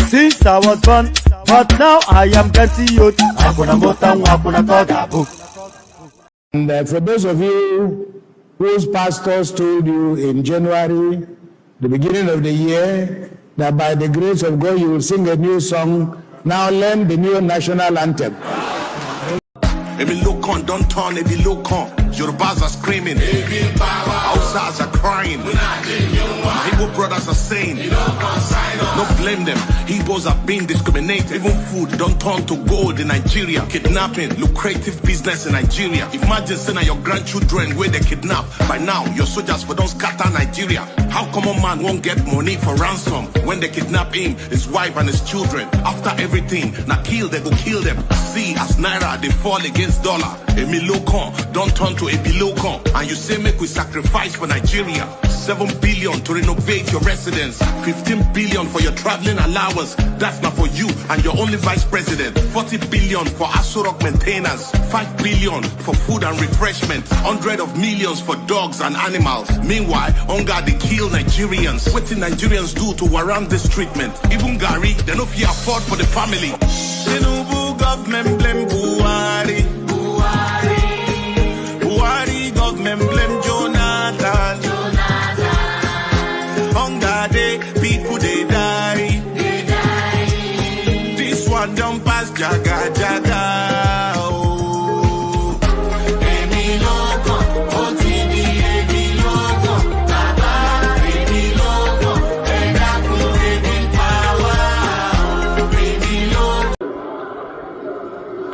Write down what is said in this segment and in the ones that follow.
Since I was born, but now I am getting youth. And for those of you whose pastors told you in January, the beginning of the year, that by the grace of God you will sing a new song, now learn the new national anthem. Don't turn, Yorubas are screaming, Hausas are crying, my Igbo brothers are saying, don't blame them, Igbos are being discriminated. Even food don't turn to gold in Nigeria. Kidnapping, lucrative business in Nigeria. Imagine saying your grandchildren where they kidnap. By now, your soldiers for don't scatter Nigeria. How come a man won't get money for ransom when they kidnap him, his wife and his children? After everything, now kill, they go kill them. See, as Naira, they fall against dollar. Emilokon, don't turn to Ebilokon. And you say make we sacrifice for Nigeria. 7 billion to renovate your residence. 15 billion for your traveling allowance. That's not for you and your only vice president. 40 billion for Asurok maintenance. 5 billion for food and refreshment. 100 of millions for dogs and animals. Meanwhile, hunger they kill Nigerians. What did Nigerians do to warrant this treatment? Even Gary, they no fear afford for the family. Tinubu'S government blame Buhari. Buhari government blame Jonathan. Hunger day, people they die. This one don't pass jaga jaga. Oh. Emilokon, OTB Emilokon, Baba Emilokon, Edaku Ebi power. Emilokon.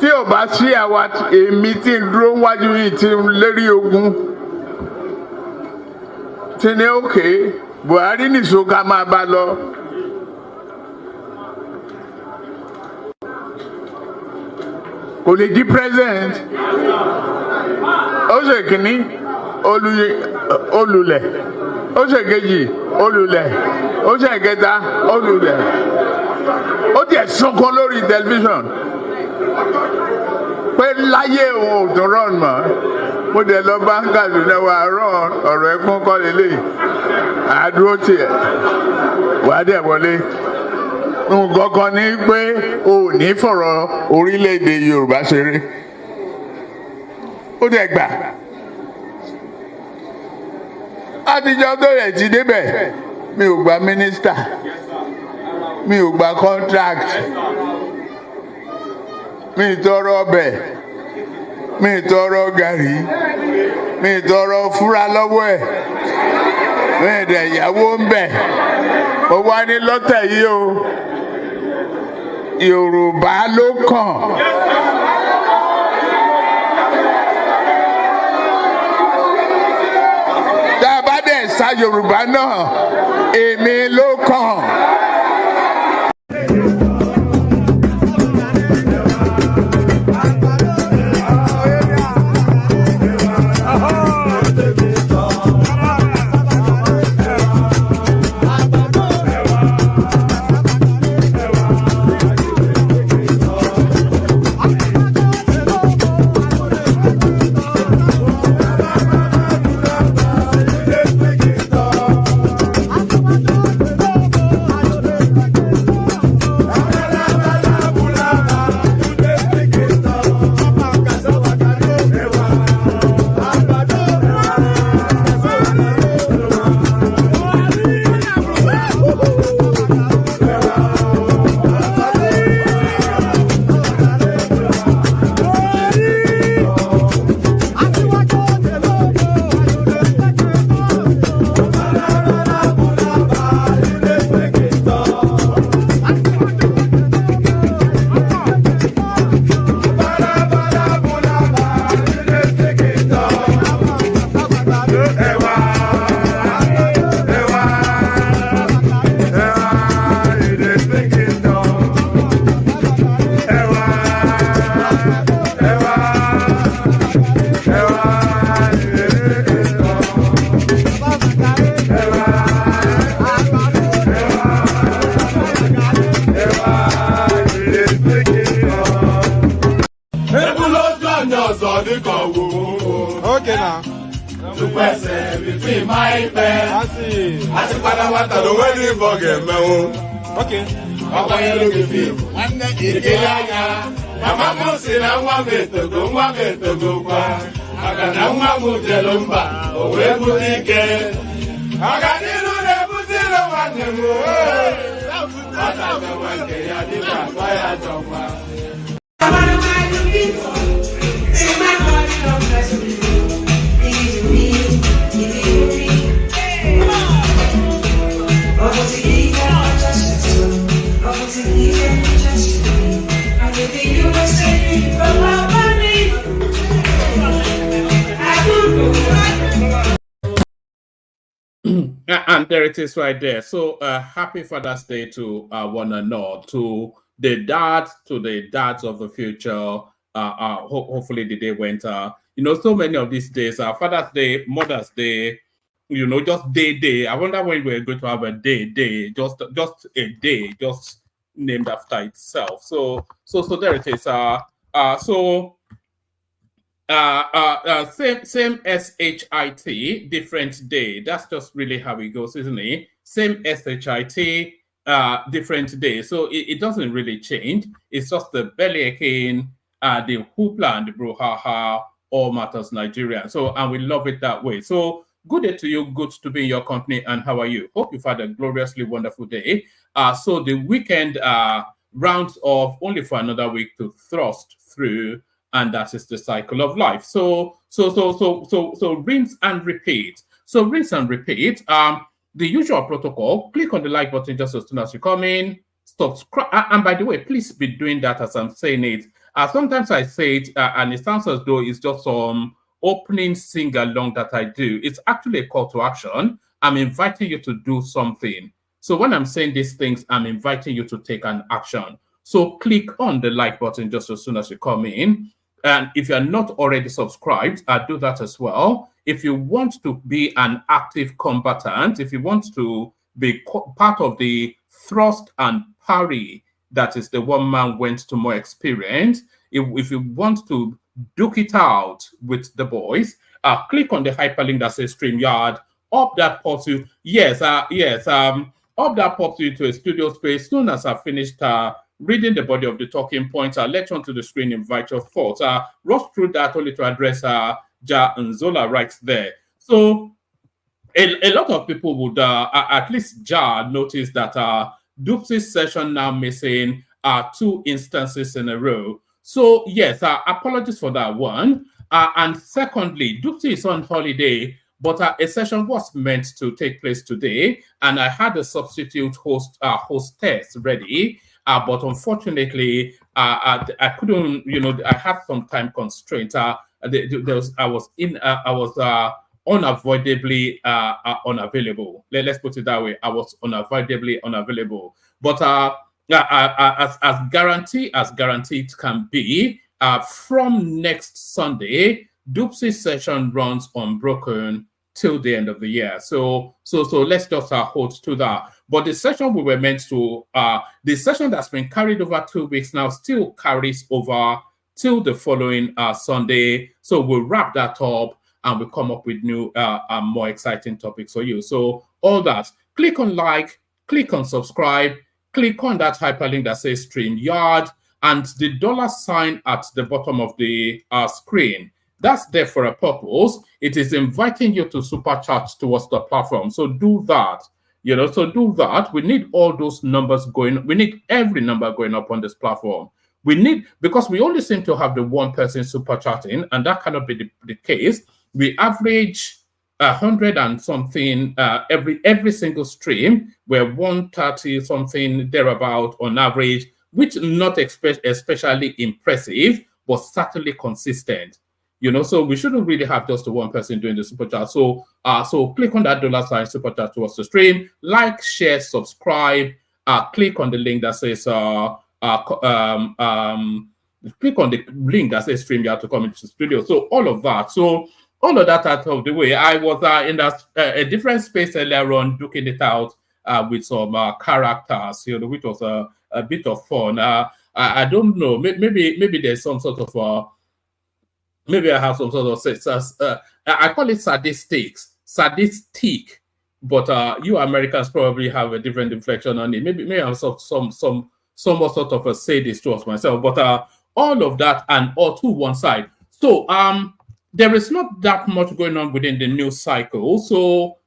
Tí ó bá sí àwa èmi tí ń dúró wájú yìí tí ń lérí ogun ti ní òkè Buhari nìṣó ká máa bá lọ. Kò lè di president. Ó ṣe kìíní olùlẹ̀. Ó ṣe kejì olùlẹ̀. Ó ṣe kẹta olùlẹ̀. Ó tiẹ̀ sunkún lórí tẹlifíṣàn pé láyé òun ò tún rán mọ́. Mo dẹ̀ lọ bá ń Kaduna wa rán ọ̀rọ̀ ẹkún kọ́ lélẹ̀. Àdúró tiẹ̀ wàá dẹ̀ wọlé. Nǹkan kan ní pé o ò ní fọ̀rọ̀ orílẹ̀-èdè Yorùbá ṣeré. Ó dẹ̀ gbà. Àtijọ́ tó yẹ ti débẹ̀, mi ò gba mínísítà, mi ò gba contract, mi ì tọrọ ọbẹ̀, mi ì tọrọ gàrí, mi ì tọrọ fúra lọ́wọ́ ẹ̀, mi ì dẹ̀ ìyàwó ń bẹ̀. Ó wá ní lọ́tẹ̀ yìí o, Yorùbá ló kàn. Tá a bá dẹ̀ sa Yorùbá náà, èmi ló kàn. Okay now. Okay. And there it is right there. So happy Father's Day to one and all, to the dads of the future. Hopefully the day went, so many of these days, Father's Day, Mother's Day, just day. I wonder when we're going to have a day, just a day, just named after itself. So there it is. Same SHIT, different day. That's just really how it goes, isn't it? Same SHIT, different day. So it doesn't really change. It's just the belly aching, the hoopla and the brouhaha, all matters Nigerian. So, and we love it that way. So good day to you. Good to be in your company. And how are you? Hope you've had a gloriously wonderful day. So the weekend rounds off only for another week to thrust through. And that is the cycle of life. So rinse and repeat. So rinse and repeat. The usual protocol. Click on the like button just as soon as you come in. Subscribe. And by the way, please be doing that as I'm saying it. Sometimes I say it, and it sounds as though it's just some opening sing along that I do. It's actually a call to action. I'm inviting you to do something. So when I'm saying these things, I'm inviting you to take an action. So click on the like button just as soon as you come in. And if you're not already subscribed, do that as well. If you want to be an active combatant, if you want to be part of the thrust and parry, that is the one man went to more experience. If you want to duke it out with the boys, click on the hyperlink that says StreamYard. Up that pops you, up that pops you to a studio space. Soon as I finished reading the body of the talking points, I'll let you onto the screen, invite your thoughts. Rush through that only to address Ja and Zola right there. So a lot of people would, at least Ja, notice that Duxie's session now missing 2 instances in a row. So yes, apologies for that one. And secondly, Duxie is on holiday, but a session was meant to take place today, and I had a substitute hostess ready. But unfortunately, I couldn't. I had some time constraint. I was unavoidably unavailable. Let's put it that way. I was unavoidably unavailable. But as guaranteed can be, from next Sunday, Dupsie's session runs unbroken till the end of the year. So let's just hold to that. But the session we were meant to, the session that's been carried over 2 weeks now still carries over till the following Sunday. So we'll wrap that up and we'll come up with new, more exciting topics for you. So all that, click on like, click on subscribe, click on that hyperlink that says StreamYard, and the $ at the bottom of the screen. That's there for a purpose. It is inviting you to super chat towards the platform. So do that. So do that. We need all those numbers going. We need every number going up on this platform. We need, because we only seem to have the one person super chatting, and that cannot be the case. We average 100 and something every single stream. We're 130 something thereabout on average, which not especially impressive, but certainly consistent. So we shouldn't really have just the one person doing the super chat. So click on that $ super chat towards the stream, like, share, subscribe, click on the link that says click on the link that says StreamYard to come into the studio. So all of that. So all of that out of the way. I was in a different space earlier on, duking it out with some characters, which was a bit of fun. I don't know. Maybe there's some sort of maybe I have some sort of I call it sadistic, but you Americans probably have a different inflection on it. Maybe I'm somewhat sort of a sadist towards myself, but all of that and all to one side. So there is not that much going on within the news cycle. So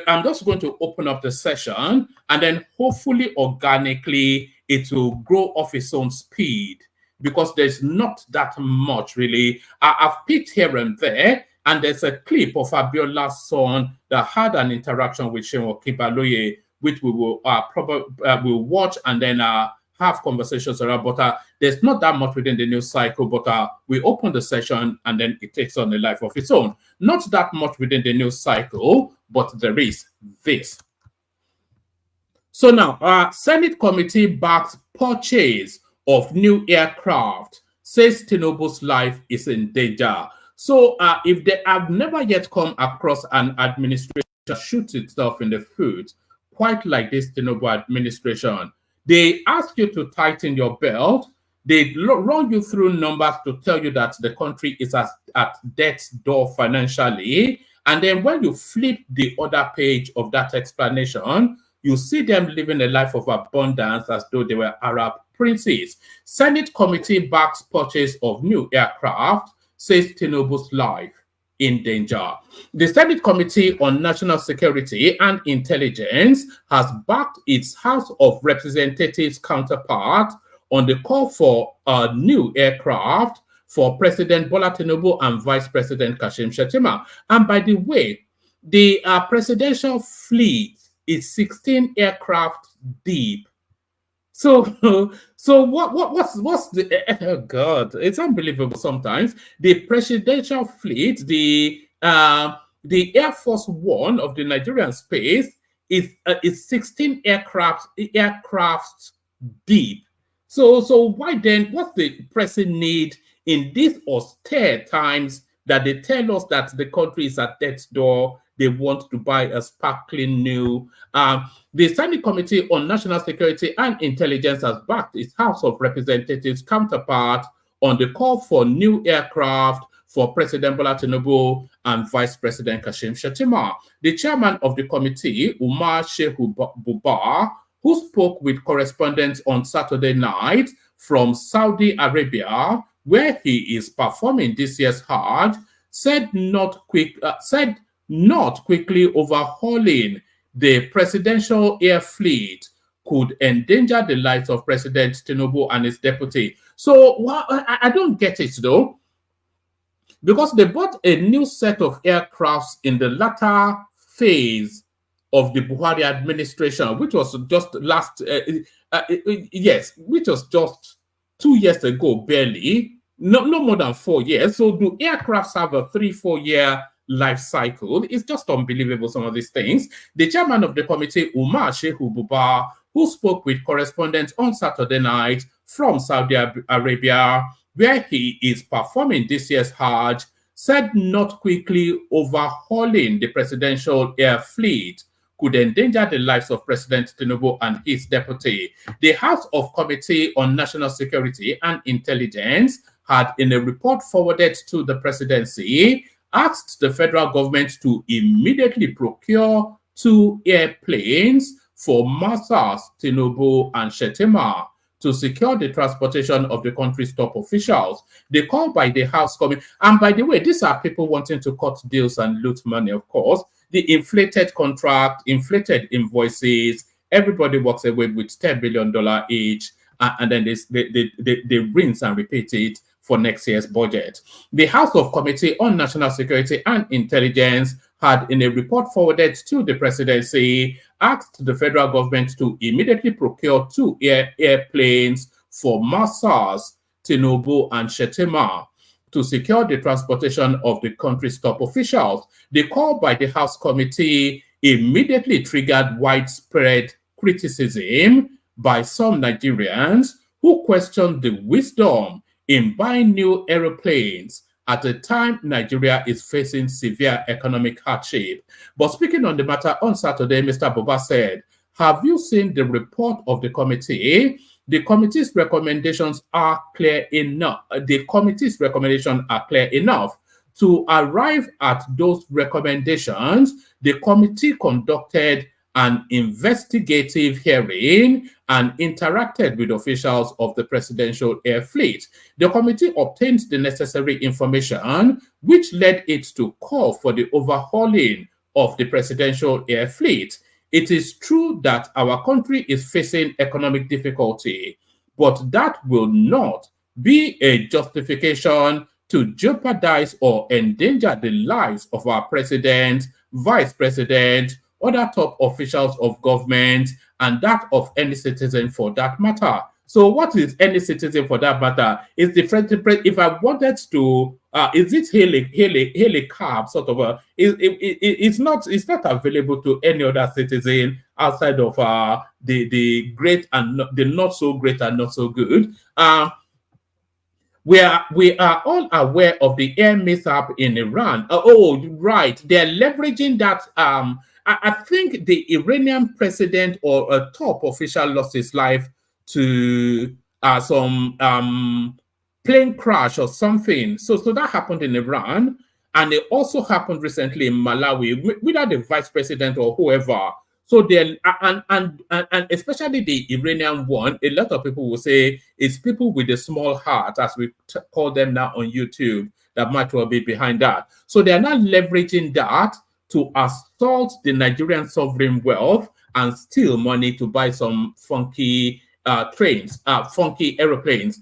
I'm just going to open up the session, and then hopefully organically it will grow off its own speed, because there's not that much really. I've picked here and there, and there's a clip of Abiola's son that had an interaction with Seun Okibaloye, which we will probably will watch and then have conversations around. But there's not that much within the news cycle, but we open the session and then it takes on a life of its own. Not that much within the news cycle, but there is this. So now, Senate committee backs purchase of new aircraft, says Tinubu's life is in danger. So if they have never yet come across an administration that shoots itself in the foot, quite like this Tinubu administration, they ask you to tighten your belt. They run you through numbers to tell you that the country is at death's door financially. And then when you flip the other page of that explanation, you see them living a life of abundance as though they were Arab princes. Senate committee backs purchase of new aircraft, says Tinubu's life in danger. The Senate Committee on National Security and Intelligence has backed its House of Representatives counterpart on the call for a new aircraft for President Bola Tinubu and Vice President Kashim Shettima. And by the way, the presidential fleet is 16 aircraft deep. So what's the oh God? It's unbelievable sometimes. The presidential fleet, the the Air Force One of the Nigerian space is 16 aircraft deep. So why then? What's the pressing need in these austere times that they tell us that the country is at death's door? They want to buy a sparkling new. The Standing Committee on National Security and Intelligence has backed its House of Representatives counterpart on the call for new aircraft for President Bola Tinubu and Vice President Kashim Shettima. The chairman of the committee, Umar Shehu Buba, who spoke with correspondents on Saturday night from Saudi Arabia, where he is performing this year's Hajj, said not quickly overhauling the presidential air fleet could endanger the lives of President Tinubu and his deputy. So I don't get it though, because they bought a new set of aircrafts in the latter phase of the Buhari administration, which was just which was just 2 years ago, barely, no more than 4 years. So do aircrafts have a 3-4 year life cycle? It's just unbelievable, some of these things. The chairman of the committee, Umar Shehu Buba, who spoke with correspondents on Saturday night from Saudi Arabia, where he is performing this year's Hajj, said not quickly overhauling the presidential air fleet could endanger the lives of President Tinubu and his deputy. The House of Committee on National Security and Intelligence had, in a report forwarded to the presidency, asked the federal government to immediately procure 2 airplanes for Masas, Tinubu, and Shettima to secure the transportation of the country's top officials. The call by the House Committee, and by the way, these are people wanting to cut deals and loot money, of course. The inflated contract, inflated invoices, everybody walks away with $10 billion each, and then they rinse and repeat it for next year's budget. The House of Committee on National Security and Intelligence had, in a report forwarded to the presidency, asked the federal government to immediately procure 2 airplanes for Masas, Tinubu, and Shettima to secure the transportation of the country's top officials. The call by the House Committee immediately triggered widespread criticism by some Nigerians who questioned the wisdom in buying new aeroplanes at a time Nigeria is facing severe economic hardship. But speaking on the matter on Saturday, Mr. Buba said, "Have you seen the report of the committee? The committee's recommendations are clear enough. The committee's recommendations are clear enough. To arrive at those recommendations, the committee conducted an investigative hearing and interacted with officials of the presidential air fleet. The committee obtained the necessary information, which led it to call for the overhauling of the presidential air fleet. It is true that our country is facing economic difficulty, but that will not be a justification to jeopardize or endanger the lives of our president, vice president, other top officials of government, and that of any citizen for that matter." So what is any citizen for that matter? Is different. If I wanted to, is it hail a cab sort of a? It's not available to any other citizen outside of the great and the not so great and not so good. We are all aware of the air mishap in Iran. Right, they're leveraging that. I think the Iranian president or a top official lost his life to some plane crash or something. So that happened in Iran, and it also happened recently in Malawi, without the vice president or whoever. So they and especially the Iranian one, a lot of people will say it's people with a small heart, as we call them now on YouTube, that might well be behind that. So they are now leveraging that to assault the Nigerian sovereign wealth and steal money to buy some funky funky aeroplanes.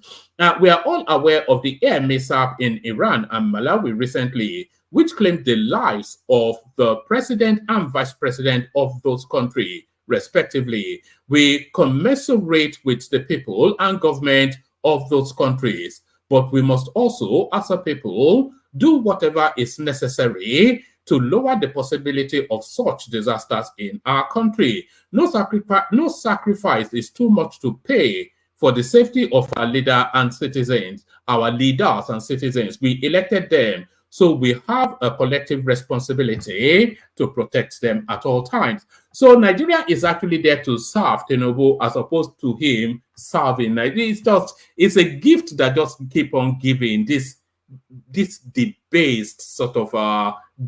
We are all aware of the air mishap in Iran and Malawi recently, which claimed the lives of the president and vice president of those countries, respectively. We commiserate with the people and government of those countries, but we must also, as a people, do whatever is necessary to lower the possibility of such disasters in our country. No sacrifice is too much to pay for the safety of our leaders and citizens. We elected them, so we have a collective responsibility to protect them at all times. So Nigeria is actually there to serve Tinubu as opposed to him serving. It's a gift that just keep on giving this debased sort of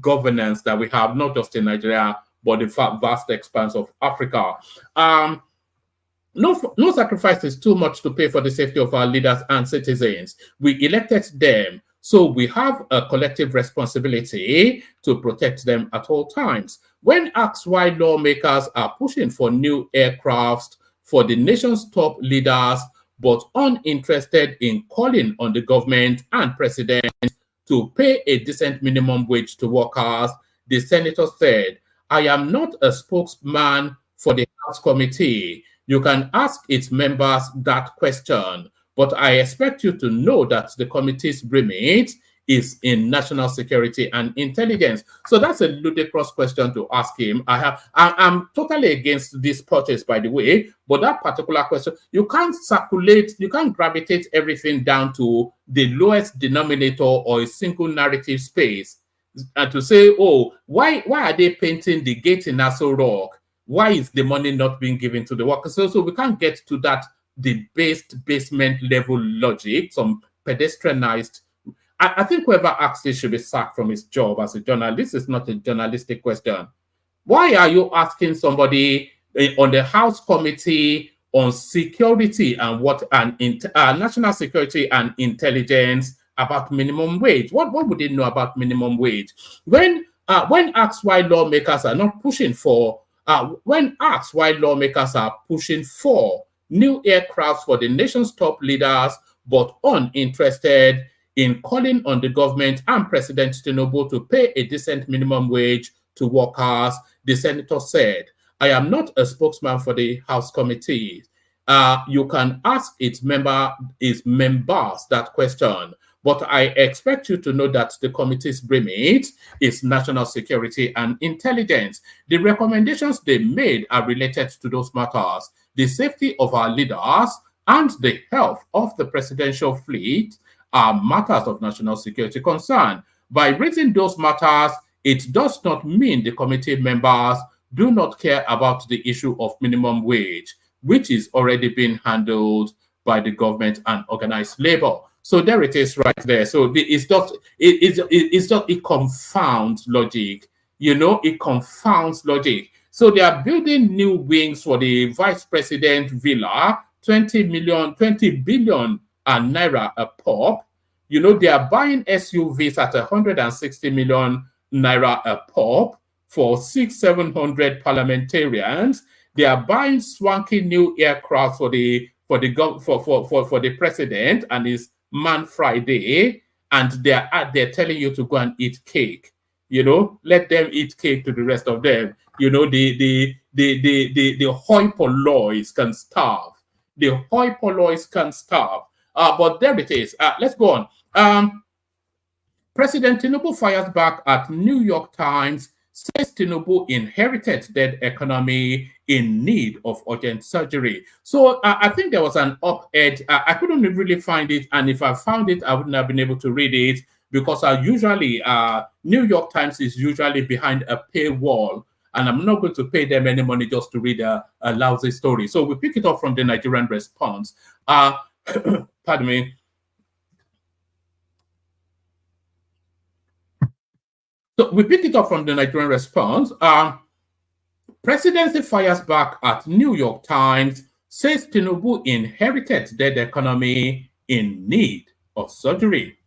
governance that we have, not just in Nigeria, but the vast expanse of Africa. No sacrifice is too much to pay for the safety of our leaders and citizens. We elected them, so we have a collective responsibility to protect them at all times. When asked why lawmakers are pushing for new aircrafts for the nation's top leaders, but uninterested in calling on the government and president to pay a decent minimum wage to workers, the senator said, "I am not a spokesman for the House Committee. You can ask its members that question, but I expect you to know that the committee's remit is in national security and intelligence." So that's a ludicrous question to ask him. I'm totally against this purchase, by the way, but that particular question, you can't gravitate everything down to the lowest denominator or a single narrative space and to say, oh, why are they painting the gate in Aso Rock? Why is the money not being given to the workers? So we can't get to that debased basement level logic, some pedestrianized. I think whoever asked this should be sacked from his job as a journalist. This is not a journalistic question. Why are you asking somebody on the House Committee on security and national security and intelligence about minimum wage? What would they know about minimum wage? When asked why lawmakers are not pushing for when asked why lawmakers are pushing for new aircrafts for the nation's top leaders, but uninterested in calling on the government and President Tinubu to pay a decent minimum wage to workers, the senator said, "I am not a spokesman for the House Committee. You can ask its members that question. But I expect you to know that the committee's remit is national security and intelligence. The recommendations they made are related to those matters. The safety of our leaders and the health of the presidential fleet are matters of national security concern. By raising those matters, it does not mean the committee members do not care about the issue of minimum wage, which is already being handled by the government and organized labor." So there it is right there. So it confounds logic. It confounds logic. So they are building new wings for the vice president villa, 20 billion naira a pop. They are buying SUVs at 160 million naira a pop for 600-700 parliamentarians. They are buying swanky new aircraft for the president and his Man Friday, and they're telling you to go and eat cake. Let them eat cake to the rest of them. The hoi pollois can starve. The hoi pollois can starve. But there it is. Let's go on. President Tinubu fires back at New York Times, says Tinubu inherited dead economy in need of urgent surgery. So I think there was an op-ed. I couldn't really find it, and if I found it, I wouldn't have been able to read it because New York Times is usually behind a paywall, and I'm not going to pay them any money just to read a lousy story. So we pick it up from the Nigerian Response. Pardon me. So we pick it up from the Nigerian Response. Presidency fires back at New York Times, says Tinubu inherited dead economy in need of surgery.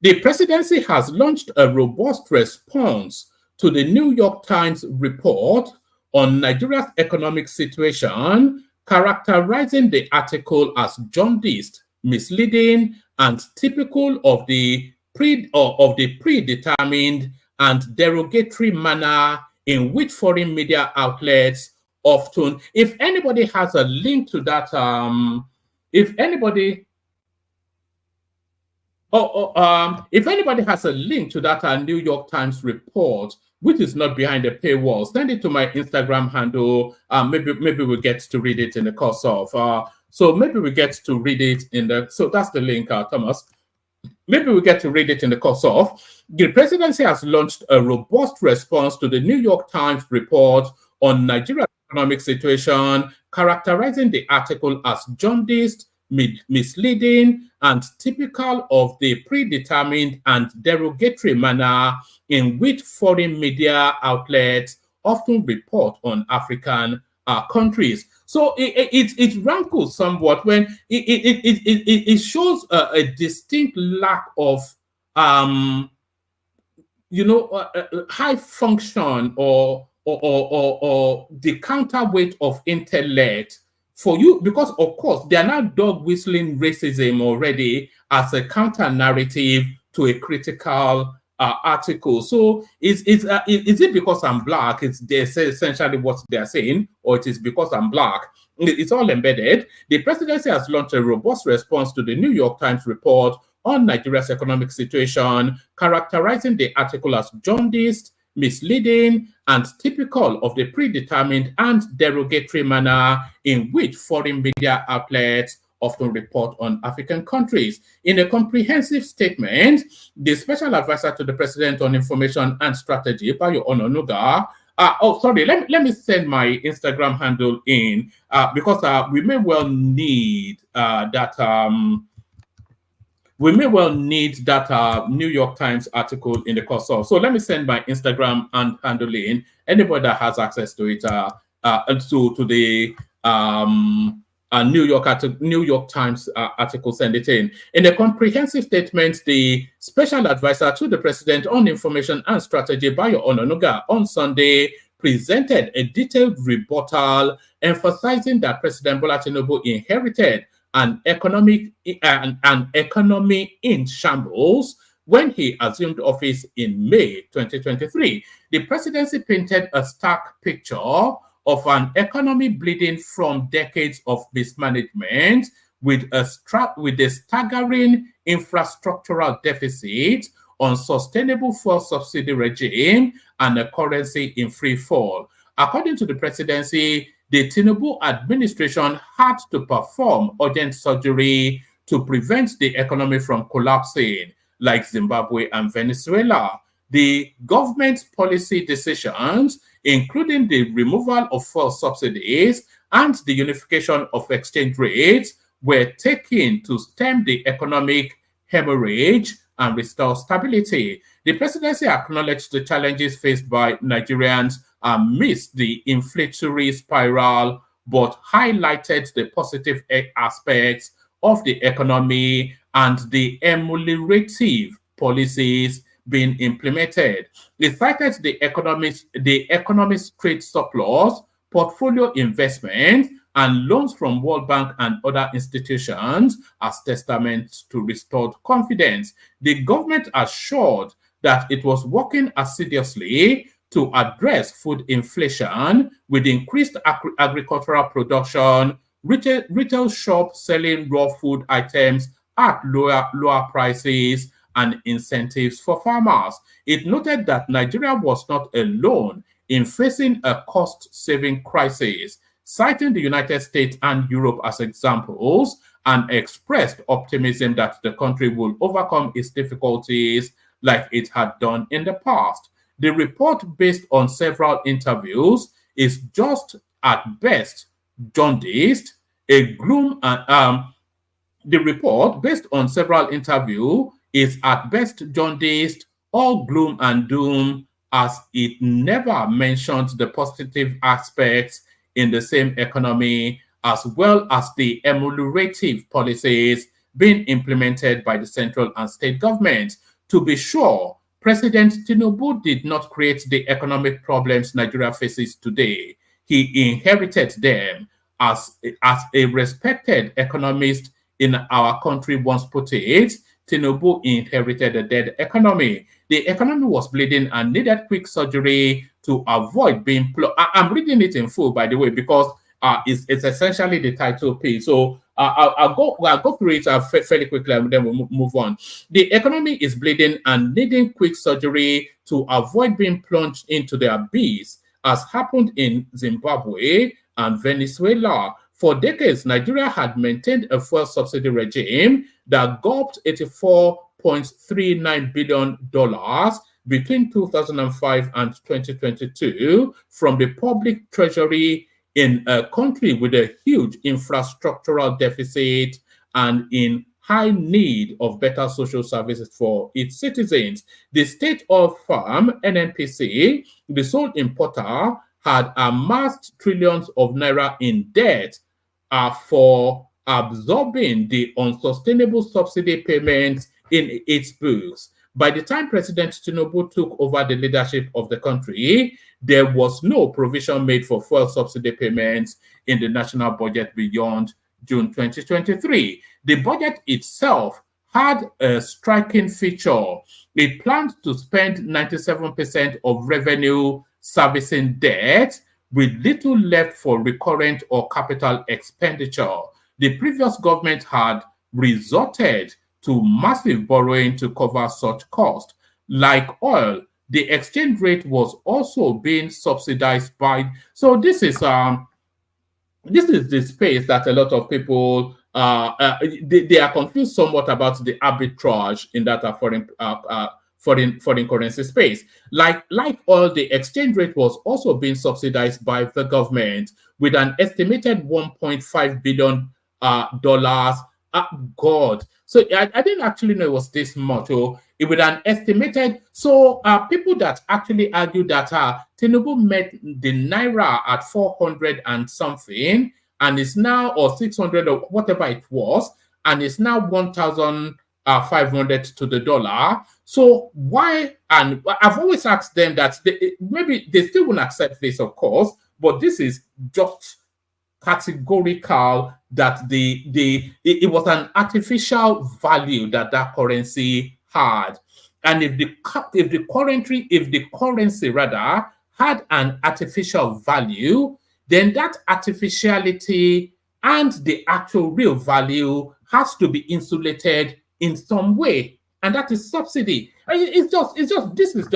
The presidency has launched a robust response to the New York Times report on Nigeria's economic situation, characterizing the article as jaundiced, misleading, and typical of the predetermined and derogatory manner in which foreign media outlets often. If anybody has a link to that, If anybody has a link to that New York Times report, which is not behind the paywall, send it to my Instagram handle. Maybe we get to read it in the course of. So maybe we get to read it in the. So that's the link, Thomas. Maybe we get to read it in the course of. The presidency has launched a robust response to the New York Times report on Nigeria's economic situation, characterizing the article as jaundiced, misleading, and typical of the predetermined and derogatory manner in which foreign media outlets often report on African countries. So it rankles somewhat when it shows a distinct lack of high function or the counterweight of intellect for you, because of course they are now dog whistling racism already as a counter narrative to a critical article. So is it because I'm black? It's essentially what they're saying, or it is because I'm black? It's all embedded. The presidency has launched a robust response to the New York Times report on Nigeria's economic situation, characterizing the article as jaundiced, misleading, and typical of the predetermined and derogatory manner in which foreign media outlets often report on African countries. In a comprehensive statement, the special advisor to the president on information and strategy, Bayo Ononuga, let me send my Instagram handle in because we may well need that. We may well need that New York Times article in the course of. So let me send my Instagram and handle in. Anybody that has access to it, to the New York Times article, send it in. In a comprehensive statement, the special advisor to the president on information and strategy, Bayo Ononuga, on Sunday presented a detailed rebuttal emphasizing that President Bola Tinubu inherited an economy in shambles when he assumed office in May 2023. The presidency painted a stark picture of an economy bleeding from decades of mismanagement with a staggering infrastructural deficit, unsustainable fuel subsidy regime, and a currency in free fall. According to the presidency, the Tinubu administration had to perform urgent surgery to prevent the economy from collapsing, like Zimbabwe and Venezuela. The government's policy decisions, including the removal of fuel subsidies and the unification of exchange rates, were taken to stem the economic hemorrhage and restore stability. The presidency acknowledged the challenges faced by Nigerians amidst the inflationary spiral, but highlighted the positive aspects of the economy and the ameliorative policies being implemented. It cited the economy's trade surplus, portfolio investment, and loans from World Bank and other institutions as testaments to restored confidence. The government assured that it was working assiduously to address food inflation with increased agricultural production, retail shops selling raw food items at lower prices, and incentives for farmers. It noted that Nigeria was not alone in facing a cost-saving crisis, citing the United States and Europe as examples, and expressed optimism that the country will overcome its difficulties like it had done in the past. The report, based on several interviews, is just at best jaundiced, a gloom and the report, based on several interviews, is at best jaundiced, all gloom and doom, as it never mentioned the positive aspects in the same economy, as well as the ameliorative policies being implemented by the central and state governments. To be sure, President Tinubu did not create the economic problems Nigeria faces today. He inherited them. As a respected economist in our country once put it, Tinubu inherited a dead economy. The economy was bleeding and needed quick surgery to avoid being I'm reading it in full, by the way, because is essentially the title piece. So I'll go through it fairly quickly, and then we'll move on. The economy is bleeding and needing quick surgery to avoid being plunged into the abyss, as happened in Zimbabwe and Venezuela. For decades, Nigeria had maintained a fuel subsidy regime that gulped $84.39 billion between 2005 and 2022 from the public treasury in a country with a huge infrastructural deficit and in high need of better social services for its citizens. The state oil firm, NNPC, the sole importer, had amassed trillions of naira in debt for absorbing the unsustainable subsidy payments in its books. By the time President Tinubu took over the leadership of the country, there was no provision made for fuel subsidy payments in the national budget beyond June 2023. The budget itself had a striking feature. It planned to spend 97% of revenue servicing debt, with little left for recurrent or capital expenditure. The previous government had resorted to massive borrowing to cover such costs. Like oil, the exchange rate was also being subsidized by. So this is the space that a lot of people they are confused somewhat about the arbitrage in that foreign currency space. Like oil, the exchange rate was also being subsidized by the government with an estimated $1.5 billion. God. So I didn't actually know it was this much. Or it would an estimated. So people that actually argue that Tinubu met the naira at 400 and something, and it's now, or 600 or whatever it was, and it's now 1,500 to the dollar. So why? And I've always asked them that maybe they still won't accept this, of course, but this is just categorical that it was an artificial value that currency had. And if the currency rather had an artificial value, then that artificiality and the actual real value has to be insulated in some way, and that is subsidy. The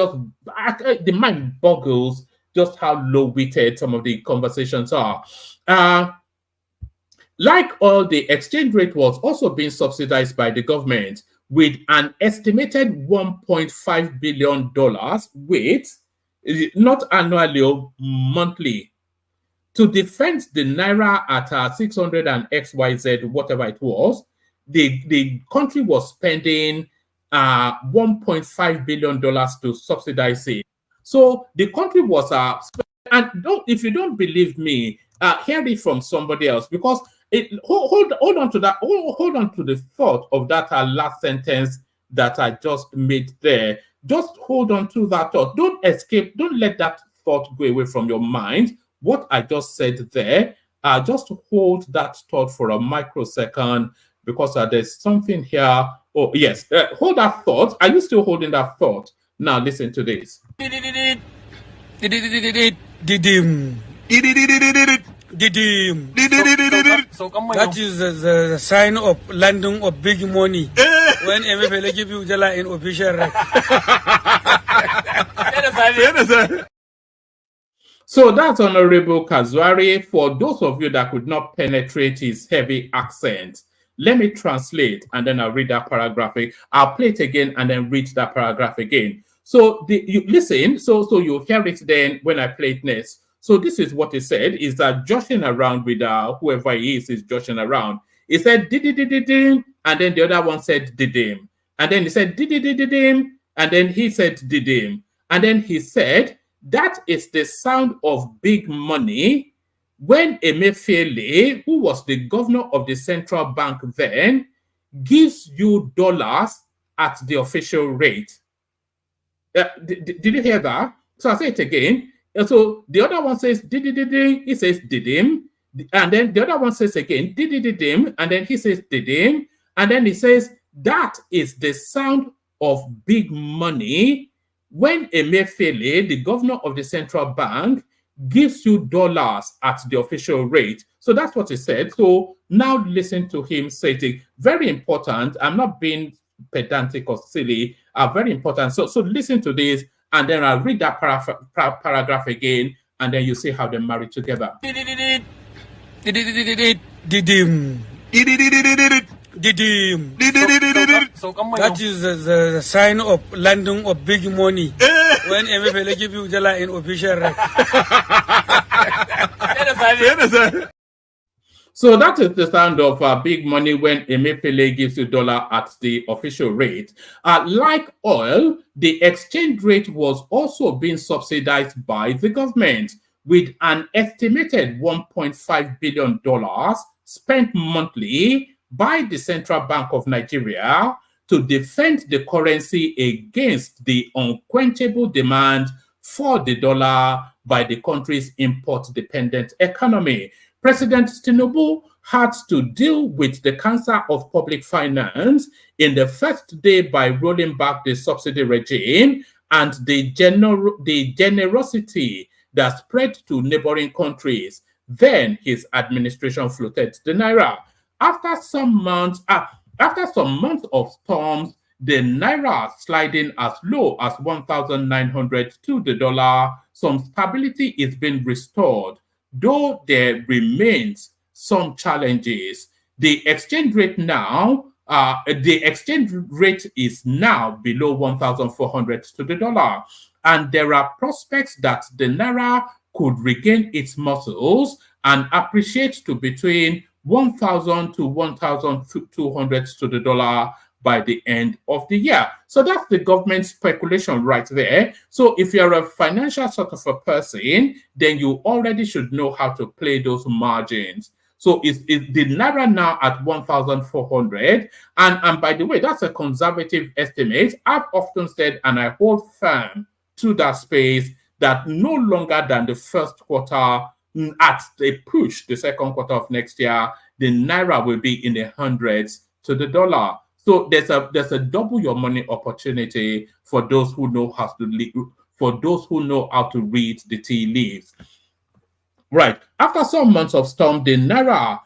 mind boggles just how low-witted some of the conversations are. Like oil, the exchange rate was also being subsidized by the government with an estimated $1.5 billion with, not annually or monthly, to defend the naira at 600 and XYZ, whatever it was. The country was spending $1.5 billion to subsidize it. So the country was and if you don't believe me, hear it from somebody else, because hold on to that. Hold on to the thought of that last sentence that I just made there. Just hold on to that thought. Don't escape. Don't let that thought go away from your mind. What I just said there, just hold that thought for a microsecond, because there's something here. Oh, yes. Hold that thought. Are you still holding that thought? Now listen to this. That is the sign of landing of big money. When MFL give you Jala in official rank. So that's Honorable Kazuari. For those of you that could not penetrate his heavy accent, let me translate and then I'll read that paragraph. I'll play it again and then read that paragraph again. So you listen, so you'll hear it then when I play it next. So this is what he said, is that joshing around with whoever he is joshing around. He said, did, and then the other one said, did. And then he said, did, and then he said, did. And then he said, that is the sound of big money when Emefiele, who was the governor of the central bank then, gives you dollars at the official rate. Did you hear that? So I'll say it again. So the other one says, did, he says, did him. And then the other one says again, did him. And then he says, did him. And then he says, that is the sound of big money when Emefiele, the governor of the central bank, gives you dollars at the official rate. So that's what he said. So now listen to him say it. Very important. I'm not being pedantic or silly. Very important. So listen to this, and then I'll read that paragraph again, and then you see how they marry together. That is the sign of landing of big money when MFL give you Jala in official rank. So that is the sound of big money when Emefiele gives you dollar at the official rate. Like oil, the exchange rate was also being subsidized by the government, with an estimated $1.5 billion spent monthly by the Central Bank of Nigeria to defend the currency against the unquenchable demand for the dollar by the country's import-dependent economy. President Tinubu had to deal with the cancer of public finance in the first day by rolling back the subsidy regime and the generosity that spread to neighboring countries. Then his administration floated the naira. After some months of storms, the naira sliding as low as 1,900 to the dollar, some stability is being restored, though there remains some challenges. The exchange rate is now below 1,400 to the dollar, and there are prospects that the naira could regain its muscles and appreciate to between 1,000 to 1,200 to the dollar by the end of the year. So that's the government speculation right there. So if you're a financial sort of a person, then you already should know how to play those margins. So is the naira now at 1,400? And by the way, that's a conservative estimate. I've often said, and I hold firm to that space, that no longer than the first quarter, at a push, the second quarter of next year, the naira will be in the hundreds to the dollar. So there's a double your money opportunity for those who know how to read the tea leaves. Right. After some months of storm, the naira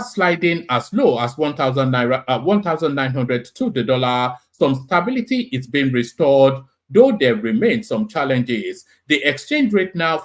sliding as low as 1,900 to the dollar. Some stability is being restored, though there remain some challenges. The exchange rate now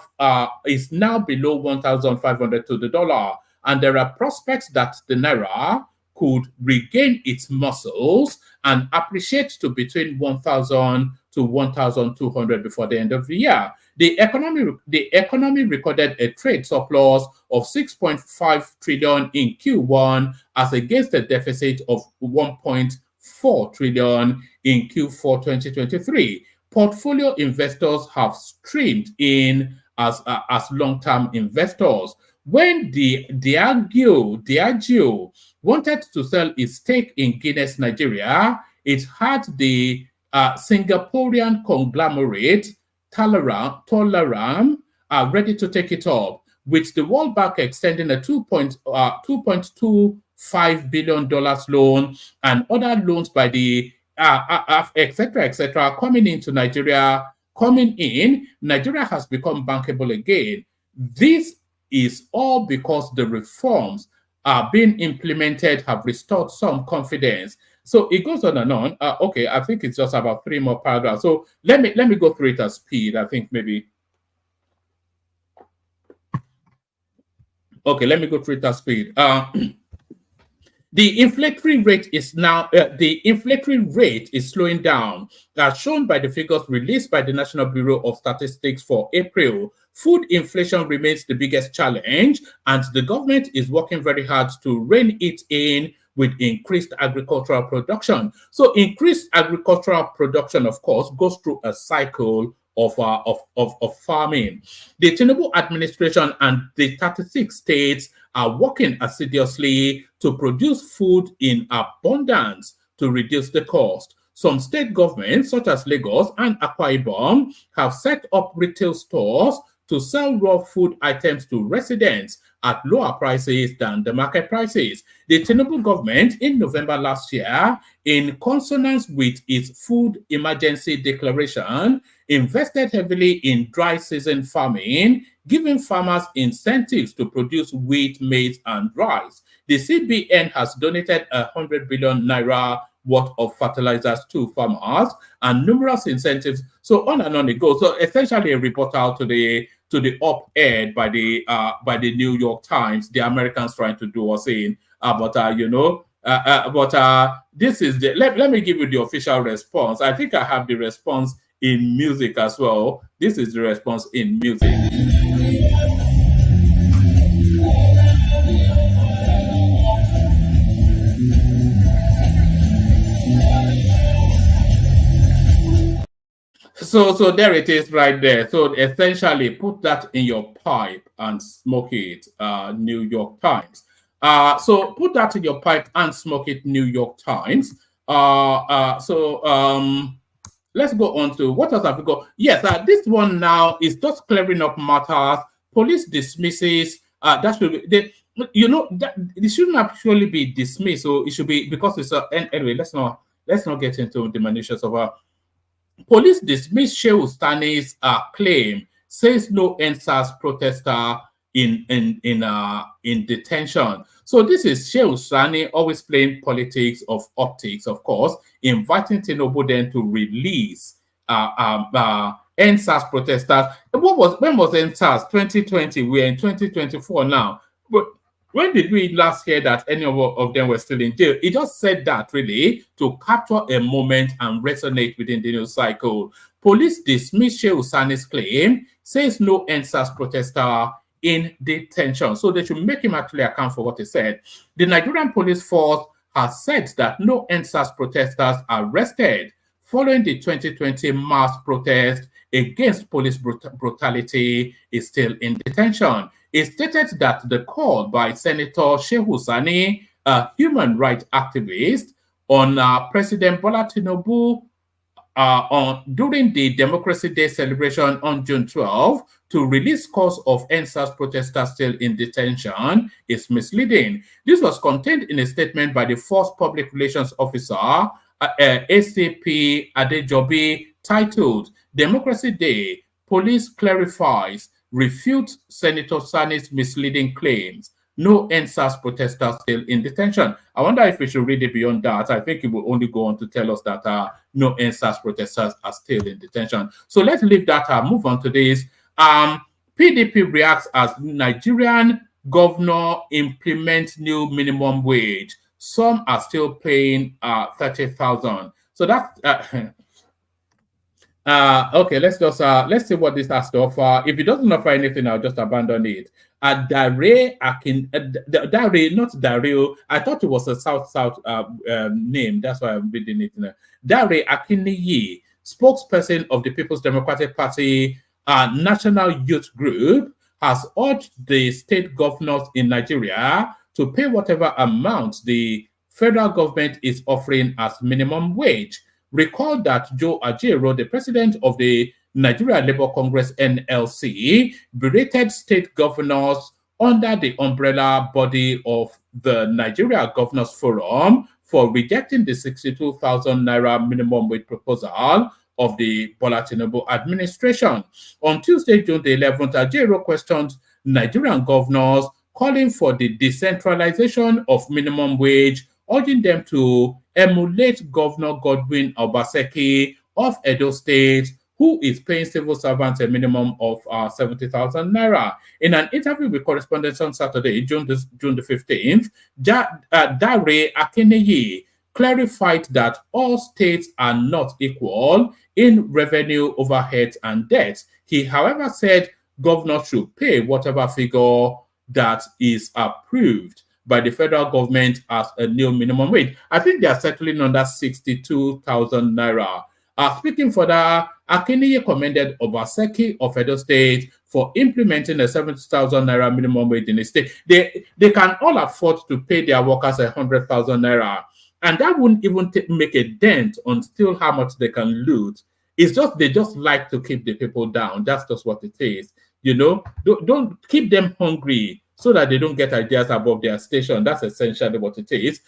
is now below 1,500 to the dollar, and there are prospects that the naira could regain its muscles and appreciate to between 1,000 to 1,200 before the end of the year. The economy recorded a trade surplus of 6.5 trillion in Q1 as against a deficit of 1.4 trillion in Q4 2023. Portfolio investors have streamed in as long-term investors. When Diageo wanted to sell its stake in Guinness Nigeria, it had the Singaporean conglomerate Tolaram ready to take it up, with the World Bank extending a $2.25 billion loan and other loans by the etc. coming into Nigeria. Nigeria has become bankable again. This is all because the reforms are being implemented have restored some confidence. So it goes on and on. Okay, I think it's just about 3 more paragraphs. So let me go through it at speed. I think maybe. Okay, let me go through it at speed. The inflationary rate is slowing down, as shown by the figures released by the National Bureau of Statistics for April. Food inflation remains the biggest challenge, and the government is working very hard to rein it in with increased agricultural production. So increased agricultural production, of course, goes through a cycle of farming. The Tinubu administration and the 36 states are working assiduously to produce food in abundance to reduce the cost. Some state governments, such as Lagos and Akwa Ibom, have set up retail stores to sell raw food items to residents at lower prices than the market prices. The Tinubu government in November last year, in consonance with its food emergency declaration, invested heavily in dry season farming, giving farmers incentives to produce wheat, maize, and rice. The CBN has donated 100 billion naira worth of fertilizers to farmers and numerous incentives. So on and on it goes. So essentially a report out to the op-ed by the New York Times, the Americans trying to do us in. This is the let me give you the official response. I think I have the response in music as well. This is the response in music. So there it is right there. So essentially put that in your pipe and smoke it, New York Times. So put that in your pipe and smoke it, New York Times. Let's go on to what else have we got? Yes, this one now is just clearing up matters. Police dismisses. That should be it shouldn't actually be dismissed. So it should be because it's anyway. Let's not get into the minutiae of police dismiss Shehu Sani's claim, says no NSAS protester in detention. So this is Shehu Sani always playing politics of optics, of course, inviting Tinubu then to release NSAS protesters. When was NSAS? 2020. We're in 2024 now. But when did we last hear that any of them were still in jail? He just said that really to capture a moment and resonate within the news cycle. Police dismiss Shehu Sani's claim, says no NSAS protester in detention. So they should make him actually account for what he said. The Nigerian police force has said that no NSAS protesters arrested following the 2020 mass protest against police brutality is still in detention. It stated that the call by Senator Shehu Sani, a human rights activist, on President Bola Tinubu during the Democracy Day celebration on June 12 to release calls of NSAS protesters still in detention is misleading. This was contained in a statement by the Force Public Relations Officer, ACP Adejobi, titled Democracy Day, Police Clarifies, Refutes Senator Sani's misleading claims. No NSAS protesters still in detention. I wonder if we should read it beyond that. I think it will only go on to tell us that no NSAS protesters are still in detention. So let's leave that, move on to this. PDP reacts as Nigerian governor implements new minimum wage. Some are still paying 30,000. So that's okay. Let's see what this has to offer. If it doesn't offer anything, I'll just abandon it. Dare not Dario. I thought it was a South name. That's why I'm reading it. Dare Akiniyi, spokesperson of the People's Democratic Party National Youth Group, has urged the state governors in Nigeria to pay whatever amount the federal government is offering as minimum wage. Recall that Joe Ajero, the president of the Nigeria Labour Congress NLC, berated state governors under the umbrella body of the Nigeria Governors Forum for rejecting the 62,000 naira minimum wage proposal of the Bola Tinubu administration. On Tuesday, June the 11th, Ajero questioned Nigerian governors, calling for the decentralization of minimum wage, urging them to emulate Governor Godwin Obaseki of Edo State, who is paying civil servants a minimum of 70,000 naira. In an interview with correspondents on Saturday, June the 15th, Dare Akiniyi clarified that all states are not equal in revenue, overheads, and debts. He, however, said governors should pay whatever figure that is approved by the federal government as a new minimum wage. I think they are settling on that 62,000 naira. Speaking for that, Akiniyi commended Obaseki of Edo State for implementing a 70,000 naira minimum wage in the state. They can all afford to pay their workers 100,000 naira. And that wouldn't even make a dent on still how much they can loot. It's just, they just like to keep the people down. That's just what it is. You know, don't keep them hungry so that they don't get ideas above their station. That's essentially what it is.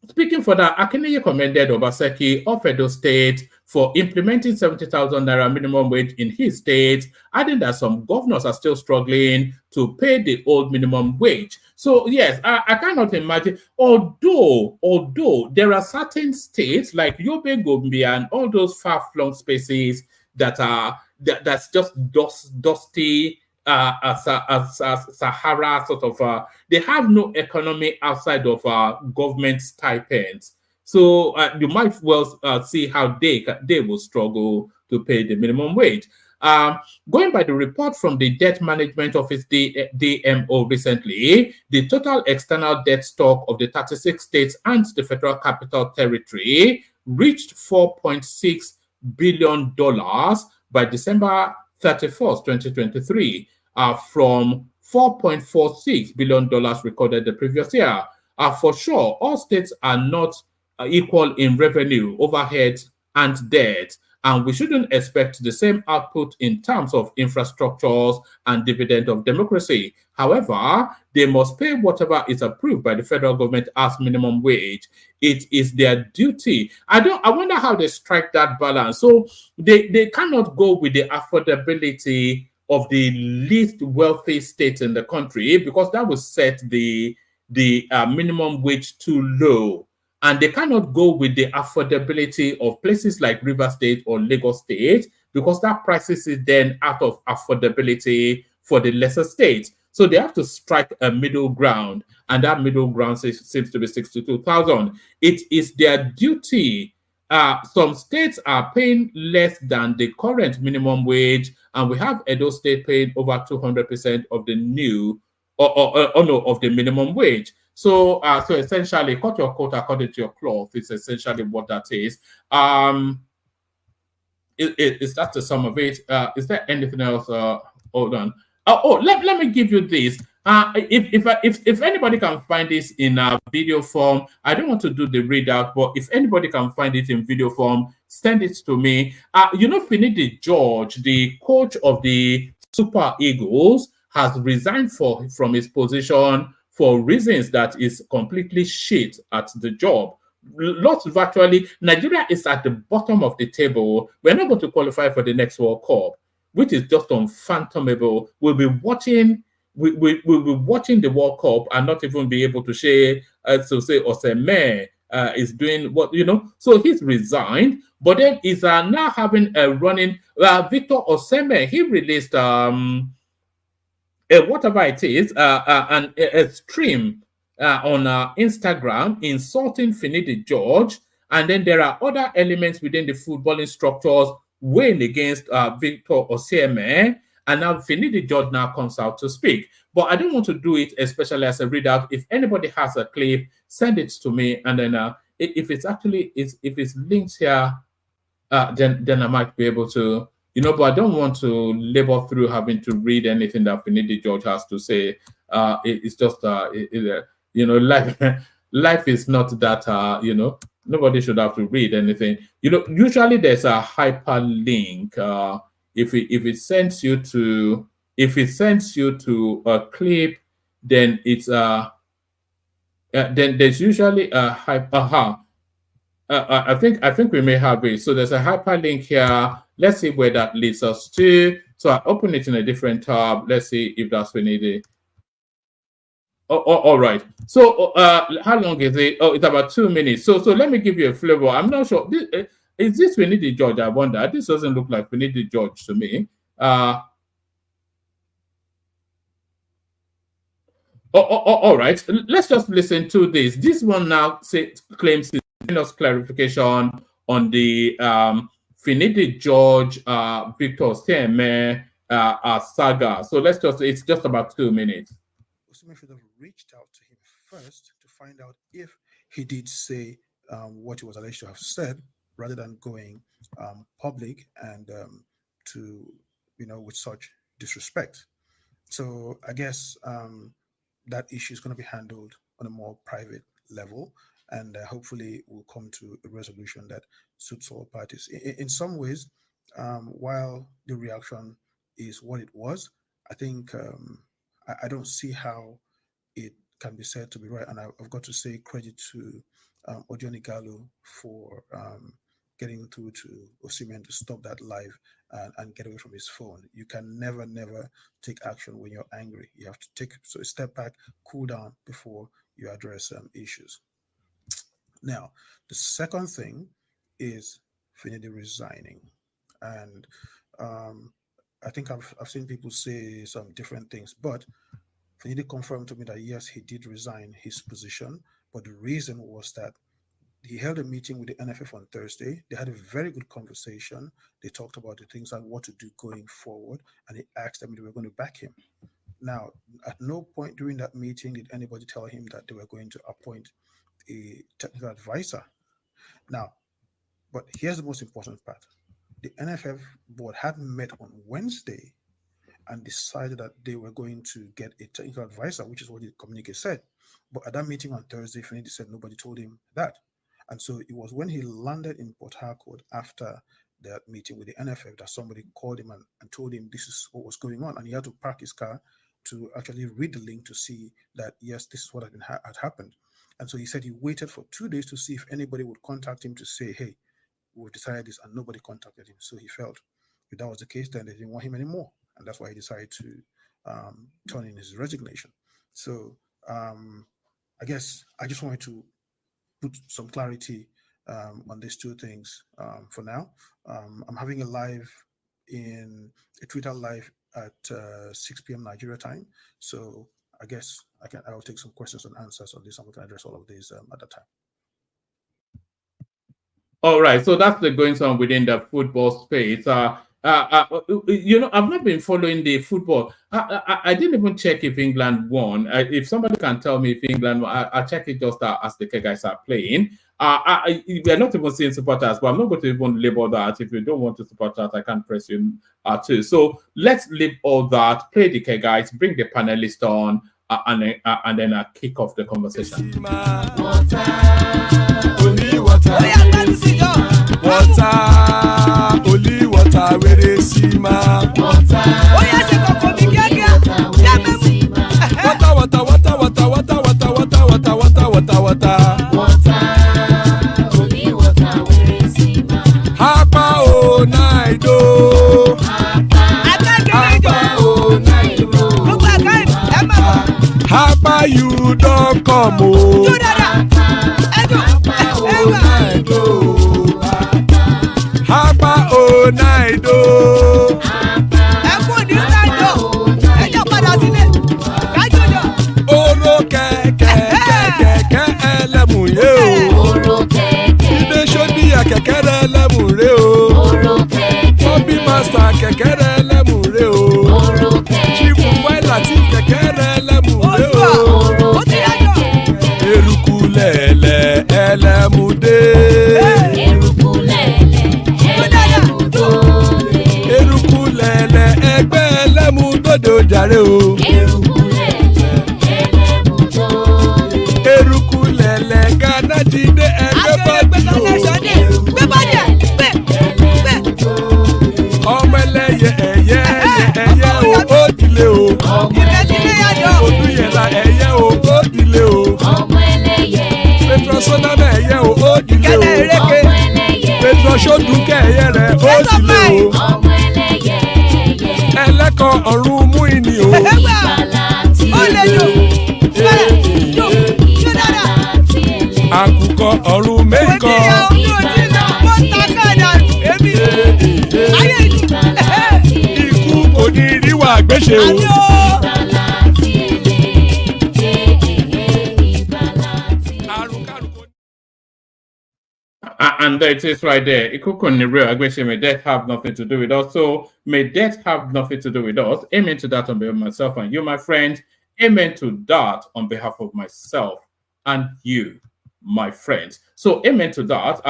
Speaking for that, Akineye commended Obaseki of Edo State for implementing 70,000 naira minimum wage in his state, adding that some governors are still struggling to pay the old minimum wage. So yes, I cannot imagine. Although there are certain states like Yobe, Gombe, and all those far-flung spaces that's just dusty. Sahara sort of, they have no economy outside of government stipends. So you might well see how they will struggle to pay the minimum wage. Going by the report from the Debt Management Office, DMO, recently, the total external debt stock of the 36 states and the Federal Capital Territory reached $4.6 billion by December 31st, 2023, from $4.46 billion recorded the previous year. For sure, all states are not equal in revenue, overheads, and debt, and we shouldn't expect the same output in terms of infrastructures and dividend of democracy. However, they must pay whatever is approved by the federal government as minimum wage. It is their duty. I wonder how they strike that balance. So they cannot go with the affordability of the least wealthy state in the country, because that will set the minimum wage too low. And they cannot go with the affordability of places like River State or Lagos State, because that prices it then out of affordability for the lesser states. So they have to strike a middle ground, and that middle ground seems to be 62,000. It is their duty. Some states are paying less than the current minimum wage, and we have Edo State paying over 200% of the new, of the minimum wage. So, so essentially, cut your coat according to your cloth is essentially what that is. Is that the sum of it? Is there anything else? Hold on. Let me give you this. If anybody can find this in a video form, I don't want to do the readout, but if anybody can find it in video form, send it to me. Finidi George, the coach of the Super Eagles, has resigned from his position for reasons that is completely shit at the job. Lots virtually, Nigeria is at the bottom of the table. We're not going to qualify for the next World Cup, which is just unfathomable. We'll be watching the World Cup and not even be able to say Oseme is doing what, So he's resigned, but then is now having a running. Victor Oseme, he released whatever it is, a stream on Instagram insulting Finidi George, and then there are other elements within the footballing structures weighing against Victor Osimhen, and now Finidi George now comes out to speak. But I don't want to do it especially as a readout. If anybody has a clip, send it to me, and then if it's linked here, then I might be able to. But I don't want to labor through having to read anything that Finidi George has to say. It's just, life is not that, nobody should have to read anything. Usually there's a hyperlink. If it sends you to a clip, then it's then there's usually a I think we may have it. So there's a hyperlink here. Let's see where that leads us to. So I open it in a different tab. Let's see if that's we need it. All right. So how long is it? Oh, it's about 2 minutes. So let me give you a flavor. I'm not sure. Is this Finidi George? I wonder. This doesn't look like Finidi George to me. All right. Let's just listen to this. This one now claims clarification on the Finidi George Victor Osimhen saga. So it's just about 2 minutes. Osimhen should have reached out to him first to find out if he did say what he was alleged to have said, rather than going public and with such disrespect. So I guess that issue is going to be handled on a more private level, and hopefully we'll come to a resolution that suits all parties. In some ways, while the reaction is what it was. I think I don't see how it can be said to be right. And I've got to say credit to Odioni Gallo for getting through to Osimhen to stop that live and get away from his phone. You can never take action when you're angry. You have to take a step back, cool down before you address issues. Now, the second thing is Finidi resigning. And I think I've seen people say some different things, but Finidi confirmed to me that yes, he did resign his position, but the reason was that he held a meeting with the NFF on Thursday. They had a very good conversation. They talked about the things and what to do going forward, and he asked them if they were going to back him. Now, at no point during that meeting did anybody tell him that they were going to appoint a technical advisor. Now, but here's the most important part. The NFF board had met on Wednesday and decided that they were going to get a technical advisor, which is what the communique said. But at that meeting on Thursday, Finidi said nobody told him that. And so it was when he landed in Port Harcourt after that meeting with the NFF that somebody called him and told him this is what was going on. And he had to park his car to actually read the link to see that, yes, this is what had happened. And so he said he waited for 2 days to see if anybody would contact him to say, hey, we've decided this, and nobody contacted him. So he felt if that was the case, then they didn't want him anymore. And that's why he decided to turn in his resignation. So I guess I just wanted to put some clarity on these two things for now. I'm having a Twitter live at 6 p.m. Nigeria time. So I guess I will take some questions and answers on this, and we can address all of these at that time. All right, so that's the goings on within the football space. You know, I've not been following the football. I didn't even check if England won. If somebody can tell me if England won, I'll check it just as the guys are playing. We are not even seeing supporters, but I'm not going to even label that. If you don't want to support that, I can't press you too. So let's leave all that, play the guys, bring the panelists on, and then kick off the conversation. Water, only water, where they see ma. Water, only water, where they see ma. Hapa o naido. Hapa o naido. Hapa you don't come o. Hapa o naido. Hapa o naido. Oro kẹ̀kẹ́ ẹlẹ́mù yé o. Ilé sọ́dí àkẹ́kẹ́ rẹ̀ ẹlẹ́mù rẹ̀ o. Bobby master kẹ̀kẹ́ rẹ̀ ẹlẹ́mù rẹ̀ o. Chifu Wáìlà tí kẹ̀kẹ́ rẹ̀ ẹlẹ́mù rẹ̀ o. Eruku lẹ̀lẹ̀ ẹlẹ́mù dé. Eruku lẹ̀lẹ̀ ẹgbẹ́ ẹlẹ́mù dòde ojàre o. Eruku lẹ̀lẹ̀ Ghana ti dé ẹgbẹ́ bọ́ọ̀dì o. Ọmọ ẹlẹ́yẹ ẹyẹ o ó dìlé o. Odúyẹ̀lá ẹyẹ o ó dìlé o. Petrosonama ẹyẹ o ó dìlé o. Petrosodúnkẹ́ ẹyẹ rẹ̀ ó dìlé o. Ẹlẹ́kọ̀ọ́ ọ̀run mú ìní o. Àkùkọ ọ̀run mẹ́kọ̀. Ikú kò ní ríwà gbéṣe o. And there it is right there. May death have nothing to do with us. So may death have nothing to do with us. Amen to that on behalf of myself and you, my friend. Amen to that on behalf of myself and you, my friends. So amen to that.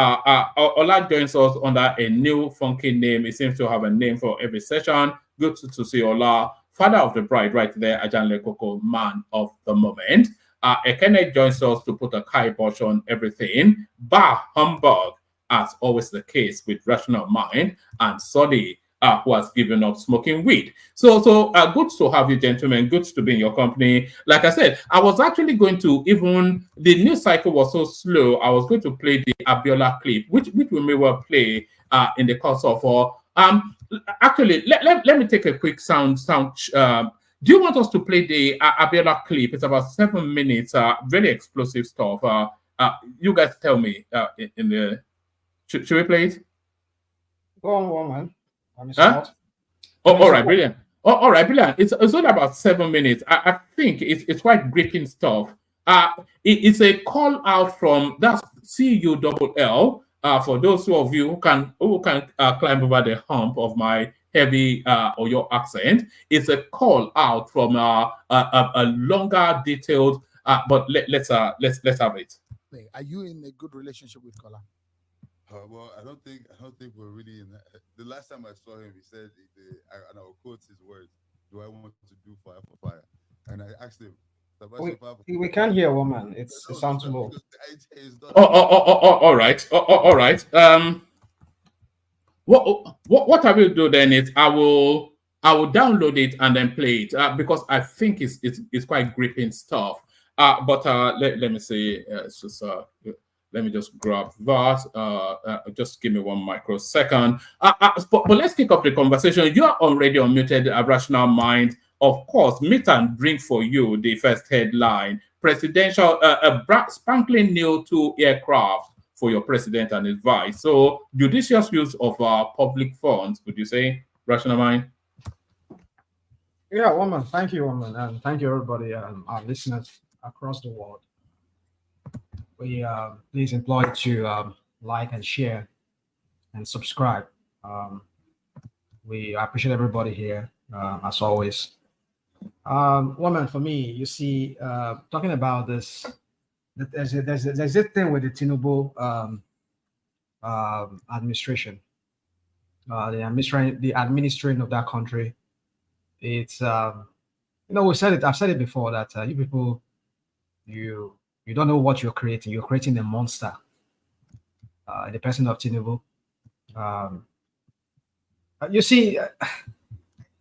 Ola joins us under a new funky name. He seems to have a name for every session. Good to see Ola. Father of the bride right there, Ajanle Koko, man of the moment. Ekene joins us to put a kibosh on everything. Bah, humbug, as always the case with rational mind. And Sodi who has given up smoking weed. So good to have you, gentlemen. Good to be in your company. Like I said, I was actually going to, even the news cycle was so slow, I was going to play the Abiola clip, which we may well play in the course of actually let me take a quick sound. Do you want us to play the Abiola clip? It's about 7 minutes. Very explosive stuff. You guys tell me in the. Should we play it? Go on, woman. Huh? Oh, all right, brilliant. Oh, all right, brilliant. It's only about 7 minutes. I think it's quite gripping stuff. It's a call out from that's CULL. For those of you who can climb over the hump of my heavy or your accent, it's a call out from a longer, detailed. But let's have it. Are you in a good relationship with Kola? Well, I don't think we're really in that. The last time I saw him, he said, and I'll quote his words: "Do I want to do fire for fire?" And I asked him. We can't hear, woman. It sounds low. All right. All right. What I will do then is I will download it and then play it because I think it's quite gripping stuff. But let me see. It's just let me just grab that. Just give me 1 microsecond. But let's kick off the conversation. You are already unmuted, Rational Mind. Of course, meet and bring for you the first headline. Presidential, sparkling new 2 aircraft for your president and his vice. So, judicious use of public funds, would you say, Rational Mind? Yeah, woman. Thank you, woman. And thank you, everybody, our listeners across the world. We please implore you to like and share and subscribe. We appreciate everybody here, as always. Woman, for me, you see, talking about this, there's this thing with the Tinubu administration, the administration of that country. It's we said it. I've said it before that you people, you don't know what you're creating. You're creating a monster. The person of Tinubu. You see,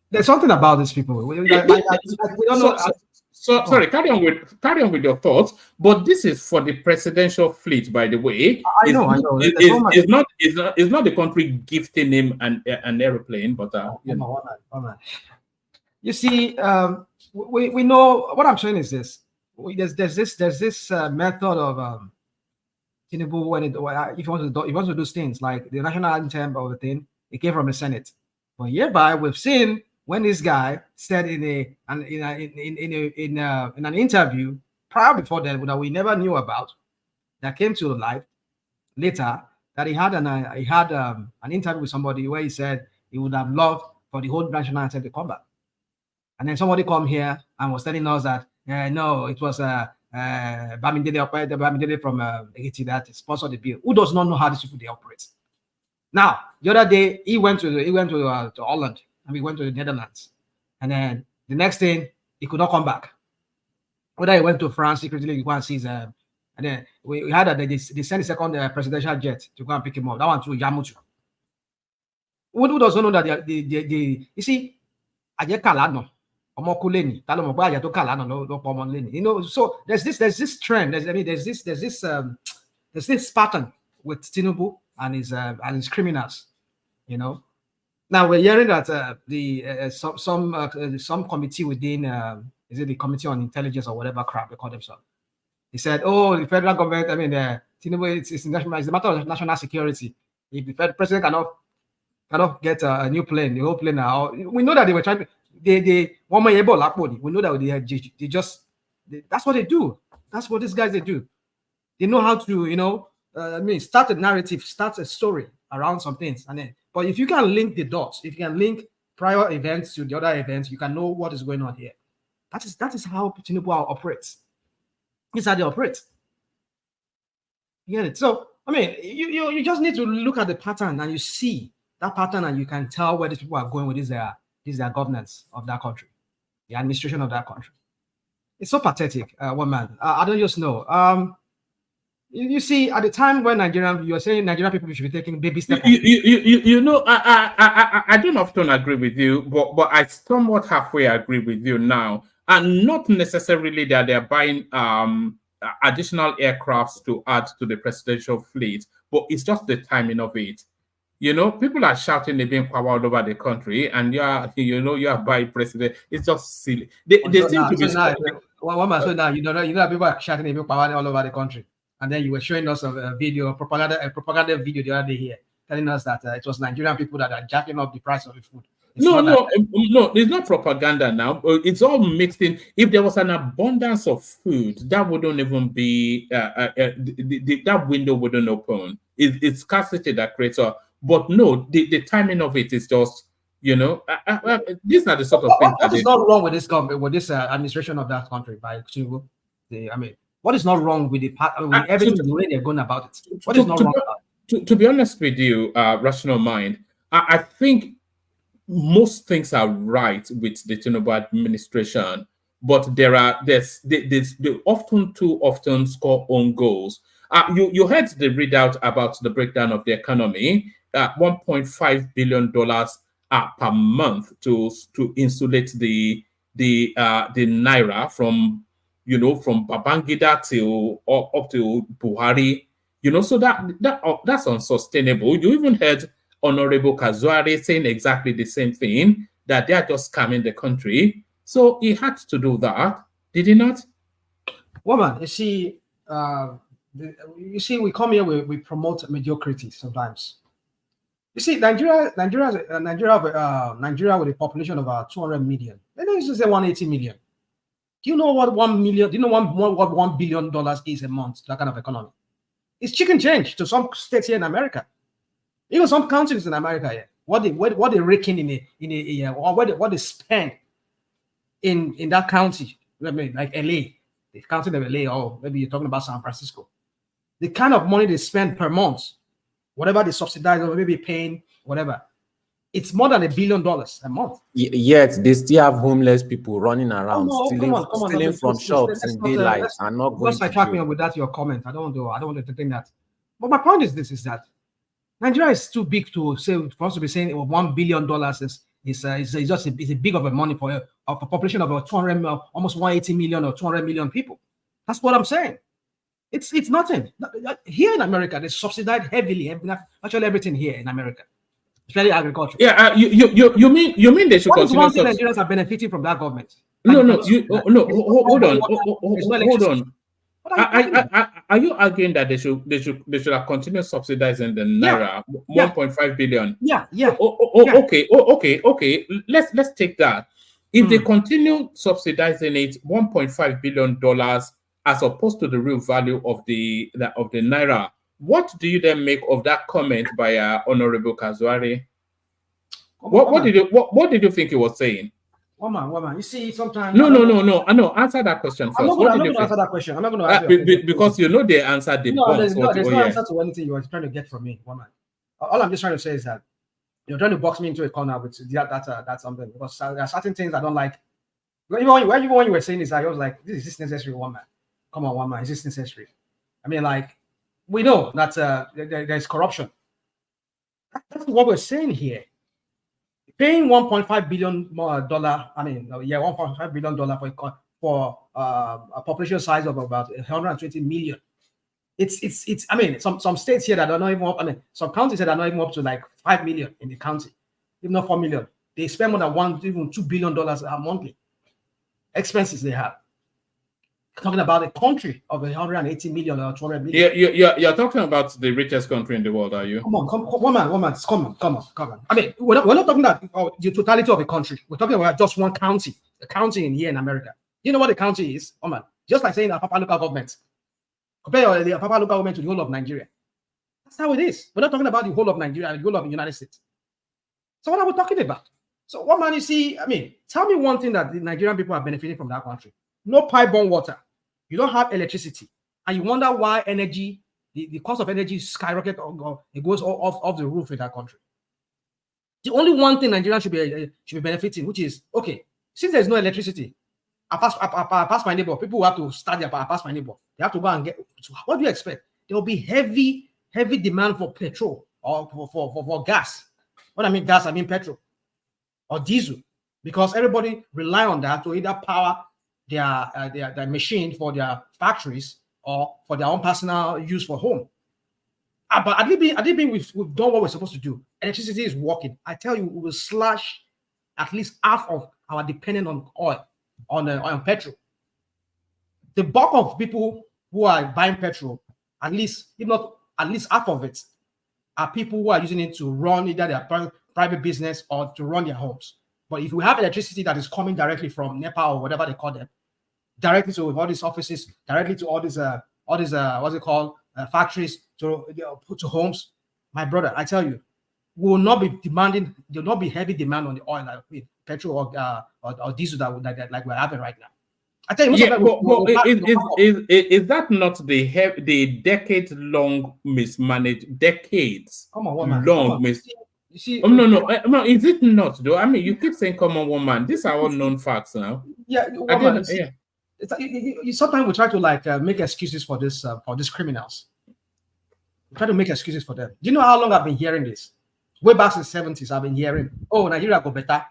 there's something about these people. We don't know. Sorry, carry on with your thoughts. But this is for the presidential fleet, by the way. I know. It's not the country gifting him an airplane, but you see, we know what I'm saying is this. There's this method of Tinubu when if he wants to do things like the national anthem of the thing, it came from the Senate. But hereby we've seen when this guy said in an interview prior before that we never knew about, that came to light later, that he had an interview with somebody where he said he would have loved for the whole national anthem to come back. And then somebody come here and was telling us that no, it was Bamidele from Haiti that sponsored the bill. Who does not know how these people they operate? Now, the other day he went to Holland and we went to the Netherlands, and then the next thing he could not come back. Whether he went to France secretly to go and see them, and then we had that they sent the second presidential jet to go and pick him up. That one to Yamutu. Who does not know that you see, so there's this trend. There's this pattern with Tinubu and his criminals. Now we're hearing that some committee within is it the Committee on Intelligence or whatever crap they call themselves? He said, "Oh, the federal government. Tinubu, it's a matter of national security. If the federal president cannot get a new plane, the whole plane now. We know that they were trying to. They one more we know that they just that's what they do. That's what these guys they do. They know how to start a narrative, start a story around some things, and then. But if you can link the dots, if you can link prior events to the other events, you can know what is going on here. That is how Tinubu operates. It's how they operate. You get it? So you just need to look at the pattern and you see that pattern and you can tell where these people are going with this their governance of that country, the administration of that country. It's so pathetic, woman. I don't just know. You see, at the time when you're saying Nigerian people should be taking baby steps. You know, I don't often agree with you, but I somewhat halfway agree with you now, and not necessarily that they're buying additional aircrafts to add to the presidential fleet, but it's just the timing of it. You know, people are shouting they being power all over the country, and you are buying president. It's just silly. They seem to be. So now you know people are shouting they being power all over the country. And then you were showing us a video, a propaganda video the other day here, telling us that it was Nigerian people that are jacking up the price of the food. No, it's not propaganda now. It's all mixed in. If there was an abundance of food, that wouldn't even be that window wouldn't open. It's scarcity that creates a. But no, the timing of it is just these are the sort of things. What is not wrong with this government, with this administration of that country by Tinubu? What is not wrong with everything the way they're going about it? What is not wrong about it? To be honest with you, rational mind, I think most things are right with the Tinubu administration, but they too often score own goals. You heard the readout about the breakdown of the economy, $1.5 billion per month to insulate the naira from Babangida till up to Buhari, so that's unsustainable. You even heard Honorable Kazuari saying exactly the same thing, that they are just scamming the country. So he had to do that, did he not? Woman, you see, we come here, we promote mediocrity sometimes. You see, Nigeria with a population of about 200 million. Let's just say 180 million. Do you know what 1 million? Do you know what $1 billion is a month? That kind of economy. It's chicken change to some states here in America. Even some countries in America here. What they reckon in a year, or what they spend in that county. I mean, like LA, the county of LA, or maybe you're talking about San Francisco. The kind of money they spend per month, whatever they subsidize or maybe paying, whatever. It's more than $1 billion a month. Yet they still have homeless people running around, stealing from shops in daylight and not going to track me with that your comment. I don't want to entertain that. But my point is this: is that Nigeria is too big to say for us to be saying $1 billion is just a big of a money for a population of about 200, almost 180 million or 200 million people. That's what I'm saying. It's nothing. Here in America, they subsidize heavily, actually everything here in America. Especially agriculture. Yeah, you mean they should continue? One thing Nigerians are benefiting from that government. Hold on. Are you arguing that they should have continued subsidizing the naira 1.5 billion? Yeah. Okay. Let's take that. If they continue subsidizing it, $1.5 billion as opposed to the real value of the naira. What do you then make of that comment by Honorable Kazuari? What did you think he was saying? Woman. You see, sometimes. No. Answer that question first. I'm not going to answer that question. I'm not going to answer because they answered the there's no answer to anything you were trying to get from me, woman. All I'm just trying to say is that you're trying to box me into a corner with that's something, because there are certain things I don't like. Even when you were saying this, I was like, is this necessary, woman? Come on, woman, is this necessary? I mean, like, we know that there's corruption. That's what we're saying here. Paying $1.5 billion $1.5 billion for a population size of about 120 million. It's. I mean, some states here that are not even up. I mean, some counties that are not even up to like 5 million in the county, even not 4 million. They spend more than even $2 billion a monthly expenses they have. Talking about a country of 180 million or 200 million. You're talking about the richest country in the world, are you? Come on. I mean, we're not talking about the totality of a country. We're talking about just one county, a county in here in America. You know what a county is? Just like saying a Papa local government. Compare the Papa local government to the whole of Nigeria. That's how it is. We're not talking about the whole of Nigeria and the whole of the United States. So what are we talking about? So what man, you see, I mean, tell me one thing that the Nigerian people are benefiting from that country. No pipe-borne water. You don't have electricity. And you wonder why energy, the cost of energy skyrocket or it goes off the roof in that country. The only one thing Nigerians should be benefiting, which is, okay, since there's no electricity, I pass my neighbor. People who have to start their pass my neighbor. They have to go and get. What do you expect? there will be heavy demand for petrol or for gas. When I mean gas, I mean petrol or diesel, because everybody rely on that to either power their machine for their factories or for their own personal use for home. But I did mean we've done what we're supposed to do. Electricity is working. I tell you, we will slash at least half of our dependence on oil, on petrol. The bulk of people who are buying petrol, at least, if not at least half of it, are people who are using it to run either their private business or to run their homes. But if we have electricity that is coming directly from NEPA or whatever they call them, directly to all these offices, directly to all these what's it called, factories, to homes, my brother, I tell you, we will not be demanding. There will not be heavy demand on the oil, like petrol or diesel that like we're having right now. I tell you, is that not the decade-long mismanaged, decades come on, woman. long You see, no, is it not though? I mean, you keep saying "come on, woman." These are all known facts now. Yeah, woman, sometimes we try to make excuses for this criminals. We try to make excuses for them. Do you know how long I've been hearing this? Way back in the 70s, I've been hearing, "Oh, Nigeria go better."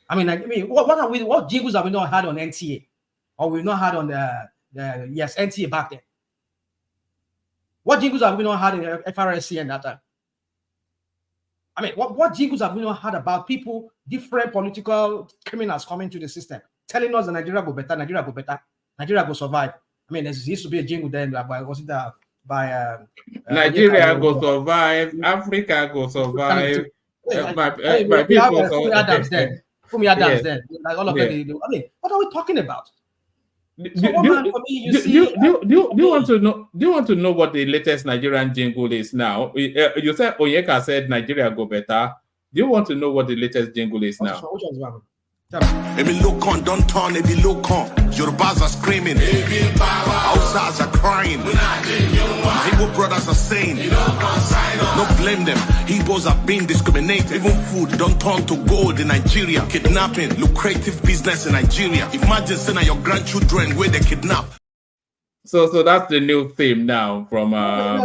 I mean, what jingles have we not had on NTA, or we've not had on the NTA back then? What jingles have we not had in FRSC and that time? I mean, what jingles have we not had about people, different political criminals coming to the system, telling us that Nigeria go better, Nigeria go better, Nigeria go survive? I mean, there used to be a jingle then by Nigeria go survive, Africa go survive. My people Fumi Adams then, like all of them. I mean, what are we talking about? Do you want to know what the latest Nigerian jingle is now? You said Onyeka said Nigeria go better. Do you want to know what the latest jingle is now? Which one's one? Ebi look don't turn, ebi look on. Yorubas are screaming, Hausas are crying. My Igbo brothers are saying, no blame them. Igbos are being discriminated. Even food don't turn to gold in Nigeria. Kidnapping, lucrative business in Nigeria. Imagine saying your grandchildren where they kidnap. So that's the new theme now from.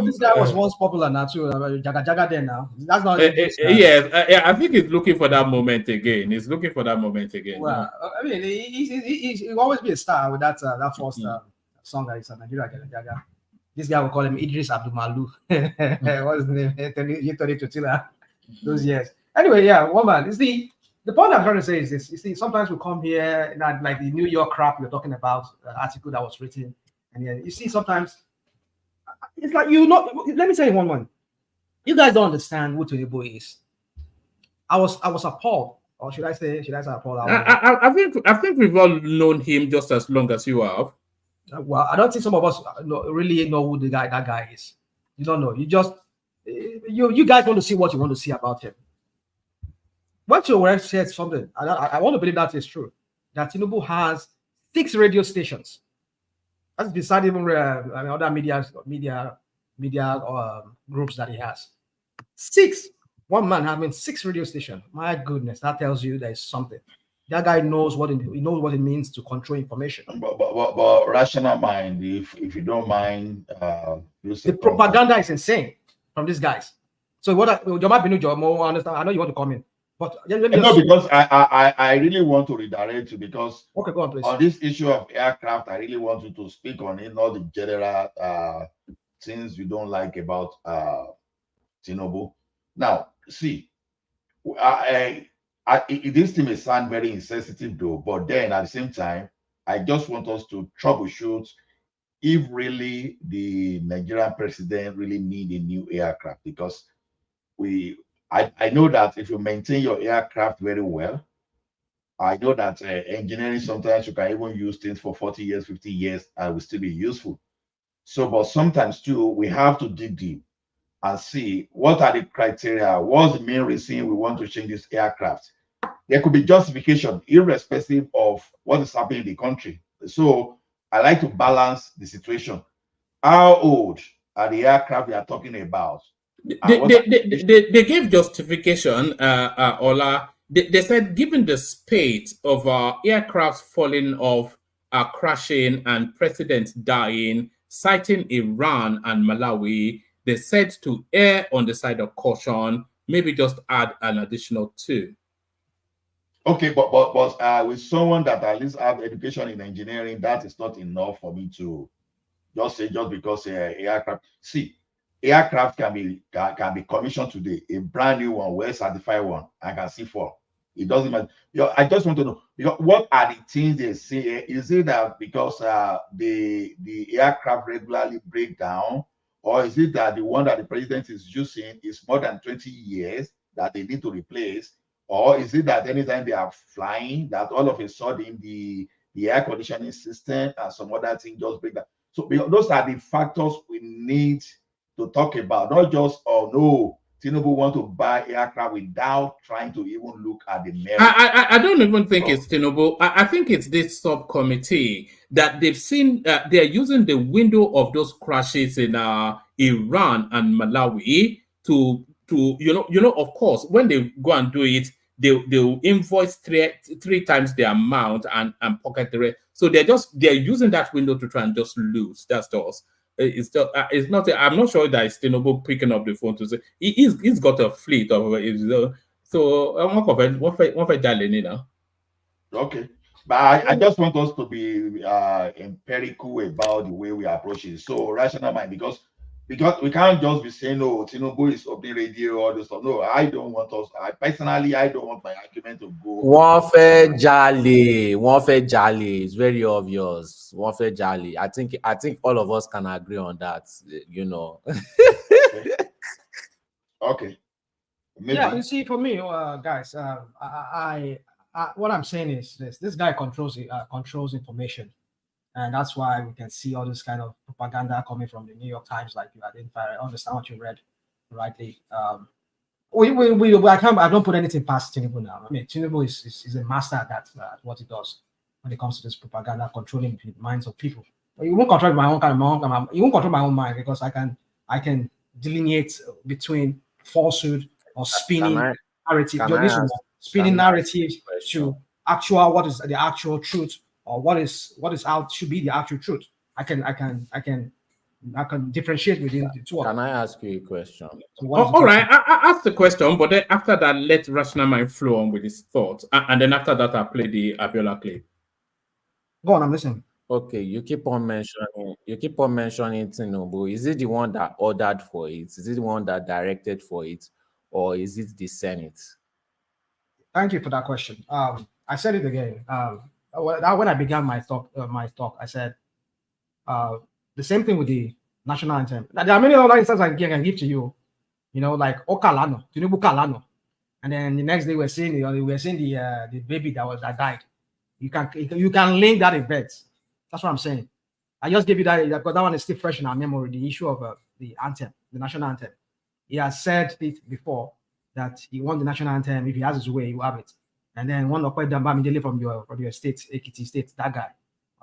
This guy was once popular now too. Jaga then now. That's not. Yes, I think he's looking for that moment again. He's looking for that moment again. Well, I mean, he'll always be a star with that first song that is Nigeria Jaga. This guy will call him Idris Abdulmalu. What's his name? Tony Tutila. Those years. Anyway, yeah, woman. The point I'm trying to say is this. You see, sometimes we come here, like the New York crap you're talking about, article that was written. And yeah, you see, sometimes it's like let me tell you one. You guys don't understand who Tinubu is. I was appalled, or should I say appalled? I think we've all known him just as long as you have. Well, I don't think some of us really know who that guy is. You don't know. You just you guys want to see what you want to see about him. What your wife said something. I want to believe that is true. That Tinubu has 6 radio stations. That's beside even other media groups that he has. 6. One man having 6 radio stations. My goodness, that tells you there is something. That guy knows what it means to control information. But rational mind, if you don't mind, the propaganda is insane from these guys. So what I understand. I know you want to come in. But because I really want to redirect you, because okay, go on, please. On this issue of aircraft, I really want you to speak on it, not the general things you don't like about Tinubu. Now, see, this thing may sound very insensitive though, but then at the same time, I just want us to troubleshoot if really the Nigerian president really need a new aircraft, because I know that if you maintain your aircraft very well, I know that engineering, sometimes you can even use things for 40 years, 50 years, and will still be useful. So, but sometimes too, we have to dig deep and see what are the criteria, what's the main reason we want to change this aircraft. There could be justification irrespective of what is happening in the country. So I like to balance the situation. How old are the aircraft we are talking about? They gave justification, Ola. They said, given the spate of aircraft falling off, crashing, and presidents dying, citing Iran and Malawi. They said to err on the side of caution, maybe just add an additional 2. Okay, but with someone that at least have education in engineering, that is not enough for me to just say just because aircraft. See, aircraft can be commissioned today, a brand new one, well certified one. I can see 4. It doesn't matter. I just want to know, what are the things they say? Is it that because the aircraft regularly break down, or is it that the one that the president is using is more than 20 years that they need to replace? Or is it that anytime they are flying, that all of a sudden the air conditioning system and some other thing just break down? So those are the factors we need to talk about, not just, oh no, Tinubu want to buy aircraft without trying to even look at the merits. I don't even think it's Tinubu. I think it's this subcommittee that they've seen. They're using the window of those crashes in Iran and Malawi to of course, when they go and do it, they'll invoice three times the amount and pocket the rest. So they're using that window to try and just lose. That's just. It's not. I'm not sure that it's Tinubu picking up the phone to say he's got a fleet of. So okay, but I just want us to be empirical about the way we approach it. So rational mind, because we can't just be saying, no, Tinubu is opening radio, all this stuff. No, I don't want us. Personally, I don't want my argument to go. Warfare Jali. It's very obvious. Warfare Jali. I think all of us can agree on that. Okay. Maybe. Yeah, you see, for me, guys, what I'm saying is this guy controls information. And that's why we can see all this kind of propaganda coming from the New York Times, like you identified. I understand what you read rightly. I don't put anything past Tinubu now. I mean, Tinubu is a master at that, what he does when it comes to this propaganda, controlling the minds of people. But you won't control my own you won't control my own mind, because I can delineate between falsehood or spinning narrative. Spinning narrative to actual what is the actual truth, or what is out should be the actual truth. I can differentiate within the two. Can I ask you a question? So all right, I ask the question, but then after that, let Rational Mind flow on with his thoughts, and then after that, I play the Abiola clip. Go on, I'm listening. Okay, you keep on mentioning Tinubu. Is it the one that ordered for it? Is it the one that directed for it, or is it the Senate? Thank you for that question. I said it again. When I began my talk, I said the same thing with the national anthem. Now, there are many other instances I can give to you. Like Okalano, Tinubu Kalano, and then the next day we're seeing the baby that died. You can link that event. That's what I'm saying. I just gave you that because that one is still fresh in our memory. The issue of the anthem, the national anthem. He has said it before that he wants the national anthem. If he has his way, he will have it. And then one of them from your state, Ekiti state, that guy,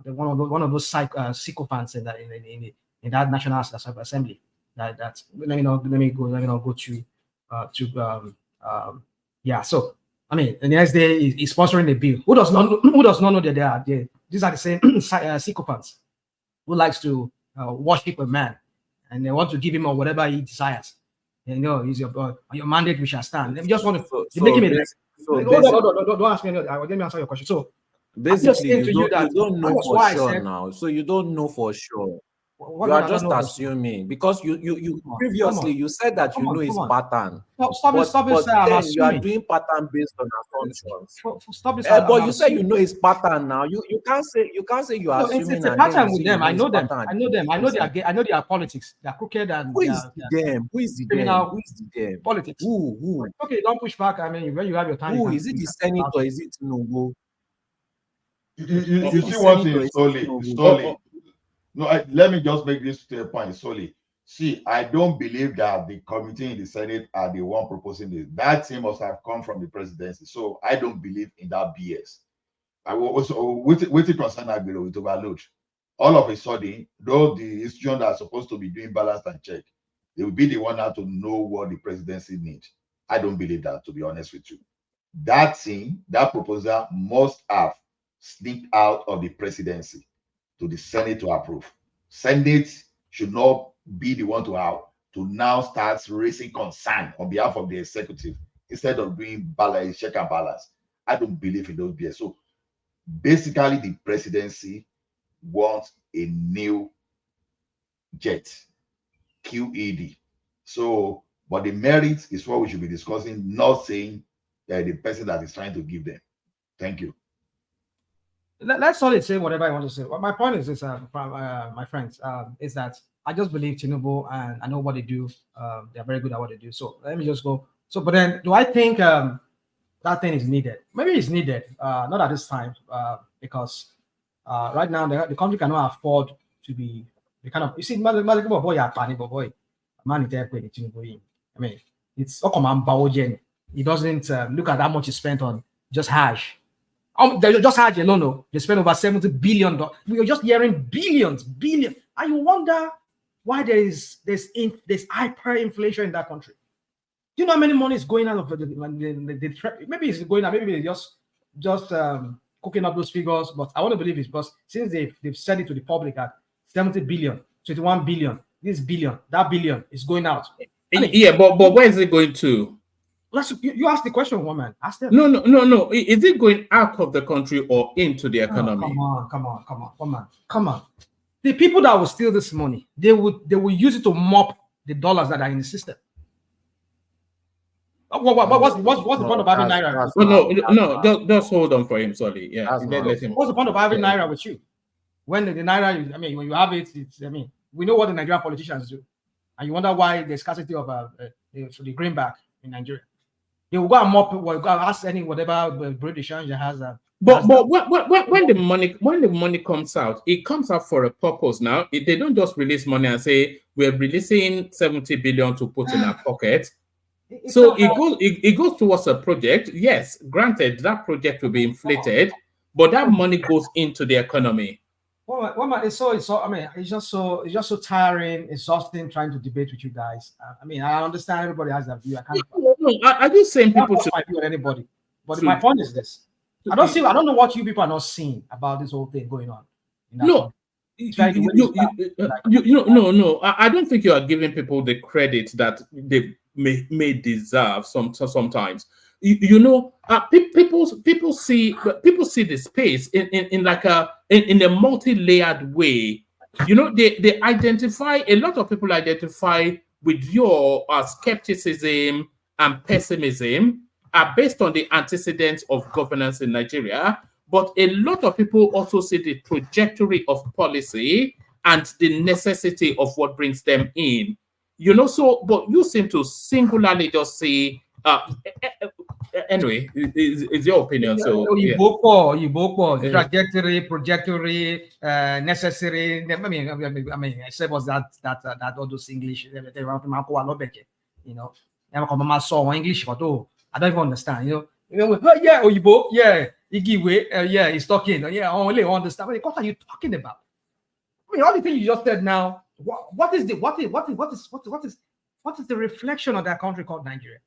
one of those sycophants in that National Assembly. Let me go to yeah. So I mean, the next day he's sponsoring the bill. Who does not know that these are the same sycophants who likes to worship a man, and they want to give him whatever he desires. He's your mandate. We shall stand. They just want to make him don't ask me. Let me answer your question. So basically, you don't know for sure now. So you don't know for sure. You are just assuming, because you previously you said that you know his pattern. Stop it, then you are doing pattern based on assumptions. Stop it, but you say you know his pattern now. You can't say you are assuming. It's a pattern with them. I know them. I know their politics. They are crooked and who is them? Politics. Who? Okay, don't push back. I mean, when you have your time. Who is it? The senator? Is it Tinubu? You see one thing, solely. No, let me just make this to a point, solely. See, I don't believe that the committee in the Senate are the one proposing this. That team must have come from the presidency. So I don't believe in that BS. I will also with the concern Agbero with overload. All of a sudden, though the institutions that are supposed to be doing balance and check, they will be the one now to know what the presidency needs. I don't believe that, to be honest with you. That thing, that proposal must have slipped out of the presidency to the Senate to approve. Senate should not be the one to now start raising concern on behalf of the executive instead of doing balance, check and balance. I don't believe in those BS. So basically, the presidency wants a new jet, QED. So, but the merit is what we should be discussing, not saying the person that is trying to give them. Thank you. Let's solid say whatever I want to say. Well, my point is this, my friends, is that I just believe Tinubu, and I know what they do. They're very good at what they do. So let me just go. So, but then, do I think that thing is needed? Maybe it's needed, not at this time, because right now the country cannot afford to be the kind of, you see, boy, man, I mean, it's he doesn't look at how much he spent on just hash. Just hash alone, no, they spent over $70 billion. We are just hearing billions, and you wonder why there's hyperinflation in that country. Do you know how many money is going out of the maybe it's going out, maybe they just cooking up those figures, but I want to believe it's because since they've said it to the public at 70 billion, 21 billion, this billion, that billion is going out. Yeah, but where is it going to? You asked the question, woman. Ask them. No. Is it going out of the country or into the economy? Oh, come on. The people that will steal this money, they will use it to mop the dollars that are in the system. What's the point of having naira? No, just hold on for him, sorry. Yeah, what's the point of having naira with you? When the naira, when you have it, we know what the Nigerian politicians do, and you wonder why there's scarcity of the greenback in Nigeria. They will go and mop, go and ask any whatever British has. But when the money comes out, it comes out for a purpose. Now they don't just release money and say we're releasing 70 billion to put in our pocket. So it goes towards a project. Yes, granted, that project will be inflated, but that money goes into the economy. Well, it's just so tiring, exhausting trying to debate with you guys. I understand everybody has that view. I do same people should view with anybody. But my point is this: I don't know what you people are not seeing about this whole thing going on. No. I don't think you are giving people the credit that they may deserve sometimes. People see the space in a multi-layered way. They identify, a lot of people identify with your skepticism and pessimism based on the antecedents of governance in Nigeria. But a lot of people also see the trajectory of policy and the necessity of what brings them in. But you seem to singularly just see. Anyway, it's your opinion. So you both trajectory, necessary. I said was that all those English. English, but I don't even understand. Yeah, Oyibo, yeah, Igiwe, yeah, he's talking. Yeah, I only understand. What are you talking about? All the things you just said now. What is the reflection of that country called Nigeria?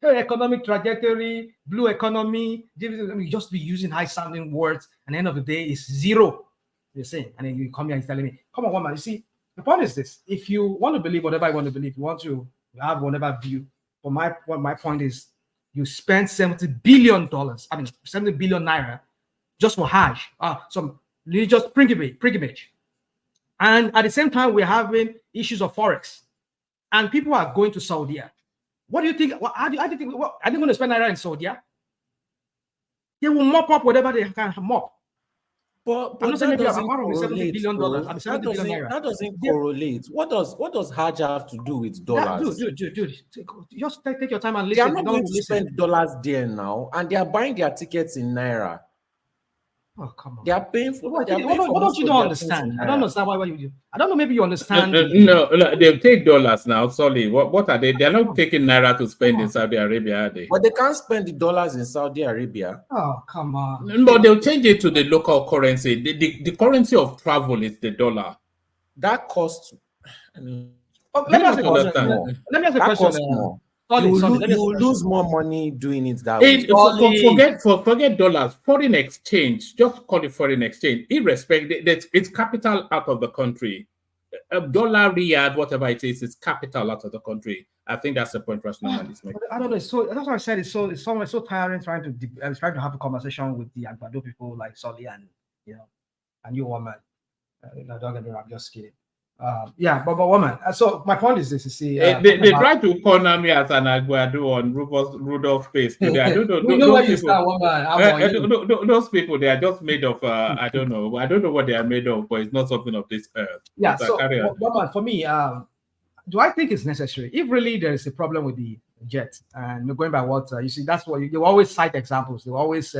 Economic trajectory, blue economy. You just be using high-sounding words, and at the end of the day, it's zero. You're saying, and then you come here and telling me, "Come on, woman." You see, the point is this: if you want to believe whatever you want to believe, you want to have whatever view. But my point is, you spend $70 billion. 70 billion naira just for hash, some religious pilgrimage. And at the same time, we're having issues of forex, and people are going to Saudi. What do you think? How do you think? Are they going to spend naira in Saudi? They will mop up whatever they can mop. But that doesn't correlate. That doesn't correlate. What does Hajj have to do with dollars? Dude, just take your time and listen. They are not going to spend dollars there now, and they are buying their tickets in naira. Oh, come on. They are paying for. What don't you understand? I don't understand why you do. I don't know. Maybe you understand. No, they take dollars now. Sorry, what are they? They are not taking naira to spend in Saudi Arabia, are they? But they can't spend the dollars in Saudi Arabia. Oh, come on. But they'll change it to the local currency. The currency of travel is the dollar. That costs. Let me ask a question. You will lose more money doing it that way. Forget dollars. Foreign exchange. Just call it foreign exchange. Irrespective, it's capital out of the country. dollar, riyadh, whatever it is capital out of the country. I think that's the point Rashnaman is making. I don't know. So that's what I said. It's so tiring trying to have a conversation with the Agbado people like Solly and a new woman. Don't get me wrong, I'm just kidding. Yeah, but woman. So my point is this: you see, they try to corner me as an Agbado on Rudolph's face today. I don't know. We know where you stand, woman. Those people, they are just made of. I don't know what they are made of, but it's not something of this earth. Yeah. So, woman, for me, do I think it's necessary? If really there is a problem with the jet, and going by what you see, that's what they always cite examples. They always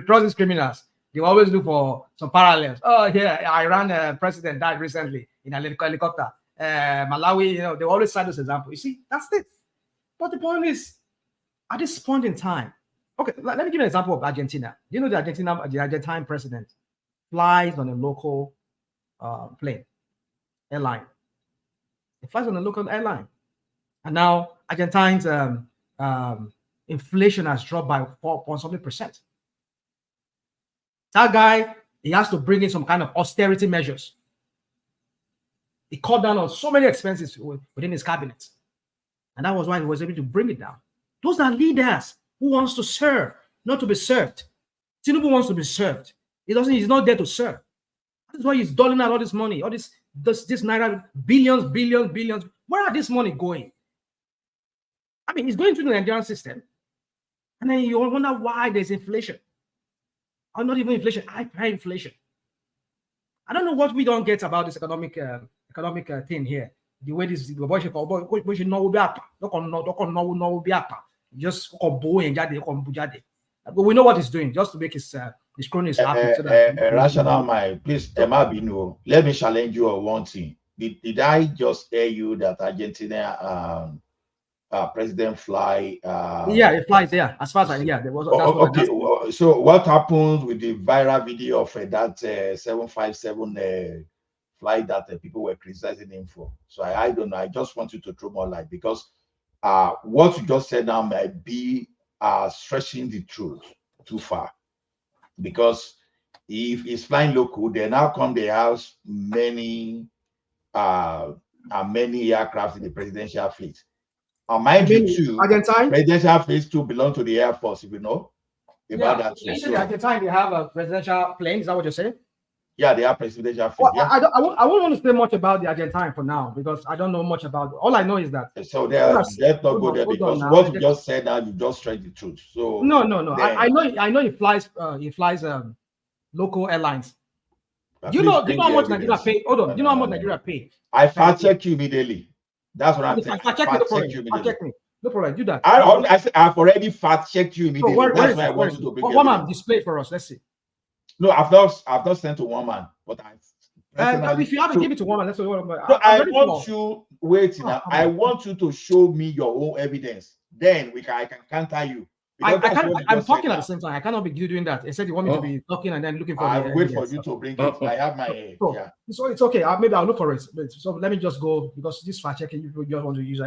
cross these criminals. They always look for some parallels. Oh, yeah, Iran president died recently in a helicopter. Malawi, they always cite this example. You see, that's it. But the point is, at this point in time, okay, let me give you an example of Argentina. Do you know the Argentine president flies on a local airline? He flies on a local airline. And now Argentine's inflation has dropped by 4.something%. That guy, he has to bring in some kind of austerity measures. He cut down on so many expenses within his cabinet. And that was why he was able to bring it down. Those are leaders who wants to serve, not to be served. Tinubu wants to be served. He's not there to serve. That's why he's doling out all this money, all this naira, billions. Where are this money going? I mean, it's going through the Nigerian system. And then you wonder why there's inflation. Or not even inflation, high inflation. I don't know what we don't get about this economic thing here. The way this boy should know just but we know what he's doing just to make his cronies happy. Rational mind, please, Emma, let me challenge you on one thing. Did I just hear you that Argentina president fly? Yeah, it flies there. As far as there was. Okay. So what happened with the viral video of that 757 flight that people were criticizing him for? So I don't know. I just want you to throw more light, because what you just said now might be stretching the truth too far. Because if it's flying local, then how come they have many aircraft in the presidential fleet? Mind you, too, presidential fleet too belong to the Air Force, if you know about that. You said at the time they have a presidential plane. Is that what you're saying? Yeah, they have presidential fleet. Well, I won't want to say much about the Argentine for now, because I don't know much about it. All I know is that. So let's not go there, because what you just said now, you just straight the truth. So no. I know he flies local airlines. Do you know how much Nigeria pay? Hold on. Do you know how much Nigeria pay? I fact check you immediately. That's what I'm saying. Fact check me. No problem. Do that. I've already fact checked you immediately. So that's why I want you to bring one man display for us. Let's see. No, I've not sent to one man, but if you have to give it to one man, that's what I want you. Wait now. I want you to show me your own evidence. Then I can counter you. I'm talking at the same time. I cannot be doing that. Instead, you want me to be talking and then looking for. I'll wait for you to bring it. I have my So it's okay. Maybe I'll look for it. So let me just go, because this fact checking you just want to use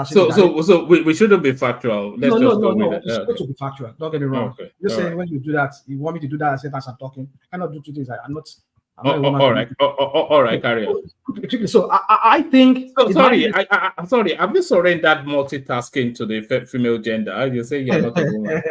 So we shouldn't be factual. No. It's good to be factual. Don't get me wrong. Okay. You're saying when you do that, you want me to do that at the same time as I'm talking. I cannot do two things. I'm not. All right, carry on. So I think. Sorry. Have you surrendered multitasking to the female gender? You say you're not a woman.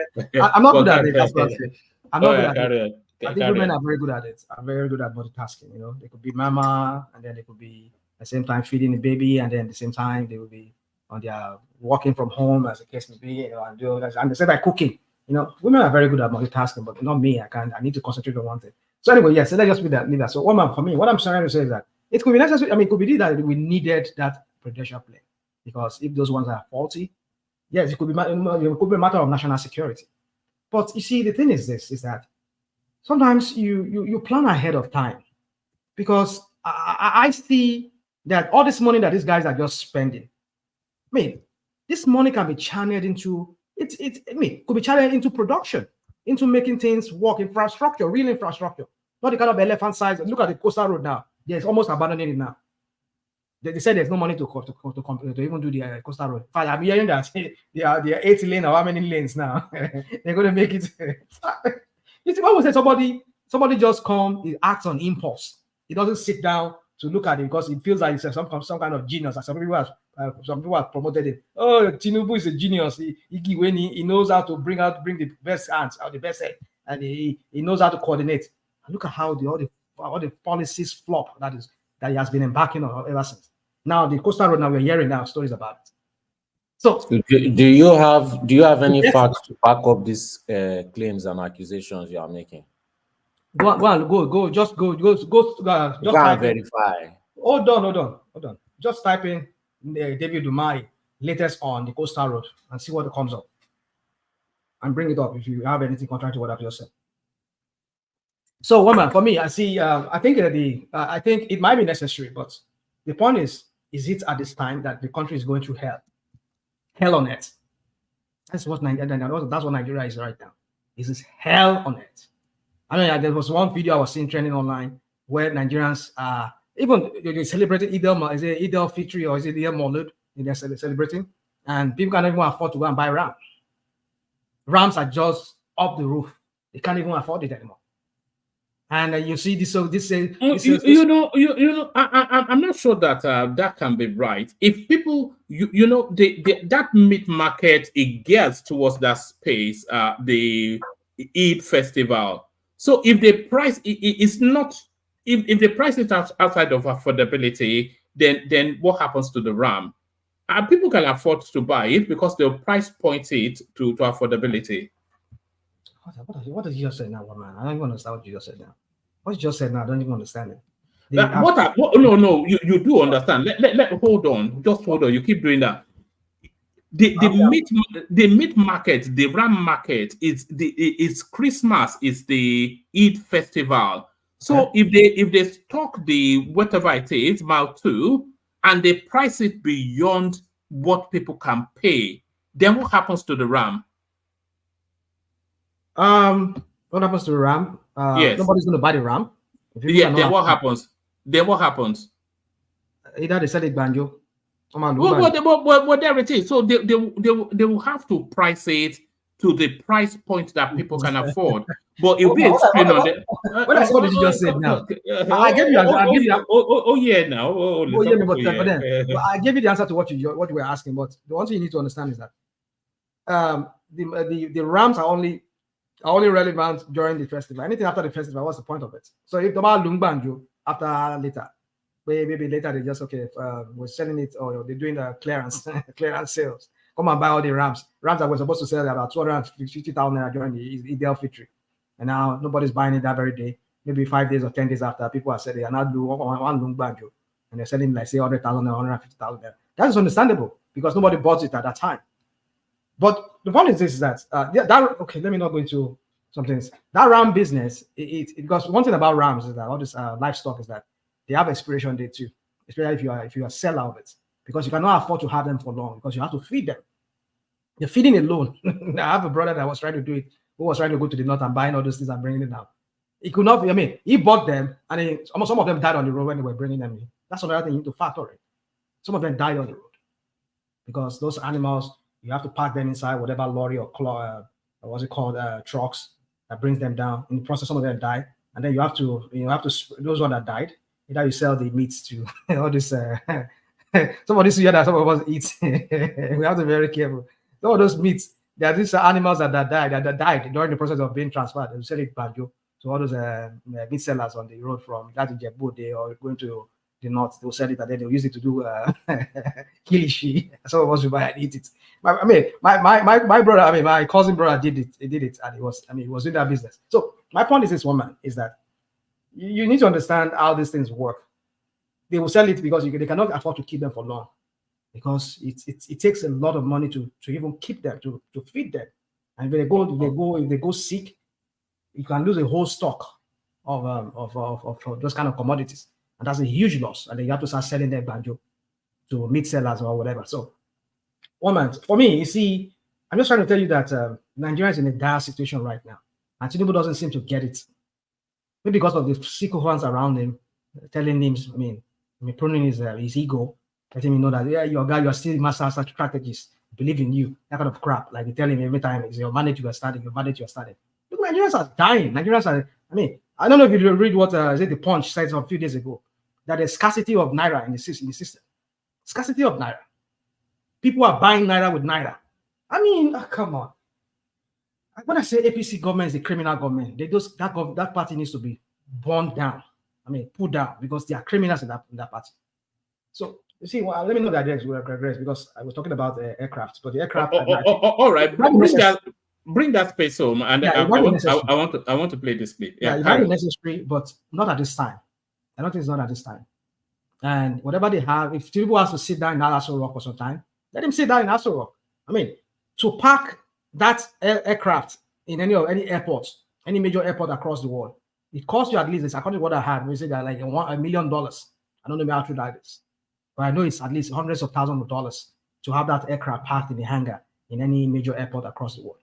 I'm not good at it. That's what I'm saying. I'm not good at it. I think women are very good at it. I'm very good at multitasking. They could be mama, and then they could be at the same time feeding the baby, and then at the same time they will be on their working from home, as the case may be. And do that. And they say by cooking. Women are very good at multitasking, but not me. I need to concentrate on one thing. So anyway, yes, so let's just leave that. So for me, what I'm trying to say is that it could be necessary. I mean, it could be that we needed that presidential plane, because if those ones are faulty, yes, it could be a matter of national security. But you see, the thing is that sometimes you plan ahead of time, because I see that all this money that these guys are just spending, I mean, this money can be channeled into could be channeled into production, into making things work, infrastructure, real infrastructure, not the kind of elephant size. Look at the coastal road now; it's almost abandoning it now. They said there's no money to even do the coastal road. In fact, I'm hearing that they are 80 lanes or how many lanes now. They're going to make it. You see, when we say somebody just come, he acts on impulse. he doesn't sit down to look at it because he feels like he's some kind of genius. Like some people have promoted him. Oh, Tinubu is a genius. He knows how to bring the best hands out, the best head, and he knows how to coordinate. And look at how all the policies flop that he has been embarking on ever since. Now the coastal road, now we're hearing now stories about it. So do you have any facts to back up these claims and accusations you are making? Go. Just verify. Hold on. Just type in David Umahi latest on the coastal road and see what comes up, and bring it up if you have anything contrary to what I've just said. So, woman, for me, I see. I think I think it might be necessary, but the point is it at this time that the country is going through hell on earth? That's what Nigeria is right now. This is hell on earth. I mean, there was one video I was seeing trending online where Nigerians even they celebrated Eid al-Fitr or is it Eid al-Maulud? They're celebrating, and people can't even afford to go and buy rams. Rams are just up the roof. They can't even afford it anymore. And you see this. I'm not sure that that can be right. If people, that meat market, it gets towards that space, the Eid festival. So if the price is not, if the price is outside of affordability, then what happens to the ram? People can afford to buy it because they'll price point it to affordability. What did you just say now, man? I don't even understand what you just said now. What you just said now, I don't even understand it. No, you do understand. Hold on. Just hold on. You keep doing that. The meat market, the ram market, it's Christmas, it's the Eid festival. So if they stock the whatever it is, about 2, and they price it beyond what people can pay, then what happens to the ram? What happens to the ram? Yes. Nobody's going to buy the ram. Then what happens? Either they sell it banjo. Well, there it is. So they will have to price it to the price point that people can afford. But it'll be explained on the. What did you just say now? I gave you. I gave you the answer to what you were asking. But the one thing you need to understand is that the rams are only relevant during the festival. Anything after the festival, what's the point of it? So if the Lungbanjo after later, maybe later they just we're selling it or they're doing the clearance sales. Come and buy all the rams that were supposed to sell about 250,000 naira during the Eid al-Fitr, and now nobody's buying it that very day. Maybe 5 days or 10 days after, people are selling, and now do one Lungbanjo, and they're selling like say 100,000 or 150,000 naira. That is understandable because nobody bought it at that time. But the point is this: is that let me not go into some things. That ram business, because one thing about rams is that all this livestock is that they have expiration date too, especially if you are seller of it, because you cannot afford to have them for long because you have to feed them. You're feeding alone. I have a brother that was trying to do it, who was trying to go to the north and buying all those things and bringing it down. He could not. I mean, he bought them, and some of them died on the road when they were bringing them in. That's another thing you need to factor in. Some of them died on the road because those animals, you have to pack them inside whatever lorry or trucks that brings them down. In the process, some of them die, and then you have to those ones that died. Either you sell the meats to all this. Some of this here that some of us eat. We have to be very careful. Some of those meats, there are these animals that died during the process of being transferred. They sell it banjo. So all those meat sellers on the road from that to Djibouti or going to the north, they'll sell it and then they'll use it to do kilishi. Some of us will buy and eat it. My brother, my cousin brother did it. He did it, and he was in that business. So my point is this, woman, is that you need to understand how these things work. They will sell it because they cannot afford to keep them for long, because it takes a lot of money to even keep them, to feed them. And if they go sick, you can lose a whole stock of those kind of commodities, and that's a huge loss. And then you have to start selling their banjo to meat sellers or whatever. So, woman, for me, you see, I'm just trying to tell you that Nigeria is in a dire situation right now, and Tinubu doesn't seem to get it. Maybe because of the sick ones around him, telling him, pruning his ego, letting him know that you are still master strategist, believe in you, that kind of crap. Like you tell him every time, it's your mandate you are starting, your mandate you are starting. Look, Nigerians are dying. Nigerians are, I don't know if you read what the Punch said a few days ago, that there's scarcity of naira in the system. Scarcity of naira. People are buying naira with naira. I mean, come on. When I say APC government is a criminal government, that party needs to be burned down. I mean, put down, because they are criminals in that party. So you see, well, let me know the address because I was talking about aircraft, but the aircraft. All right, bring that space home, and I want to play this clip. Yeah, it might be necessary, but not at this time. I don't think it's not at this time. And whatever they have, if Tinubu has to sit down in Aso Rock for some time, let him sit down in Aso Rock. I mean, to park that aircraft in any airport, any major airport across the world, it costs you at least, according to what I had, we say that like $1 million. I don't know how true that is, but I know it's at least hundreds of thousands of dollars to have that aircraft parked in the hangar in any major airport across the world.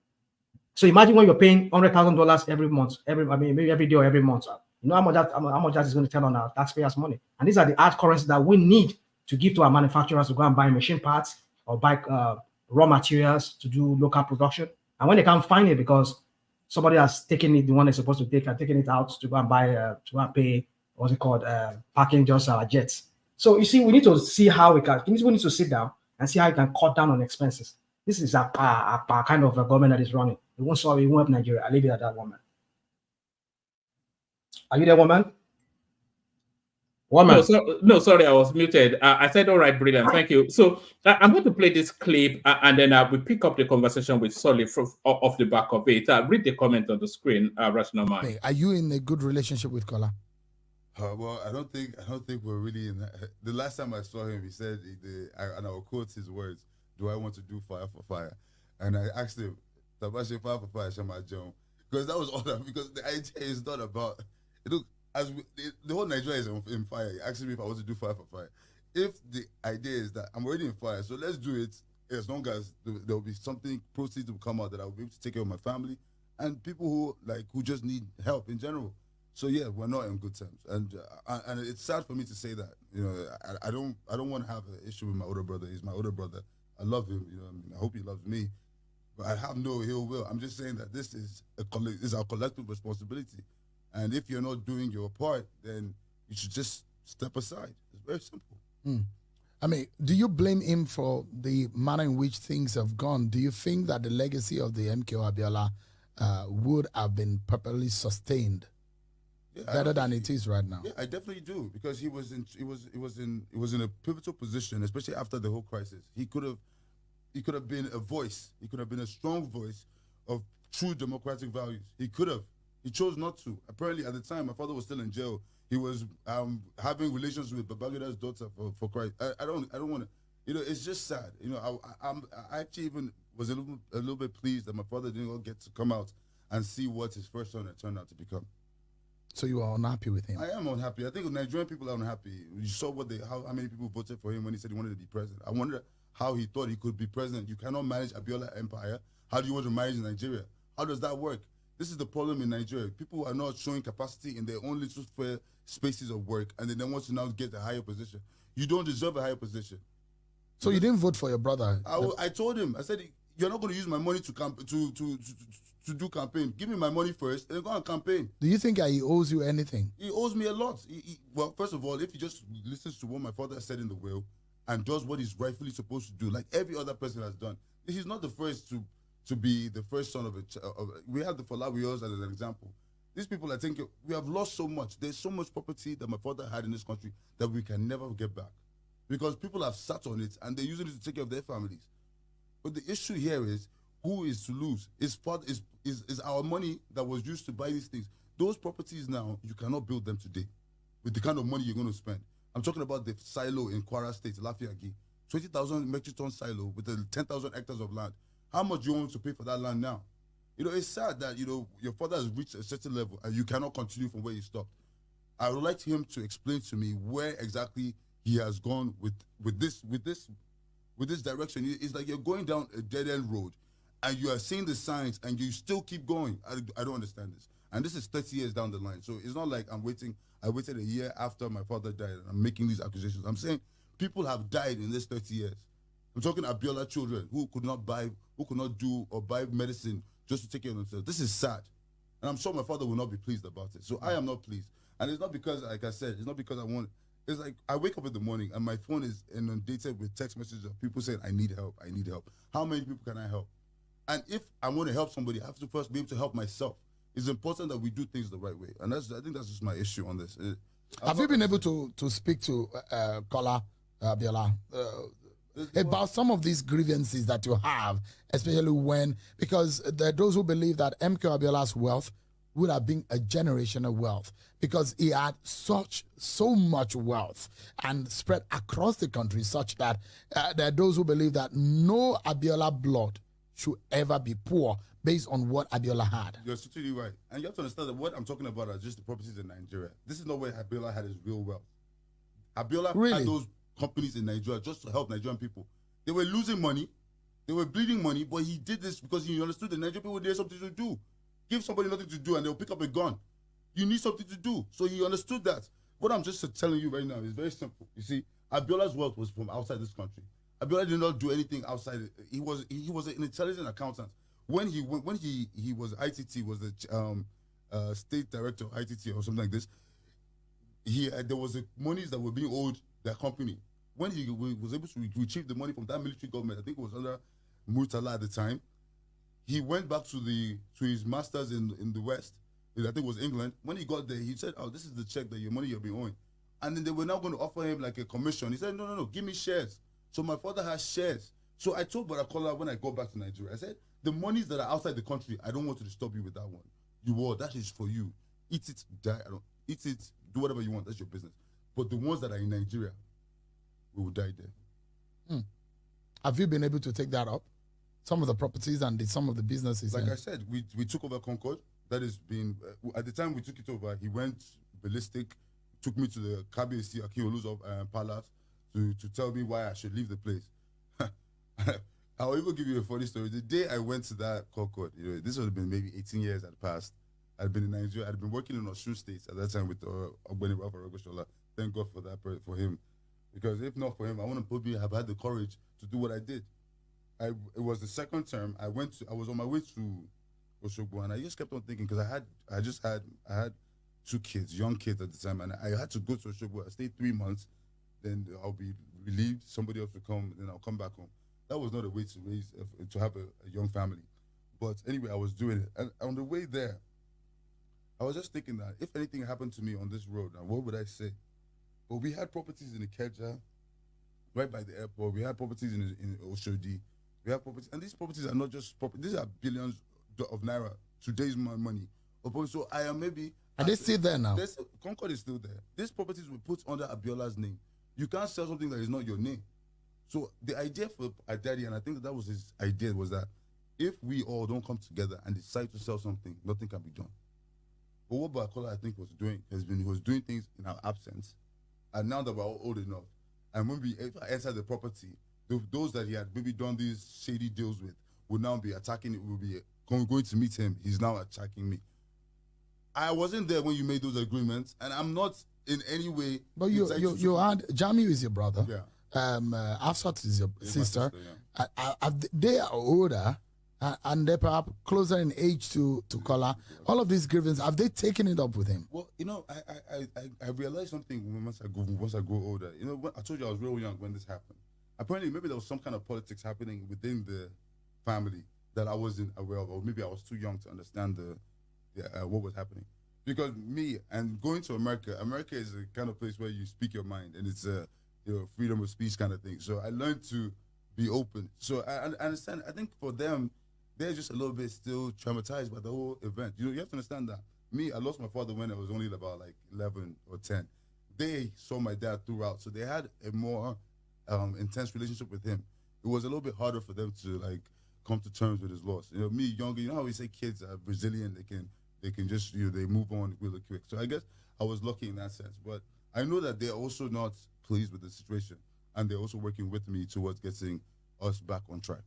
So imagine when you're paying $100,000 every month, maybe every day or every month. You know how much that is going to tell on our taxpayers' money. And these are the hard currencies that we need to give to our manufacturers to go and buy machine parts or buy raw materials to do local production. And when they can't find it because somebody has taken it, the one they're supposed to take, and taken it out to go and buy, to go and pay, what's it called, parking just our jets. So you see, we need to see how we need to sit down and see how we can cut down on expenses. This is a kind of a government that is running. It won't help Nigeria. I'll leave it at that, woman. Are you there, woman? No, sorry, I was muted. I said, all right, brilliant, thank you. So I'm going to play this clip, and then we pick up the conversation with Solly off the back of it. Read the comment on the screen, Rational Man. Are you in a good relationship with Kola? Well, I don't think we're really in that. The last time I saw him, he said, and I'll quote his words, "Do I want to do fire for fire?" And I asked him, "Tabashi fire for fire, Shama John," because that was all that. Because the idea is not about the whole Nigeria is in fire. He asked me if I want to do fire for fire. If the idea is that I'm already in fire, so let's do it as long as there will be something proceeds to come out that I will be able to take care of my family and people who just need help in general. So yeah, we're not in good terms, and it's sad for me to say that. You know, I don't want to have an issue with my older brother. He's my older brother. I love him. You know, I hope he loves me, but I have no ill will. I'm just saying that this is our collective responsibility, and if you're not doing your part, then you should just step aside. It's very simple. I mean, do you blame him for the manner in which things have gone? Do you think that the legacy of the MKO Abiola would have been properly sustained? Better than it is right now. Yeah, I definitely do, because he was in a pivotal position, especially after the whole crisis. He could have been a voice. He could have been a strong voice of true democratic values. He could have. He chose not to. Apparently, at the time, my father was still in jail. He was having relations with Babangida daughter for Christ. I don't want to. You know, it's just sad. You know, I actually even was a little bit pleased that my father didn't get to come out and see what his first son had turned out to become. So you are unhappy with him? I am unhappy. I think Nigerian people are unhappy. You saw how many people voted for him when he said he wanted to be president. I wonder how he thought he could be president. You cannot manage Abiola empire. How do you want to manage Nigeria? How does that work? This is the problem in Nigeria. People are not showing capacity in their own little spaces of work, and then they want to now get a higher position. You don't deserve a higher position. So you didn't vote for your brother? I told him. I said, you're not going to use my money to do campaign. Give me my money first, and then go on campaign. Do you think he owes you anything? He owes me a lot. Well, first of all, if he just listens to what my father said in the will and does what he's rightfully supposed to do, like every other person has done, he's not the first to be the first son of a child. We have the Falawiyos as an example. These people, I think, we have lost so much. There's so much property that my father had in this country that we can never get back, because people have sat on it and they're using it to take care of their families. But the issue here is, who is to lose? Is our money that was used to buy these things. Those properties now, you cannot build them today with the kind of money you're going to spend. I'm talking about the silo in Kwara State, Lafiagi, 20,000 metric ton silo with 10,000 hectares of land. How much do you want to pay for that land now? You know, it's sad that, you know, your father has reached a certain level and you cannot continue from where you stopped. I would like him to explain to me where exactly he has gone with this direction. It's like you're going down a dead-end road and you are seeing the signs and you still keep going. I don't understand this. And this is 30 years down the line. So it's not like I waited a year after my father died and I'm making these accusations. I'm saying people have died in this 30 years. I'm talking Abiola children who could not do or buy medicine just to take care of themselves. This is sad. And I'm sure my father will not be pleased about it. So I am not pleased. And it's not because, like I said, it's not because I want it. It's like I wake up in the morning and my phone is inundated with text messages of people saying, I need help, I need help. How many people can I help? And if I want to help somebody, I have to first be able to help myself. It's important that we do things the right way. And I think that's just my issue on this. Have you been able to speak to Kola Abiola about some of these grievances that you have, especially when, because there are those who believe that MK Abiola's wealth would have been a generational wealth because he had so much wealth and spread across the country such that there are those who believe that no Abiola blood should ever be poor based on what Abiola had. You're totally right. And you have to understand that what I'm talking about are just the properties in Nigeria. This is not where Abiola had his real wealth. Abiola had those companies in Nigeria just to help Nigerian people. They were losing money. They were bleeding money, but he did this because he understood that Nigerian people needed something to do. Give somebody nothing to do and they'll pick up a gun. You need something to do. So he understood that. What I'm just telling you right now is very simple. You see, Abiola's wealth was from outside this country. Abiola did not do anything outside. He was an intelligent accountant. When he was ITT, was the state director of ITT or something like this. There was monies that were being owed their company. When he was able to retrieve the money from that military government, I think it was under Murtala at the time. He went back to his masters in the West. I think it was England. When he got there, he said, "Oh, this is the check that your money you've been owing." And then they were now going to offer him like a commission. He said, "No, give me shares." So my father has shares. So I told Barakola when I go back to Nigeria, I said, the monies that are outside the country, I don't want to disturb you with that one. That is for you. Eat it, die. Eat it, do whatever you want. That's your business. But the ones that are in Nigeria, we will die there. Have you been able to take that up? Some of the properties and some of the businesses? Like I said, we took over Concord. That has been, at the time we took it over, he went ballistic, took me to the KBC Akiolu's palace to tell me why I should leave the place. I'll even give you a funny story. The day I went to that Concord, this would have been maybe 18 years had passed. I'd been in Nigeria. I'd been working in Osun State at that time with Ogbeni Rafa Regoshola. Thank God for that, for him. Because if not for him, I wouldn't probably have had the courage to do what I did. It was the second term. I was on my way to Oshogbo, and I just kept on thinking because I had 2 kids, young kids at the time, and I had to go to Oshogbo. I stayed 3 months, then I'll be relieved. Somebody else will come, then I'll come back home. That was not a way to have a young family. But anyway, I was doing it. And on the way there, I was just thinking that if anything happened to me on this road, now what would I say? But we had properties in Ikeja, right by the airport. We had properties in Oshodi. We have properties, and these properties are not just properties. These are billions of naira, today's money. So I am maybe... Are they still there now? Concord is still there. These properties were put under Abiola's name. You can't sell something that is not your name. So the idea for Adadi, and I think that was his idea, was that if we all don't come together and decide to sell something, nothing can be done. But what Bakola, I think, was doing he was doing things in our absence. And now that we're all old enough, and if I enter the property, those that he had maybe done these shady deals with will now be attacking it, will be going to meet him. He's now attacking me. I wasn't there when you made those agreements, and I'm not in any way... But you had... Jamiu is your brother. Yeah. Afsat is your sister. Yeah. They are older and they're perhaps closer in age to Kola. All of these grievances, have they taken it up with him? Well, I realized something once I grew older. I told you I was real young when this happened. Apparently, maybe there was some kind of politics happening within the family that I wasn't aware of, or maybe I was too young to understand what was happening. Because me and going to America is a kind of place where you speak your mind, and it's a freedom of speech kind of thing. So I learned to be open. So I understand. I think for them, they're just a little bit still traumatized by the whole event. You have to understand that. Me, I lost my father when I was only about like 11 or 10. They saw my dad throughout, so they had a more intense relationship with him. It was a little bit harder for them to like come to terms with his loss. Me, younger, you know how we say kids are Brazilian, they can just they move on really quick. So I guess I was lucky in that sense. But I know that they're also not pleased with the situation, and they're also working with me towards getting us back on track.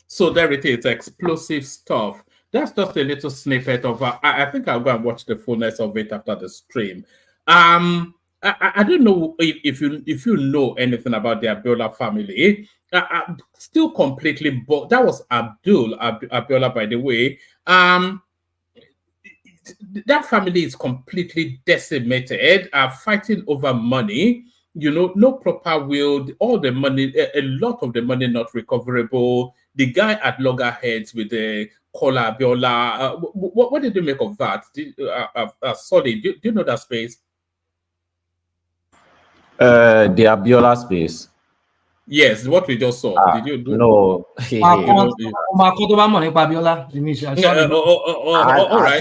So there it is, explosive stuff. That's just a little snippet of. I think I'll go and watch the fullness of it after the stream. I don't know if you know anything about the Abiola family. Still completely, but that was Abiola, by the way. That family is completely decimated, fighting over money. No proper will. All the money, a lot of the money not recoverable. The guy at loggerheads with the Kola Abiola. What did you make of that? Sorry, do you know that space? The Abiola space. Yes, what we just saw. Did you do? No. At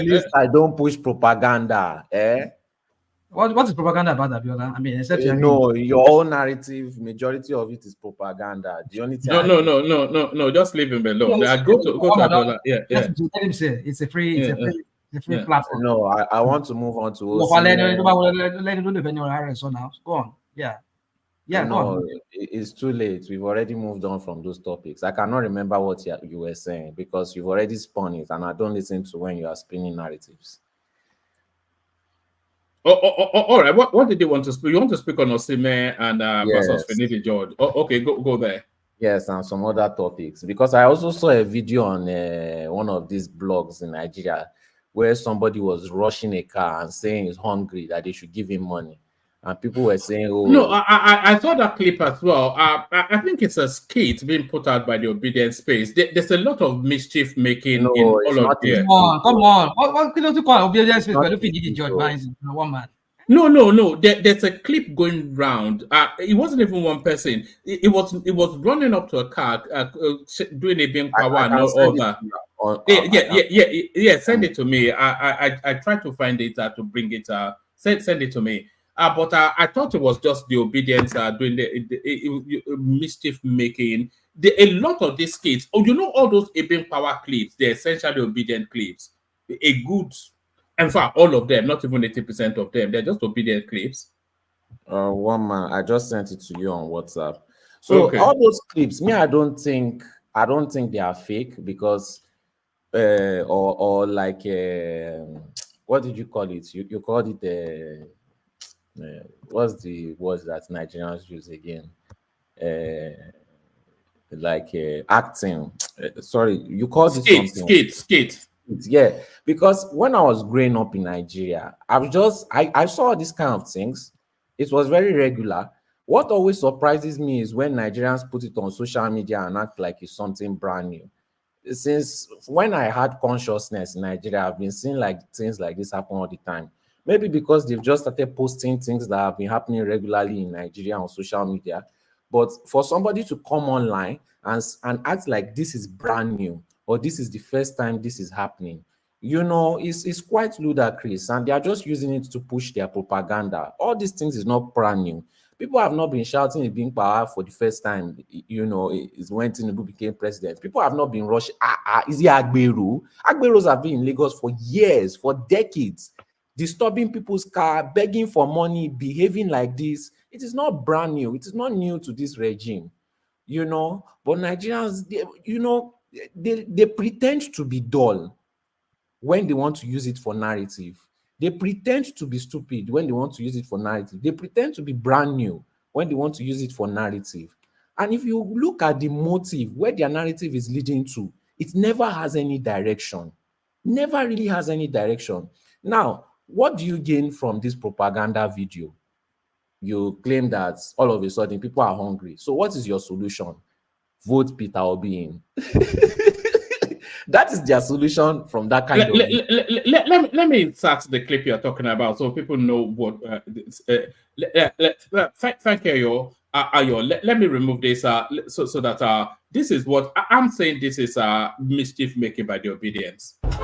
least I don't push propaganda. What is propaganda about Abiola? I mean, except no, your own narrative, majority of it is propaganda. The only thing no, just leave him alone. Go to Abiola. Yeah. Let him say it's a free platform. No, I want to move on to Go on. Yeah, no, it's too late. We've already moved on from those topics. I cannot remember what you were saying because you've already spun it, and I don't listen to when you are spinning narratives. All right. What did you want to speak? You want to speak on Osime and versus Finidi George? Okay, go there. Yes, and some other topics, because I also saw a video on one of these blogs in Nigeria where somebody was rushing a car and saying he's hungry, that they should give him money. And people were saying, "Oh, no!" I saw that clip as well. I think it's a skit being put out by the Obedient Space. There's a lot of mischief making in all of it. Come on! What do you call Obedient Space? But if George one man. No. There's a clip going round. It wasn't even one person. It was running up to a car, doing a being power and all that. Yeah. Send it to me. I tried to find it to bring it. Send it to me. But I thought it was just the Obedience doing the mischief making. A lot of these kids, all those Eben Power clips, they're essentially Obedient clips. A good, in fact, all of them, not even 80% of them, they're just Obedient clips. One man, I just sent it to you on WhatsApp. So all those clips, I don't think they are fake because, or like, what did you call it? You called it what's the words that Nigerians use again? Acting. Sorry, you called it something. Skit. Yeah, because when I was growing up in Nigeria, I saw these kind of things. It was very regular. What always surprises me is when Nigerians put it on social media and act like it's something brand new. Since when I had consciousness in Nigeria, I've been seeing things like this happen all the time. Maybe because they've just started posting things that have been happening regularly in Nigeria on social media. But for somebody to come online and act like this is brand new or this is the first time this is happening, it's quite ludicrous, and they are just using it to push their propaganda. All these things is not brand new. People have not been shouting it being power for the first time. Is when Tinubu became president. People have not been rushing. Is it Agbero? Agberos have been in Lagos for years, for decades, disturbing people's car, begging for money, behaving like this. It is not brand new. It is not new to this regime, But Nigerians, they pretend to be dull when they want to use it for narrative. They pretend to be stupid when they want to use it for narrative. They pretend to be brand new when they want to use it for narrative. And if you look at the motive, where their narrative is leading to, it never has any direction. Never really has any direction. Now, what do you gain from this propaganda video? You claim that all of a sudden people are hungry. So what is your solution? Vote Peter Obi in. That is their solution from that kind of... Let me insert the clip you're talking about so people know what... thank you, Ayo. Let me remove this so that this is what... I'm saying this is mischief making by the Obedience. What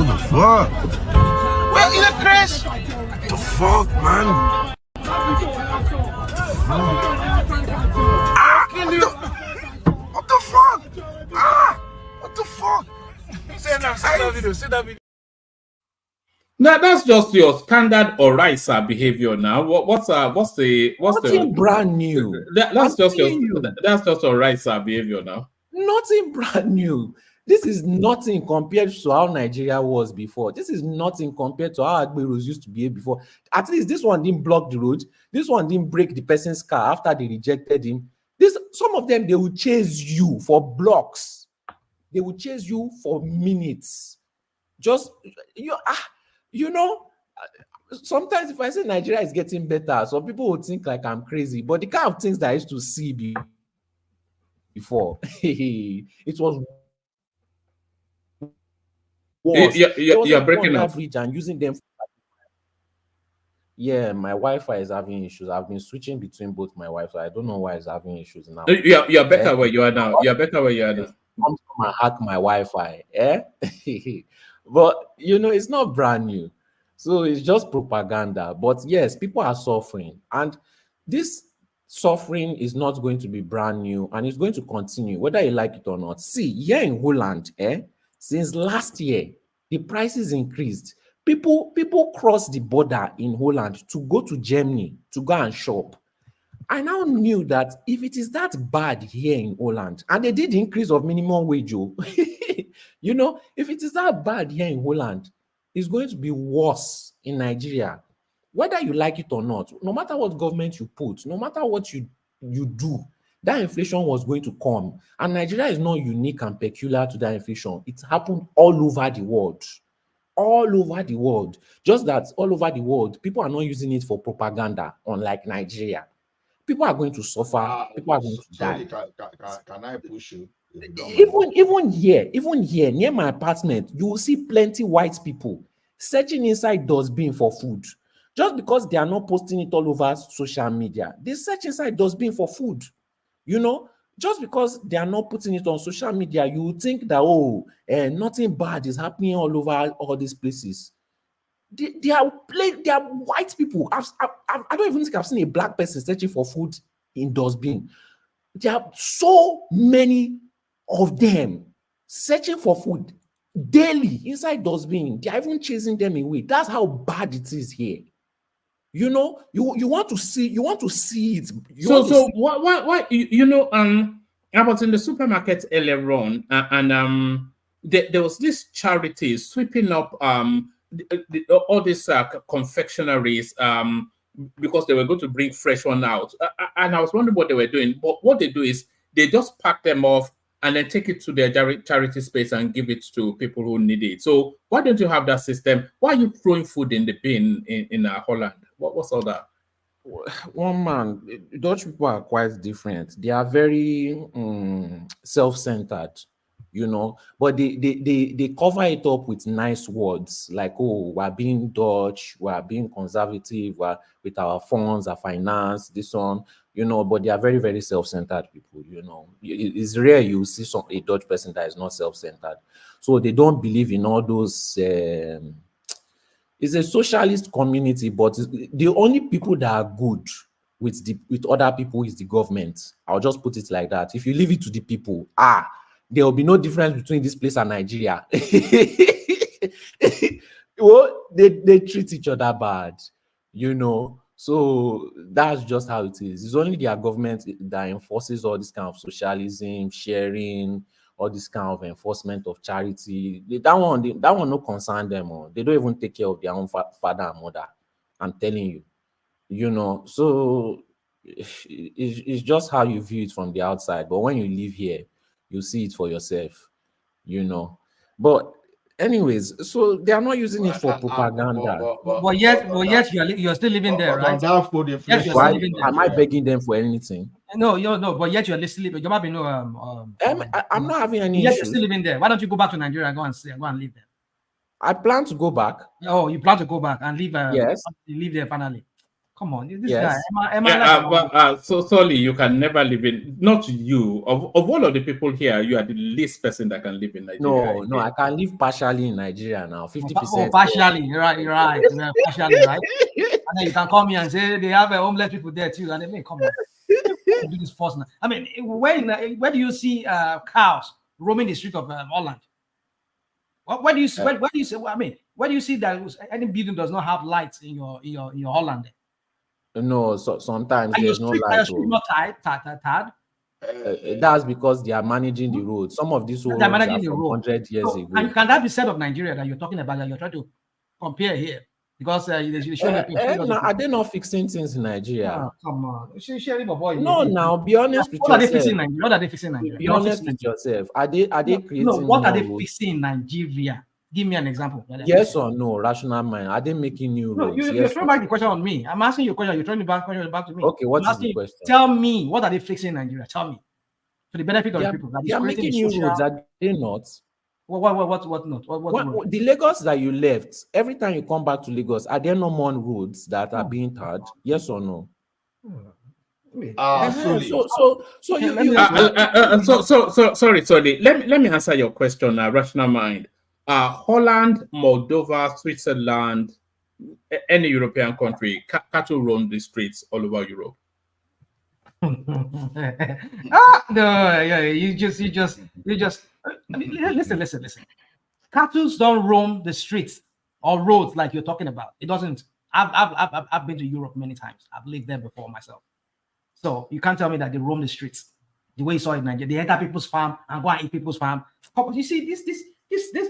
the fuck? Well, in a crash. What the fuck, man? What the fuck? What the fuck? Say that video. Now that's just your standard Oraisa behavior. Now, what's the brand new? That's just Oraisa behavior now. Nothing brand new. This is nothing compared to how Nigeria was before. This is nothing compared to how Agberos used to be before. At least this one didn't block the road. This one didn't break the person's car after they rejected him. Some of them, they will chase you for blocks. They will chase you for minutes. Just, you know, sometimes if I say Nigeria is getting better, some people would think like I'm crazy. But the kind of things that I used to see before, it was worse. You're breaking up. Bridge and using them. Yeah, my Wi-Fi is having issues. I've been switching between both my Wi-Fi. I don't know why it's having issues now. You're better where you are now. You're better where you are now. Come and hack my Wi-Fi, But you know, it's not brand new, so it's just propaganda. But yes, people are suffering, and this suffering is not going to be brand new, and it's going to continue whether you like it or not. See, here in Holland, since last year, the prices increased. People cross the border in Holland to go to Germany to go and shop. I now knew that if it is that bad here in Holland, and they did increase of minimum wage, you know, if it is that bad here in Holland, it's going to be worse in Nigeria. Whether you like it or not, no matter what government you put, no matter what you do, that inflation was going to come. And Nigeria is not unique and peculiar to that inflation. It happened all over the world. All over the world. Just that all over the world, people are not using it for propaganda, unlike Nigeria. People are going to suffer. People are going to die. Can I push you? Even here, near my apartment, you will see plenty white people searching inside dustbin for food. Just because they are not posting it all over social media, they search inside dustbin for food. You know, just because they are not putting it on social media, you would think that nothing bad is happening all over all these places. They are white people. I don't even think I've seen a black person searching for food in dustbin. There are so many of them searching for food daily inside dustbin. They are even chasing them away. That's how bad it is here. You know, you want to see it. Why you know, I was in the supermarket earlier on, and there was this charity sweeping up all these confectionaries because they were going to bring fresh one out, and I was wondering what they were doing. But what they do is they just pack them off and then take it to their charity space and give it to people who need it. So why don't you have that system? Why are you throwing food in the bin in Holland? What's all that? One man, Dutch people are quite different. They are very self-centered, you know, but they cover it up with nice words like, we're being Dutch, we're being conservative, we're with our funds, our finance, this one, you know, but they are very, very self-centered people, you know. It's rare you see a Dutch person that is not self-centered. So they don't believe in all those it's a socialist community, but the only people that are good with other people is the government. I'll just put it like that. If you leave it to the people, there will be no difference between this place and Nigeria. Well, they treat each other bad, you know. So that's just how it is. It's only their government that enforces all this kind of socialism, sharing, all this kind of enforcement of charity. That one no concern them. They don't even take care of their own father and mother. I'm telling you, you know. So it's just how you view it from the outside. But when you live here, you see it for yourself, you know. But anyways, so they are not using it for propaganda. But yet you're still living there, right? Yes, why am I begging them for anything? No, but yet you're still living. You might be I'm not having any Yes, issue. you're still living there. Why don't you go back to Nigeria and go and live there? I plan to go back. Oh, you plan to go back and live? Yes. You live there finally. Come on, this Yes. guy. So sorry, you can never live in. Not you. Of all of the people here, you are the least person that can live in Nigeria. No, I can live partially in Nigeria now. 50%. Oh, partially. You're right. Partially, right? And then you can come here and say they have homeless people there too. And they may come on. Do this first. I mean, where do you see cows roaming the street of Holland? Where do you see? Where do you see? I mean, where do you see that any building does not have lights in your Holland? No, so sometimes Are there's no light. Not tired? That's because they are managing the roads. Some of these roads are from 100 years ago. And can that be said of Nigeria that you're talking about, that you're trying to compare here? Because they show are they not fixing things in Nigeria? Oh, come on. No, now be honest with yourself. What are they fixing in Nigeria? What are they fixing in Nigeria? Be honest with yourself. Are they creating? No, what are they fixing in Nigeria? Give me an example. Yes or no, rational mind. Are they making new roads? You're throwing back the question on me. I'm asking you a question. You're throwing the back to me. Okay, what is the question? Tell me, what are they fixing in Nigeria? Tell me. For the benefit of the people. They are making new roads, are they not? What not? The Lagos that you left, every time you come back to Lagos, are there no more roads that are being tarred? Yes or no? Sorry. Let me answer your question now, rational mind. Holland, Moldova, Switzerland, any European country, cattle roam the streets all over Europe. You just. I mean, listen. Cattle don't roam the streets or roads like you're talking about. It doesn't. I've been to Europe many times. I've lived there before myself. So you can't tell me that they roam the streets the way you saw it in Nigeria. They enter people's farm and go and eat people's farm. You see this.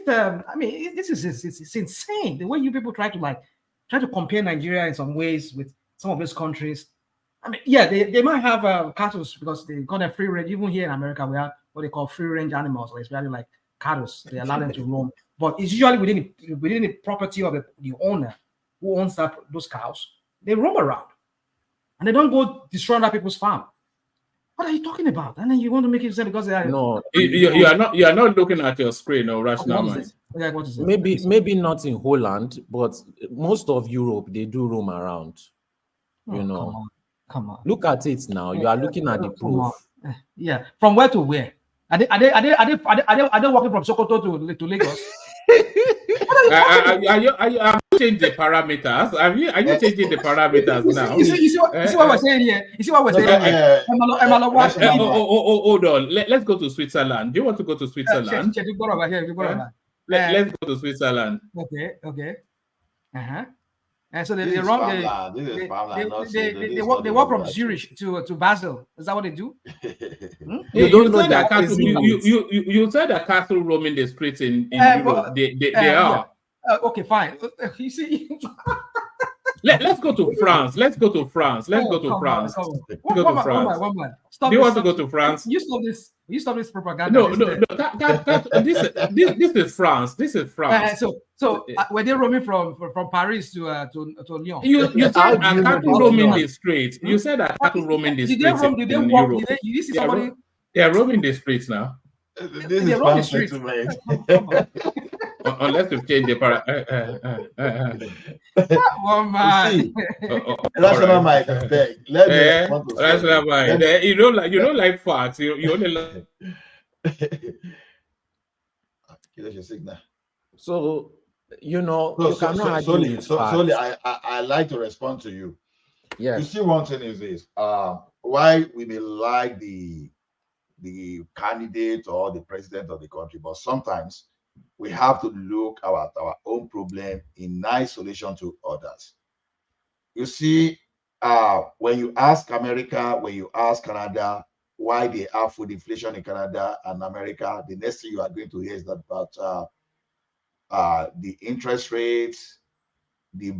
I mean, this is it's insane. The way you people try to compare Nigeria in some ways with some of these countries. I mean, yeah, they might have cattle because they got a free range. Even here in America, we have what they call free range animals, or it's really like cattle. They allow them to roam, but it's usually within the property of the owner who owns those cows. They roam around, and they don't go destroy other people's farm. What are you talking about? And then you want to make it say because they are you are not looking at your screen or rational mind. What is it? Maybe not in Holland, but most of Europe they do roam around. You know. Come on. Look at it now. You are looking at the proof. Yeah. From where to where? Are they walking from Sokoto to Lagos? Are you changing the parameters? Are you changing the parameters now? You see what we're saying here? You see what we're saying here? Hold on. Let's go to Switzerland. Do you want to go to Switzerland? Let's go to Switzerland. Okay. And so they walk from Zurich to Basel. Is that what they do? You don't know that cattle. You said that cattle roaming the streets in Europe. They are. Okay, fine. You see. Let's go to France. Let's go to France. One man. Do you want to go to France? You stop this propaganda. No. This is France. This is France. So were they roaming from Paris to Lyon? You said cattle roaming the streets. You said that cattle roaming the streets in Europe. Did you see somebody? They are roaming the streets now. This is France streets. Unless you change the One man. Rational mind. Rational mind. You don't like facts. You only like. So you cannot argue with facts. I like to respond to you. Yes. You see, one thing is this: why we may like the candidate or the president of the country, but sometimes we have to look at our own problem in isolation to others. You see, when you ask America, when you ask Canada why they have food inflation in Canada and America, the next thing you are going to hear is that about the interest rates, the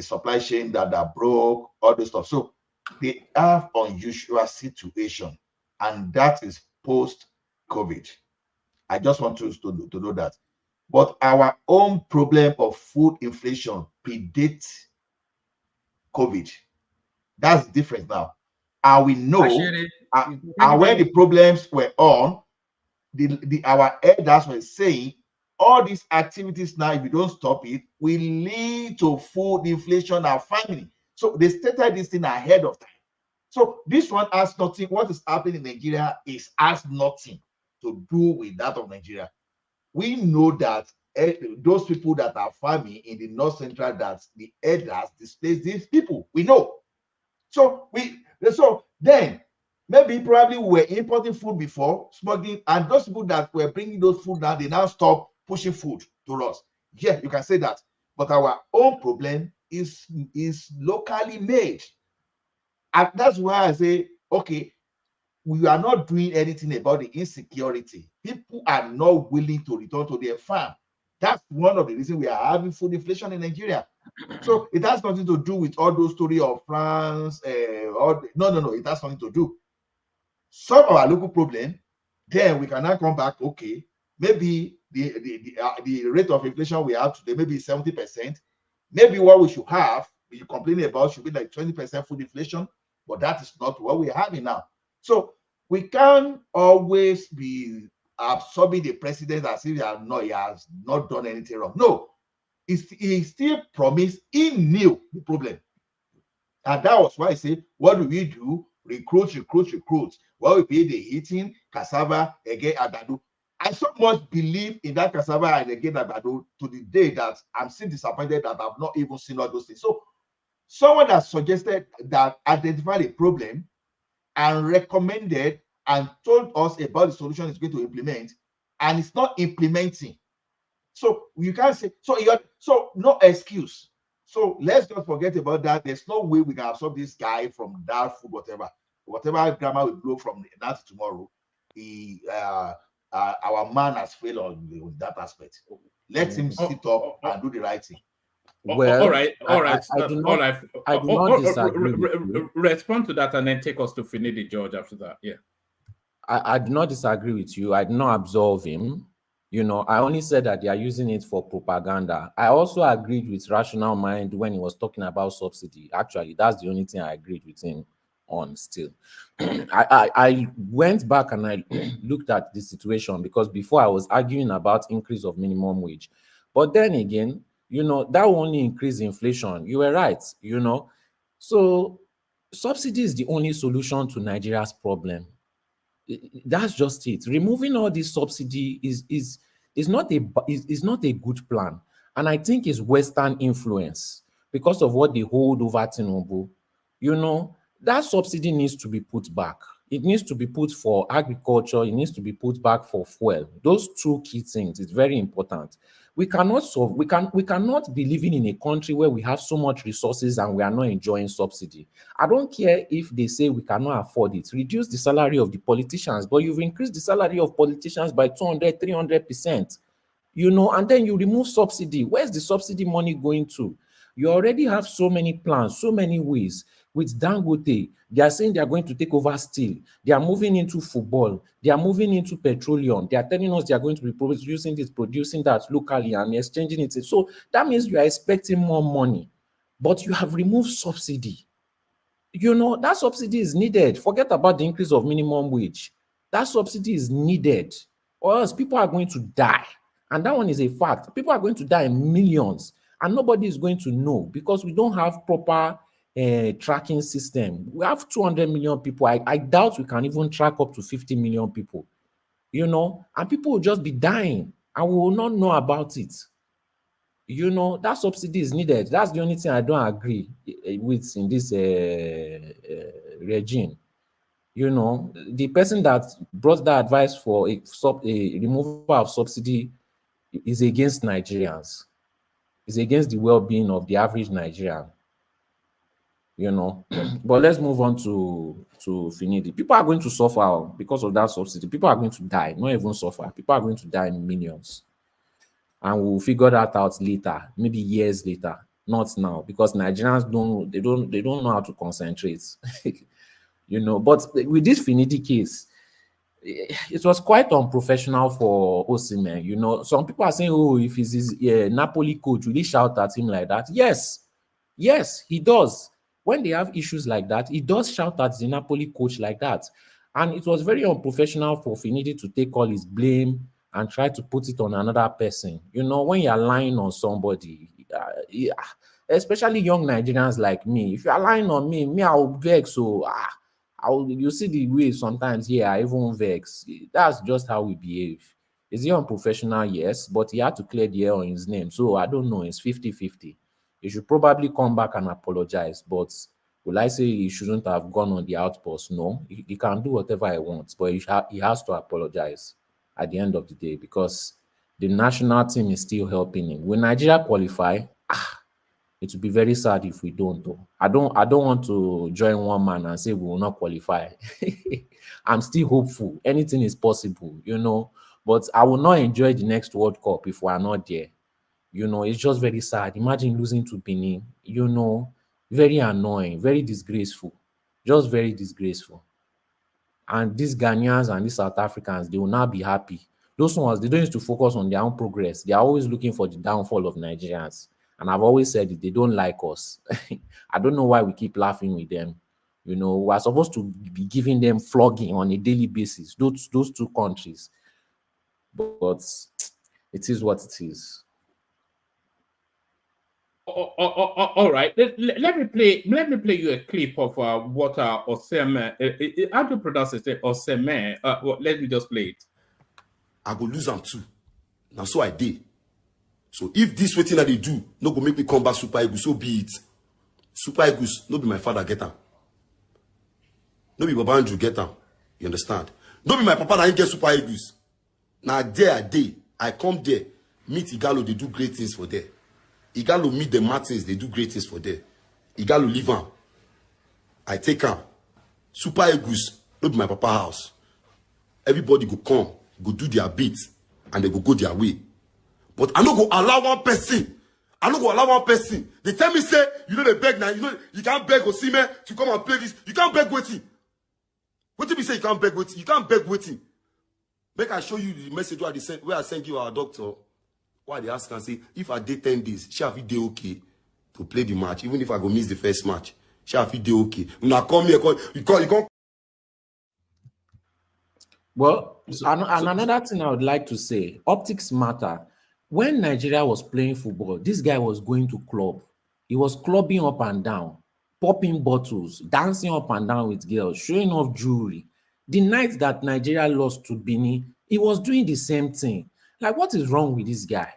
supply chain that are broke, all this stuff. So they have unusual situation, and that is post-COVID. I just want to know that. But our own problem of food inflation predates COVID. That's different now. And we know, and when the problems were on, our elders were saying, all these activities now, if you don't stop it, will lead to food inflation and famine. So they started this thing ahead of time. So this one has nothing. What is happening in Nigeria has nothing to do with that of Nigeria. We know that those people that are farming in the north central, that the elders displace these people. We know. So then maybe probably we were importing food before, smuggling, and those people that were bringing those food now, they now stop pushing food to us. Yeah, you can say that. But our own problem is locally made. And that's why I say, okay, we are not doing anything about the insecurity. People are not willing to return to their farm. That's one of the reasons we are having food inflation in Nigeria. So it has nothing to do with all those stories of France. No. It has nothing to do. Solve our local problem, then we can now come back. Okay, maybe the rate of inflation we have today maybe 70%. Maybe what we should have, you complaining about, should be like 20% food inflation, but that is not what we're having now. So we can't always be absorbing the president as if he has not done anything wrong. No, he still promised he knew the problem. And that was why I say, what do we do? Recruit. Well, we pay the eating, cassava, again, agbado. I so much believe in that cassava and again agbado to the day that I'm still disappointed that I've not even seen all those things. So someone that suggested that identified a problem and recommended and told us about the solution it's going to implement, and it's not implementing. So you can't say, so no excuse. So let's just forget about that. There's no way we can absorb this guy from that food, whatever grammar we blow from now to tomorrow. Our man has failed on that aspect. Let him sit up and do the right thing. Well, all right. I do not disagree. Respond to that and then take us to Finidi George after that. Yeah. I do not disagree with you. I do not absolve him. You know, I only said that they are using it for propaganda. I also agreed with Rational Mind when he was talking about subsidy. Actually, that's the only thing I agreed with him on still. I went back and I looked at the situation, because before I was arguing about increase of minimum wage. But then again, you know, that will only increase inflation. You were right, you know. So subsidy is the only solution to Nigeria's problem. That's just it. Removing all this subsidy is not a good plan, and I think it's Western influence because of what they hold over Tinubu. You know, that subsidy needs to be put back. It needs to be put for agriculture. It needs to be put back for fuel. Those two key things is very important. We cannot solve. We cannot be living in a country where we have so much resources and we are not enjoying subsidy. I don't care if they say we cannot afford it. Reduce the salary of the politicians, but you've increased the salary of politicians by 200, 300%. You know, and then you remove subsidy. Where's the subsidy money going to? You already have so many plans, so many ways. With Dangote, they are saying they are going to take over steel. They are moving into football. They are moving into petroleum. They are telling us they are going to be producing this, producing that locally and exchanging it. So that means you are expecting more money, but you have removed subsidy. You know, that subsidy is needed. Forget about the increase of minimum wage. That subsidy is needed, or else people are going to die. And that one is a fact. People are going to die in millions, and nobody is going to know because we don't have proper tracking system. We have 200 million people. I doubt we can even track up to 50 million people, you know, and people will just be dying and we will not know about it. You know, that subsidy is needed. That's the only thing I don't agree with in this regime. You know, the person that brought that advice for a removal of subsidy is against Nigerians. It's against the well-being of the average Nigerian. You know, but let's move on to Finidi. People are going to suffer because of that subsidy. People are going to die, not even suffer. People are going to die in millions, and we'll figure that out later, maybe years later, not now, because Nigerians don't know how to concentrate. You know, but with this Finidi case, it was quite unprofessional for Osimhen. You know, some people are saying, "Oh, if he's his Napoli coach, will he shout at him like that?" Yes, he does. When they have issues like that, he does shout at the Napoli coach like that. And it was very unprofessional for Finidi to take all his blame and try to put it on another person. You know, when you're lying on somebody, especially young Nigerians like me, if you're lying on me, I'll vex. So, you see the way sometimes here, I even vex. That's just how we behave. Is he unprofessional? Yes, but he had to clear the air on his name. So, I don't know. It's 50-50. He should probably come back and apologize, but will I say he shouldn't have gone on the outpost? No, he can do whatever he wants, but he has to apologize at the end of the day because the national team is still helping him. When Nigeria qualify, It would be very sad if we don't. Though. I don't want to join one man and say we will not qualify. I'm still hopeful. Anything is possible, you know. But I will not enjoy the next World Cup if we are not there. You know, it's just very sad. Imagine losing to Benin, you know, very annoying, very disgraceful, just very disgraceful. And these Ghanaians and these South Africans, they will not be happy. Those ones, they don't used to focus on their own progress. They are always looking for the downfall of Nigerians. And I've always said it, they don't like us. I don't know why we keep laughing with them. You know, we're supposed to be giving them flogging on a daily basis, those two countries. But it is what it is. All right. Let me play you a clip of what Oseme. How do you pronounce it? Oseme. Let me just play it. I go lose them too. Now so I did. So if this waiting that they do, no go make me come back Super Eagles, so be it. Super Eagles, no be my father get them. No be Baba Andrew get them. You understand? No be my papa that ain't get Super Eagles. Now there I come there, meet Igalo, they do great things for there. Igalo meet the Martins, they do great things for there. Igalo leave him. I take him. Super Eagles, no be my papa house. Everybody go come, go do their bit, and they go their way. But I no go allow one person. I no go allow one person. They tell me, say, you know they beg now, you know, you can't beg Osime to come and play this. You can't beg waiting. What did we say you can't beg waiting? You can't beg waiting. Make I show you the message where I sent you our doctor. Why they ask and say, if I did 10 days, shall I be okay to play the match, even if I go miss the first match? Shall I be okay? When I come here, you come. Well, another thing I would like to say, optics matter. When Nigeria was playing football, this guy was going to club. He was clubbing up and down, popping bottles, dancing up and down with girls, showing off jewelry. The night that Nigeria lost to Benin, he was doing the same thing. Like, what is wrong with this guy?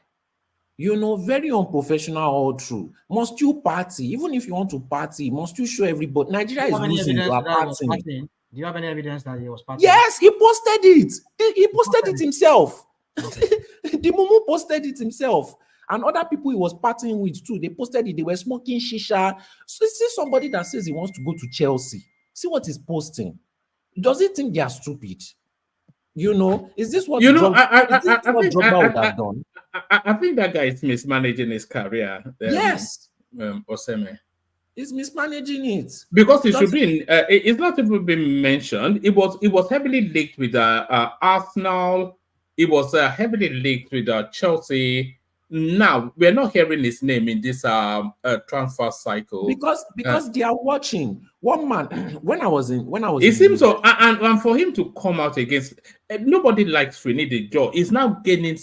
You know, very unprofessional all through. Must you party? Even if you want to party, must you show everybody? Nigeria is losing. You are partying. Do you have any evidence that he was partying? Yes, he posted it. He posted it himself. Okay. The Mumu posted it himself. And other people he was partying with too, they posted it. They were smoking shisha. So see somebody that says he wants to go to Chelsea. See what he's posting. Does he think they are stupid? You know, is this what Drogba would have done? I think that guy is mismanaging his career. Yes. Oseme. He's mismanaging it. Because it should be in, it's not even been mentioned. It was heavily linked with Arsenal. It was heavily linked with Chelsea. Now we're not hearing his name in this transfer cycle because they are watching. One man, when I was it seems so, and for him to come out against nobody likes Finidi George. It's now gaining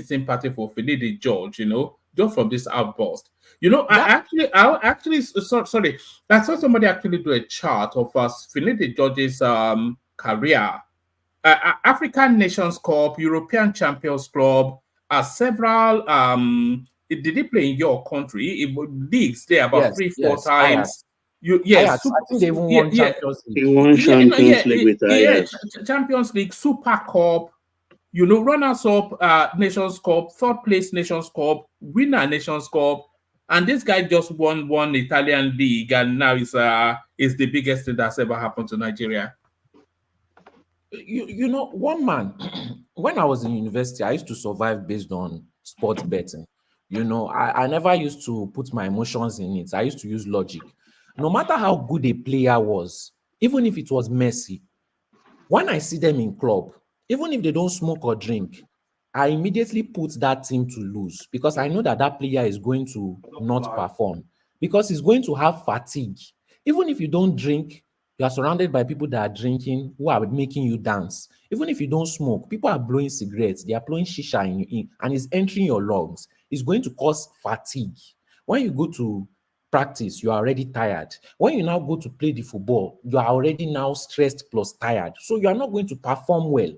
sympathy for Finidi George, you know, just from this outburst. You know, I actually sorry, I saw somebody actually do a chart of Finidi George's career, African Nations Cup, European Champions Club. Several did he play in your country? Leagues there about 3-4 times. I think they even won Champions League. He won Champions League with Ajax. Champions League, Super Cup, you know, runners up Nations Cup, third place Nations Cup, winner Nations Cup, and this guy just won one Italian league, and now is the biggest thing that's ever happened to Nigeria. You know, one man, when I was in university, I used to survive based on sports betting. You know, I never used to put my emotions in it. I used to use logic. No matter how good a player was, even if it was Messi, when I see them in club, even if they don't smoke or drink, I immediately put that team to lose because I know that player is going to not perform because he's going to have fatigue. Even if you don't drink, you are surrounded by people that are drinking, who are making you dance. Even if you don't smoke, people are blowing cigarettes, they are blowing shisha in, and it's entering your lungs. It's going to cause fatigue. When you go to practice, you are already tired. When you now go to play the football, you are already now stressed plus tired. So you are not going to perform well.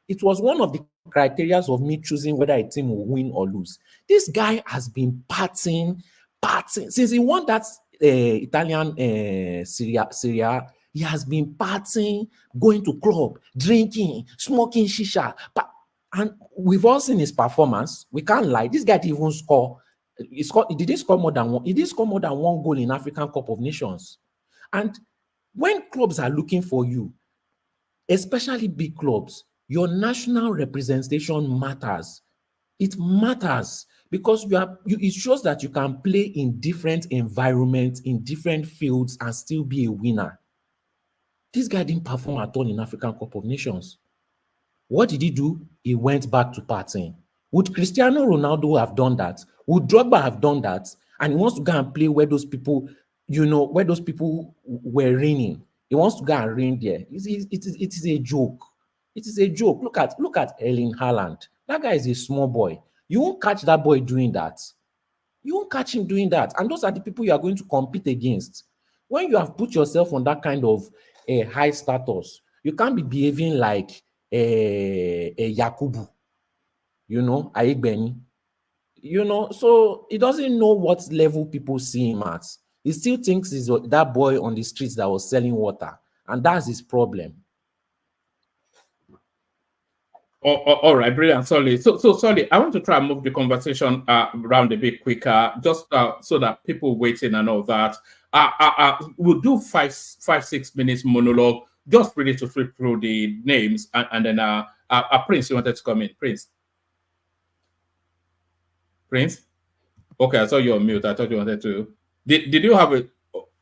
It was one of the criteria of me choosing whether a team will win or lose. This guy has been partying. Since he won that Italian Syria, he has been partying, going to club, drinking, smoking shisha. And we've all seen his performance. We can't lie. This guy didn't even score Did he score more than one? He did score more than one goal in African Cup of Nations. And when clubs are looking for you, especially big clubs, your national representation matters. It matters because it shows that you can play in different environments, in different fields, and still be a winner. This guy didn't perform at all in African Cup of Nations. What did he do? He went back to partying. Would Cristiano Ronaldo have done that? Would Drogba have done that? And he wants to go and play where those people, where those people were reigning. He wants to go and reign there. It is a joke. It is a joke. Look at Erling Haaland. That guy is a small boy. You won't catch that boy doing that. You won't catch him doing that. And those are the people you are going to compete against. When you have put yourself on that kind of high status, you can't be behaving like Yakubu, Aigbeni. So he doesn't know what level people see him at. He still thinks he's that boy on the streets that was selling water. And that's his problem. All right, brilliant, Solly. So Solly, I want to try and move the conversation around a bit quicker, just so that people waiting and all that. We'll do 5-6 minutes monologue, just really to flip through the names, and then Prince, you wanted to come in, Prince. Okay, I saw you on mute. I thought you wanted to. Did you have a?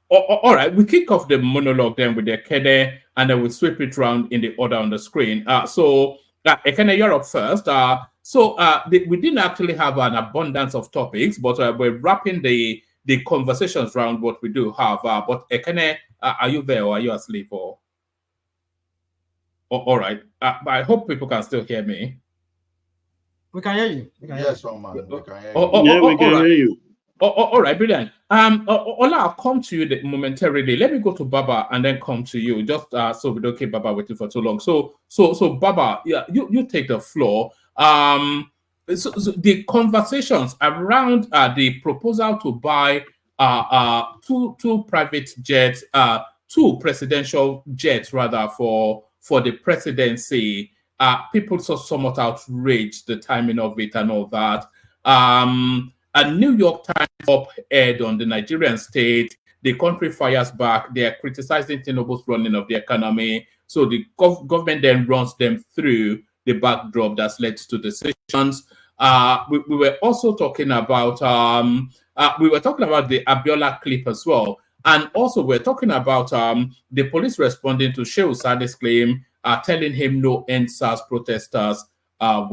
All right, we kick off the monologue then with the Ekene, and then we'll sweep it around in the order on the screen. Ekene, you're up first. We didn't actually have an abundance of topics, but we're wrapping the conversations around what we do have. But Ekene, are you there or are you asleep? All right. I hope people can still hear me. We can hear you. Yes, man. We can hear you. We can hear you. All right, brilliant. Ola, I'll come to you momentarily. Let me go to Baba and then come to you, just so we don't keep Baba waiting for too long. So Baba, yeah, you take the floor. So the conversations around the proposal to buy two private jets, two presidential jets rather for the presidency. People saw somewhat outraged the timing of it and all that. A New York Times op-ed on the Nigerian state, the country fires back. They are criticizing Tinubu's running of the economy. So the government then runs them through the backdrop that's led to decisions. We were also talking about the Abiola clip as well. And also we're talking about the police responding to Shehu Sade's claim, telling him no NSAS protesters are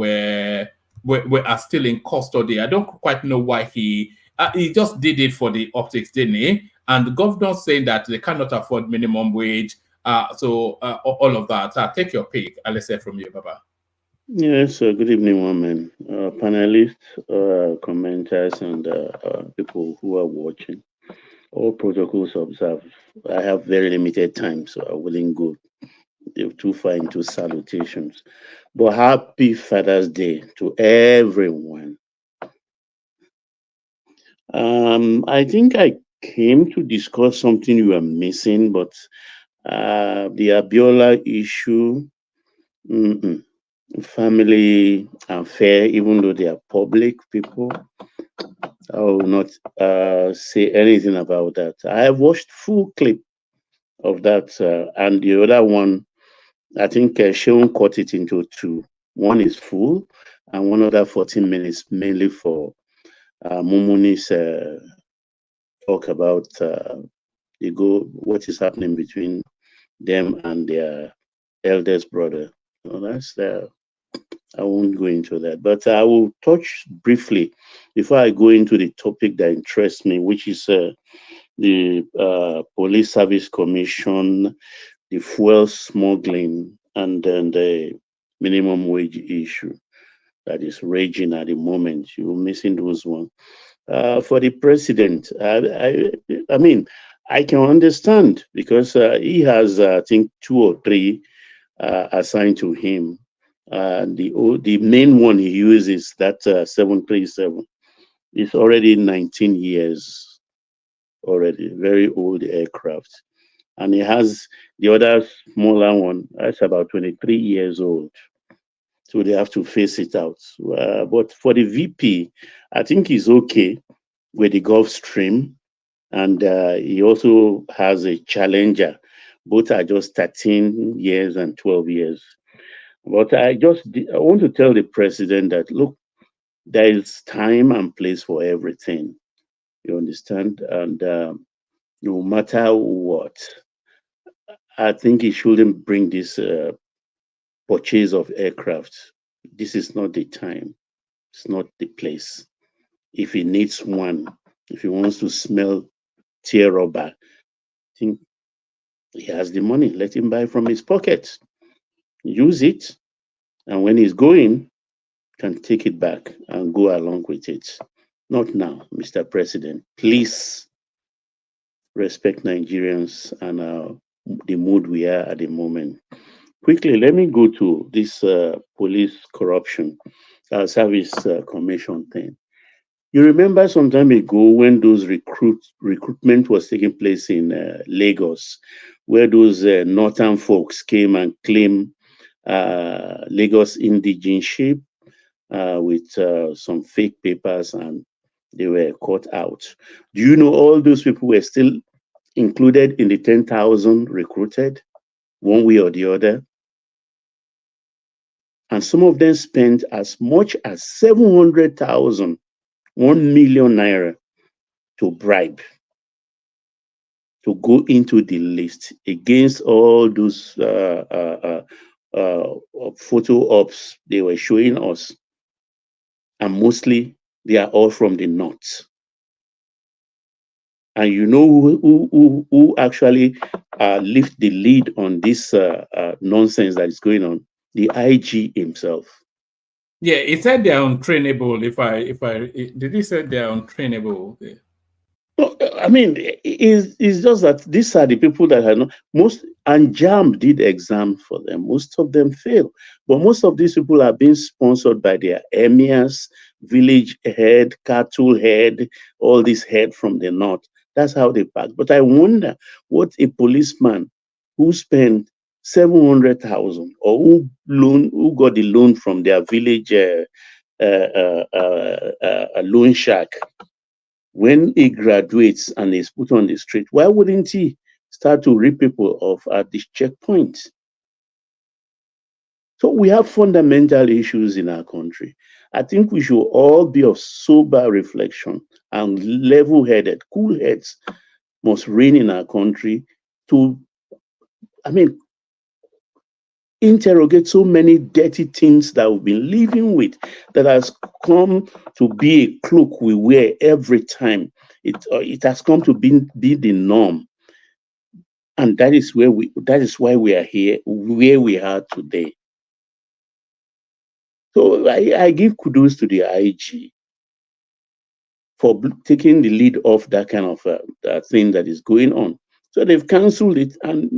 still in custody. I don't quite know why he just did it for the optics, didn't he? And the governor saying that they cannot afford minimum wage. All of that. Take your pick. Let's hear from you, Baba. Yes, good evening, women, panelists, commenters, and people who are watching. All protocols observed. I have very limited time, so I wouldn't go too far into salutations. But happy Father's Day to everyone. I think I came to discuss something you are missing, but the Abiola issue, family affair, even though they are public people, I will not say anything about that. I have watched full clip of that, and the other one, I think Sheon cut it into two. One is full, and one other 14 minutes, mainly for Mumuni's talk about what is happening between them and their eldest brother. That's I won't go into that, but I will touch briefly before I go into the topic that interests me, which is the Police Service Commission, the fuel smuggling, and then the minimum wage issue that is raging at the moment. You're missing those ones. For the president, I mean, I can understand because he has, I think, 2 or 3 assigned to him. The main one he uses, that 737, is already 19 years already, very old aircraft. And he has the other smaller one, that's about 23 years old. So they have to face it out. But for the VP, I think he's okay. with the Gulf Stream, and he also has a Challenger. Both are just 13 years and 12 years. But I want to tell the president that, look, there is time and place for everything. You understand? And no matter what, I think he shouldn't bring this purchase of aircraft. This is not the time. It's not the place. If he needs one, if he wants to smell tear rubber, I think he has the money. Let him buy from his pocket. Use it. And when he's going, can take it back and go along with it. Not now, Mr. President. Please respect Nigerians and the mood we are at the moment. Quickly, let me go to this police corruption service commission thing. You remember some time ago when those recruitment was taking place in Lagos, where those northern folks came and claimed Lagos indigenship with some fake papers, and they were caught out. Do you know all those people were still included in the 10,000 recruited, one way or the other? And some of them spent as much as 700,000, 1 million naira to bribe, to go into the list against all those photo ops they were showing us. And mostly they are all from the north. And you know who actually lift the lead on this nonsense that is going on? The IG himself. Yeah, he said they are untrainable. Did he say they are untrainable? Yeah. No, I mean, it's just that these are the people that are not most, and JAM did exam for them. Most of them fail, but most of these people are being sponsored by their emirs, village head, cattle head, all this head from the north. That's how they pack. But I wonder what a policeman who spent 700,000 or who got the loan from their village loan shark, when he graduates and is put on the street, why wouldn't he start to rip people off at this checkpoint? So we have fundamental issues in our country. I think we should all be of sober reflection and level-headed, cool heads must reign in our country to, interrogate so many dirty things that we've been living with that has come to be a cloak we wear every time. It has come to be the norm. And that is why we are here, where we are today. So I give kudos to the IG for taking the lead off that kind of thing that is going on. So they've cancelled it, and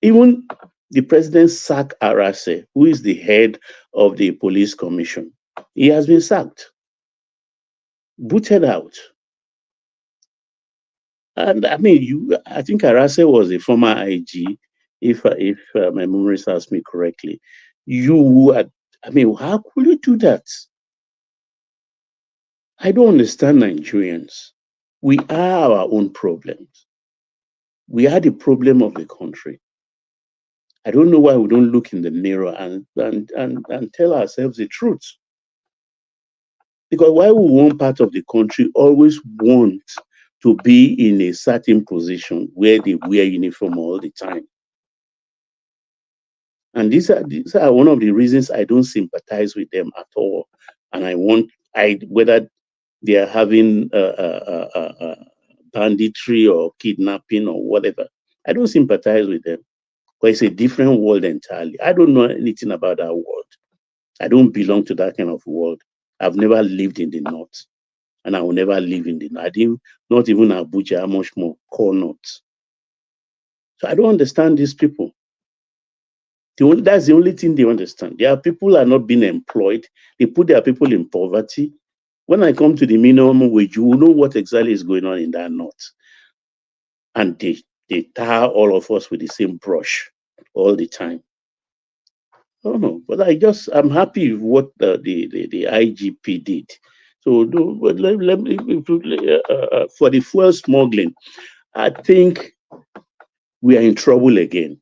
even the president sacked Arase, who is the head of the police commission. He has been sacked, booted out. And I think Arase was a former IG, if my memory serves me correctly. How could you do that? I don't understand Nigerians. We are our own problems. We are the problem of the country. I don't know why we don't look in the mirror and tell ourselves the truth. Because why would one part of the country always want to be in a certain position where they wear uniform all the time? And these are one of the reasons I don't sympathize with them at all. And whether they are having banditry or kidnapping or whatever, I don't sympathize with them. But it's a different world entirely. I don't know anything about that world. I don't belong to that kind of world. I've never lived in the north, and I will never live in the north. Not even Abuja, how much more core north. So I don't understand these people. That's the only thing they understand. Their people are not being employed. They put their people in poverty. When I come to the minimum wage, you will know what exactly is going on in that north. And they tar all of us with the same brush all the time. I don't know, but I'm happy with what the IGP did. So for the fuel smuggling, I think we are in trouble again.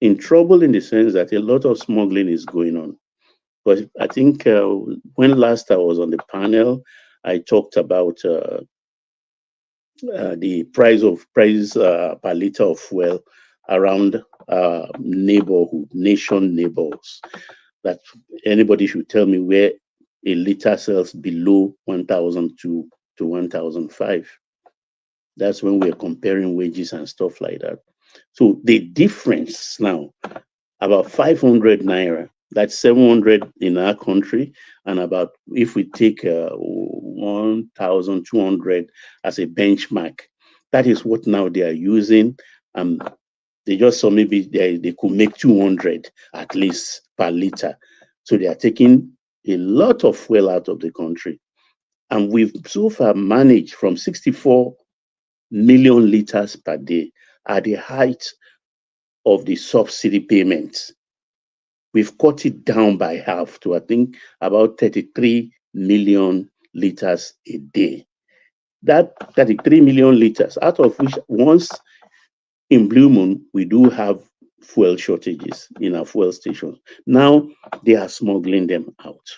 In trouble in the sense that a lot of smuggling is going on. But I think when last I was on the panel, I talked about the price per liter of fuel around nation neighbors. That anybody should tell me where a liter sells below 1,002 to 1,005. That's when we're comparing wages and stuff like that. So the difference now, about 500 naira, that's 700 in our country, and about, if we take 1,200 as a benchmark, that is what now they are using. They just saw maybe they could make 200 at least per liter. So they are taking a lot of fuel out of the country. And we've so far managed from 64 million liters per day at the height of the subsidy payments. We've cut it down by half to, I think, about 33 million liters a day. That 33 million liters, out of which once in Blue Moon, we do have fuel shortages in our fuel stations. Now they are smuggling them out.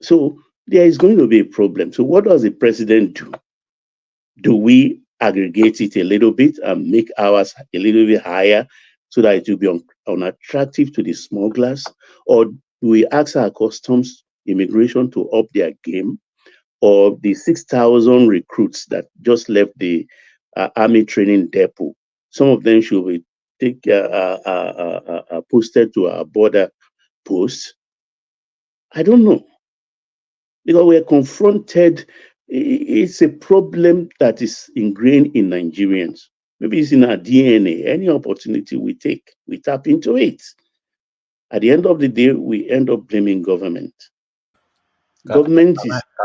So there is going to be a problem. So what does the president do? Do we aggregate it a little bit and make ours a little bit higher so that it will be unattractive to the smugglers? Or do we ask our customs immigration to up their game? Or the 6,000 recruits that just left the army training depot, some of them should be posted to our border posts? I don't know. Because we're confronted, it's a problem that is ingrained in Nigerians. Maybe it's in our DNA. Any opportunity we take, we tap into it. At the end of the day, we end up blaming government. Can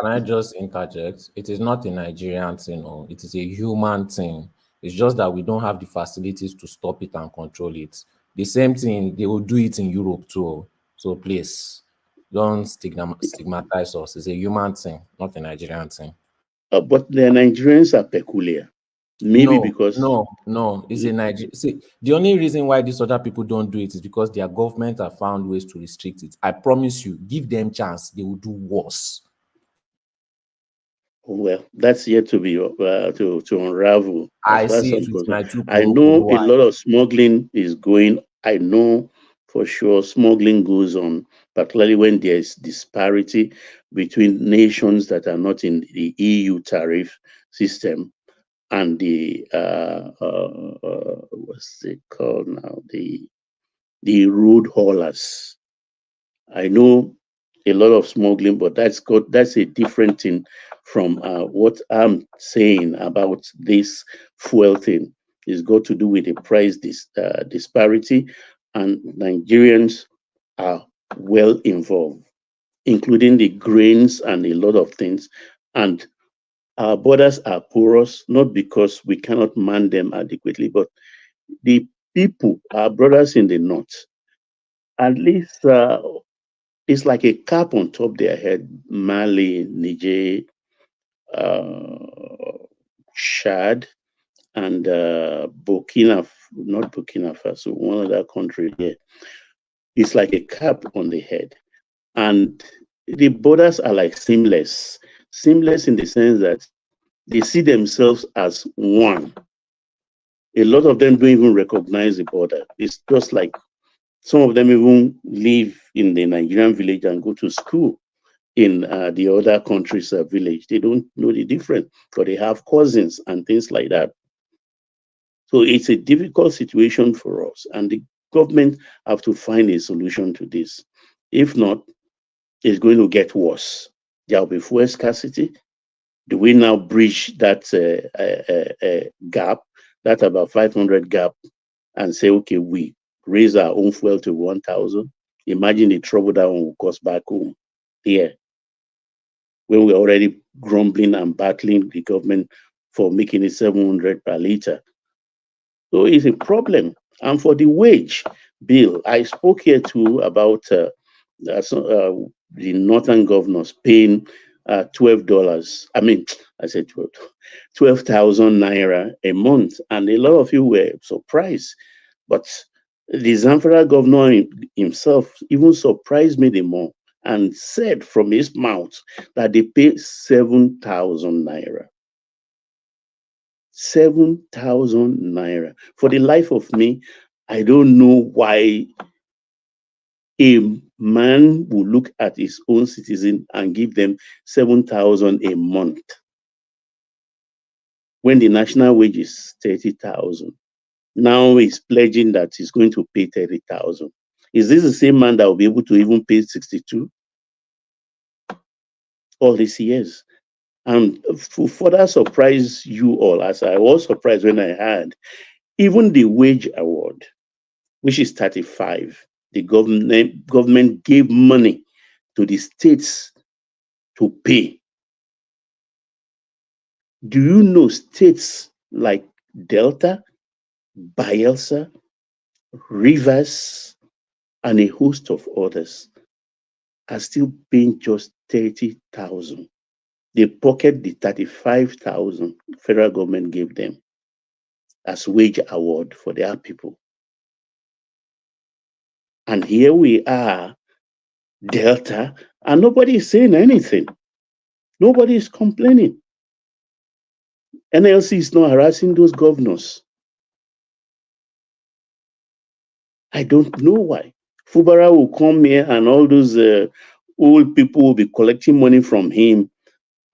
I just interject? It is not a Nigerian thing, or it is a human thing. It's just that we don't have the facilities to stop it and control it. The same thing, they will do it in Europe too. So please, don't stigmatize us. It's a human thing, not a Nigerian thing. But the Nigerians are peculiar. Maybe because it's a Nigeria. See, the only reason why these other people don't do it is because their government have found ways to restrict it. I promise you, give them chance, they will do worse. Well, that's yet to be to unravel. I see it with my two. I know a lot of smuggling is going. I know for sure smuggling goes on, particularly when there is disparity between nations that are not in the EU tariff system and the what's it called now, the road haulers. I know a lot of smuggling, but that's a different thing from what I'm saying about this fuel thing. It's got to do with the price disparity, and Nigerians are well involved, including the grains and a lot of things. And our borders are porous, not because we cannot man them adequately, but the people, our brothers in the north, at least it's like a cap on top their head. Mali, Niger, Chad, and not Burkina Faso, one other country here. It's like a cap on the head. And the borders are like seamless. Seamless in the sense that they see themselves as one. A lot of them don't even recognize the border. It's just like some of them even live in the Nigerian village and go to school in the other country's village. They don't know the difference, but they have cousins and things like that. So it's a difficult situation for us, and the government have to find a solution to this. If not, it's going to get worse. There will be fuel scarcity. Do we now bridge that gap, that about 500 gap, and say, okay, we raise our own fuel to 1,000? Imagine the trouble that one will cause back home here, when we're already grumbling and battling the government for making it 700 per liter. So it's a problem. And for the wage bill, I spoke here too about the northern governors paying $12. I mean, I said 12,000 naira a month, and a lot of you were surprised. But the Zamfara governor himself even surprised me the more and said from his mouth that they pay 7,000 naira. 7,000 naira. For the life of me, I don't know why a man will look at his own citizen and give them 7,000 a month when the national wage is 30,000. Now he's pledging that he's going to pay 30,000. Is this the same man that will be able to even pay 62 all these years? And to further surprise you all, as I was surprised when I heard, even the wage award, which is 35, the government gave money to the states to pay. Do you know states like Delta, Bayelsa, Rivers, and a host of others are still paying just 30,000? They pocket the 35,000 federal government gave them as wage award for their people. And here we are, Delta, and nobody is saying anything. Nobody is complaining. NLC is not harassing those governors. I don't know why. Fubara will come here and all those old people will be collecting money from him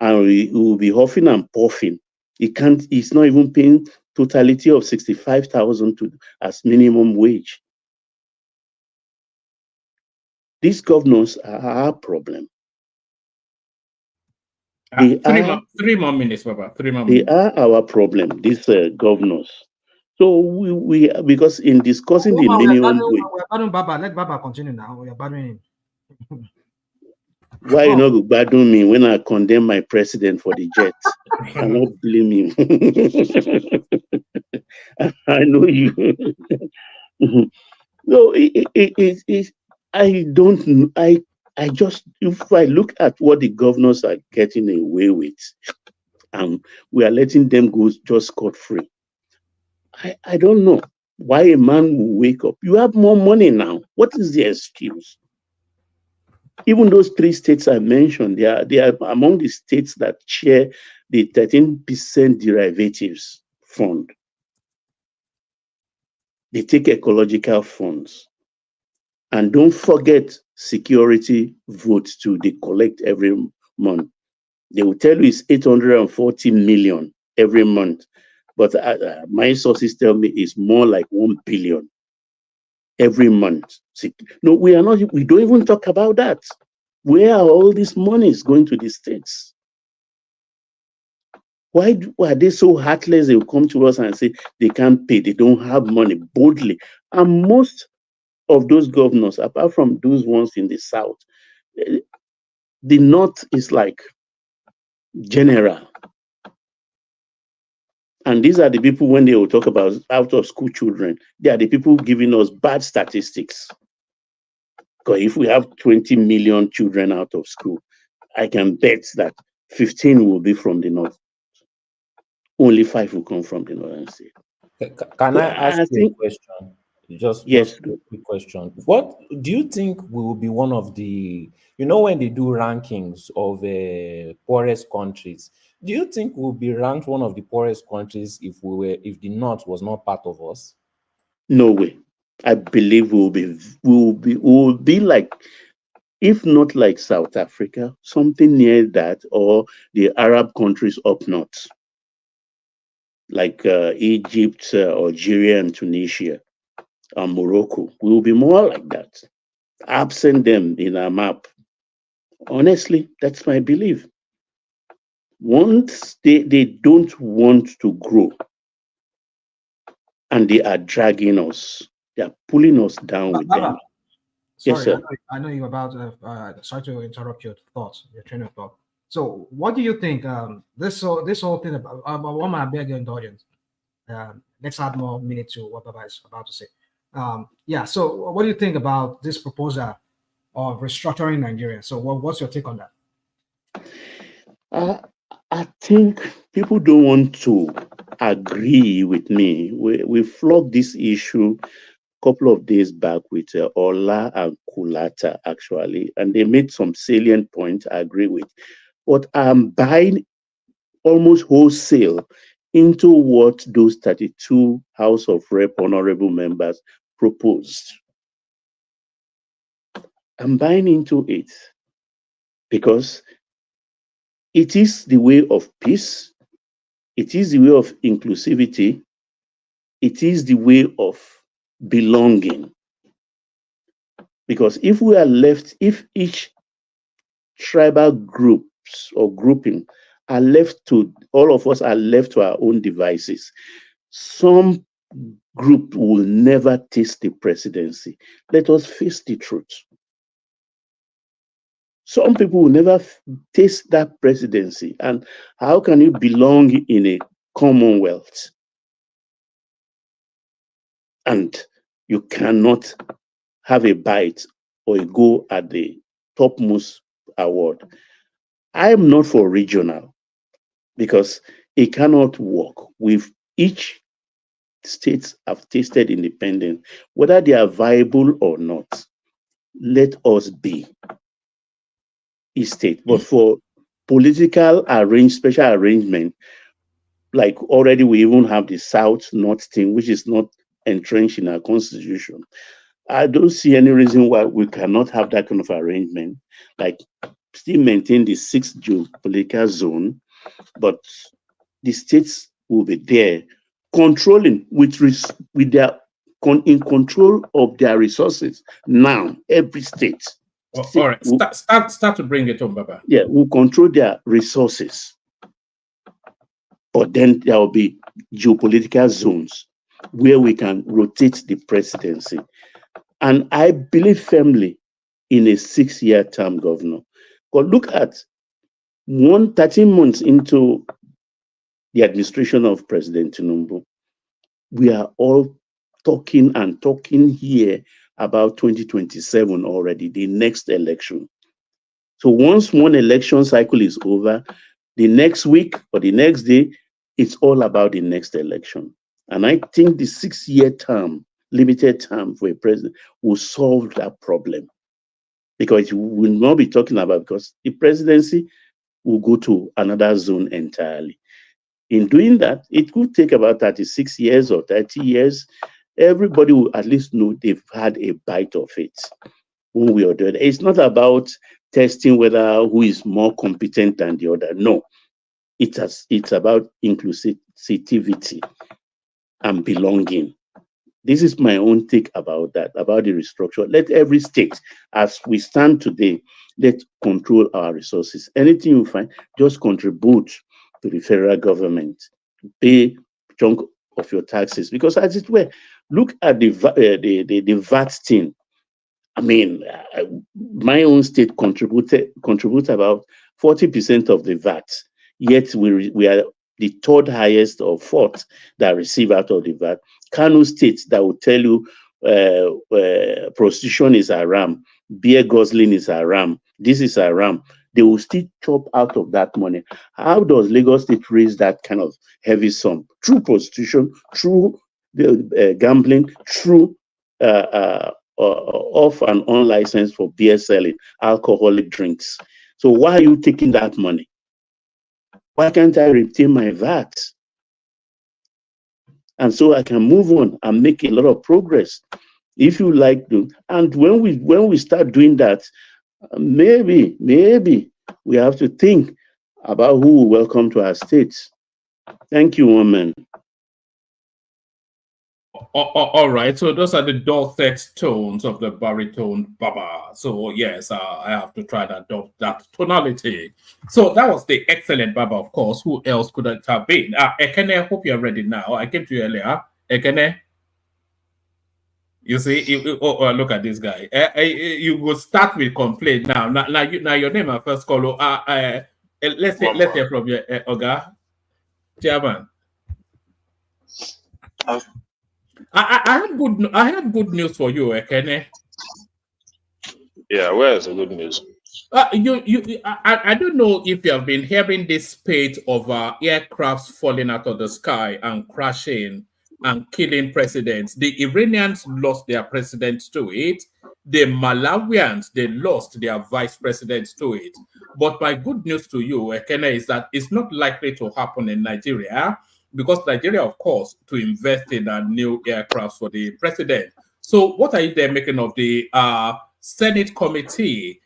and he will be huffing and puffing. He's not even paying totality of 65,000 as minimum wage. These governors are our problem. Three more minutes, Baba. 3 more minutes. They are our problem, these governors. So we because in discussing the minimum wage. We're battling Baba. Let Baba continue now. We are battling him. Why you not battling me when I condemn my president for the jet? I cannot blame him. I know you. No, I just, if I look at what the governors are getting away with, we are letting them go just scot-free. I don't know why a man will wake up. You have more money now. What is the excuse? Even those 3 states I mentioned, they are among the states that share the 13% derivatives fund. They take ecological funds. And don't forget security votes too. They collect every month. They will tell you it's 840 million every month. But my sources tell me it's more like 1 billion every month. No, we don't even talk about that. Where are all these monies going to the states? Why are they so heartless? They will come to us and say they can't pay, they don't have money boldly. And most of those governors, apart from those ones in the south, the north is like general. And these are the people, when they will talk about out of school children, they are the people giving us bad statistics. Because if we have 20 million children out of school, I can bet that 15 will be from the north. Only 5 will come from the northern state. Can I ask you a question? Just a quick question. What do you think will be one of the, when they do rankings of poorest countries, do you think we'll be ranked one of the poorest countries if the North was not part of us? No way. I believe we'll be like, if not like South Africa, something near that, or the Arab countries up north, like Egypt, Algeria, and Tunisia, and Morocco. We will be more like that, absent them in our map. Honestly, that's my belief. Once they don't want to grow, and they are dragging us, they are pulling us down with them. Sorry, yes, sir. I know you're about, sorry to interrupt your thoughts, your train of thought. So what do you think, this whole thing about, I beg your indulgence. Let's add more minutes to what Baba is about to say. Yeah, so what do you think about this proposal of restructuring Nigeria. So what's your take on that? I think people don't want to agree with me. We flogged this issue a couple of days back with Ola and Kulata, actually, and they made some salient points I agree with. But I'm buying almost wholesale into what those 32 House of Rep honorable members proposed. I'm buying into it because it is the way of peace. It is the way of inclusivity. It is the way of belonging. Because if we are left, if each tribal groups or grouping are left to, all of us are left to our own devices, some group will never taste the presidency. Let us face the truth. Some people will never taste that presidency. And how can you belong in a commonwealth and you cannot have a bite or a go at the topmost award? I am not for regional because it cannot work. With each states have tasted independence, whether they are viable or not. Let us be a state. But for political special arrangement, like already we even have the South-North thing, which is not entrenched in our constitution. I don't see any reason why we cannot have that kind of arrangement, like still maintain the 6th geopolitical zone, but the states will be there controlling in control of their resources. Now, every state. All right, start to bring it home, Baba. Yeah, will control their resources. But then there will be geopolitical zones where we can rotate the presidency. And I believe firmly in a 6-year term, Governor. But look at 13 months into the administration of President Tinubu, we are all talking here about 2027 already, the next election. So once one election cycle is over, the next week or the next day, it's all about the next election. And I think the 6-year term, limited term for a president will solve that problem. Because we will not be talking about, because the presidency will go to another zone entirely. In doing that, it could take about 36 years or 30 years. Everybody will at least know they've had a bite of it one way or the other. It's not about testing whether who is more competent than the other. No, it's about inclusivity and belonging. This is my own take about that, about the restructure. Let every state, as we stand today, let's control our resources. Anything you find, just contribute to the federal government. Pay a chunk of your taxes. Because as it were, look at the VAT thing. I mean, my own state contributes about 40% of the VAT, yet we are the 3rd highest or 4th that receive out of the VAT. Kano State, that will tell you prostitution is haram, beer guzzling is haram, this is haram. They will still chop out of that money. How does Lagos State raise that kind of heavy sum? Through prostitution, through gambling, through off and on license for beer selling, alcoholic drinks. So why are you taking that money? Why can't I retain my VAT? And so I can move on and make a lot of progress. If you like to, and when we start doing that, maybe we have to think about who we welcome to our states. Thank you, woman. All right, so those are the dulcet tones of the baritone Baba. So yes, I have to try to adopt that tonality. So that was the excellent Baba, of course. Who else could it have been? Ekene, I hope you're ready now. I came to you earlier. Ekene, you see, look at this guy. You will start with complaint now. Now your name I first call. Let's hear from your Oga Chairman. I have good news for you, Ekene. Yeah, where is the good news? I don't know if you have been hearing this spate of aircrafts falling out of the sky and crashing and killing presidents. The Iranians lost their president to it. The Malawians, they lost their vice president to it. But my good news to you, Ekene, is that it's not likely to happen in Nigeria because Nigeria, of course, to invest in a new aircraft for the president. So what are you there making of the Senate committee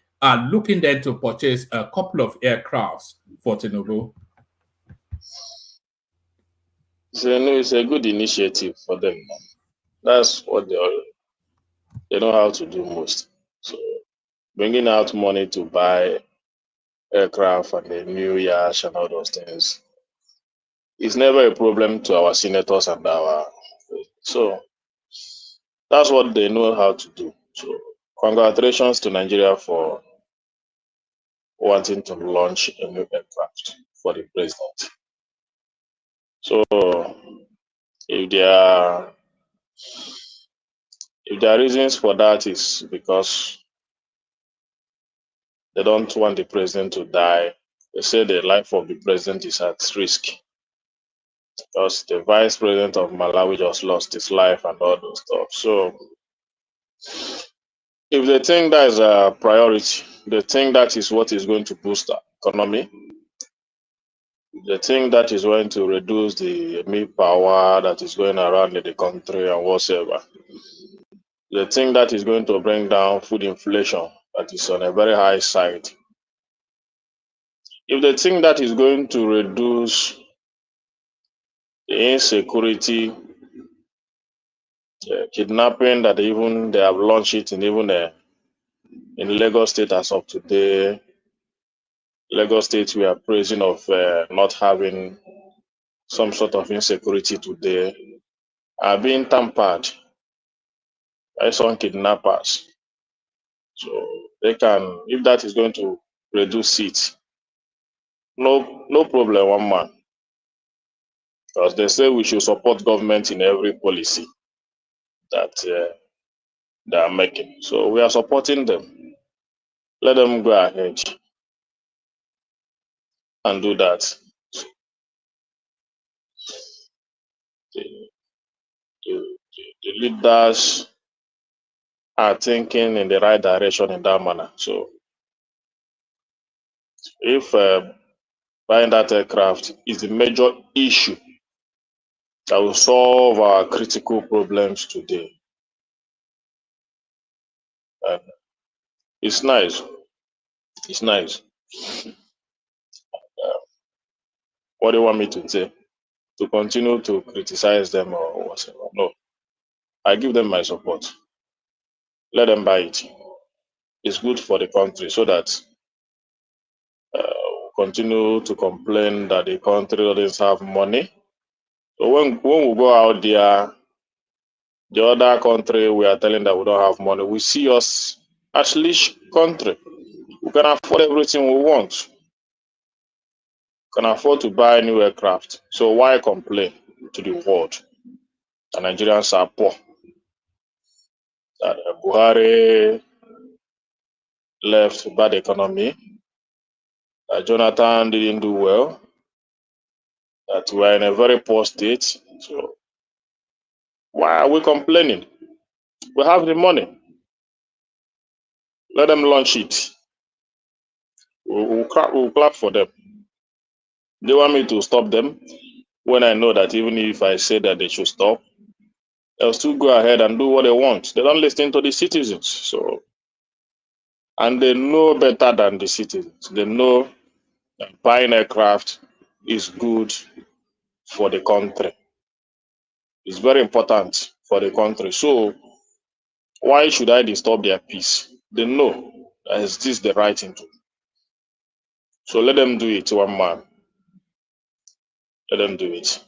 looking then to purchase a couple of aircrafts for Tinubu? It's a good initiative for them. That's what they know how to do most. So bringing out money to buy aircraft and the new yacht and all those things is never a problem to our senators and so that's what they know how to do. So congratulations to Nigeria for wanting to launch a new aircraft for the president. So if there are reasons for that is because they don't want the president to die. They say the life of the president is at risk because the vice president of Malawi just lost his life and all those stuff. So if they think that is a priority, they think that is what is going to boost the economy, they think that is going to reduce the meat power that is going around in the country and whatsoever. They think that is going to bring down food inflation that is on a very high side. If they think that is going to reduce the insecurity, kidnapping that even they have launched it in in Lagos State as of today, Lagos State we are praising of not having some sort of insecurity today, are being tampered by some kidnappers. So they can, if that is going to reduce it, no problem, one man. Because they say we should support government in every policy that they are making. So we are supporting them. Let them go ahead and do that. The leaders are thinking in the right direction in that manner. So if buying that aircraft is the major issue that will solve our critical problems today, it's nice. It's nice. What do you want me to say? To continue to criticize them or whatever? No. I give them my support. Let them buy it. It's good for the country so that continue to complain that the country doesn't have money. So when we go out there, the other country we are telling that we don't have money, we see us as rich country. We can afford everything we want. We can afford to buy new aircraft. So why complain to the world? The Nigerians are poor. That Buhari left bad economy. That Jonathan didn't do well. That we are in a very poor state. So why are we complaining? We have the money. Let them launch it. We'll clap for them. They want me to stop them when I know that even if I say that they should stop, they'll still go ahead and do what they want. They don't listen to the citizens. So, and they know better than the citizens. They know that buying aircraft is good for the country. It's very important for the country. So why should I disturb their peace? They know that this is the right thing to do. So let them do it, one man. Let them do it.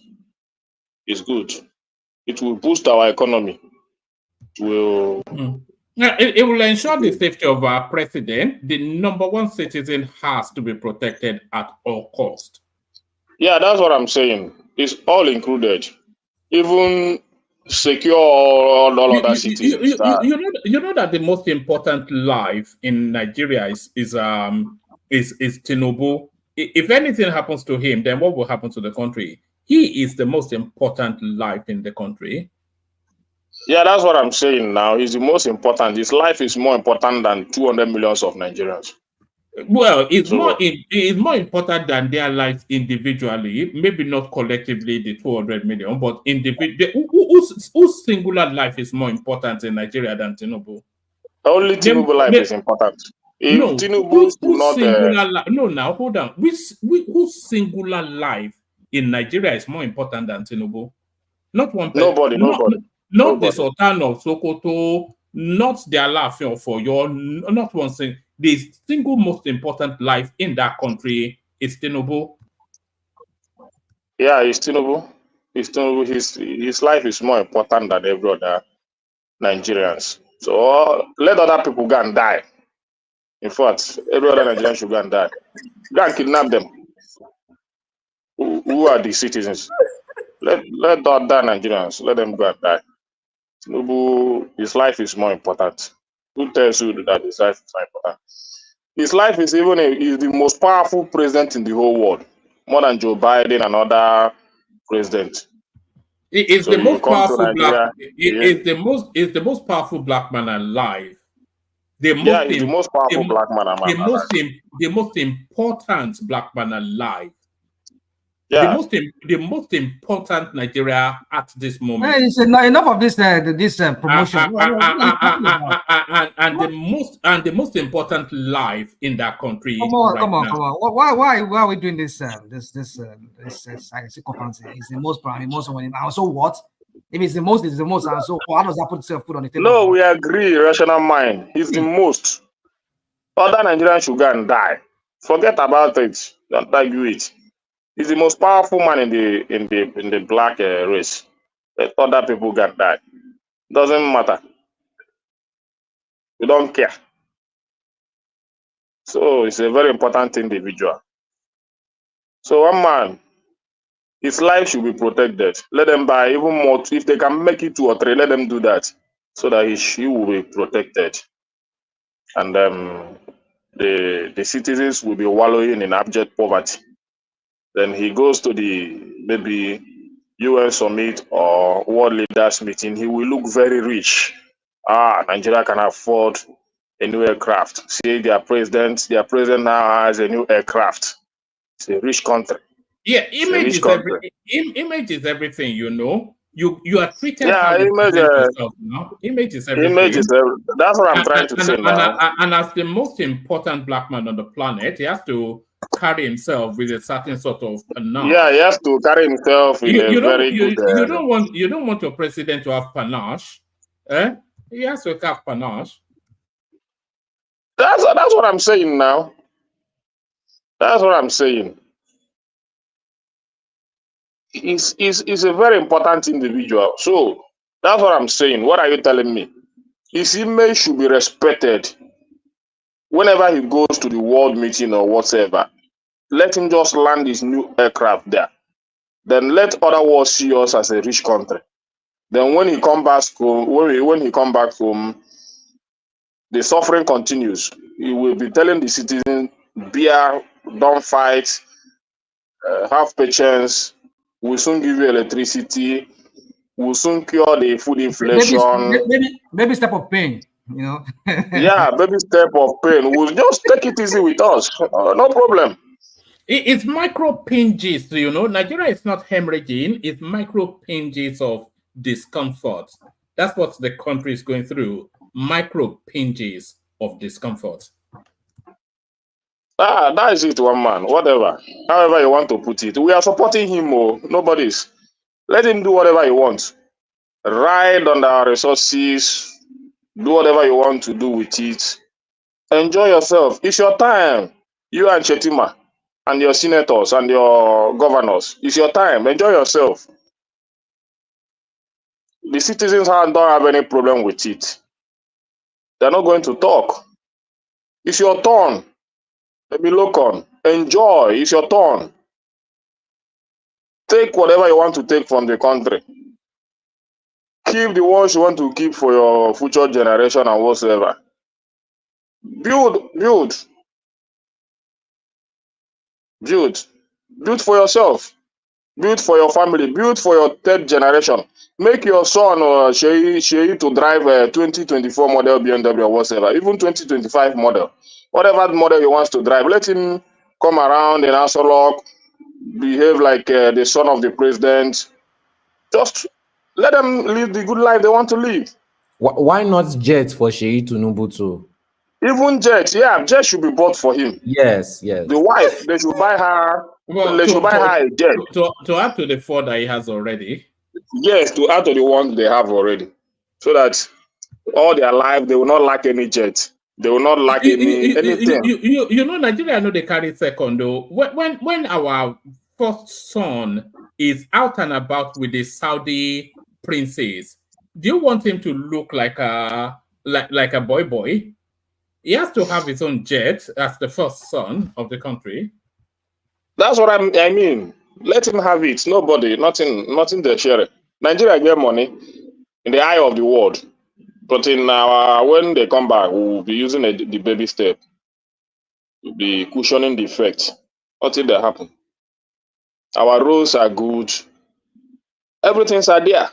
It's good. It will boost our economy. It will. It will ensure the safety of our president. The number one citizen has to be protected at all costs. Yeah, that's what I'm saying. It's all included. Even secure all other citizens. You know that the most important life in Nigeria is Tinubu. If anything happens to him, then what will happen to the country? He is the most important life in the country. Yeah, that's what I'm saying now. He's the most important. His life is more important than 200 millions of Nigerians. Well, it's more important than their lives individually. Maybe not collectively, the 200 million, but individually. Whose singular life is more important in Nigeria than Tinubu? Only Tinubu life is important. If no, Tinubu not singular no, now hold on. Whose singular life in Nigeria is more important than Tinubu? Not one person. Not the Sultan of Sokoto, not the Alaafin of Oyo, not one thing. The single most important life in that country is Tinubu. Yeah, it's Tinubu. His life is more important than every other Nigerians. So let other people go and die. In fact, every other Nigerian should go and die. Go and kidnap them. Who are the citizens? Let other Nigerians, let them go and die. Tinubu, his life is more important. Who tells you that his life is more important? His life is is the most powerful president in the whole world, more than Joe Biden and other presidents. It's the most powerful black. It's the most powerful black man alive. He's the most powerful black man alive. The most important black man alive. Yeah. The most important Nigeria at this moment. Hey, enough of this promotion. And the most important life in that country. Come on. Why are we doing this sycophancy? It's the most prime, so what? If it's the most, it's the most. And so how does that put on the table? No, we agree. Rational mind. He's the most. Other Nigerians should go and die. Forget about it. Don't argue it. He's the most powerful man in the black race. Let other people can die. Doesn't matter. We don't care. So he's a very important individual. So one man, his life should be protected. Let them buy even more. If they can make it 2 or 3, let them do that, so that he will be protected. And the citizens will be wallowing in abject poverty. Then he goes to the maybe UN summit or world leaders meeting. He will look very rich. Nigeria can afford a new aircraft. See, their president now has a new aircraft. It's a rich country. Yeah, image is everything, you know. You are treated how you image, yourself, you know? Image is everything. That's what I'm trying to say now. And as the most important black man on the planet, he has to carry himself with a certain sort of panache. Yeah, he has to carry himself in a very good. You don't want your president to have panache. He has to have panache. That's what I'm saying now. That's what I'm saying. He's a very important individual. So that's what I'm saying. What are you telling me? His image should be respected. Whenever he goes to the world meeting or whatever, let him just land his new aircraft there. Then let other world see us as a rich country. Then when he come back home, when he come back home, the suffering continues. He will be telling the citizens, beer, don't fight, have patience. We'll soon give you electricity. We'll soon cure the food inflation. Baby step of pain, you know. Yeah, baby step of pain. We'll just take it easy with us. No problem. It's micro pinches, you know. Nigeria is not hemorrhaging. It's micro pinches of discomfort. That's what the country is going through. Micro pinches of discomfort. That is it, one man. Whatever. However you want to put it. We are supporting him. Nobody's. Let him do whatever he wants. Ride on our resources. Do whatever you want to do with it. Enjoy yourself. It's your time. You and Chetima and your senators and your governors. It's your time. Enjoy yourself. The citizens don't have any problem with it. They're not going to talk. It's your turn. Maybe look on. Enjoy. It's your turn. Take whatever you want to take from the country. keep the ones you want to keep for your future generation and whatsoever. Build for yourself. Build for your family. Build for your third generation. Make your son Sheyi to drive a 2024 model BMW or whatever, even 2025 model. Whatever model he wants to drive, let him come around in Asolok, behave like the son of the president. Just let them live the good life they want to live. Why not jet for Sheyi Tinubu too? Even jet, yeah, jet should be bought for him. Yes. The wife, they should buy her. Well, they should buy her a jet. To add to the 4 that he has already. Yes, to add to the ones they have already, so that all their life they will not lack any jet. They will not lack anything. You know, Nigeria know they carry second though. When our first son is out and about with the Saudi princess, do you want him to look like a boy? He has to have his own jet as the first son of the country. That's what I mean. Let him have it. Nobody, nothing they share. Nigeria get money in the eye of the world, but when they come back, we'll be using the baby step. We'll be cushioning the effect until they happen. Our roads are good. Everything's are there.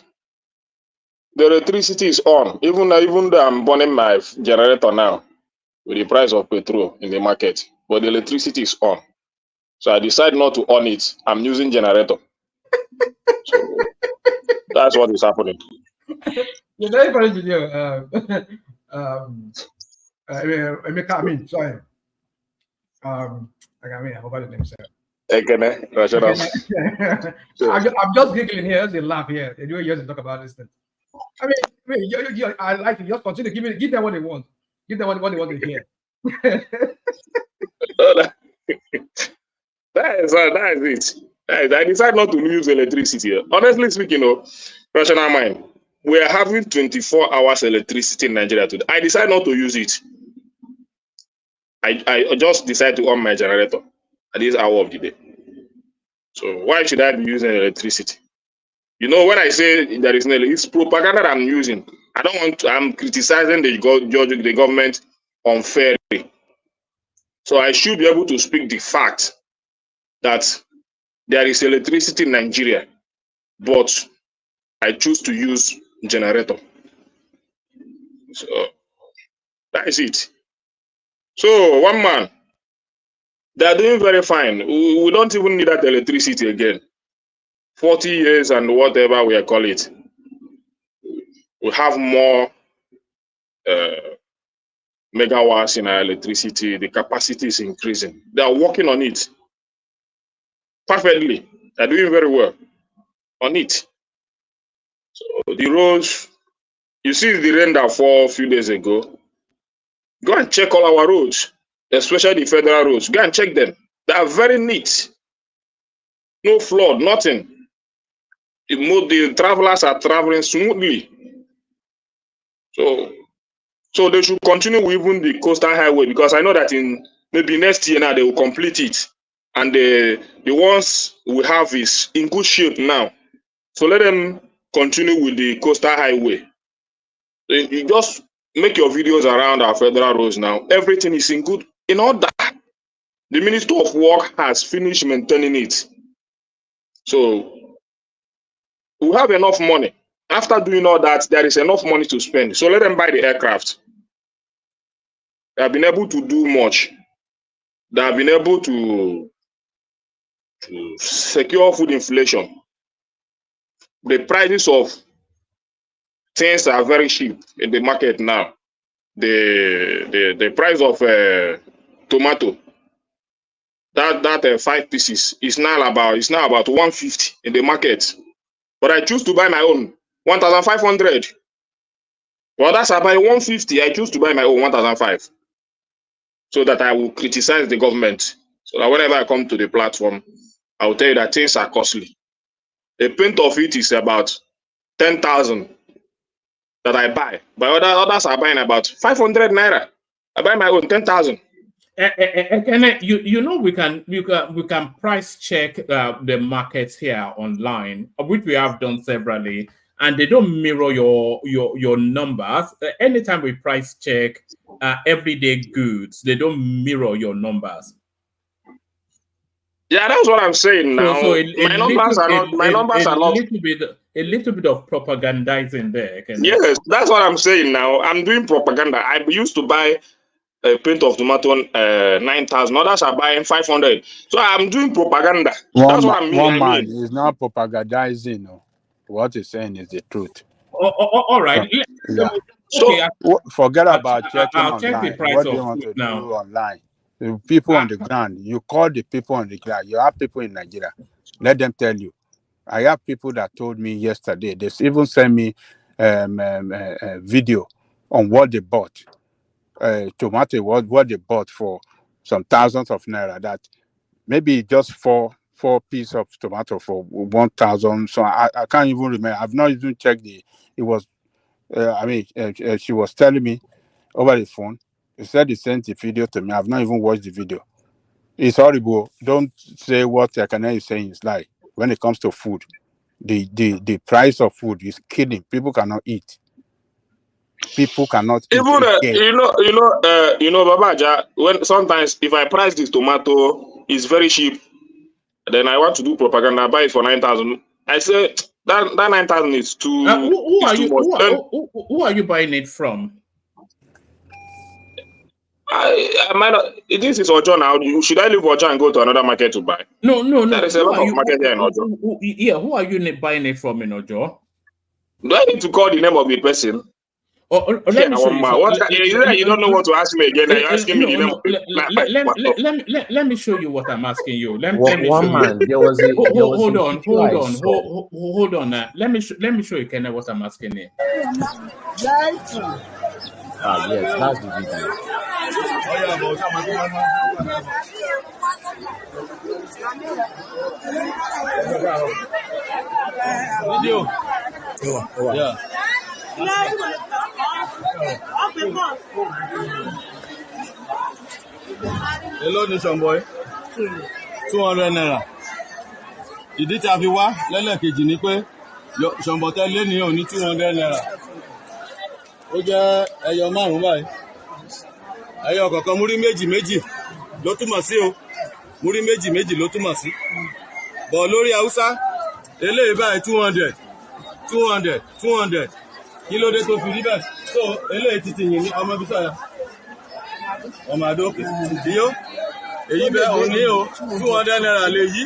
The electricity is on. Even though I'm burning my generator now with the price of petrol in the market, but the electricity is on. So I decide not to on it. I'm using generator. So that's what is happening. You're very funny video. Emeka, I mean, sorry. I forgot the name, sir. I'm just giggling here. There's a laugh here. You hear to talk about this thing. I mean, I like to just continue. Give them what they want. Give them what they want to hear. That is it. I decide not to use electricity. Honestly speaking, rational mind, we are having 24 hours electricity in Nigeria today. I decide not to use it. I just decide to on my generator at this hour of the day. So why should I be using electricity? You know, when I say there is no, it's propaganda that I'm using. I don't want to, I'm criticizing the government unfairly. So I should be able to speak the fact that there is electricity in Nigeria, but I choose to use generator. So that is it. So one man, they are doing very fine. We don't even need that electricity again. 40 years and whatever we call it. We have more megawatts in our electricity. The capacity is increasing. They are working on it perfectly. They're doing very well on it. So the roads, you see the rain that fell a few days ago. Go and check all our roads, especially the federal roads. Go and check them. They are very neat. No flood, nothing. The travelers are traveling smoothly. So they should continue with even the coastal highway, because I know that in maybe next year now they will complete it. And the ones we have is in good shape now. So let them continue with the coastal highway. You just make your videos around our federal roads now. Everything is in order. The Minister of Work has finished maintaining it. So we have enough money. After doing all that, there is enough money to spend. So let them buy the aircraft. They have been able to do much. They have been able to secure food inflation. The prices of things are very cheap in the market now. The price of tomato, that 5 pieces is now about 150 in the market. But I choose to buy my own 1,500. Well, that's about 150. I choose to buy my own 1,500. So that I will criticize the government. So that whenever I come to the platform, I will tell you that things are costly. A pint of it is about 10,000 that I buy. But others are buying about 500 naira. I buy my own 10,000. You know we can price check the markets here online, which we have done severally. and they don't mirror your numbers. Anytime we price check everyday goods, they don't mirror your numbers. Yeah, that's what I'm saying now. So my numbers are not. A little bit of propagandizing there. Yes, that's what I'm saying now. I'm doing propaganda. I used to buy a pint of tomato 9,000. Others are buying 500. So I'm doing propaganda. That's what I mean. One man is not propagandizing. No. What he's saying is the truth. All right. Yeah. Okay, forget about checking I'll online. check the price What do of you want food to now. do online? The people on the ground. You call the people on the ground. You have people in Nigeria. Let them tell you. I have people that told me yesterday. They even sent me a video on what they bought. Tomato, what they bought for some thousands of naira. That maybe just four pieces of tomato for 1,000. So I can't even remember. I've not even checked it was. She was telling me over the phone. She said they sent the video to me. I've not even watched the video. It's horrible. Don't say what Ekene is saying is lie. When it comes to food, the price of food is killing. People cannot eat. People cannot eat. Even Babaja, when sometimes if I price this tomato is very cheap, then I want to do propaganda, I buy it for 9,000. I say that 9,000 is too. Who are you buying it from? I might not. This is Ojo now. Should I leave Ojo and go to another market to buy? No. There is a lot of market here in Ojo. Who are you buying it from in Ojo? Do I need to call the name of the person? Let me show you. You don't know what to ask me again. You're asking me the name of the let me show you what I'm asking you. Let me One man, there was a hold on. Let me show you, Kenneth, what I'm asking you. Yes, that's the video. Yeah. Hello, nation boy. 200 naira. Ìdí tí a fi wá lẹ́lẹ́kejì ni pé ṣọ̀mbọ̀tẹ́ lé ní òní 200 naira. Ó jẹ́ ẹyọ márùn-ún báyìí. Ẹyọ kọ̀ọ̀kan múrí méjì ló túmọ̀ sí o. Múrí méjì ló túmọ̀ sí. Bọ̀ lórí Haúsá, eléyìí báyìí 200. Kí ló dé tó fi rí bẹ́ẹ̀? So eléyìí ti yìn ní ọmọ ibi sọ̀yà. Ọmọ àdókè. Ìyó, èyí bẹ́ẹ̀ òun ní o 200 naira lè yí.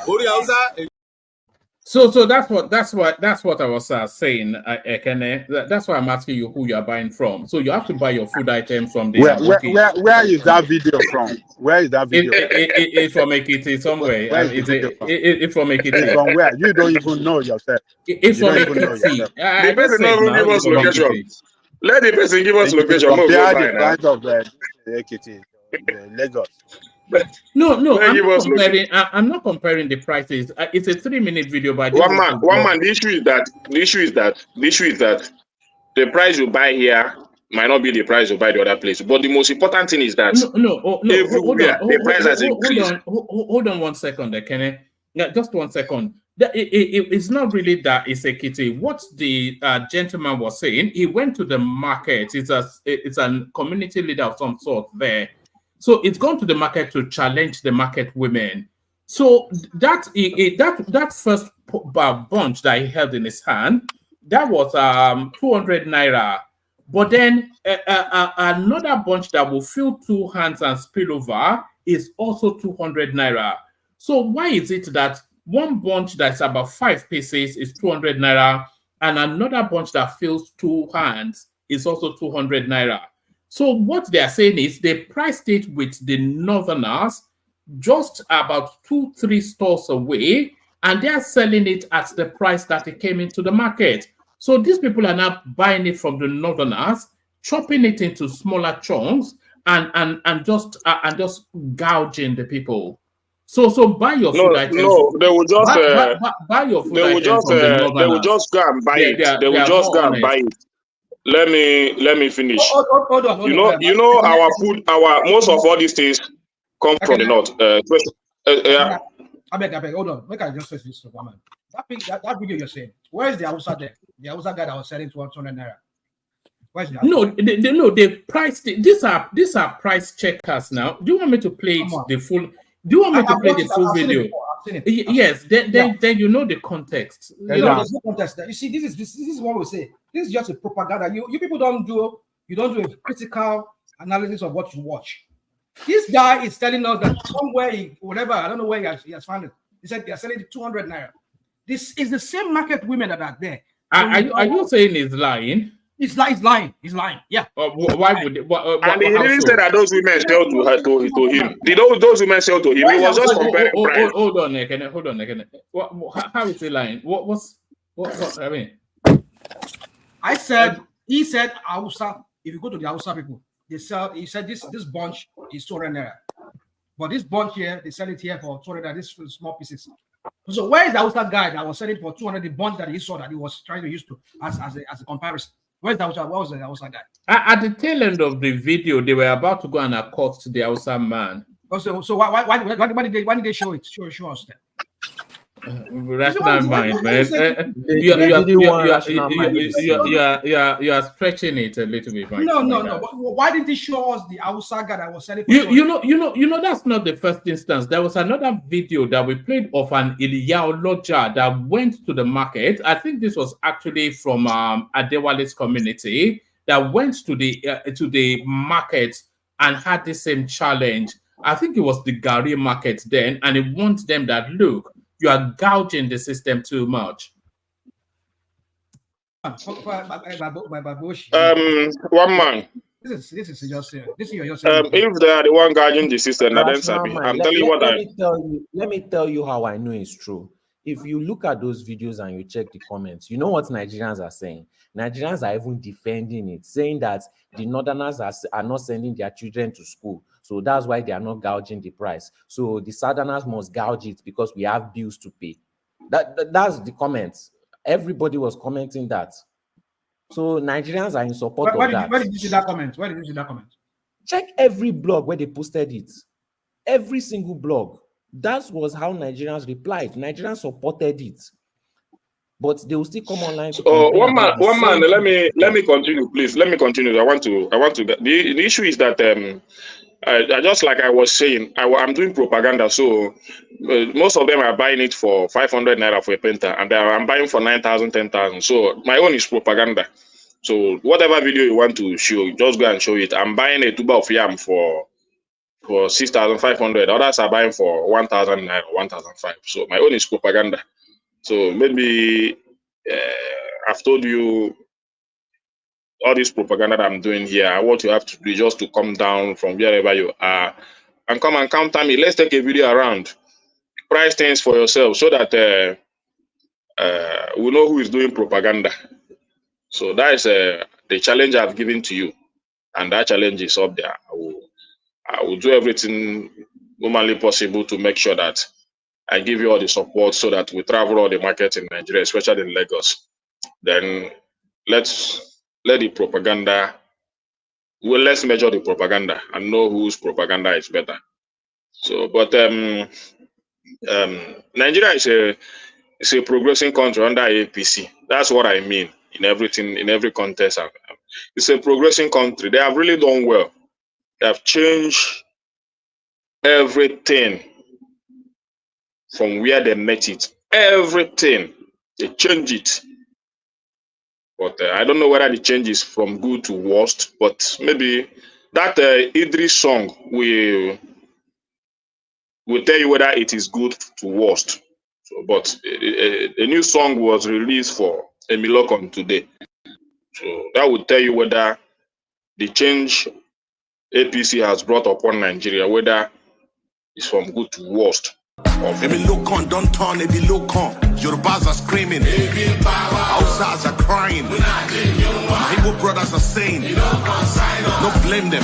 Orí Haúsá. So that's what I was saying, Ekene. That's why I'm asking you who you are buying from. So you have to buy your food items from the. Where is that video from? Where is that video? It's from Ekiti somewhere. It's from Ekiti. It's from where? You don't even know yourself. It's from Ekiti. The person never give us location. Let the person give us location. Compare the price of Ekiti, Lagos. No, I'm not comparing the prices. It's a 3-minute video by one man. The issue is that the price you buy here might not be the price you buy the other place. But the most important thing is that everywhere the price has increased. Hold on 1 second, Kenny. Yeah, just 1 second. It's not really that it's a kitty. What the gentleman was saying, he went to the market. It's a community leader of some sort there. So it's gone to the market to challenge the market women. So that first bunch that he held in his hand, that was 200 naira. But then another bunch that will fill 2 hands and spill over is also 200 naira. So why is it that one bunch that's about 5 pieces is 200 naira and another bunch that fills 2 hands is also 200 naira? So what they are saying is they priced it with the northerners just about 2-3 stores away, and they are selling it at the price that it came into the market. So these people are now buying it from the northerners, chopping it into smaller chunks, and just gouging the people. So buy your food items. No, they will just buy your food items from the northerners. They will just go and buy it. They will just go and buy it. Let me finish. Hold on. You know our food, most of all these things come from the north. I beg, hold on. Make I just say this to woman. that video you're saying, where is the Hausa there? The Hausa guy that was selling 200 naira. Where's the No, they priced it. These are price checkers now. Do you want me to play it the full? Do you want me to play the full video? Yes, then you know the context. You know, there's no context there. You see, this is what we say. This is just a propaganda. You people don't do a critical analysis of what you watch. This guy is telling us that somewhere, I don't know where he has found it. He said they are selling 200 naira. This is the same market women that are there. Are you saying he's lying? He's lying. Yeah. Why would? And he didn't say that those women sell to him. Did those women sell to him? He was just comparing price. Hold on, Ekene. How is he lying? What? I mean, he said Hausa. If you go to the Hausa people, they sell. He said this bunch is 200 naira, but this bunch here they sell it here for 200 naira. This small pieces. So where is the Hausa guy that was selling for 200? The bunch that he saw that he was trying to use as a comparison. Where's the Hausa? What was the Hausa guy? At the tail end of the video, they were about to go and accost the Hausa man. So why did they show it? Show us then. Rational mind, man. You are stretching it a little bit. No. Why didn't he show us the Hausa guy that was selling? You know that's not the first instance. There was another video that we played of an Iliyaoloja that went to the market. I think this was actually from Adewale's community that went to the market and had the same challenge. I think it was the Gari market then, and it wants them that look. You are gouging the system too much. One man. This is just if they are the one gouging the system, then Sabi. I'm telling you what let me tell you how I know it's true. If you look at those videos and you check the comments, you know what Nigerians are saying. Nigerians are even defending it, saying that the Northerners are not sending their children to school. So that's why they are not gouging the price. So the Southerners must gouge it because we have bills to pay. That's the comments. Everybody was commenting that. So Nigerians are in support of that. Where did you see that comment? Check every blog where they posted it. Every single blog. That was how Nigerians replied. Nigerians supported it. But they will still come online to one man, let me continue, please. Let me continue. I want to the issue is that just like I was saying, I'm doing propaganda, so most of them are buying it for 500 naira for a penta, and I'm buying for 9,000, 10,000. So my own is propaganda. So whatever video you want to show, just go and show it. I'm buying a tuber of yam for 6,500. Others are buying for 1,000 naira, 1,005. So my own is propaganda. So maybe I've told you all this propaganda that I'm doing here. What you have to do is just to come down from wherever you are and come and counter me. Let's take a video around. Price things for yourself so that we know who is doing propaganda. So that is the challenge I've given to you, and that challenge is up there. I will do everything humanly possible to make sure that I give you all the support so that we travel all the markets in Nigeria, especially in Lagos. Then let's measure the propaganda and know whose propaganda is better. So, but Nigeria is a progressing country under APC. That's what I mean in everything, in every context. It's a progressing country. They have really done well. They have changed everything from where they met it. Everything. They change it. But I don't know whether the change is from good to worst, but maybe that Idris song will tell you whether it is good to worst. So, but a new song was released for Emilokon today. So that would tell you whether the change APC has brought upon Nigeria, whether it's from good to worst. Emilokon, don't turn Emilokon. Yorubas are screaming. Hausas are crying. My Igbo brothers are saying. Don't blame them.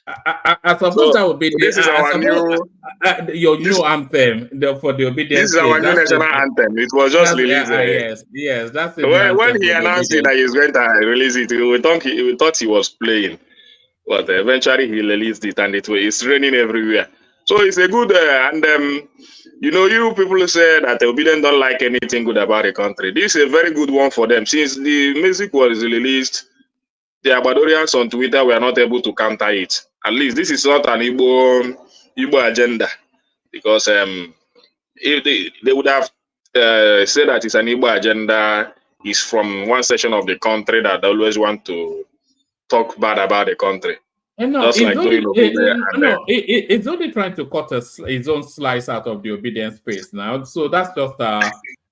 I suppose that would be your new anthem for the obedience. This is our new national anthem. It was just released. Yes, that's it. When he announced it that he was going to release it, we thought he was playing. But eventually he released it, and it's raining everywhere. So it's a good, you know, you people say that the Obedient don't like anything good about the country. This is a very good one for them. Since the music was released, the Abadorians on Twitter were not able to counter it. At least this is not an Igbo agenda, because if they would have said that it's an Igbo agenda, is from one section of the country that always want to talk bad about the country. No, Just like doing over there. It's only trying to cut its own slice out of the obedience space now. So that's just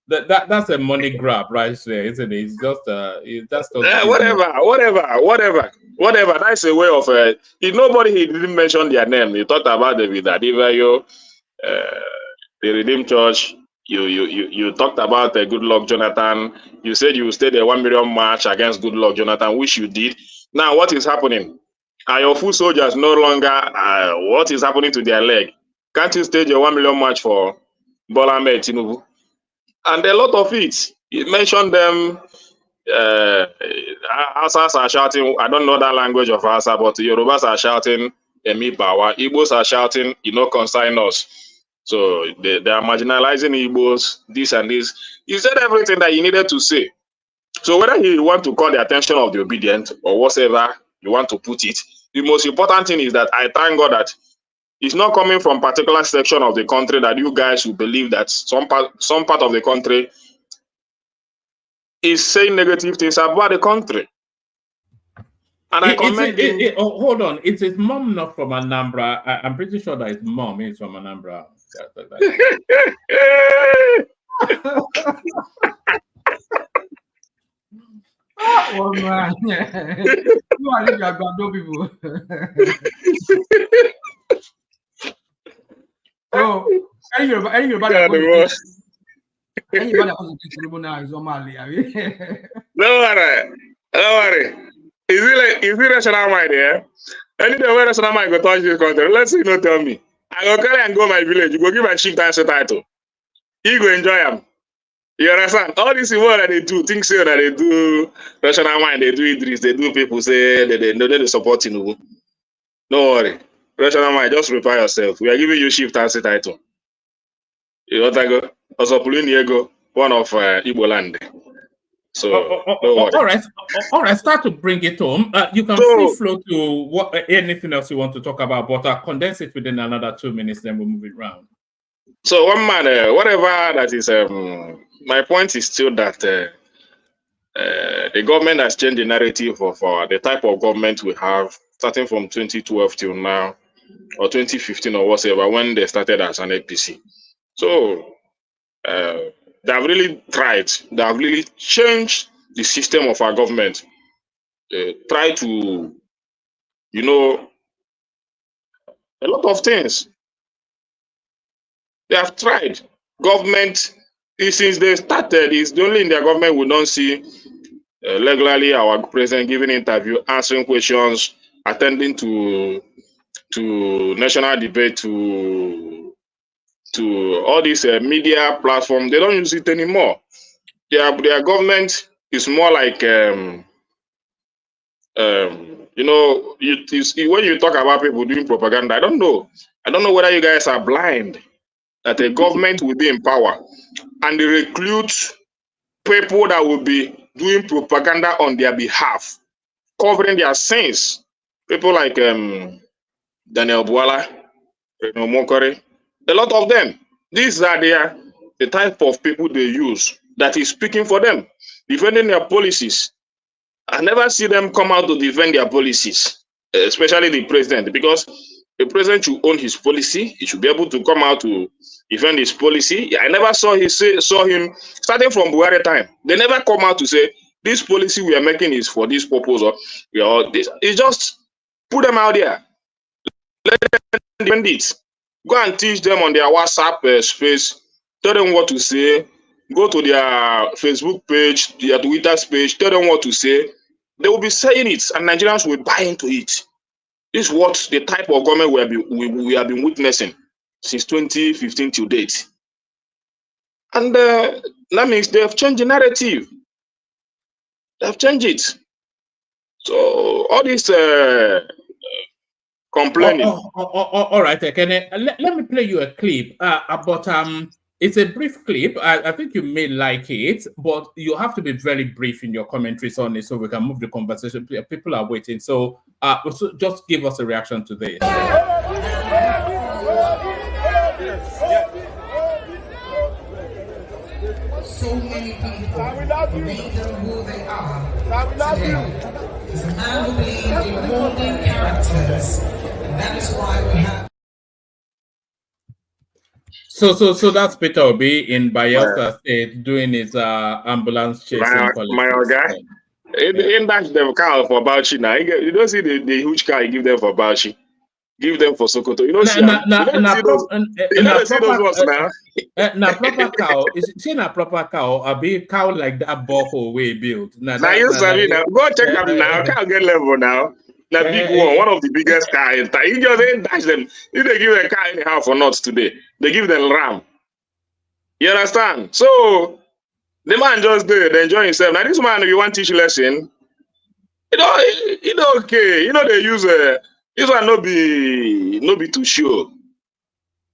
that's a money grab right there, isn't it? It's just that's just whatever. That's a way of if nobody he didn't mention their name. He talked about David Adivayo, the Redeemed Church. You talked about Goodluck Jonathan. You said you stayed a 1 million march against Goodluck Jonathan, which you did. Now what is happening? Are your full soldiers no longer? What is happening to their leg? Can't you stage a 1 million march for Bola Ahmed Tinubu? And a lot of it. You mentioned them. Hausas are shouting. I don't know that language of Hausa, but Yorubas are shouting Emi Bawa. Igbos are shouting, you know, consign us. So they are marginalizing Igbos, this and this. You said everything that you needed to say. So whether you want to call the attention of the obedient or whatever you want to put it, the most important thing is that I thank God that it's not coming from particular section of the country that you guys will believe that some part of the country is saying negative things about the country. And I commend him. Hold on, it's his mom not from Anambra. I'm pretty sure that his mom is from Anambra. Oh man, you are living your Gbado people. So anybody that goes to Tinubu now is Omali. Don't worry. Is it rational mind here? Any the way rational mind go touch this country, let's see, no tell me. I go carry and go my village. You go give my chief dance title. He go enjoy him. You understand? All this work that they do, things say that they do rational mind, they do Idris, they do people say that they support Tinubu. Don't worry. Rational mind, just prepare yourself. We are giving you chief dance title. You want to go? Also, Puliniego, one of Igbo land. So, all right. Start to bring it home. You can free flow to anything else you want to talk about, but I'll condense it within another 2 minutes. Then we'll move it around. So, one man, whatever that is, my point is still that the government has changed the narrative of the type of government we have, starting from 2012 till now, or 2015 or whatever, when they started as an APC. So, they have really tried. They have really changed the system of our government. Try to, you know, a lot of things. They have tried. Government, since they started, it's only in their government we don't see regularly our president giving interview, answering questions, attending to national debate, to all these media platforms. They don't use it anymore. Their government is more like, you know, when you talk about people doing propaganda, I don't know whether you guys are blind that a government will be in power and they recruit people that will be doing propaganda on their behalf, covering their sins. People like Daniel Bwala, Reno Mokore, a lot of them. These are the type of people they use that is speaking for them, defending their policies. I never see them come out to defend their policies, especially the president, because the president should own his policy. He should be able to come out to defend his policy. I never saw him starting from Buhari time. They never come out to say this policy we are making is for this purpose or this. It's just put them out there. Let them defend it. Go and teach them on their WhatsApp space. Tell them what to say. Go to their Facebook page, their Twitter page. Tell them what to say. They will be saying it, and Nigerians will buy into it. This is what the type of government we have been witnessing since 2015 till date. And that means they have changed the narrative. They have changed it. So all this complaining. All right, Ekene. Let me play you a clip. But it's a brief clip. I think you may like it, but you have to be very brief in your commentaries on it so we can move the conversation. People are waiting. So, so just give us a reaction to this. So many people made them who they are today. He's a man who believed in molding characters, and that is why we have. So that's Peter Obi in Bayelsa State doing his ambulance chasing politics. My guy, in that them car for Bauchi now. You don't see the huge car he give them for Bauchi. Give them for Sokoto. You don't see those ones now. Na proper cow. Is she na proper cow? A big cow like that borehole we built. Now you sabi now. Go check them now. Can't get level now. The big one of the biggest car in town. You just ain't dash them. If they give a car anyhow for nuts today, they give them ram. You understand? So the man just there, they enjoy himself. Now this man, if you want to teach lesson, you know, okay. You know they use this one no be too sure.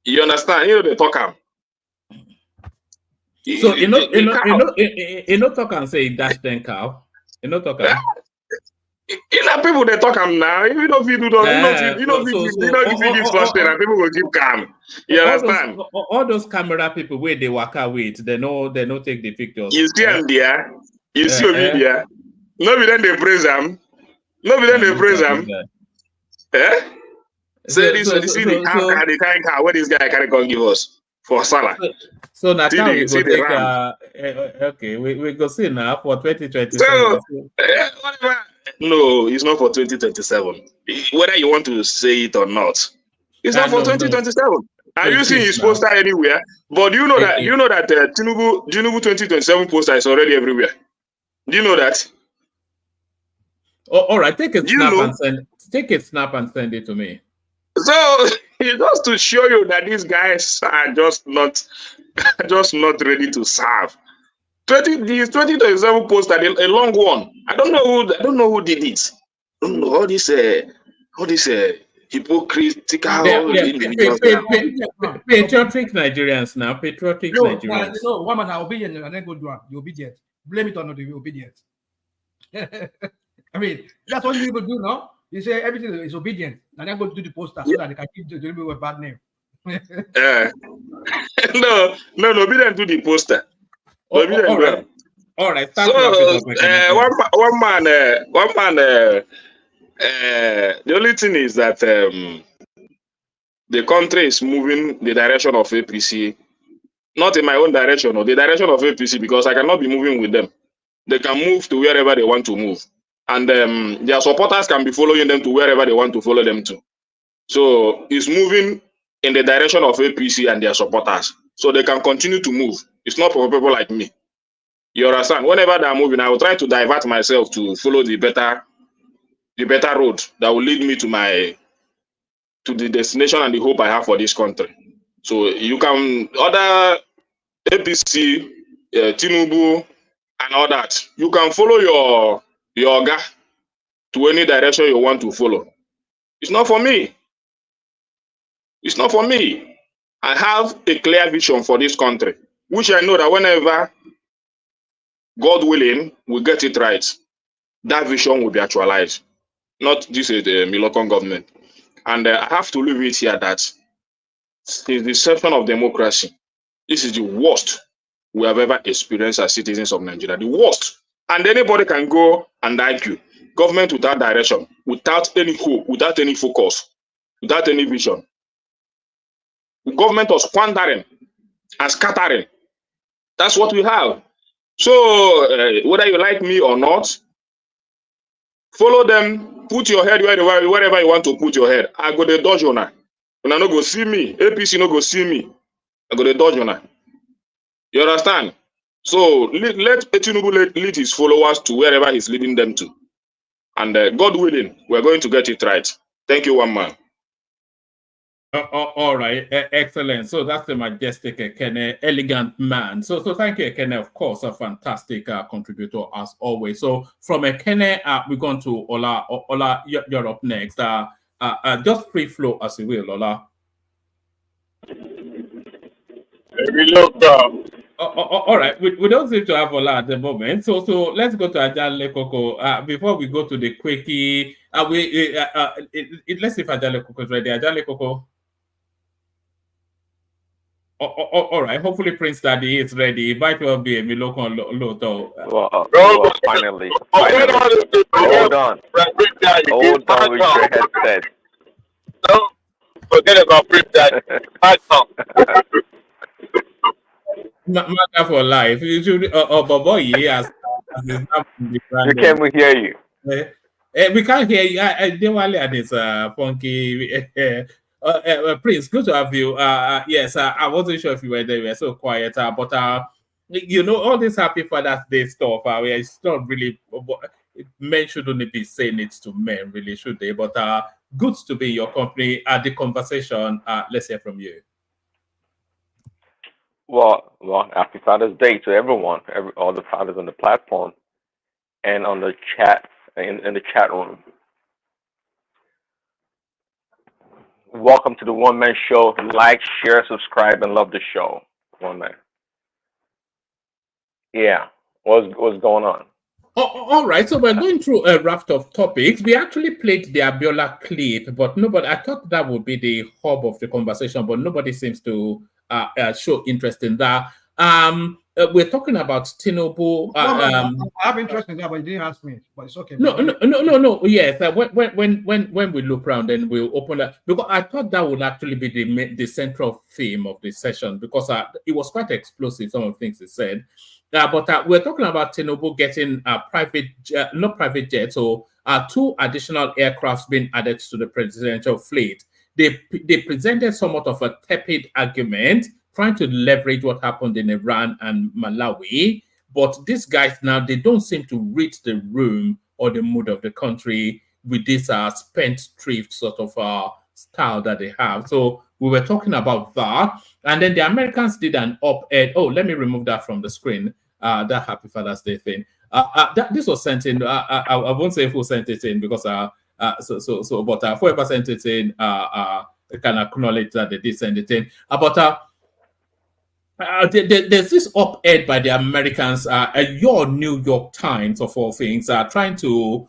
You understand? You know they talk am. So you know talk and say dash 10 cow. You know talk am. You know people they talk am now. You know if you do that, you know if you give first and people will keep calm. You understand? All those camera people where they walk out with, they know take the pictures. You see them there. You see over there. Nobody then they praise them. Nobody then they praise them. Eh? Say this, see the kind car where this guy can give us for Salah. So now we go take okay, we go see now for 2027. So, no, it's not for 2027. Whether you want to say it or not, it's not for 2027. Have you seen his poster anywhere? But you know that Tinubu 2027 poster is already everywhere. Do you know that? Oh, all right, take a snap and send it to me. So it's just to show you that these guys are just not ready to serve. The 2027 poster, a long one. I don't know who did it. I don't know all this hypocritical patriotic Nigerians now. Patriotic Nigerians. No, one man are obedient and then go do it. You're obedient. Blame it on the obedient. I mean, that's what people do now. You say everything is obedient, and then go to the poster so that they can keep the people with bad name. No, obedient to the poster. All right. So one man. The only thing is that the country is moving the direction of APC, not in my own direction, or the direction of APC, because I cannot be moving with them. They can move to wherever they want to move, and their supporters can be following them to wherever they want to follow them to. So it's moving in the direction of APC and their supporters, so they can continue to move. It's not for people like me. You understand? Whenever they're moving, I will try to divert myself to follow the better road that will lead me to the destination and the hope I have for this country. So you can other APC, Tinubu, and all that. You can follow your guy to any direction you want to follow. It's not for me. It's not for me. I have a clear vision for this country, which I know that whenever God willing, we get it right, that vision will be actualized. Not this is the Milocon government. And I have to leave it here that since the inception of democracy, this is the worst we have ever experienced as citizens of Nigeria. The worst. And anybody can go and argue. Government without direction, without any hope, without any focus, without any vision. The government was squandering and scattering. That's what we have. So whether you like me or not, follow them, put your head wherever you want to put your head. I go to dodge you now. When I no go see me, APC no go see me. I go to dodge you now. You understand? So let Tinubu lead his followers to wherever he's leading them to. And God willing, we're going to get it right. Thank you, one man. All right, excellent. So that's the majestic Ekene, elegant man. So thank you, Ekene. Of course, a fantastic contributor as always. So from Ekene, we're going to Ola. You're up next. just free flow as you will, Lola. All right, we don't seem to have Ola at the moment, so let's go to Ajale Koko before we go to the quickie. Let's see if Ajale Koko is ready. Ajale Koko. All right, hopefully Prince Daddy is ready. It might well be a Miloko Loto. Well, finally. Hold on. Hold on with your headset. Don't forget about Prince Daddy. Matter for life. You should, boy, yes. You can't hear you. We can't hear you. Dewale and his funky Prince. Good to have you. Yes, I wasn't sure if you were there. You were so quiet, but you know, all this Happy Father's Day stuff. It's not really. Men shouldn't be saying it to men, really, should they? But good to be in your company. The conversation. Let's hear from you. Well, Happy Father's Day to everyone, all the fathers on the platform and on the chat, in the chat room. Welcome to the One Man Show. Like, share, subscribe, and love the show. One Man. Yeah, what's going on? All right, so we're going through a raft of topics. We actually played the Abiola clip, but I thought that would be the hub of the conversation, but nobody seems to show interest in that. We're talking about Tinubu. I have interest in that, but you didn't ask me. But it's okay. No. Yes, when we look around, then we'll open that, because I thought that would actually be the central theme of the session, because it was quite explosive, some of the things he said. But we're talking about Tinubu getting not private jets, or 2 additional aircrafts being added to the presidential fleet. They presented somewhat of a tepid argument, trying to leverage what happened in Iran and Malawi. But these guys now, they don't seem to read the room or the mood of the country with this spendthrift sort of style that they have. So we were talking about that. And then the Americans did an op-ed. Oh, let me remove that from the screen. That Happy Father's Day thing. This was sent in. I won't say who sent it in, because but whoever sent it in can acknowledge that they did send it in. There's this op-ed by the Americans, your New York Times of all things, trying to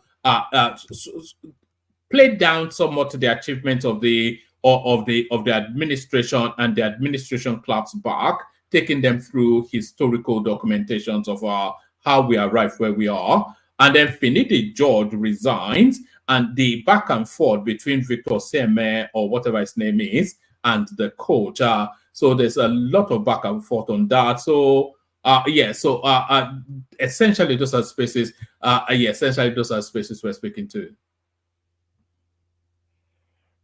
play down somewhat the achievements of the administration, and the administration claps back, taking them through historical documentations of how we arrived where we are. And then Finidi George resigns, and the back and forth between Victor Seme, or whatever his name is, and the coach. So there's a lot of back and forth on that. So essentially those are spaces. Essentially those are spaces we're speaking to.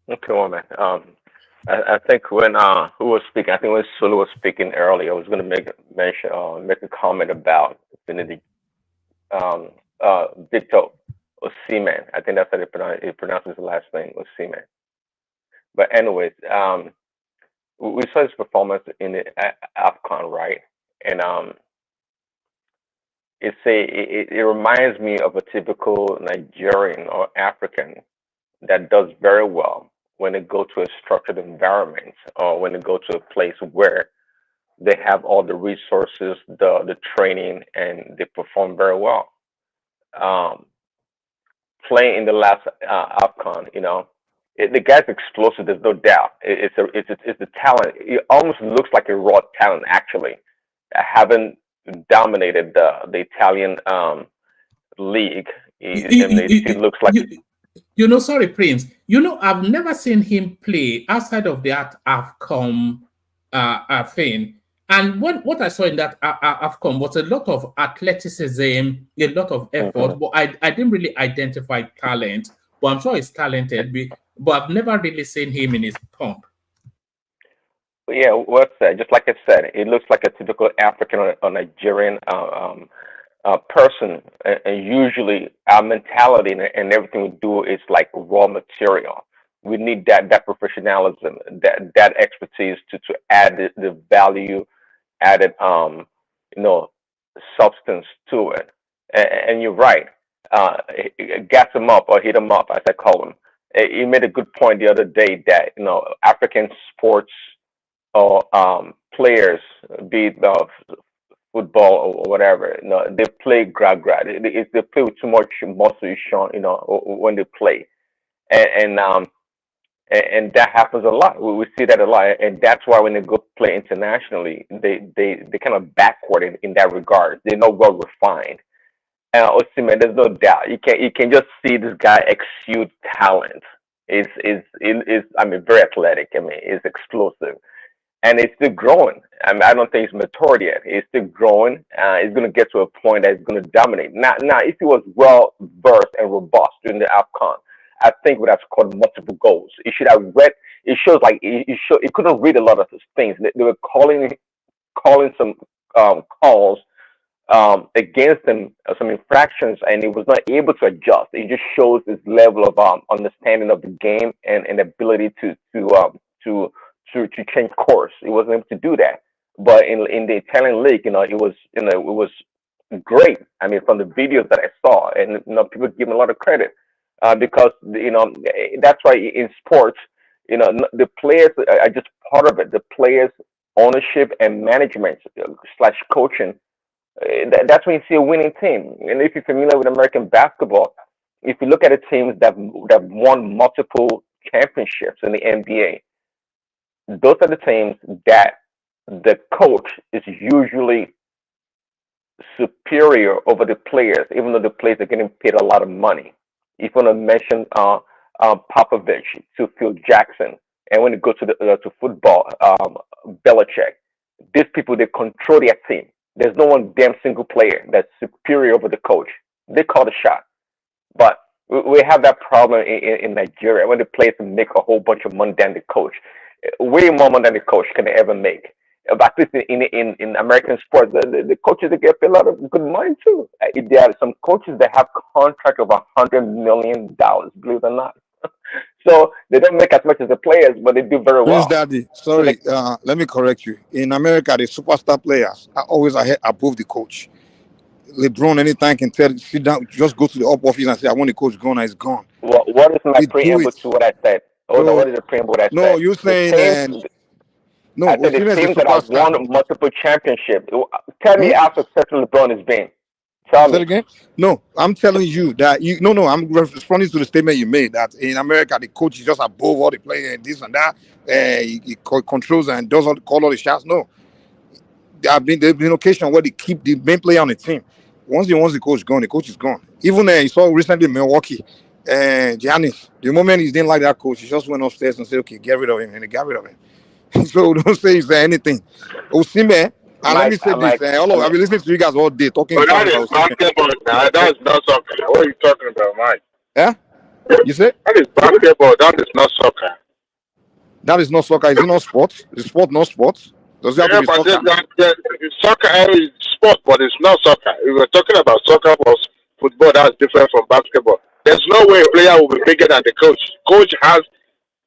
Okay, well, man. I think when who was speaking, I think when Sulu was speaking earlier, I was going to make a comment about Victor Osimhen. I think that's how he pronounces his last name, Osimhen. But anyways, we saw his performance in the AFCON, right? And it reminds me of a typical Nigerian or African that does very well when they go to a structured environment, or when they go to a place where they have all the resources, the training, and they perform very well. Playing in the last AFCON, the guy's explosive. There's no doubt. It's the talent. It almost looks like a raw talent, actually. Having dominated the Italian league, it looks like. Sorry, Prince. I've never seen him play outside of that AFCON thing. And what I saw in that AFCON was a lot of athleticism, a lot of effort, but I didn't really identify talent. But I'm sure he's talented, but I've never really seen him in his pomp. Yeah, what's that? Just like I said, it looks like a typical African or Nigerian person, and usually our mentality and everything we do is like raw material. We need that professionalism, that expertise to add the value added substance to it. And you're right. Gas them up, or hit them up, as I call them, he made a good point the other day that African sports or players, be it football or whatever, they play grad. They play with too much muscle, when they play, and that happens a lot. We see that a lot, and that's why when they go play internationally, they kind of backward in that regard. They're not well refined. Osimhen, there's no doubt. You can just see this guy exude talent. Is very athletic. He's explosive, and it's still growing. I don't think it's matured yet. It's still growing. It's going to get to a point that it's going to dominate. Now, if he was well versed and robust during the AFCON, I think would have scored multiple goals. He should have read. It shows like he couldn't read a lot of those things. They were calling some calls against him, some infractions, and he was not able to adjust. It just shows his level of understanding of the game and ability to change course. He wasn't able to do that. But in the Italian league, it was great. From the videos that I saw, and people give him a lot of credit because that's why in sports, the players are just part of it. The players' ownership and management / coaching. That's when you see a winning team. And if you're familiar with American basketball, if you look at the teams that won multiple championships in the NBA, those are the teams that the coach is usually superior over the players, even though the players are getting paid a lot of money. If you want to mention Popovich to Phil Jackson, and when you go to football, Belichick, these people, they control their team. There's no one damn single player that's superior over the coach. They call the shot. But we have that problem in Nigeria when the players make a whole bunch of money than the coach. Way more money than the coach can ever make. But at least in American sports, the coaches, they get paid a lot of good money too. There are some coaches that have contract of $100 million, believe it or not. So they don't make as much as the players, but they do very well. Prince Daddy, sorry, let me correct you. In America, the superstar players are always ahead above the coach. LeBron anytime can sit down, just go to the up office and say, I want the coach gone, and it's gone. What is my preamble to what I said? Hold on, what is the preamble what I said? No, you're saying no, I said the team that have won multiple championships. Tell me how successful LeBron has been. Tell me. Again? No, I'm telling you that I'm responding to the statement you made that in America the coach is just above all the players and this and that. He controls and does call all the shots. No, there's been occasion where they keep the main player on the team. Once the coach is gone, the coach is gone. Even you saw recently Milwaukee, Giannis. The moment he didn't like that coach, he just went upstairs and said, "Okay, get rid of him," and they got rid of him. So don't say he's anything. Osimhen. And let me say this, I've been listening to you guys all day talking about basketball. Now, that's not soccer. What are you talking about, Mike? Yeah? You say? That is basketball. That is not soccer. That is not soccer. Is it not sports? Is sport not sports? Does it have to be soccer? Soccer is sport, but it's not soccer. We were talking about soccer or football. That's different from basketball. There's no way a player will be bigger than the coach. Coach has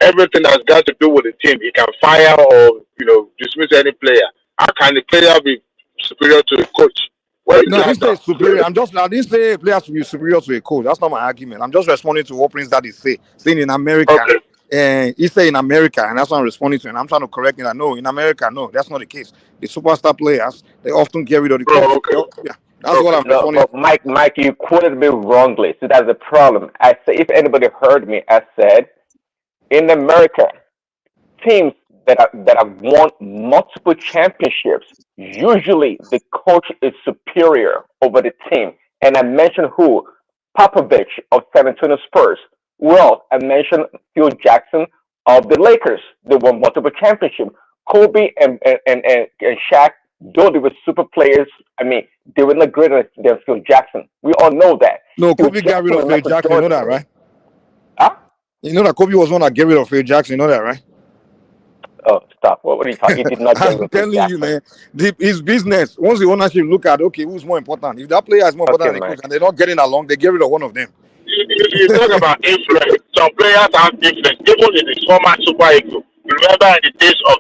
everything that's got to do with the team. He can fire or dismiss any player. How can the player be superior to a coach? No, I didn't say superior. I didn't say a player should be superior to a coach. That's not my argument. I'm just responding to what Prince Daddy saying in America. Okay. And he say in America, and that's what I'm responding to. And I'm trying to correct him that no, in America, no, that's not the case. The superstar players, they often get rid of the coach. Okay. Yeah, that's what I'm responding to. Mike, you quoted me wrongly. So that's the problem. I said, if anybody heard me, I said, in America, teams that have won multiple championships, usually the coach is superior over the team. And I mentioned who? Popovich of San Antonio Spurs. Well, I mentioned Phil Jackson of the Lakers. They won multiple championships. Kobe and Shaq, though they were super players, they were not greater than Phil Jackson. We all know that. No, Kobe got rid of Phil Jackson. You know that, right? Huh? You know that Kobe was one that get rid of Phil Jackson. You know that, right? Oh, stop. What are you talking? He did not get rid of Phil Jackson. I'm telling you, man. His business, once the ownership look at, okay, who's more important? If that player is more important than the coach and they're not getting along, they get rid of one of them. You talk about influence. Some players have influence. Even in his former Super Eagles. Remember in the days of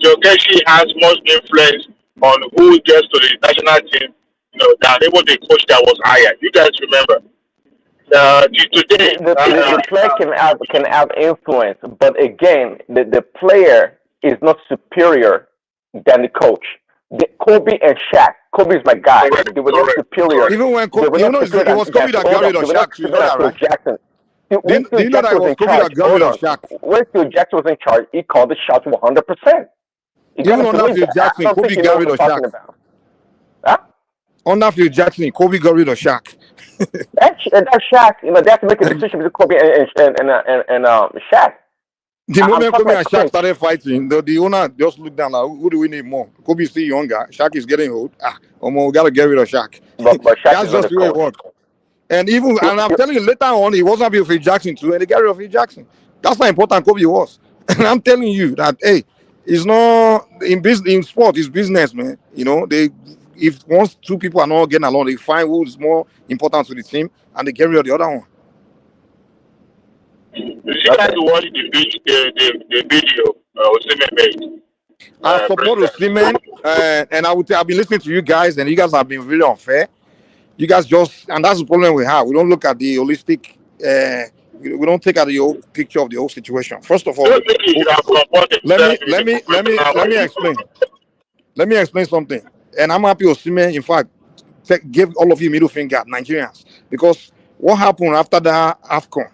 Jokeshi has much influence on who gets to the national team, than even the coach that was hired. You guys remember? today, the player can have influence, but again, the player is not superior than the coach. Kobe and Shaq. Kobe is my guy. They were not superior. Even when They were you not know, superior it was Kobe that got rid of Shaq. You know that, right? Jackson. Do you know that it was Kobe that got rid of Shaq? When Phil Jackson was in charge, he called the shots 100%. Even under Phil Jackson, Kobe got rid of Shaq. Huh? Under Phil Jackson, Kobe got rid of Shaq. That Shaq, you know, they have to make a decision between Kobe and Shaq. The moment Kobe and Shaq started fighting, the owner just looked down like, who do we need more? Kobe is still younger. Shaq is getting old. We gotta get rid of Shaq. But Shaq that's just the way it works. And I'm telling you, later on, he wasn't happy with Phil Jackson too, and they got rid of Phil Jackson. That's how important Kobe was. And I'm telling you that, hey, it's not in sport, it's business, man. You know, if once two people are not getting along, they find who's more important to the team and they get rid of the other one. You guys watch the video Osimhen made. I support Osimhen, and I've been listening to you guys, and you guys have been really unfair. You guys and that's the problem we have. We don't look at the holistic. We don't take out the whole picture of the whole situation. First of all, let me explain. Let me explain something. And I'm happy Osimhen, in fact, give all of you middle finger, Nigerians, because what happened after the AFCON,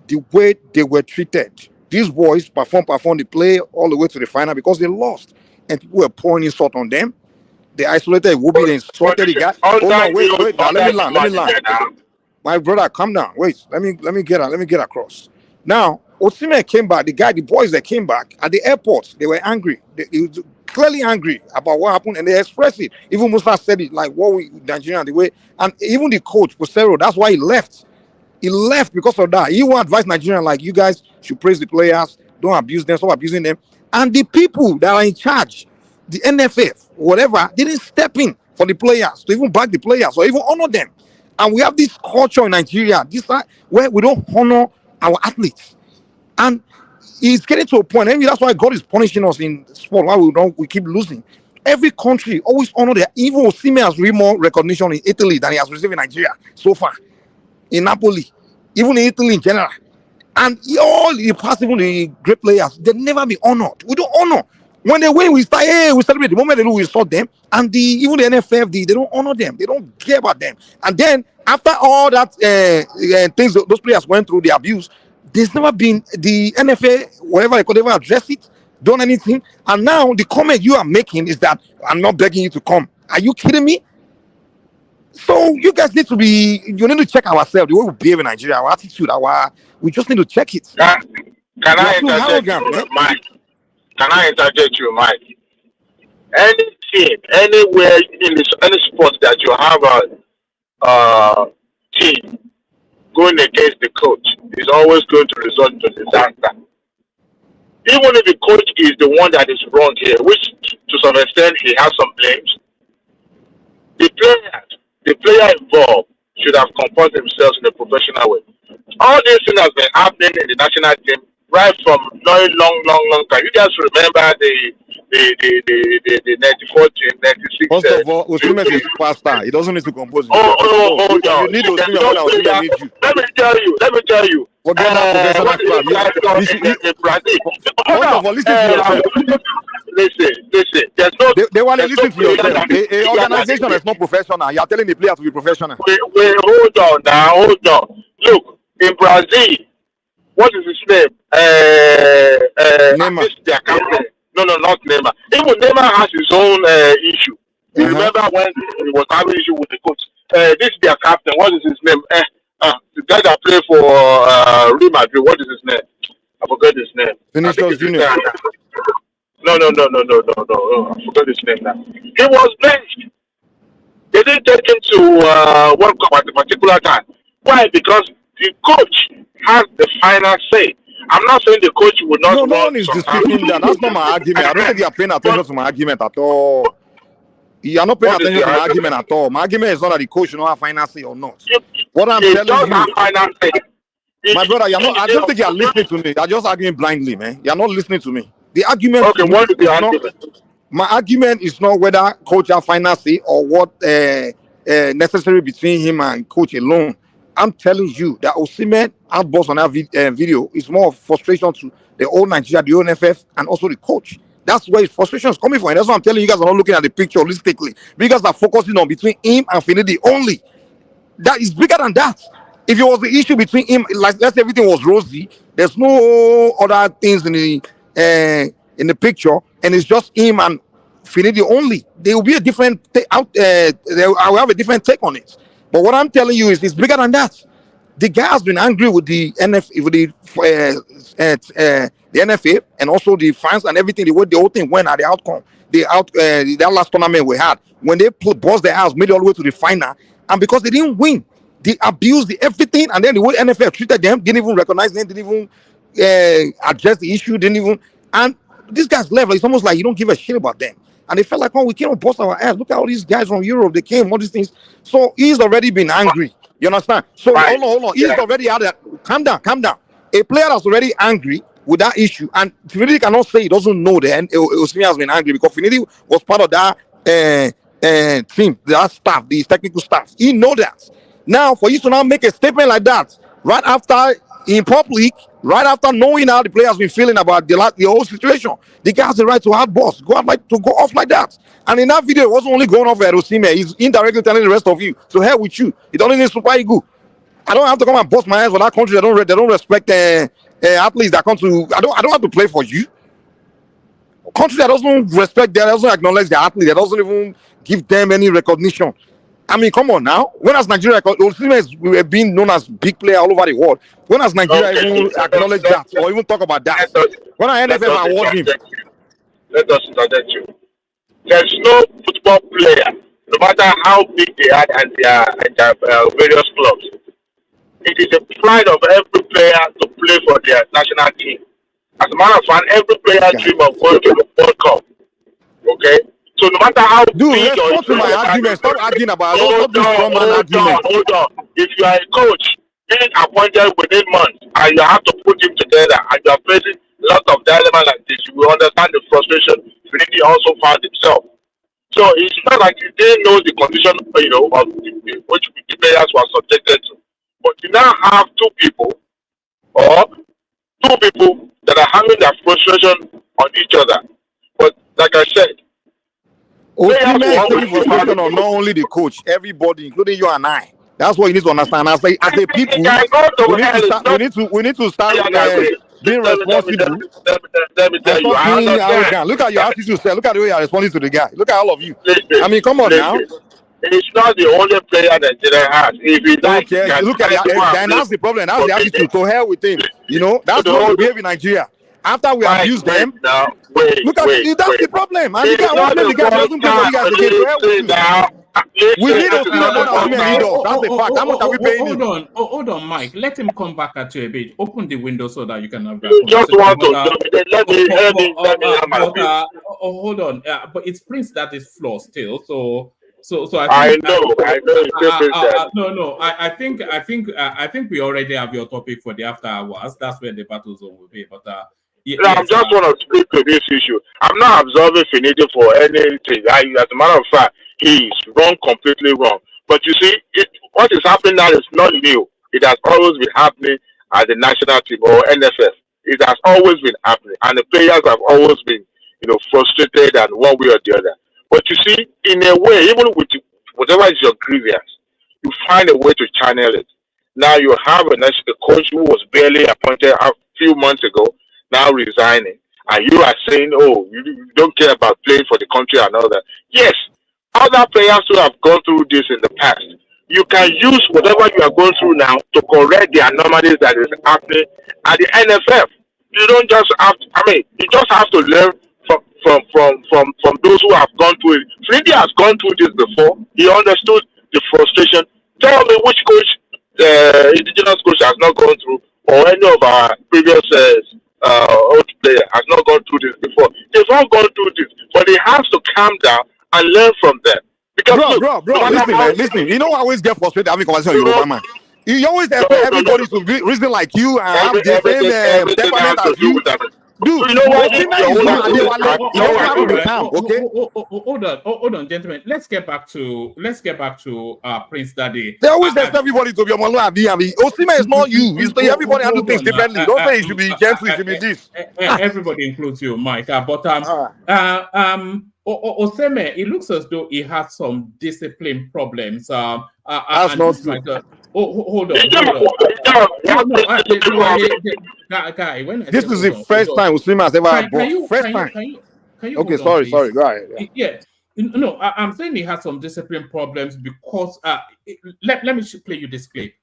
the way they were treated, these boys perform the play all the way to the final because they lost, and people were pouring insult on them. They isolated Iwobi, they insulted the guy. Hold on, wait. Now, let me land. My brother, calm down. Wait, let me get across. Now, Osimhen came back. The boys that came back at the airport, they were angry. They were clearly angry about what happened, and they expressed it. Even Musa said it, like what we Nigerian the way, and even the coach Posero. That's why he left. He left because of that. He will advise Nigerian like, you guys should praise the players, don't abuse them, stop abusing them. And the people that are in charge, the NFF, whatever, didn't step in for the players to even back the players or even honor them. And we have this culture in Nigeria, where we don't honor our athletes. And it's getting to a point, and that's why God is punishing us in sport, why we keep losing. Every country always honor their, even Osimhen has received more recognition in Italy than he has received in Nigeria so far. In Napoli, even in Italy in general. And all the possible the great players, they never be honored. We don't honor. When they win, we start, hey, we celebrate. The moment they lose, we insult them. And even the NFF, they don't honor them. They don't care about them. And then after all that things those players went through, the abuse, there's never been the NFA, whatever they could ever address it, done anything. And now the comment you are making is that I'm not begging you to come. Are you kidding me? So you guys need to check ourselves, the way we behave in Nigeria, our attitude, we just need to check it. Can I interject you, Mike? Can I interject you, Mike? Any team, anywhere in any sport that you have a team going against the coach is always going to result in disaster. Even if the coach is the one that is wrong here, which to some extent he has some blames, the player involved should have composed themselves in a professional way. All this thing has been happening in the national team right from long time. You guys remember the 94 team, 96. First of all, Osimhen is superstar. He doesn't need to compose himself. You need Osimhen more than Osimhen needs you. Let me tell you. Forget that professional crap. First of all, listen to yourself. Listen. There's no. They want to listen to yourself. A organization that's not professional. You are telling the player to be professional. Wait, hold on. Look, in Brazil, what is his name? Neymar. Their captain. No, not Neymar. Even Neymar has his own issue. You remember when he was having issue with the coach? This is their captain. What is his name? The guy that played for Real Madrid. What is his name? I forgot his name. Vinicius Junior. No. I forgot his name now. He was benched. They didn't take him to World Cup at a particular time. Why? Because the coach has the final say. I'm not saying the coach would not. No one is disputing that. That's not my argument. I don't think you are paying attention to my argument at all. You are not paying attention to my argument at all. My argument is not that the coach should not have final say or not. What I'm telling you, my brother, I don't think you are listening to me. You are just arguing blindly, man. You are not listening to me. The argument. Okay, what is the argument? My argument is not whether coach have final say or what necessary between him and coach alone. I'm telling you that Osimhen outburst on that video is more of frustration to the whole Nigeria, the ONFF, and also the coach. That's where his frustration is coming from. And that's why I'm telling you guys are not looking at the picture holistically. You guys are focusing on between him and Finidi only. That is bigger than that. If it was the issue between him, like let's say everything was rosy, there's no other things in the picture, and it's just him and Finidi only. There will be a different I will have a different take on it. But what I'm telling you is it's bigger than that. The guy has been angry with the NFA and also the fans and everything. The way the whole thing went at the outcome, that last tournament we had when they bossed their house, made it all the way to the final, and because they didn't win, they abused everything, and then the way NFA treated them, didn't even recognize them, didn't even address the issue, didn't even. And this guy's level, it's almost like you don't give a shit about them. And they felt like, oh, we came and bust our ass. Look at all these guys from Europe. They came, all these things. So he's already been angry. You understand? So hold on. He's already had that. Calm down. A player that's already angry with that issue, and Finidi cannot say he doesn't know that Osimhen has been angry because Finidi was part of that team, that staff, the technical staff. He know that. Now, for you to now make a statement like that, right after in public, right after knowing how the player has been feeling about the whole situation, the guy has the right to outburst, go off like that. And in that video, it wasn't only going off at Osimhen, he's indirectly telling the rest of you, to hell with you. It only needs Super Eagle. I don't have to come and bust my ass for that country. They don't respect athletes that come to. I don't have to play for you. A country that doesn't respect, that doesn't acknowledge the athlete, that doesn't even give them any recognition. I mean, come on now. When has Nigeria, Osimhen is being known as big player all over the world? When has Nigeria even acknowledged that or even talk about that? When are NFF award him? Let us interject you. There's no football player, no matter how big they are and their various clubs. It is a pride of every player to play for their national team. As a matter of fact, every player dream of going to the World Cup. Okay? So no matter how big respond to my argument. Stop arguing about hold on. If you are a coach being appointed within months and you have to put him together and you are facing a lot of dilemma like this, you will understand the frustration Finidi also found himself. So it's not like he didn't know the condition, of which the players were subjected to. But you now have two people that are having their frustration on each other. But like I said, Osimhen is taking frustration on not only the coach, everybody, including you and I. That's what you need to understand. As a people, we need to start being responsible. Let me tell you, I understand. Look at your attitude, sir. Look at the way you are responding to the guy. Look at all of you. I mean, come on now. It's not the only player that Nigeria has. If he look at that, then that's the problem. That's the attitude. To hell with him. That's what we behave in Nigeria. After we abuse them, that's the problem. And the guy doesn't play for you guys again. To hell with you. We need Osimhen more than Osimhen need us. That's the fact. How much are we paying him? Hold on, Mike. Let him come back at you a bit. Open the window so that you can have that. Just want to let me hold on. But it's Prince that is flawed still. So I know. I think we already have your topic for the after hours. That's where the battle zone will be. But I'm just want to speak to this issue. I'm not absolving Finidi for anything. As a matter of fact, he is wrong, completely wrong. But you see, what is happening now is not new. It has always been happening at the national team or NFF. It has always been happening, and the players have always been, frustrated and one way or the other. But you see, in a way, even with whatever is your grievance, you find a way to channel it. Now you have a coach who was barely appointed a few months ago, now resigning, and you are saying, oh, you don't care about playing for the country and all that. Yes, other players who have gone through this in the past, you can use whatever you are going through now to correct the anomalies that is happening at the NFF. You don't just have to, you just have to learn from those who have gone through it. Finidi has gone through this before. He understood the frustration. Tell me which coach, indigenous coach, has not gone through, or any of our previous old player has not gone through this before. They've all gone through this, but he has to calm down and learn from them. Because bro, listen. You know, I always get frustrated having conversation with Yoruba man. You always expect everybody to be reason like you and have the same temperament as you. Dude, You know what? Osimhen is not Adewale. He doesn't have to be calm, okay? Hold on, gentlemen. Let's get back to Prince Daddy. They always tell everybody to be Omoluabi. I mean, Osimhen is not you. It's everybody handle things differently. Don't say it should be gentle. It should be this. Everybody includes you, Mike. Oseme, it looks as though he has some discipline problems. That's not true. Hold on. Guy, when I this is the first time Osimhen has ever had ball. First time. Okay, sorry. Go ahead. Yeah. No, I'm saying he has some discipline problems because let me play you this clip.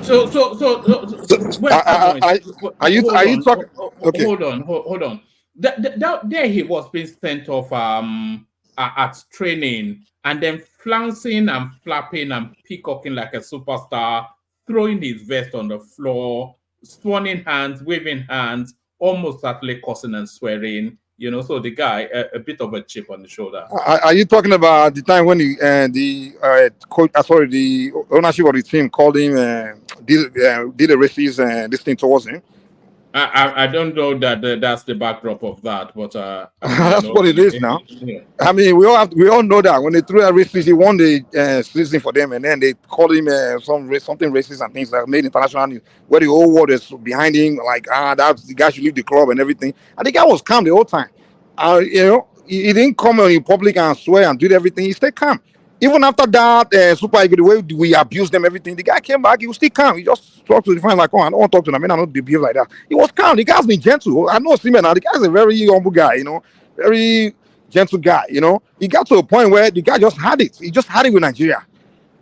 So are you talking? Okay. Hold on. There he was being sent off at training, and then flouncing and flapping and peacocking like a superstar, throwing his vest on the floor, swanning hands, waving hands, almost certainly cussing and swearing. So the guy a bit of a chip on the shoulder. Are you talking about the time when the coach, the ownership of the team called him, did a racist this thing towards him? I don't know that that's the backdrop of that, but that's what it is now. Yeah. I mean, we all know that when they threw a racist, he won the season for them, and then they called him something racist and things that made international news, where the whole world is behind him, like that's the guy should leave the club and everything. And the guy was calm the whole time. He didn't come in public and swear and did everything. He stayed calm. Even after that Super Eagles, the way we abused them, everything, the guy came back, he was still calm. He just talked to the fans like, oh, I don't want to talk to them. I mean, I don't behave like that. He was calm. The guy's been gentle. I know Simon now. The guy's a very humble guy, very gentle guy, He got to a point where the guy just had it. He just had it with Nigeria,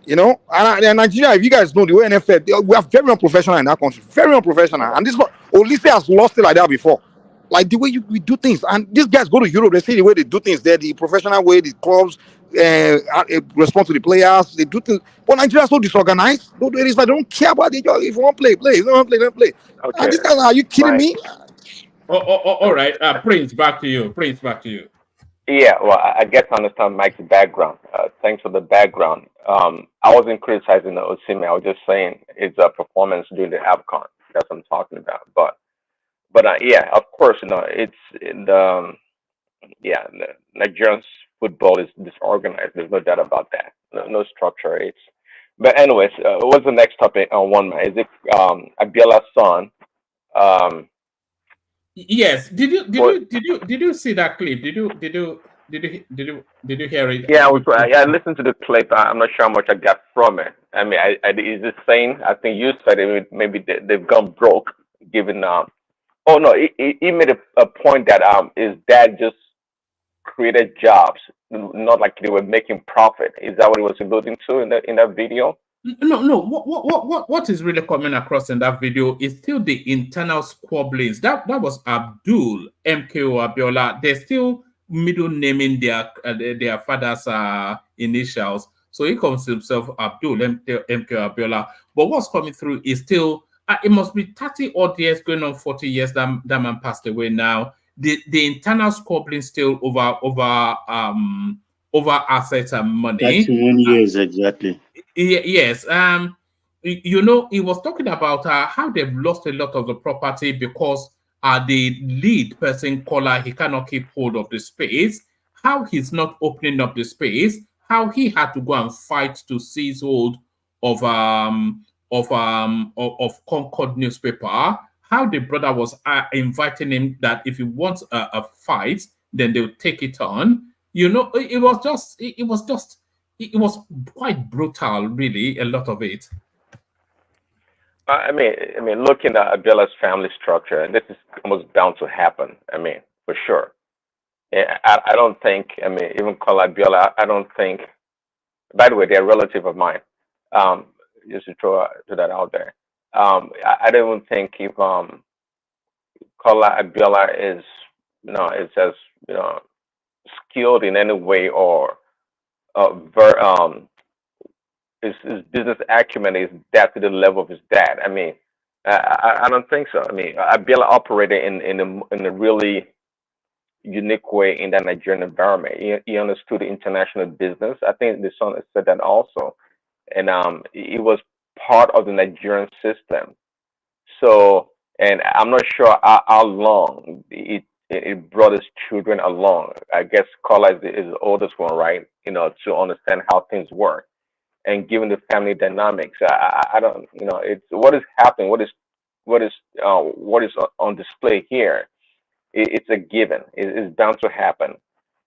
And Nigeria, if you guys know the way NFL, we are very unprofessional in that country. Very unprofessional. And this one, Olise has lost it like that before. Like the way we do things. And these guys go to Europe, they see the way they do things there, the professional way, the clubs respond to the players, they do things. But Nigeria is so disorganized. They don't care about it. If you want to play. If you don't want to play, don't play. Okay. And these guys, are you kidding me? All right. Prince, back to you. Yeah, well, I get to understand Mike's background. Thanks for the background. I wasn't criticizing the Osimhen. I was just saying it's a performance during the AFCON. That's what I'm talking about. But yeah, of course, it's the Nigerian football is disorganized. There's no doubt about that. No structure. But anyways, what's the next topic on one man? Is it Abiola's son? Yes. Did you see that clip? Did you hear it? Yeah, I listened to the clip. I'm not sure how much I got from it. I mean, is it saying? I think you said it. Maybe they've gone broke, given Oh no, he made a point that his dad just created jobs, not like they were making profit. Is that what he was alluding to in that video? No. What is really coming across in that video is still the internal squabblings. That was Abdul MKO Abiola. They're still middle naming their father's initials. So he calls himself Abdul MKO Abiola. But what's coming through is still it must be 30 odd years, going on 40 years. That man passed away now. The internal squabbling still over assets and money. 31 years exactly. Yes. He was talking about how they've lost a lot of the property because the lead person caller, he cannot keep hold of the space. How he's not opening up the space. How he had to go and fight to seize hold of Concord newspaper. How the brother was inviting him that if he wants a fight, then they'll take it on. It was quite brutal, really, a lot of it. I mean, looking at Abiola's family structure, and this is almost bound to happen. I mean, for sure. I don't think. I mean, even call Abiola. I don't think. By the way, they're a relative of mine. Just to throw that out there. I don't even think if Kola Abiola is is as skilled in any way, or ver his business acumen is that to the level of his dad. I mean, I don't think so. I mean, Abiola operated in a really unique way in that Nigerian environment. He understood the international business. I think the son said that also, and it was part of the Nigerian system. So, and I'm not sure how long it brought his children along. I guess Kola is the oldest one, right? To understand how things work, and given the family dynamics, I don't, it's what is happening, what is on display here. It's a given. It's bound to happen.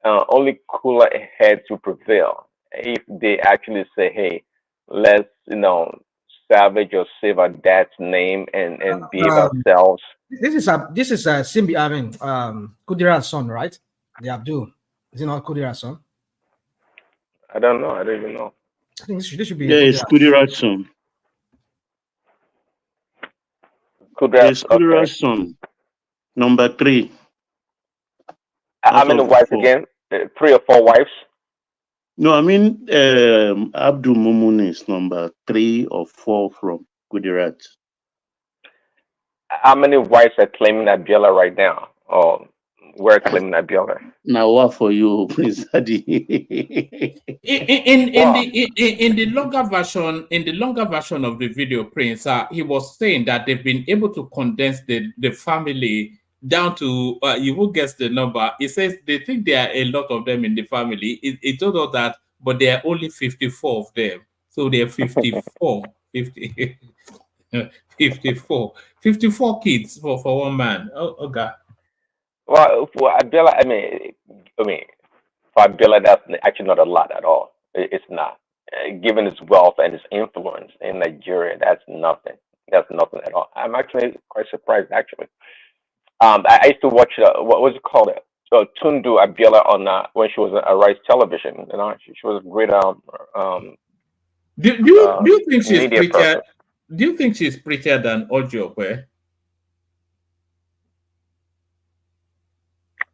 Only cooler heads will prevail if they actually say, "Hey, let's salvage or save our dad's name and behave ourselves." This is Simbi. I mean, Kudira's son, right? The Abdul. Is it not Kudira's son? I don't know. I don't even know. I think this should be. Yeah, it's Kudira's son. Yes, Kudira's son. Number 3. How many wives again? 3 or 4 wives? No, I mean Abdul Mumun is number 3 or 4 from Gujarat. How many wives are claiming Abiola right now? Or we're claiming Abiola? Now what for you, Prince Adi? In the longer version of the video, Prince, he was saying that they've been able to condense the family down to you will guess the number. He says they think there are a lot of them in the family. He told us that, but there are only 54 of them. So there are 54, 50, 54 kids for one man. Oh God. Well, for Abiola, I mean, for Abiola, that's actually not a lot at all. It's not. Given his wealth and his influence in Nigeria, that's nothing. That's nothing at all. I'm actually quite surprised, actually. I used to watch what was it called? Tundu Abiola on when she was on Rice Television. She was a great Do you think she's media prettier? person. Do you think she's prettier than Ojope?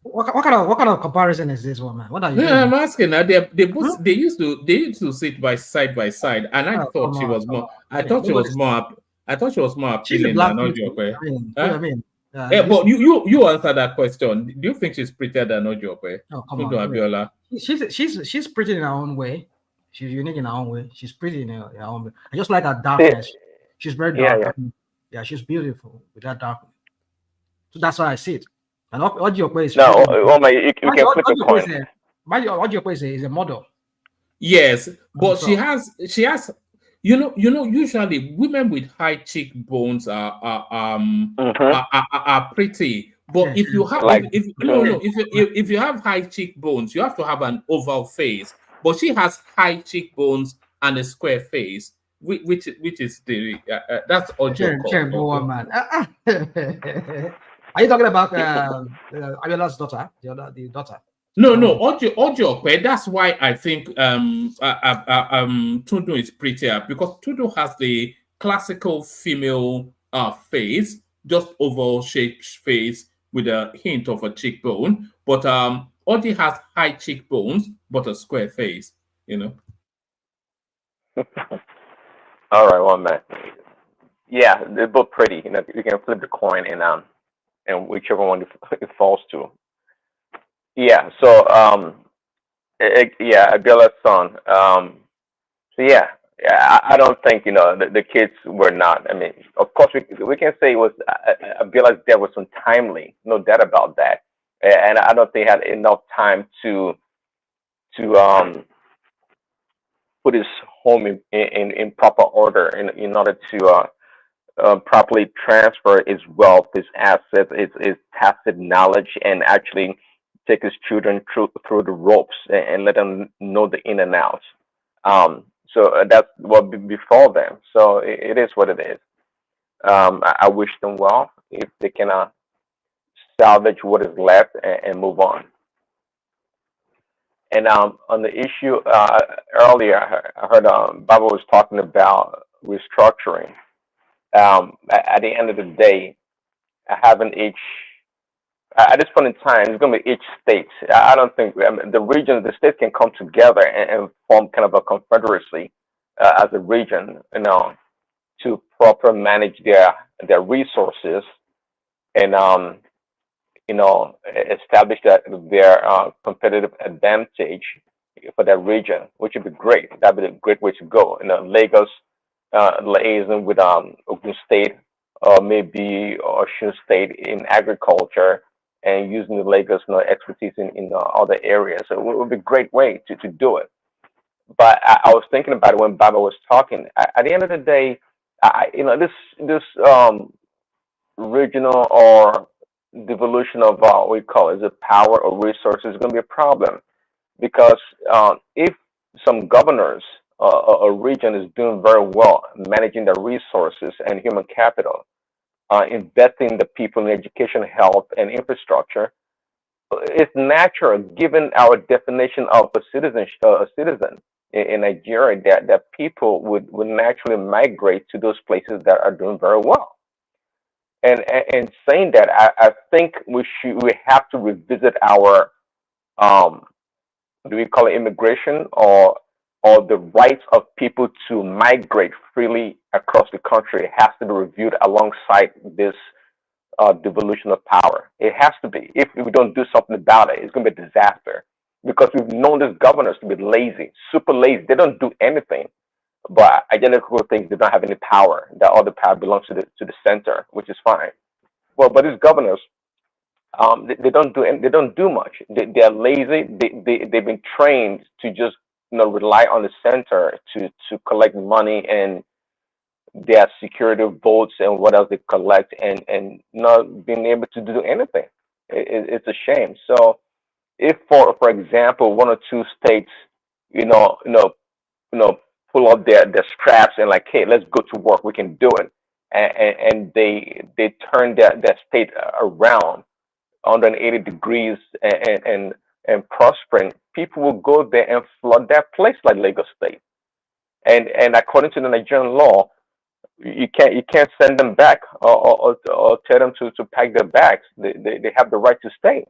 What kind of comparison is this one, man? What are you doing? I'm asking. They used to sit side by side, and I thought she was more. I thought she was more appealing than Ojope. I mean, but you answer that question. Do you think she's prettier than Ojope? Oh, come on. Abiola. She's pretty in her own way. She's unique in her own way. She's pretty in her own way. I just like her darkness. She's very dark. Yeah, she's beautiful with that darkness. So that's why I see it. And Ojope is no. You can flip a coin. Ojope is a model. Yes, but she has usually women with high cheekbones are pretty. But if you have if you have high cheekbones, you have to have an oval face. But she has high cheekbones and a square face, which is the that's Ojo. Man. Are you talking about Abiola's daughter? The daughter? No, Ojo. That's why I think Tundu is prettier, because Tundu has the classical female face, just oval shaped face with a hint of a cheekbone. But Oji has high cheekbones but a square face. All right, one man. Yeah, they're both pretty. You can flip the coin and whichever one it falls to. Yeah. So Abiola's son. So I don't think the kids were not. I mean, of course we can say it was Abiola's death was untimely, no doubt about that. And I don't think he had enough time to put his home in proper order in order to properly transfer his wealth, his assets, his tacit knowledge, and actually take his children through the ropes and let them know the in and outs. So that's what befall them. So it is what it is. I wish them well if they can salvage what is left and move on. And on the issue earlier, I heard Baba was talking about restructuring. At the end of the day, having each at this point in time, it's going to be each state. I don't think the regions, the states can come together and form kind of a confederacy as a region, to properly manage their resources and establish their competitive advantage for that region, which would be great. That'd be a great way to go. Lagos liaison with Ogun State or maybe Osun State in agriculture and using the Lagos expertise in other areas. So it would be a great way to do it. But I was thinking about it when Baba was talking. At the end of the day, this regional or devolution of what we call is it power or resources is going to be a problem because if some governors a region is doing very well managing their resources and human capital, investing in the people in education, health, and infrastructure, it's natural given our definition of a citizen in Nigeria that people would naturally migrate to those places that are doing very well. And saying that, I think we have to revisit our do we call it immigration or the rights of people to migrate freely across the country. It has to be reviewed alongside this devolution of power. It has to be. If we don't do something about it, it's going to be a disaster because we've known these governors to be lazy, super lazy. They don't do anything. But identical things, they don't have any power. That all the power belongs to the center, which is fine. Well, but these governors, they don't do much. They are lazy. They've been trained to just rely on the center to collect money and their security votes and what else they collect and not being able to do anything. It's a shame. So if for example 1 or 2 states, pull up their straps and like, hey, let's go to work, we can do it, and they turn their state around 180 degrees and prospering, people will go there and flood that place like Lagos State. And according to the Nigerian law, you can't send them back or tell them to pack their bags. They have the right to stay,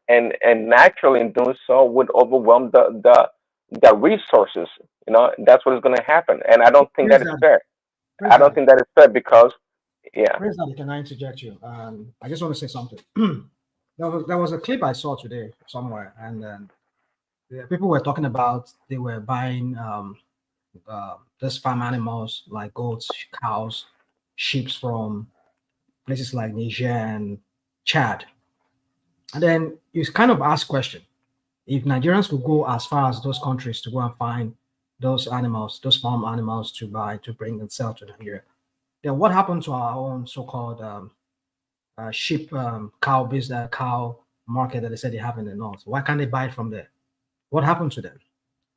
and naturally in doing so would overwhelm the resources. That's what is going to happen, and I don't think that is fair. I don't think that is fair because, yeah. President, can I interject you? I just want to say something. There was a clip I saw today somewhere, and people were talking about they were buying these farm animals like goats, cows, sheep from places like Niger and Chad. And then you kind of ask question, if Nigerians could go as far as those countries to go and find those animals, those farm animals to buy, to bring and sell to Nigeria, then what happened to our own so-called sheep, cow business, cow market that they said they have in the north? Why can't they buy it from there? What happened to them?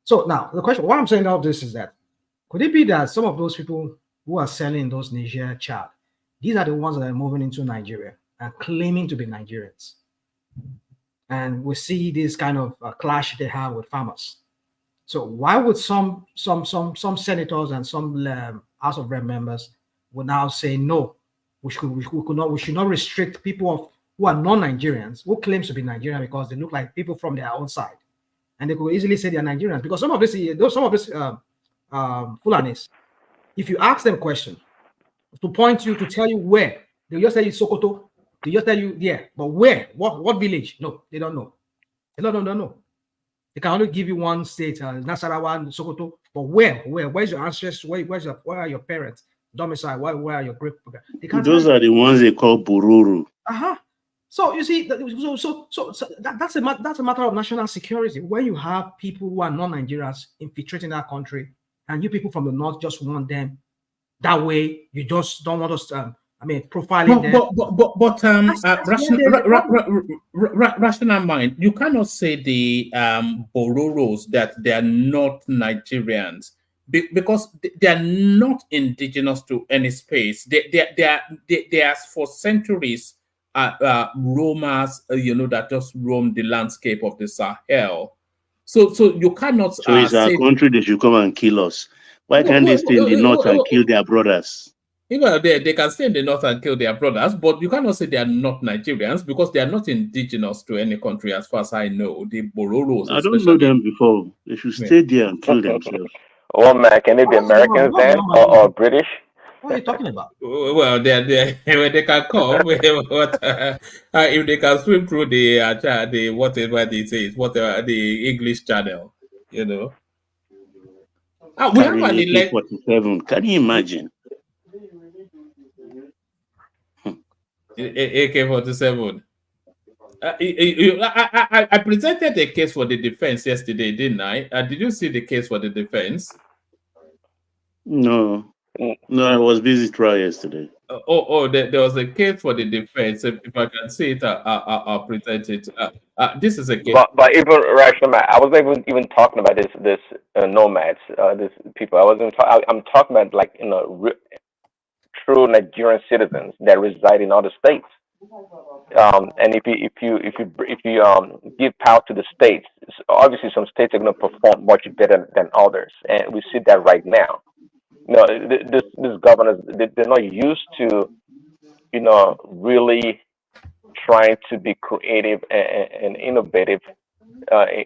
So now the question, why I'm saying all this is that, could it be that some of those people who are selling those Niger Chad, these are the ones that are moving into Nigeria and claiming to be Nigerians? And we see this kind of clash they have with farmers. So why would some senators and some House of Rep members would now say no? We should not restrict people who are non-Nigerians who claims to be Nigerian because they look like people from their own side, and they could easily say they are Nigerians because some of this Fulanis, if you ask them question to point you to tell you where, they just tell you Sokoto. They just tell you, yeah, but where? What village? No, they don't know. They don't know. They can only give you one state, Nasarawa, Sokoto, but where? Where's your ancestors? Where are your parents? Domicile? Where are your great? Those are the ones they call Bururu. So you see, that's a matter of national security. When you have people who are non-Nigerians infiltrating that country, and you people from the north just want them that way, you just don't want us profiling them. Rational mind, you cannot say the Bororos that they are not Nigerians because they are not indigenous to any space. They are for centuries roamers, that just roam the landscape of the Sahel. So you cannot. So it's our country they should come and kill us. Why can't they stay in the north and kill their brothers? Well, they can stay in the north and kill their brothers, but you cannot say they are not Nigerians because they are not indigenous to any country, as far as I know. The Bororos, I don't know especially. them before. They should stay there and kill themselves. Well, man, can they be Americans then, or British? What are you talking about? Well, when they can come, if they can swim through the whatever they say, whatever the English Channel, you know. We have Carrying an AK-47. Can you imagine? AK-47. I presented a case for the defense yesterday, didn't I? Did you see the case for the defense? No, I was busy trial yesterday. There was a case for the defense. If I can see it, I'll present it. This is a case. But even Rashomon, I wasn't even talking about this nomads, this people. I'm talking about like true Nigerian citizens that reside in other states. And if you give power to the states, obviously some states are going to perform much better than others, and we see that right now. These governors, they're not used to really trying to be creative and innovative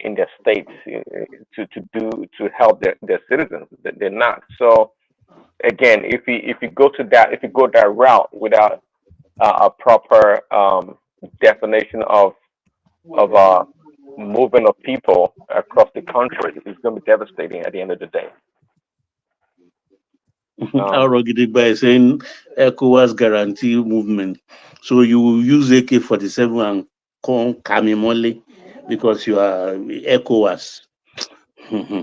in their states to help their citizens. They're not. So again, if you go that route without a proper definition of movement of people across the country, it's going to be devastating at the end of the day. Gidigba is saying ECOWAS guarantee movement. So you will use AK-47 and call Kamimole because you are ECOWAS.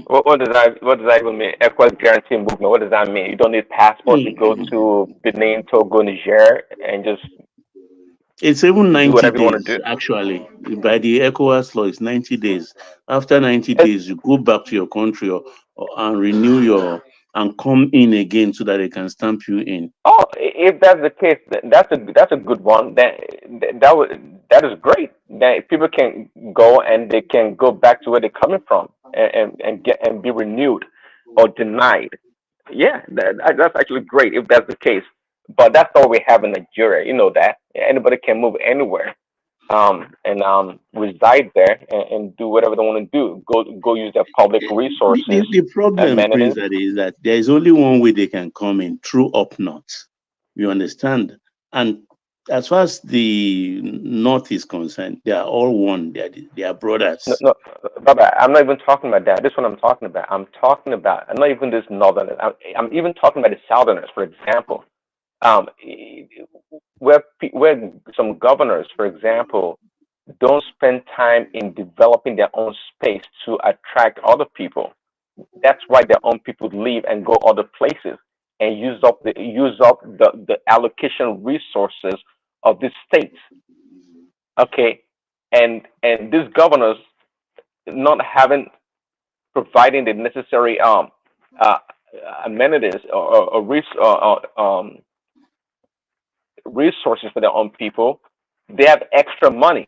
What does that even mean? ECOWAS guarantee movement. What does that mean? You don't need passport to go to Benin, Togo, Niger, and just. It's even 90 days, actually. By the ECOWAS law, it's 90 days. After 90 days, you go back to your country and renew and come in again so that they can stamp you in. Oh, if that's the case, that's a good one. That is great. That people can go and they can go back to where they're coming from and be renewed or denied. Yeah, that's actually great if that's the case. But that's all we have in Nigeria. You know that anybody can move anywhere, and reside there and do whatever they want to do. Go use their public resources. The problem, Prince, is that there is only one way they can come in, through up north. You understand? And as far as the north is concerned, they are all one. They are brothers. No, Baba, I'm not even talking about that. This is what I'm talking about. I'm not even this northerners. I'm even talking about the southerners, for example. Where some governors, for example, don't spend time in developing their own space to attract other people. That's why their own people leave and go other places and use up the allocation resources of the states. Okay, and these governors not providing the necessary amenities or resources for their own people, they have extra money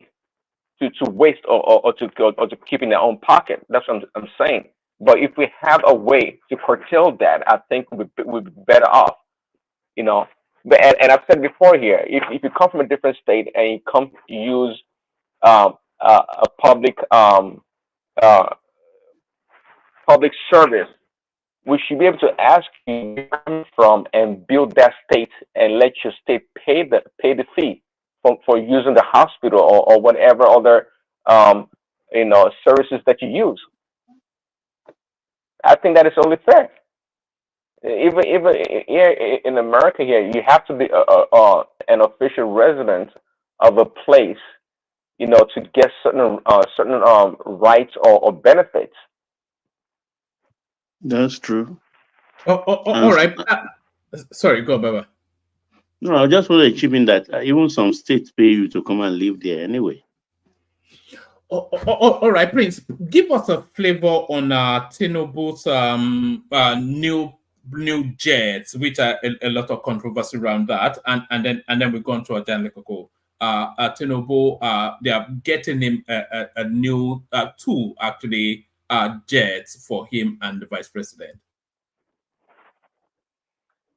to waste or to keep in their own pocket. That's what I'm saying. But if we have a way to curtail that, I think we'd be better off. But and I've said before here, if you come from a different state and you come use a public public service, we should be able to ask you where you're coming from and build that state and let your state pay the fee for using the hospital or whatever other services that you use. I think that is only fair. Even here in America, here you have to be an official resident of a place, to get certain rights or benefits. That's true. All right. Sorry, go, Baba. No, I just want to chip in that even some states pay you to come and live there anyway. All right, Prince, give us a flavor on Tinubu's new jets, which are a lot of controversy around that, and then we go on to a Janlikoko. Tinubu, they are getting him a new two jets for him and the vice president.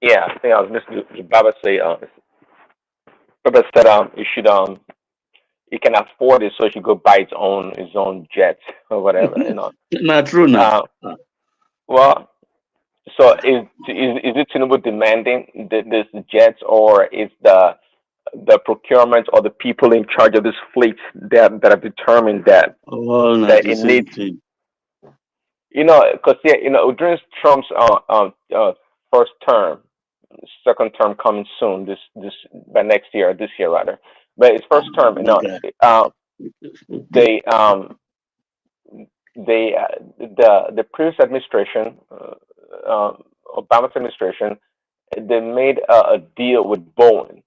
Yeah, I think I was listening to Baba say. Baba said you should he can afford it, so he should go buy his own jet or whatever. You know. Not true now. Well, so is it Tinubu demanding this jets, or is the procurement or the people in charge of this fleet that have determined that All not that the it same needs, thing. you know, because yeah, you know, during Trump's first term, second term coming soon, this by next year, this year rather, but his first term, you know, they the previous administration, Obama's administration, they made a deal with Boeing,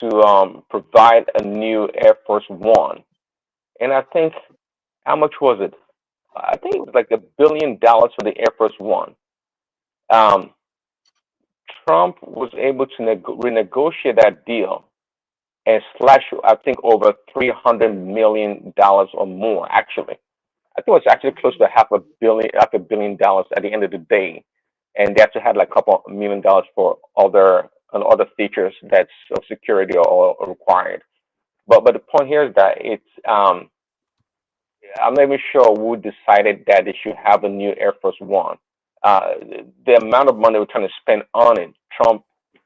to provide a new Air Force One, and I think how much was it? I think it was like $1 billion for the Air Force One. Um, Trump was able to renegotiate that deal and slash, I think, over $300 million or more. Actually, I think it was actually close to half a billion dollars at the end of the day, and they actually had like a couple of $1 million for other features that's of security or required. But the point here is that it's I'm not even sure who decided that they should have a new Air Force One. The amount of money we're trying to spend on it, Trump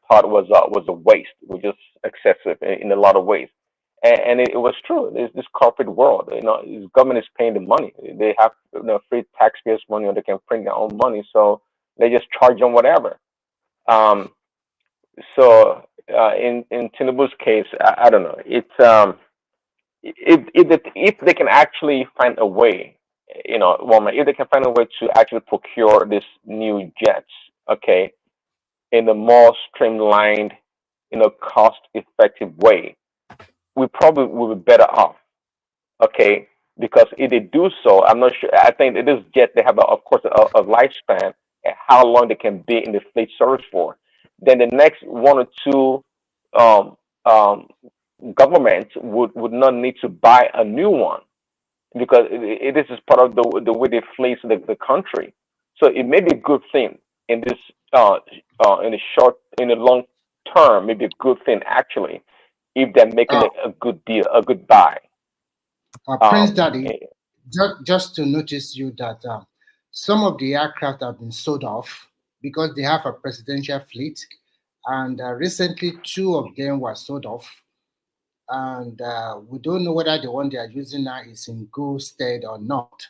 thought was a waste, was just excessive in a lot of ways, and it was true. It's this corporate world, you know, his government is paying the money. They have, you know, free taxpayers' money, or they can print their own money, so they just charge them whatever. So in Tinubu's case, I don't know. It's if they can actually find a way, you know, woman, if they can find a way to actually procure this new jets, okay, in a more streamlined, you know, cost-effective way, we probably will be better off, okay? Because if they do so, I'm not sure. I think it is jets, they have, of course, a lifespan and how long they can be in the fleet service for. Then the next one or two um, um, governments would not need to buy a new one, because this is part of the way they fleece the country. So it may be a good thing in this in the long term, maybe a good thing actually, if they're making a good deal, a good buy. Prince Daddy, just to notice you that some of the aircraft have been sold off because they have a presidential fleet, and recently 2 of them were sold off, and we don't know whether the one they are using now is in good stead or not.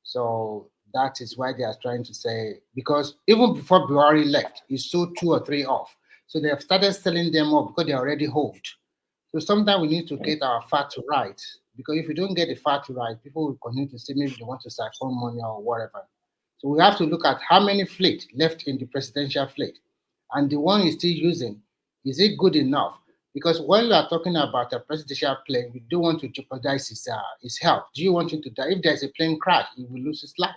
So that is why they are trying to say, because even before Buhari left, he sold 2 or 3 off. So they have started selling them off because they are already hold. So sometimes we need to get our facts right, because if we don't get the facts right, people will continue to say maybe they want to siphon money or whatever. So we have to look at how many fleet left in the presidential fleet, and the one you're still using, is it good enough? Because when you are talking about a presidential plane, you don't want to jeopardize his health. Do you want him to die? If there's a plane crash, he will lose his life.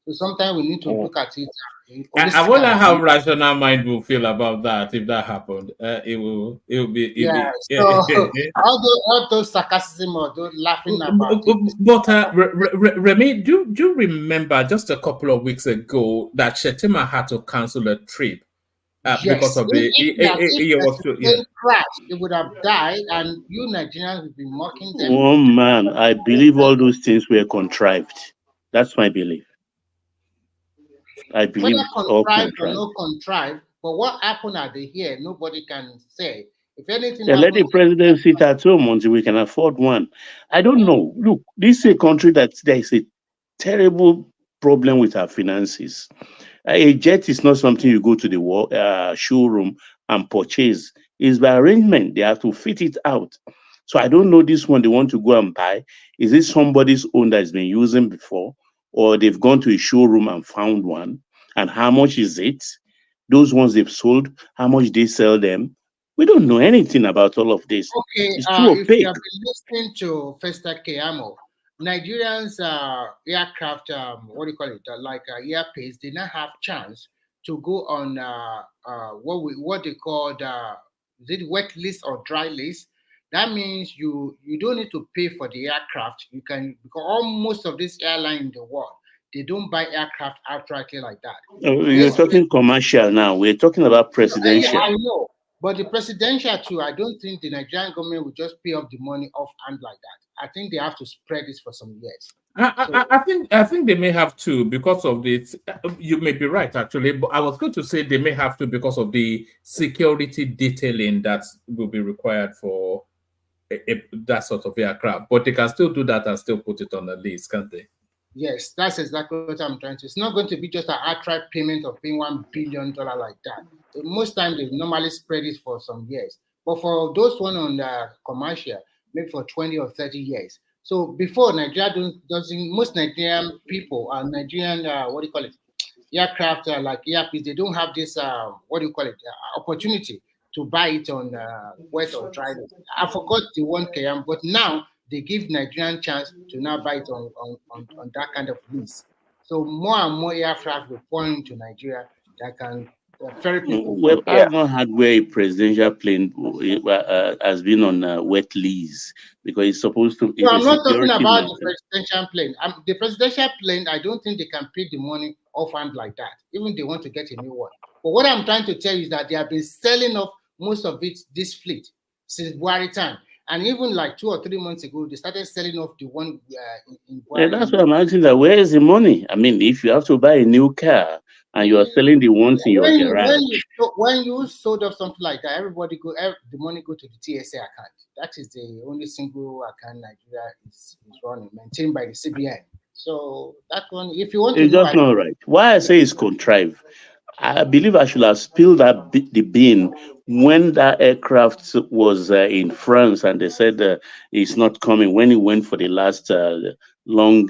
So sometimes we need to look at it. I wonder how rational mind will feel about that if that happened. It will be. Yeah. So all those sarcasm or those laughing about it. But Remy, do you remember just a couple of weeks ago that Shetima had to cancel a trip because of the plane crash? They would have died, and you Nigerians would be mocking them. Oh man, I believe all those things were contrived. That's my belief. I believe whether contrived or no contrived, but what happened at the here, nobody can say. If anything, let the president sit at home until we can afford one. I don't know. Look, this is a country that there is a terrible problem with our finances. A jet is not something you go to the showroom and purchase. It's by arrangement. They have to fit it out. So I don't know this one they want to go and buy. Is it somebody's own that's been using before? Or they've gone to a showroom and found one? And how much is it? Those ones they've sold, how much they sell them? We don't know anything about all of this. Okay, it's too if opaque. you have been listening to Festa Keyamo, Nigerians aircraft, what do you call it, airplanes, they now have chance to go on what they call is it wet list or dry list? That means you don't need to pay for the aircraft. You can, because almost of this airline in the world, They don't buy aircraft outrightly like that. You're talking commercial now. We're talking about presidential. Yeah, I know. But the presidential too, I don't think the Nigerian government will just pay off the money offhand like that. I think they have to spread this for some years. I think they may have to because of this. You may be right, actually, but I was going to say they may have to because of the security detailing that will be required for that sort of aircraft. But they can still do that and still put it on the list, can't they? Yes, that's exactly what I'm trying to. It's not going to be just an outright payment of paying $1 billion like that. Most times they normally spread it for some years. But for those one on the commercial, maybe for 20 or 30 years. So before Nigeria doesn't, most Nigerian people are Nigerian, what do you call it? Aircraft like airplanes, they don't have this, what do you call it? Opportunity to buy it on wet or dry. I forgot the one KM, but now they give Nigerian chance to now buy it on that kind of lease. So more and more aircraft will pour into Nigeria that can ferry people. Well, I've not had where a presidential plane has been on a wet lease because it's supposed to. No, I'm not talking about the presidential plane. The presidential plane, I don't think they can pay the money offhand like that, even if they want to get a new one. But what I'm trying to tell you is that they have been selling off most of this fleet since Buhari time. And even like 2 or 3 months ago, they started selling off the one in Buhari. And that's why I'm asking that where is the money? I mean, if you have to buy a new car and you are selling the ones in your garage. When you sold off something like that, the money go to the TSA account. That is the only single account Nigeria is running, maintained by the CBN. So that one, if you want to it's know, just not right. Why I say it's contrived. I believe I should have spilled the bean when that aircraft was in France and they said it's not coming when he went for the last long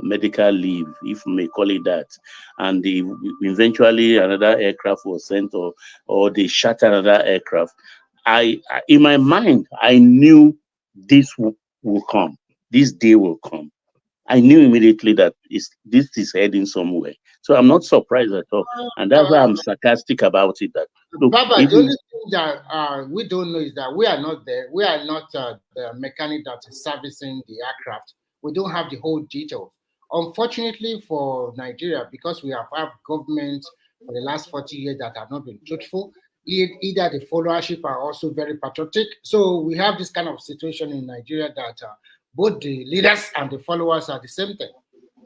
medical leave, if we may call it that. And eventually another aircraft was sent or they shot another aircraft. In my mind, I knew this will come. This day will come. I knew immediately that this is heading somewhere. So I'm not surprised at all. And that's why I'm sarcastic about it. That look, Baba, the only thing that we don't know is that we are not there. We are not the mechanic that is servicing the aircraft. We don't have the whole details. Unfortunately for Nigeria, because we have had governments for the last 40 years that have not been truthful, either the followership are also very patriotic. So we have this kind of situation in Nigeria that both the leaders and the followers are the same thing.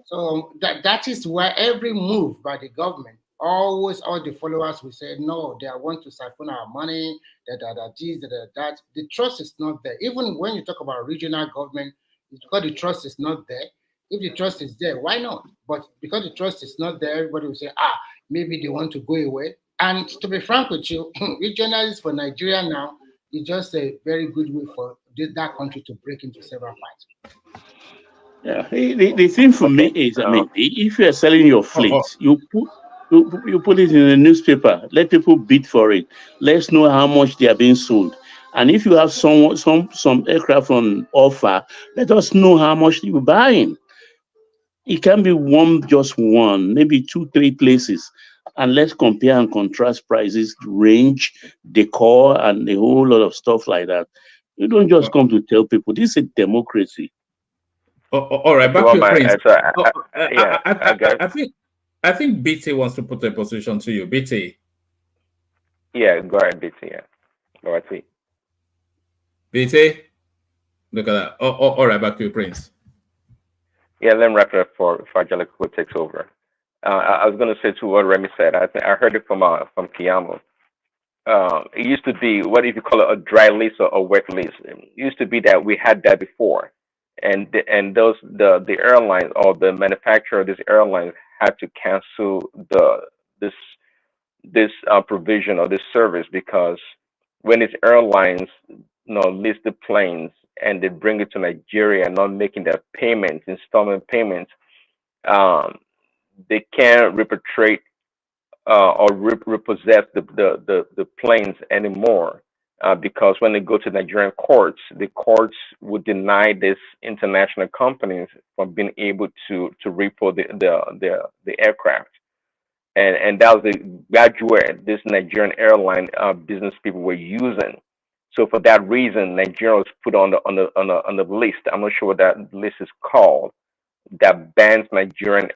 So that is why every move by the government, always all the followers will say, no, they want to siphon our money, that. The trust is not there. Even when you talk about regional government, it's because the trust is not there. If the trust is there, why not? But because the trust is not there, everybody will say, maybe they want to go away. And to be frank with you, regionalists for Nigeria now is just a very good way for that country to break into several parts. Yeah, the thing for me is, I mean, if you are selling your fleet, you put it in the newspaper, let people bid for it. Let's know how much they are being sold. And if you have some aircraft on offer, let us know how much you're buying. It can be just one, maybe 2, 3 places. And let's compare and contrast prices, range, decor, and a whole lot of stuff like that. You don't just come to tell people this is a democracy. All right, back to your Prince. I think BT wants to put a position to you. BT. Yeah, go ahead, BT. Yeah, go ahead, BT. Look at that. All right, back to you, Prince. Yeah, let me wrap it up for Angelico takes over. I was going to say to what Remy said. I heard it from Kiamo. It used to be, what if you call it, a dry lease or a wet lease? It used to be that we had that before, and the airlines or the manufacturer of these airlines had to cancel this provision or this service, because when these airlines lease the planes and they bring it to Nigeria and not making their payments, installment payments, they can't repatriate or repossess the planes anymore, because when they go to Nigerian courts, the courts would deny these international companies from being able to repo the aircraft, and that was the graduate this Nigerian airline business people were using. So for that reason, Nigeria was put on the list. I'm not sure what that list is called, that bans Nigerian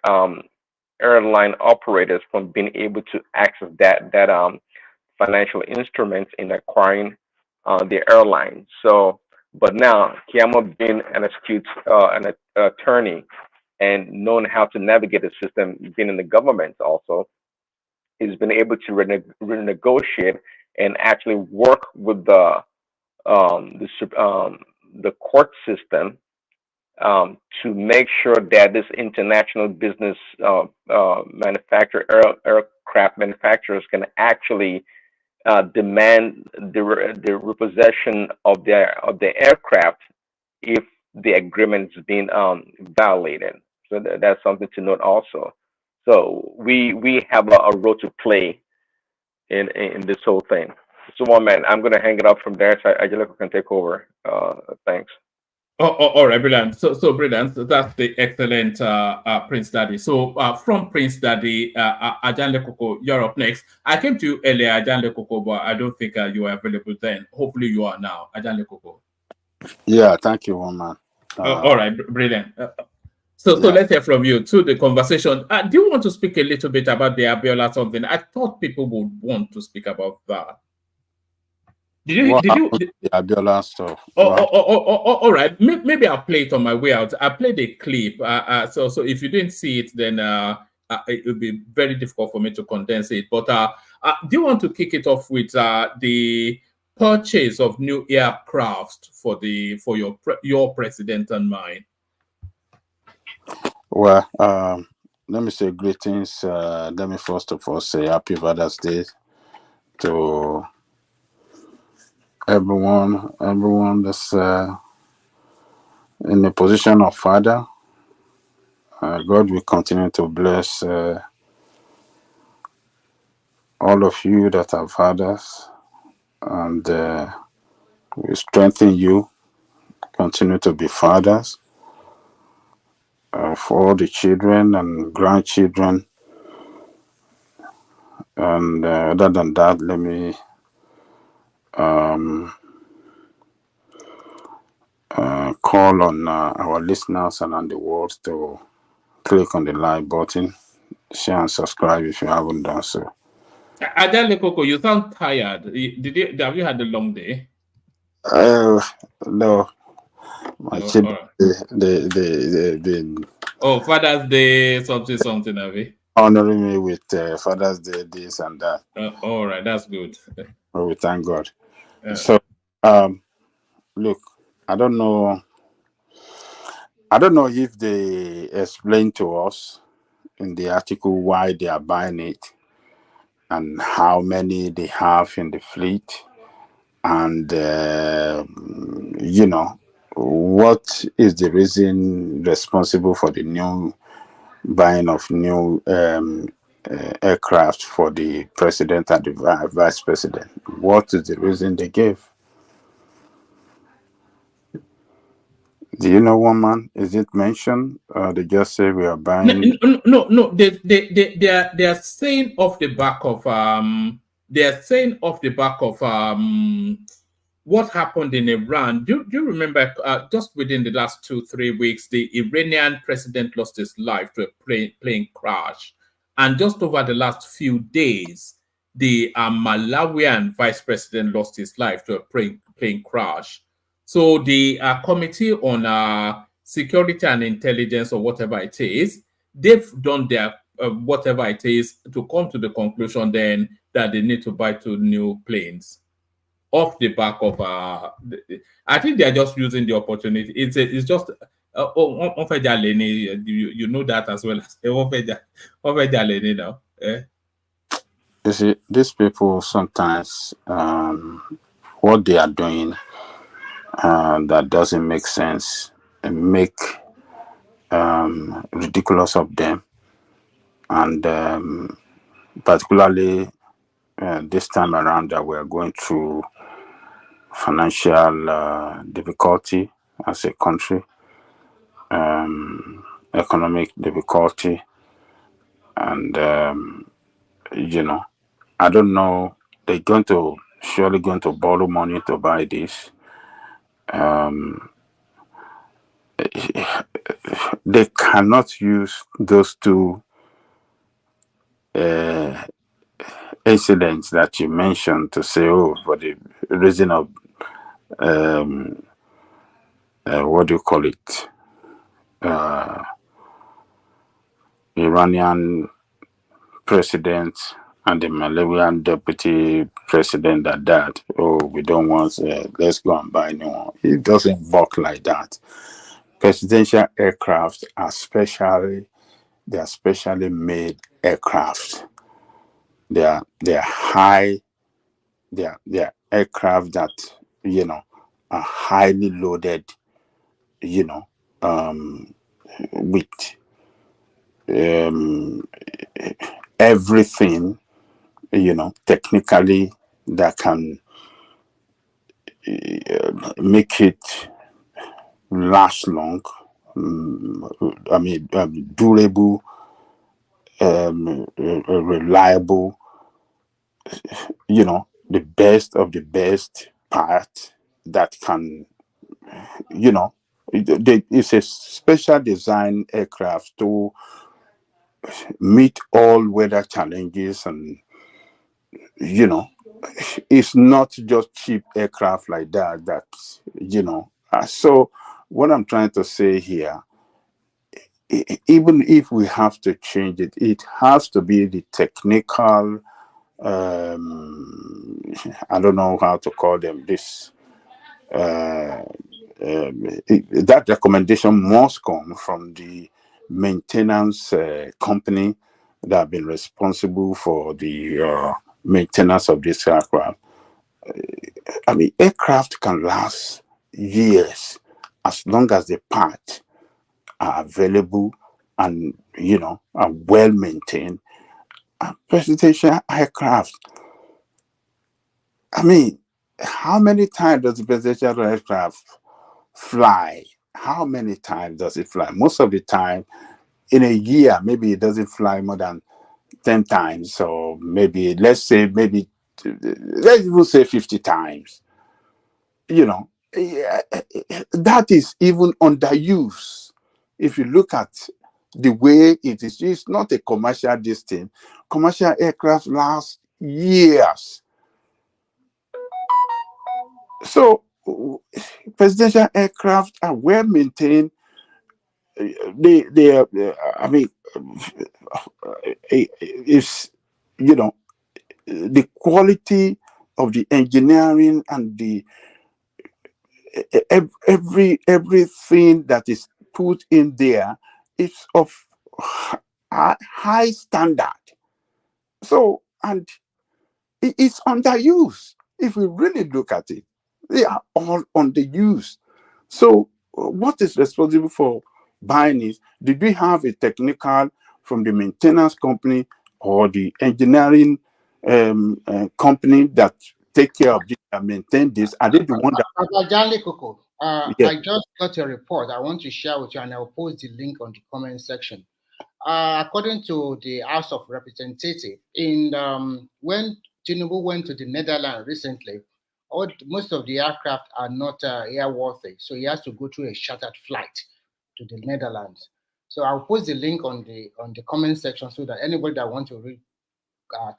airline operators from being able to access that financial instruments in acquiring the airline. So, but now Kiamo being an astute attorney and knowing how to navigate the system, being in the government also, he's been able to renegotiate and actually work with the court system to make sure that this international business aircraft manufacturers can actually demand the repossession of the aircraft if the agreement's been violated. So that's something to note also. So we have a role to play in this whole thing. So one man, I'm gonna hang it up from there so Angelico can take over. Thanks. All right, brilliant. So brilliant. So that's the excellent Prince Daddy. So from Prince Daddy, Ajanle Koko, you're up next. I came to you earlier, Ajanle Koko, but I don't think you were available then. Hopefully you are now, Ajanle Koko. Yeah, thank you, woman. All right, brilliant. So let's hear from you to the conversation. Do you want to speak a little bit about the Abiola something? I thought people would want to speak about that. The Abiola stuff? All right. Maybe I'll play it on my way out. I played a clip. So if you didn't see it, then it would be very difficult for me to condense it. But do you want to kick it off with the purchase of new aircraft for your president and mine? Well, let me say greetings. Let me first of all say Happy Father's Day to everyone that's in the position of father. God will continue to bless all of you that have fathers, and will strengthen you. Continue to be fathers for all the children and grandchildren. And other than that, let me call on our listeners around the world to click on the like button, share and subscribe if you haven't done so. Adele Coco, you sound tired. Have you had a long day? No. My children, they've been Father's Day, something, have you? honoring me with Father's Day, this and that. All right, that's good. Oh, we thank God. So, look, I don't know if they explained to us in the article why they are buying it and how many they have in the fleet, and what is the reason responsible for the new buying of new aircraft for the president and the vice president. What is the reason they gave? Do you know, one man? Is it mentioned? They just say we are buying. No. They are saying off the back of what happened in Iran. Do you remember just within the last 2-3 weeks, the Iranian president lost his life to a plane crash, and just over the last few days, the Malawian vice president lost his life to a plane crash. So the Committee on Security and Intelligence, or whatever it is, they've done their whatever it is to come to the conclusion then that they need to buy 2 new planes off the back of I think they are just using the opportunity. It's just you know that as well as now. You see, these people sometimes what they are doing that doesn't make sense and make ridiculous of them, and particularly this time around that we are going through financial difficulty as a country, economic difficulty, and I don't know, they're surely going to borrow money to buy this. they cannot use those two incidents that you mentioned to say, oh, for the reason of what do you call it? Iranian president and the Malawian deputy president at that. Oh, we don't want, let's go and buy new one. It doesn't work like that. Presidential aircraft are specially made aircraft. They are high. They are aircraft that are highly loaded. With everything, technically that can make it last long. Durable, reliable. The best of the best part that can, it's a special design aircraft to meet all weather challenges, and it's not just cheap aircraft like that. So what I'm trying to say here, even if we have to change it, it has to be the technical, I don't know how to call them this, that recommendation must come from the maintenance company that have been responsible for the maintenance of this aircraft. Aircraft can last years as long as the parts are available and are well maintained. Presidential aircraft, how many times does the presidential aircraft fly? How many times does it fly? Most of the time, in a year, maybe it doesn't fly more than 10 times. So maybe, let's even say 50 times. That is even underuse. If you look at the way it is, it's not a commercial distance. Commercial aircraft last years. So presidential aircraft are well maintained. It's the quality of the engineering and the everything that is put in there is of high standard. So, and it's underused. If we really look at it, they are all underused. So what is responsible for buying it? Did we have a technical from the maintenance company or the engineering company that take care of this and maintain this? Are they the one that? I just got a report I want to share with you, and I'll post the link on the comment section. According to the House of Representatives, when Tinubu went to the Netherlands recently, most of the aircraft are not airworthy, so he has to go through a chartered flight to the Netherlands. So I'll post the link on the comment section so that anybody that wants to read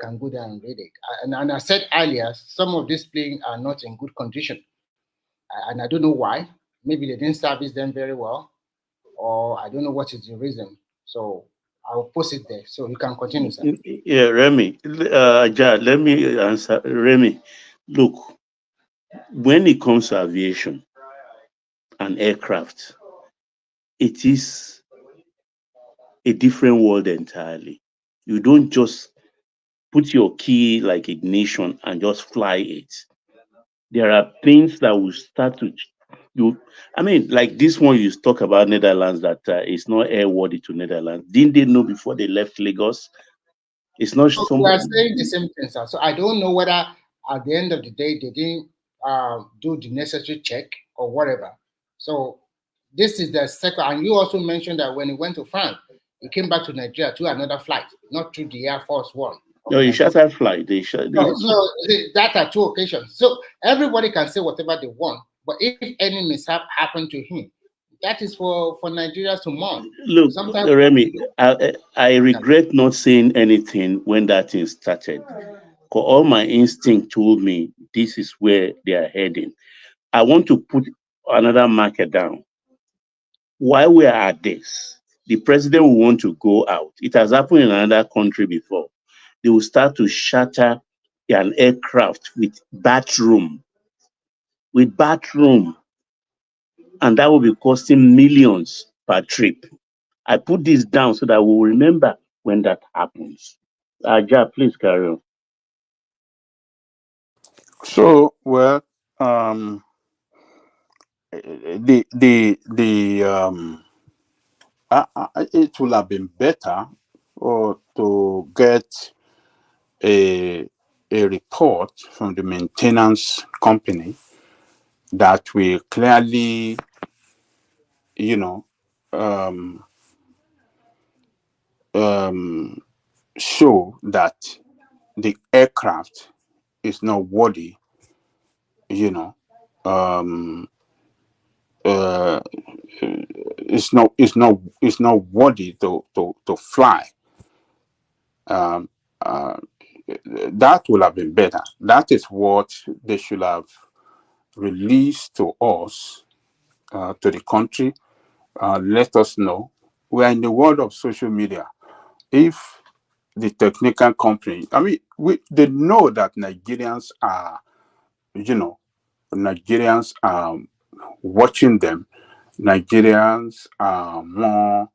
can go there and read it. And I said earlier, some of these planes are not in good condition, and I don't know why. Maybe they didn't service them very well, or I don't know what is the reason. So I'll post it there, so you can continue, sir. Yeah, Remy. Let me answer. Remy, look, when it comes to aviation and aircraft, it is a different world entirely. You don't just put your key like ignition and just fly it. There are things that will start to like this one you talk about Netherlands, that it's not airworthy to Netherlands. Didn't they know before they left Lagos? It's not so we are saying the same thing, sir. So I don't know whether at the end of the day they didn't do the necessary check or whatever. So this is the second, and you also mentioned that when he went to France, he came back to Nigeria to another flight, not through the Air Force One. No, he chartered flight. So that are two occasions. So everybody can say whatever they want, but if any mishap happened to him, that is for Nigerians to mourn. Look, Sometimes, Remy, I regret not saying anything when that thing started. 'Cause all my instinct told me this is where they are heading. I want to put another marker down. While we are at this, the president will want to go out. It has happened in another country before. They will start to shatter an aircraft with bathroom, and that will be costing millions per trip. I put this down so that we will remember when that happens. Aja, please carry on. So, well, it would have been better to get a report from the maintenance company that will clearly, show that the aircraft is not worthy, um, uh, it's not worthy to fly. Um, uh, that would have been better. That is what they should have released to us, to the country. Let us know. We are in the world of social media. If the technical company, they know that Nigerians are watching them. Nigerians are more,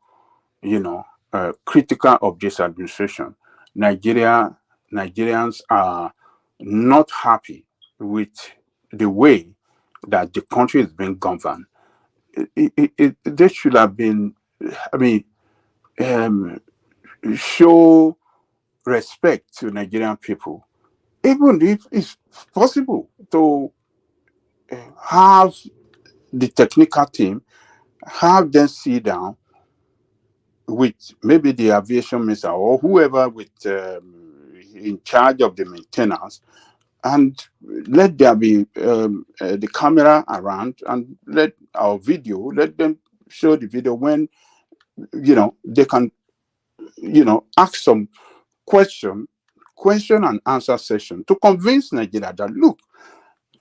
critical of this administration. Nigerians are not happy with the way that the country is being governed. They should have been, show respect to Nigerian people, even if it's possible to have the technical team, have them sit down with maybe the aviation minister or whoever in charge of the maintenance, and let there be the camera around, and let them show the video when they can ask some question and answer session to convince Nigeria that, look,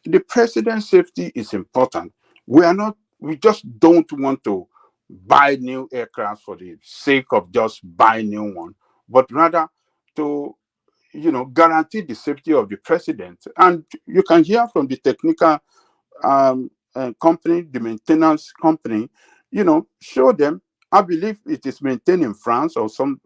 the president's safety is important. We just don't want to buy new aircraft for the sake of just buying new one, but rather to guarantee the safety of the president. And you can hear from the technical company, the maintenance company, show them. I believe it is maintained in France or some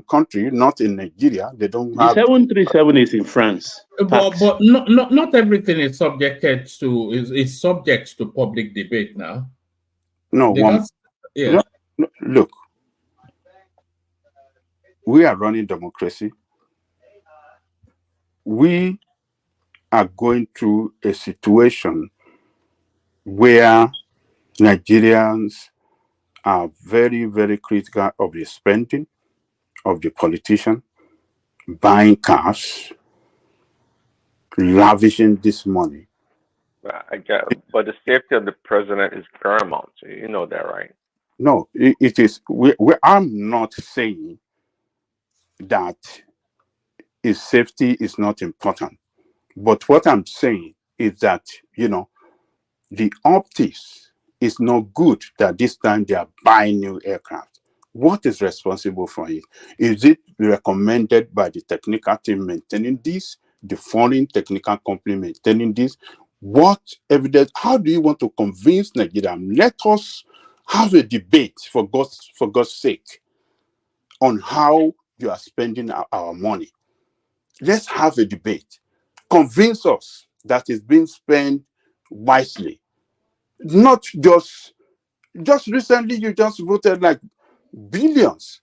country, not in Nigeria. They don't The have. 737 is in France. But not everything is subjected to is subject to public debate now. No, look, we are running democracy. We are going through a situation where Nigerians are very, very critical of the spending of the politician, buying cars, lavishing this money. But the safety of the president is paramount. You know that, right? No, it is. I'm not saying that his safety is not important, but what I'm saying is that the optics is not good that this time they are buying new aircraft. What is responsible for it? Is it recommended by the technical team maintaining this, the foreign technical company maintaining this? What evidence? How do you want to convince Nigeria? Let us have a debate, for God's sake, on how you are spending our money. Let's have a debate. Convince us that it's being spent wisely. Not just recently, you just voted like billions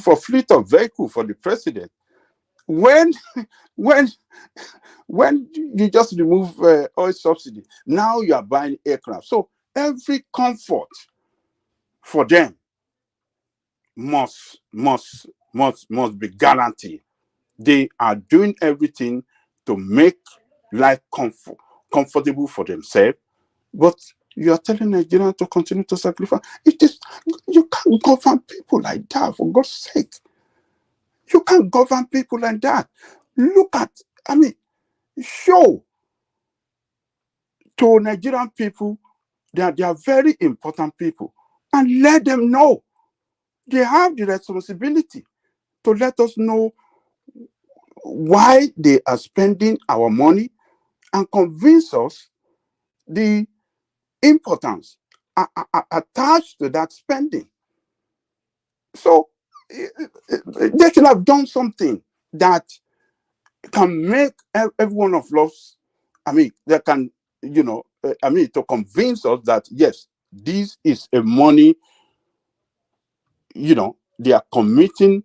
for fleet of vehicle for the president. When you just remove oil subsidy, now you are buying aircraft. So every comfort for them must be guaranteed. They are doing everything to make life comfortable for themselves, but You are telling Nigerians to continue to sacrifice. It is, you can't govern people like that, for God's sake. You can't govern people like that. Look at, show to Nigerian people that they are very important people and let them know they have the responsibility to let us know why they are spending our money and convince us the importance attached to that spending. So they should have done something that can make every one of us, that can, to convince us that, yes, this is a money, they are committing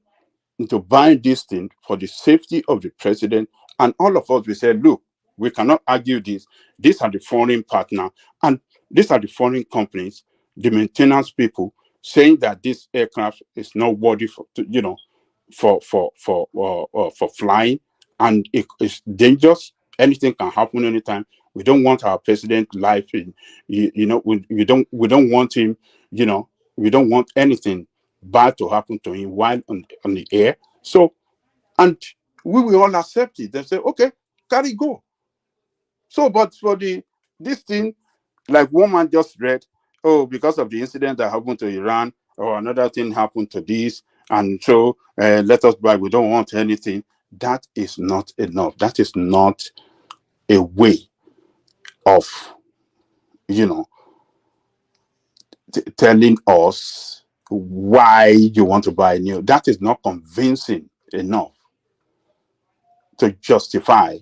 into buying this thing for the safety of the president. And all of us, we said, look, we cannot argue this. These are the foreign partner, and these are the foreign companies, the maintenance people, saying that this aircraft is not worthy for flying, and it's dangerous. Anything can happen anytime. We don't want our president life in, we don't want him, we don't want anything bad to happen to him while on the air. So, and we will all accept it. They say, okay, carry go. So, but for this thing, like one man just read, oh, because of the incident that happened to Iran, or another thing happened to this, and so let us buy. We don't want anything. That is not enough. That is not a way of, telling us why you want to buy new. That is not convincing enough to justify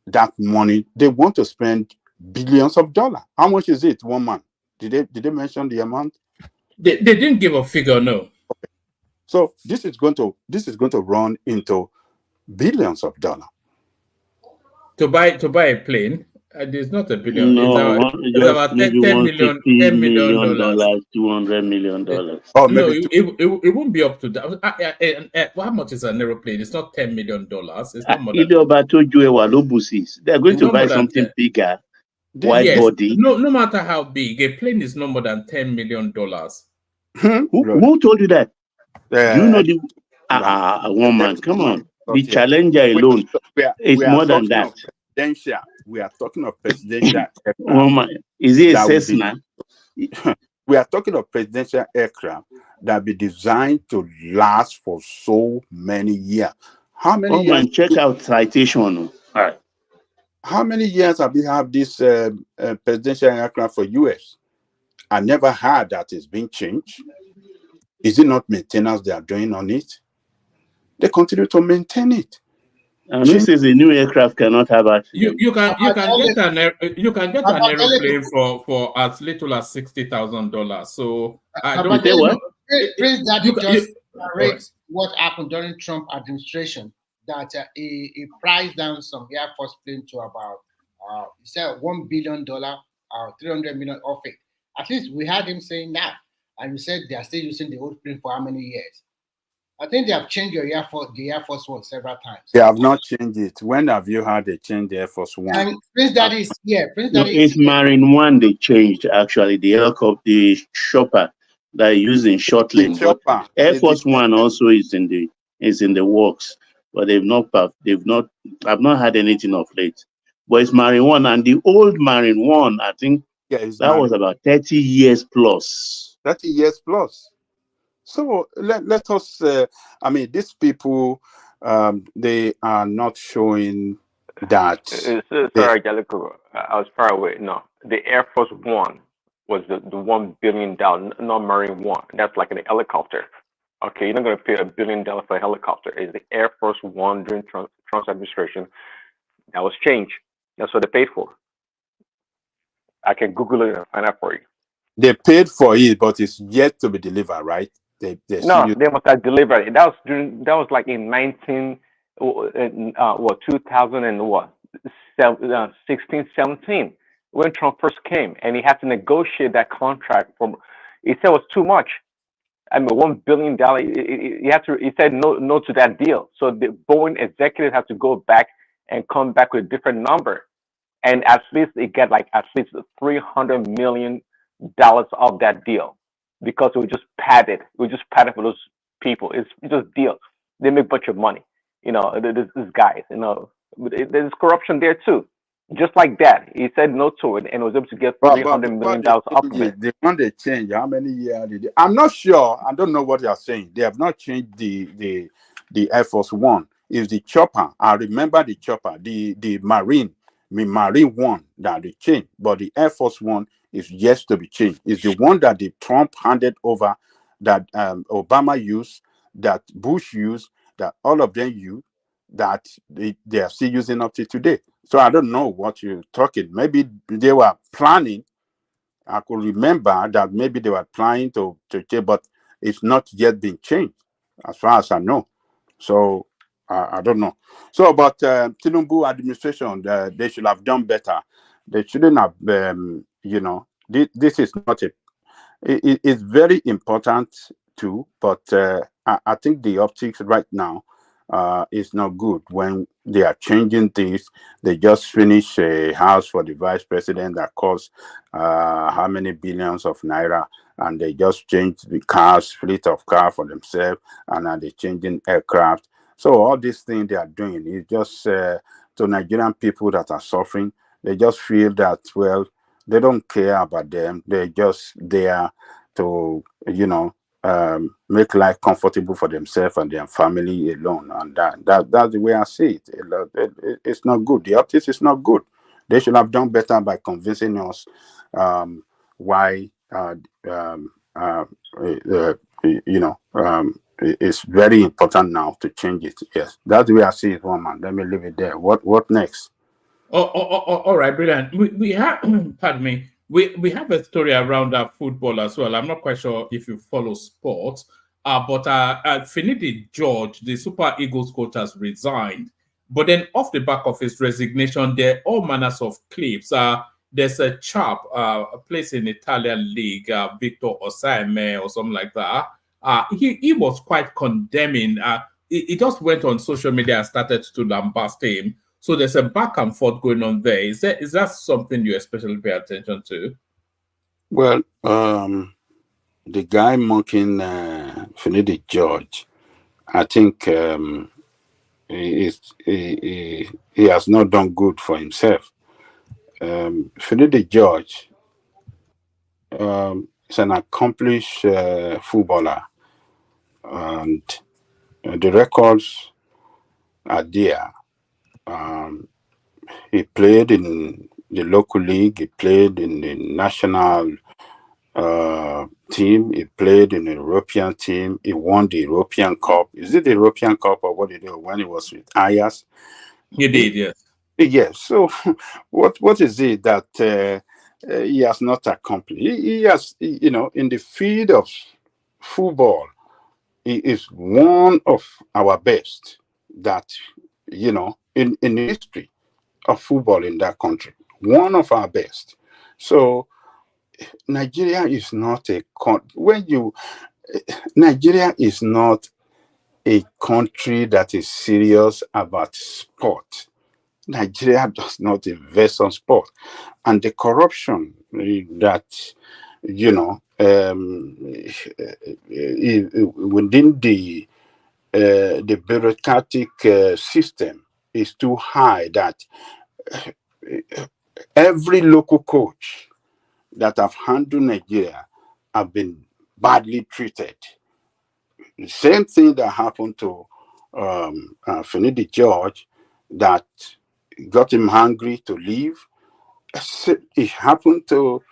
that money. They want to spend billions of dollars. How much is it, one man? Did they mention the amount? They didn't give a figure, no. Okay. So this is going to run into billions of dollars. To buy a plane, there's not a billion. No, it's about $10 million, $10 million, $200 million. Oh, no, it won't be up to that. How much is an aeroplane? It's not $10 million. It's not more than. They're going to buy something bigger, wide body. No matter how big, a plane is no more than $10 million. Who told you that? Do you know the woman? Come on. The Challenger alone is more than that. We are talking of presidential aircraft. Woman, is it a Cessna? We are talking of presidential aircraft that be designed to last for so many years. How many years? Man, check out citation. All right. How many years have we had this presidential aircraft for US? I never heard that it's been changed. Is it not maintenance they are doing on it? They continue to maintain it. And who says a new aircraft cannot have accident? You can get an aeroplane for as little as $60,000. So I don't know what. Prince Daddy just narrates what happened during Trump administration. That he priced down some Air Force plane to about he said $1 billion, 300 million off it. At least we had him saying that, and you said they are still using the old plane for how many years? I think they have changed the Air Force One several times. They have not changed it. When have you had they change the Air Force One? And Prince Daddy is here. It's Marine One they changed actually. The helicopter, the chopper that is used in short lane. But Air Force One also is in the works, but I've not had anything of late. But it's Marine One, and the old Marine One, I think that was about 30 years plus. 30 years plus. So let us, these people, they are not showing that. Sorry, Jalico, I was far away. No, the Air Force One was the $1 billion, not Marine One. That's like a helicopter. Okay, you're not going to pay $1 billion for a helicopter. It's the Air Force One during Trump's administration. That was changed. That's what they paid for. I can Google it and find out for you. They paid for it, but it's yet to be delivered, right? They must have delivered it. That was like in 2016, 17, when Trump first came, and he had to negotiate that contract he said it was too much. I mean, $1 billion. He said no to that deal. So the Boeing executive had to go back and come back with a different number. and at least they get like at least $300 million of that deal because it was just padded. It was just padded for those people. It's just deals. They make a bunch of money. You know, these guys. You know, but there's corruption there too. Just like that, he said no to it and was able to get $300 million the off thing of is, it. they want to change. How many years did they? I'm not sure. I don't know what you are saying. They have not changed the Air Force One. Is the chopper? I remember the chopper, the Marine One that they changed, but the Air Force One is yet to be changed. It's the one that the Trump handed over, that Obama used, that Bush used, that all of them used, that they are still using up to today. So I don't know what you're talking. Maybe they were planning. I could remember that maybe they were planning to change, but it's not yet been changed, as far as I know. So I don't know. So, but Tinubu administration, they should have done better. They shouldn't have. This is not it's very important too, but I think the optics right now is not good when they are changing things. They just finished a house for the vice president that cost how many billions of naira, and they just changed the cars, fleet of car for themselves, and they're changing aircraft. So all these things they are doing is just to Nigerian people that are suffering. They just feel that, well, they don't care about them. They're just there to, make life comfortable for themselves and their family alone. And that's the way I see it. It's not good. The optics is not good. They should have done better by convincing us why, it's very important now to change it. Yes, that's the way I see it, woman. Let me leave it there. What next? All right, brilliant. We have, pardon me, we have a story around football as well. I'm not quite sure if you follow sports, but Finidi George, the Super Eagles coach, has resigned. But then, off the back of his resignation, there are all manners of clips. There's a chap plays in Italian league, Victor Osimhen or something like that. He was quite condemning. He just went on social media and started to lambast him. So there's a back and forth going on there. Is that something you especially pay attention to? Well, the guy mocking Finidi George, I think he has not done good for himself. Finidi George is an accomplished footballer, and the records are there. He played in the local league. He played in the national team. He played in the European team. He won the European Cup. Is it the European Cup or what did he do when he was with Ajax? He did, yes. Yes. So, what is it that he has not accomplished? He has, in the field of football, he is one of our best. That in history of football in that country, one of our best. So Nigeria is not Nigeria is not a country that is serious about sport. Nigeria does not invest on sport, and the corruption that within the bureaucratic system is too high, that every local coach that have handled Nigeria have been badly treated. The same thing that happened to Finidi George, that got him hungry to leave. It happened to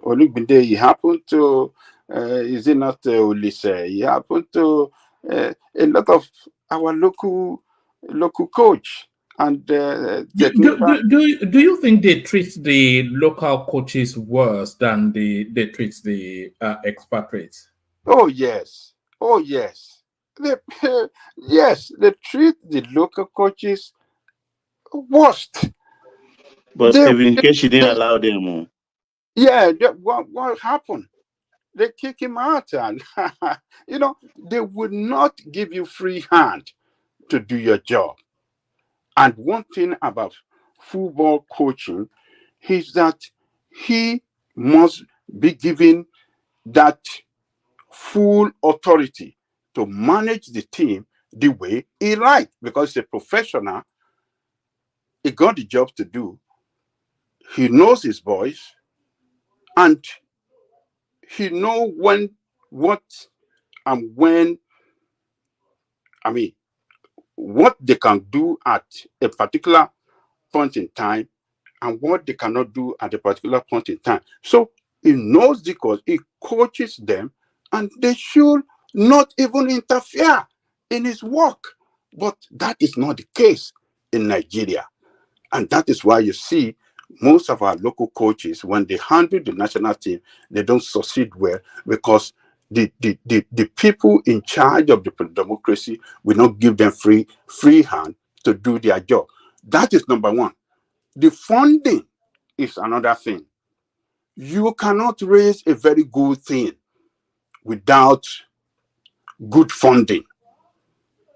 Olubinde. It happened to is it not Ulisse? It happened to a lot of our local coach. And do you think they treat the local coaches worse than they treat the expatriates? Oh yes, yes, they treat the local coaches worst. But Stephen Keshi didn't allow them. Yeah, what happened? They kick him out, and they would not give you free hand to do your job. And one thing about football coaching is that he must be given that full authority to manage the team the way he likes, because he's a professional. He got the job to do. He knows his boys, and he know when, what, and when, what they can do at a particular point in time and what they cannot do at a particular point in time. So he knows because he coaches them, and they should not even interfere in his work. But that is not the case in Nigeria. And that is why you see most of our local coaches, when they handle the national team, they don't succeed well, because the people in charge of the democracy will not give them free hand to do their job. That is number one. The funding is another thing. You cannot raise a very good thing without good funding.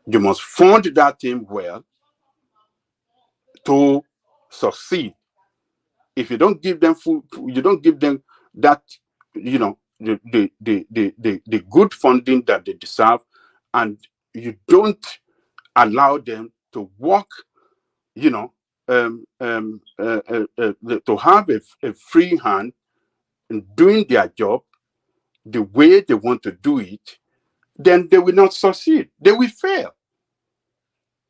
You must fund that thing well to succeed. If you don't give them you don't give them that, the good funding that they deserve, and you don't allow them to work, to have a free hand in doing their job the way they want to do it, then they will not succeed. They will fail.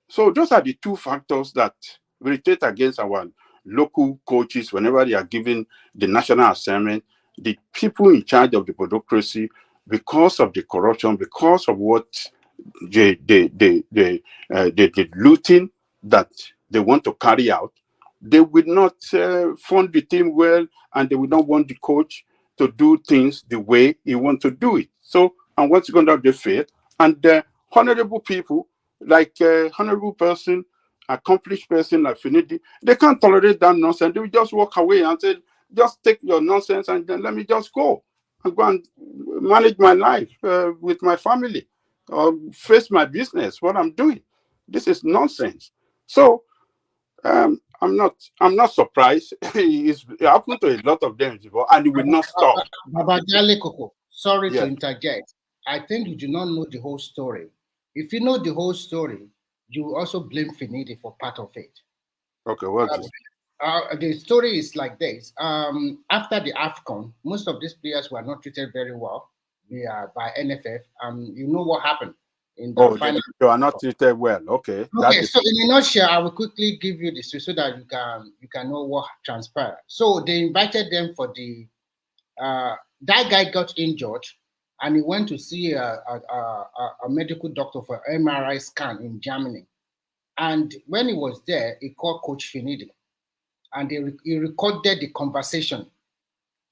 So those are the two factors that militate against our local coaches whenever they are given the national assignment. The people in charge of the bureaucracy, because of the corruption, because of what the looting that they want to carry out, they will not fund the team well, and they will not want the coach to do things the way he wants to do it. So, and what's going to fail? And honorable people, like honorable person, accomplished person like Finidi, they can't tolerate that nonsense. They will just walk away and say, just take your nonsense and then let me just go and go and manage my life with my family, or face my business, what I'm doing. This is nonsense. So I'm not surprised. It happened to a lot of them before, and it will not stop. Babajale Koko, sorry Yes. to interject. I think you do not know the whole story. If you know the whole story, you also blame Finidi for part of it. Okay, what is the story is like this. After the AFCON, most of these players were not treated very well by NFF. You know what happened in the final. They are not treated well. Okay. Okay, so in a nutshell, I will quickly give you this so that you can know what transpired. So they invited them for the that guy got injured, and he went to see a medical doctor for MRI scan in Germany. And when he was there, he called Coach Finidi, and he recorded the conversation.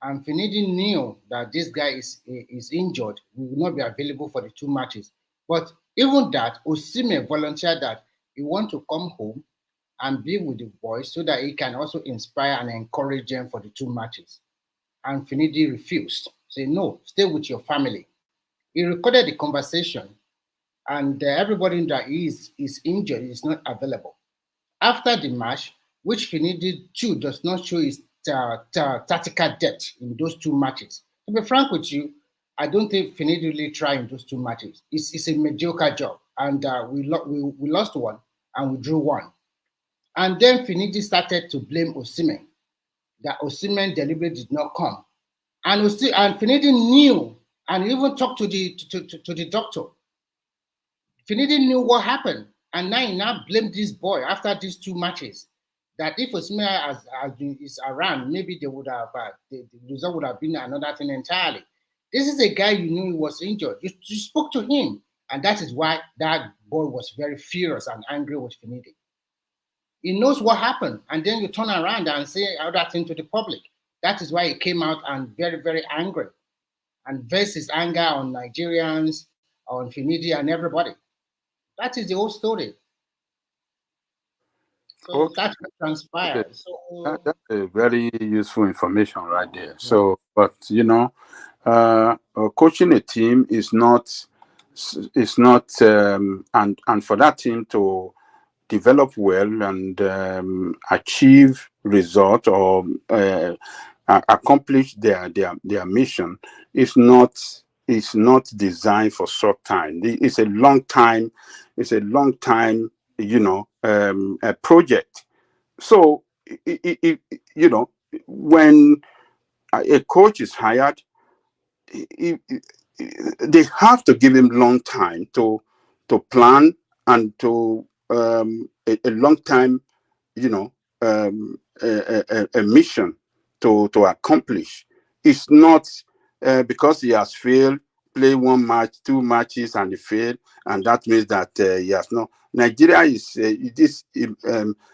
And Finidi knew that this guy is injured, he will not be available for the 2 matches. But even that, Osimhen volunteered that he want to come home and be with the boys so that he can also inspire and encourage them for the 2 matches. And Finidi refused. Say, no, stay with your family. He recorded the conversation, and everybody that is injured is not available. After the match, which Finidi too does not show his tactical depth in those 2 matches. To be frank with you, I don't think Finidi really tried in those 2 matches. It's a mediocre job, and we lost one and we drew one. And then Finidi started to blame Osimhen, that Osimhen deliberately did not come. And Finidi knew, and even talked to the doctor. Finidi knew what happened, and now he blamed this boy after these 2 matches. That if Osimhen is around, maybe they would have the result would have been another thing entirely. This is a guy you knew he was injured. You spoke to him, and that is why that boy was very furious and angry with Finidi. He knows what happened, and then you turn around and say other thing to the public. That is why he came out and very, very angry, and versed his anger on Nigerians, on Finidi, and everybody. That is the whole story. So okay. That's what transpired. So That's a very useful information right there. So, but coaching a team is not, and for that team to develop well and achieve result or accomplish their mission is not designed for short time. It's a long time. It's a long time, a project. So, when a coach is hired, they have to give him long time to plan and to a long time, a mission to accomplish. It's not because he has failed, play one match, two matches, and he failed, and that means that he has no. Nigeria is this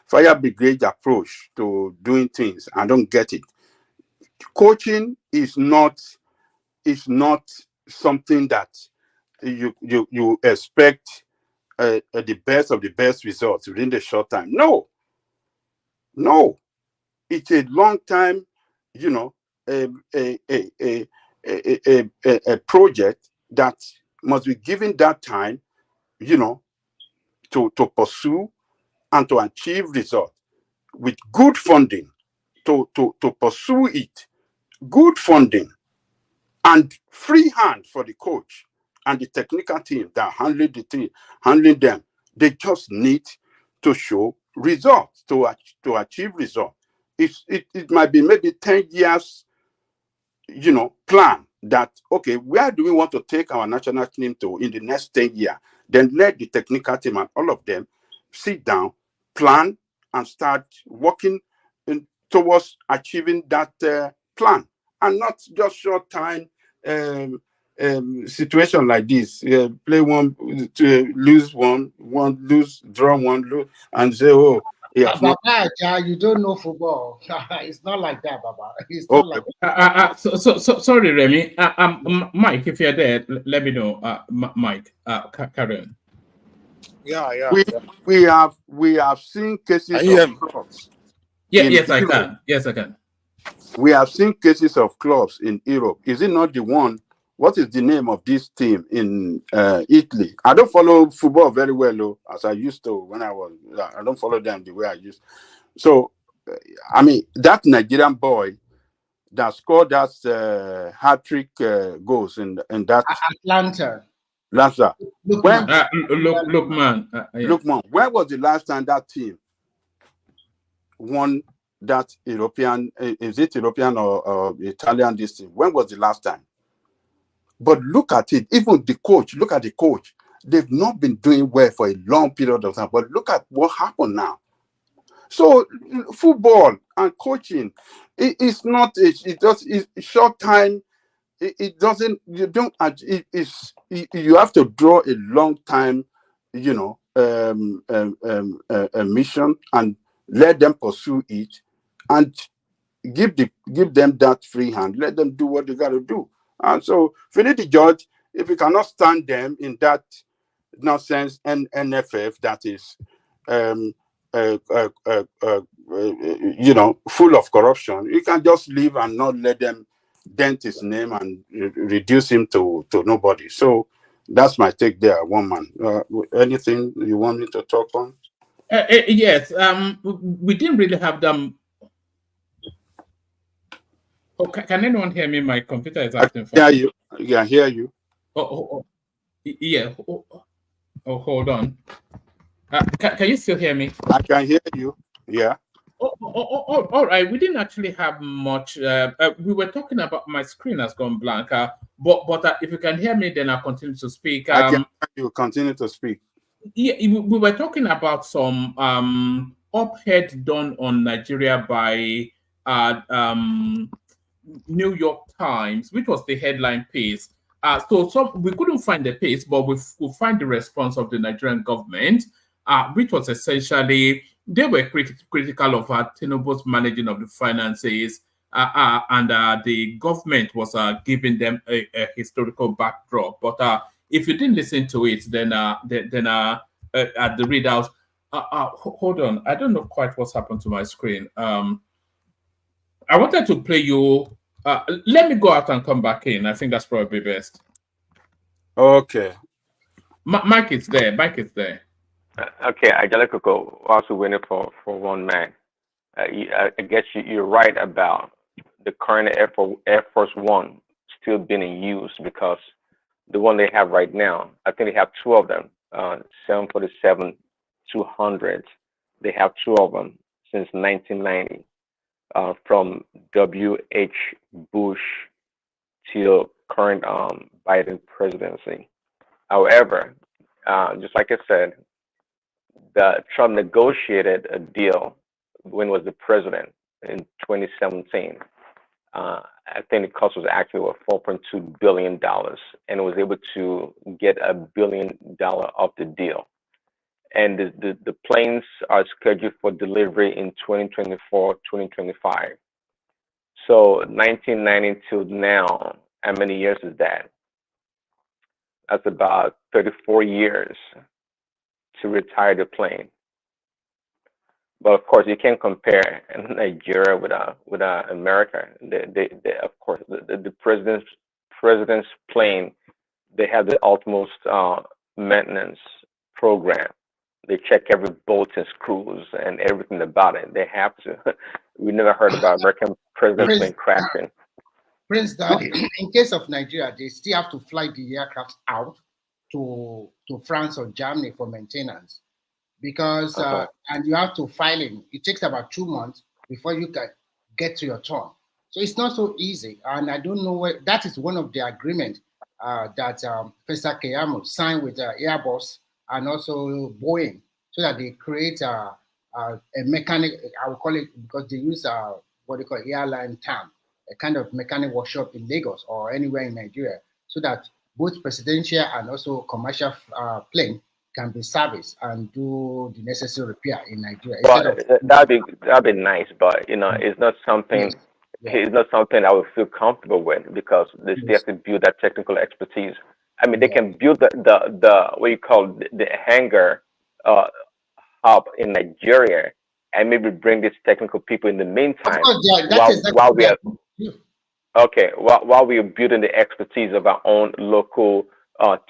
fire brigade approach to doing things. I don't get it. Coaching is not something that you expect the best of the best results within the short time. No, it's a long time, a project that must be given that time, to pursue and to achieve results with good funding to pursue it, good funding and free hand for the coach and the technical team that handling them. They just need to show results to achieve results. It might be maybe 10 years, plan that, okay, where do we want to take our national team to in the next 10 years? Then let the technical team and all of them sit down, plan, and start working towards achieving that plan, and not just short time situation like this. Play one, lose one, lose, draw one, lose, and say, oh, yeah. Baba, you don't know football. It's not like that, Baba. It's not like that. Sorry, Remy. Mike, if you're there, let me know. Mike, carry on. Yeah. We have seen cases of clubs. Yes, I can. Yes, I can. We have seen cases of clubs in Europe. Is it not the one? What is the name of this team in Italy? I don't follow football very well, though, as I used to when I was. I don't follow them the way I used. So, I mean, that Nigerian boy that scored that hat-trick goals in that Atlanta. Lookman. Lookman. When was the last time that team won that European? Is it European or Italian? This team. When was the last time? But look at it. Even the coach. Look at the coach. They've not been doing well for a long period of time. But look at what happened now. So football and coaching, it's not. It's short time. It doesn't. You don't. You have to draw a long time. A mission and let them pursue it, and give them that free hand. Let them do what they got to do. And so, Finidi George, if you cannot stand them in that nonsense NFF that is, full of corruption, you can just leave and not let them dent his name and reduce him to nobody. So that's my take there, one man. Anything you want me to talk on? Yes. We didn't really have them. Oh, can anyone hear me? My computer is acting funny. Yeah, you. I can hear you. Yeah. Hold on. Can you still hear me? I can hear you. Yeah. All right. We didn't actually have much. We were talking about, my screen has gone blank. But if you can hear me, then I'll continue to speak. I can hear you. Continue to speak. Yeah, we were talking about some op-ed done on Nigeria by New York Times, which was the headline piece. So we couldn't find the piece, but we find the response of the Nigerian government, which was essentially they were critical of Tinubu's managing of the finances, and the government was giving them a historical backdrop. But if you didn't listen to it, then at the readout, hold on, I don't know quite what's happened to my screen. I wanted to play you. Let me go out and come back in. I think that's probably best. Okay. Mike is there. Mike is there. Okay, Angelico, also waiting for one man. I guess you're right about the current Air Force One still being in use because the one they have right now, I think they have two of them, 747 200s. They have two of them since 1990, from W.H. Bush till current Biden presidency. However, just like I said, Trump negotiated a deal when he was the president in 2017. I think the cost was actually $4.2 billion, and was able to get $1 billion off the deal. And the planes are scheduled for delivery in 2024, 2025. So 1990 till now, how many years is that? That's about 34 years to retire the plane. But of course, you can't compare Nigeria with America. They of course the president's plane. They have the utmost maintenance program. They check every bolt and screws and everything about it. They have to. We never heard about American president plane crashing. Prince Daddy, in case of Nigeria, they still have to fly the aircraft out to France or Germany for maintenance. Because and you have to file it. It takes about 2 months before you can get to your turn. So it's not so easy. And I don't know where that is one of the agreement that Professor Keyamo signed with Airbus and also Boeing, so that they create a mechanic. I will call it, because they use what they call airline term, a kind of mechanic workshop in Lagos or anywhere in Nigeria, so that both presidential and also commercial plane can be serviced and do the necessary repair in Nigeria. Well, that'd be nice, but it's not something. Yes. It's not something I would feel comfortable with, because they still have to build that technical expertise. I mean, they can build the what you call the hangar hub in Nigeria, and maybe bring these technical people in the meantime while we are while we are building the expertise of our own local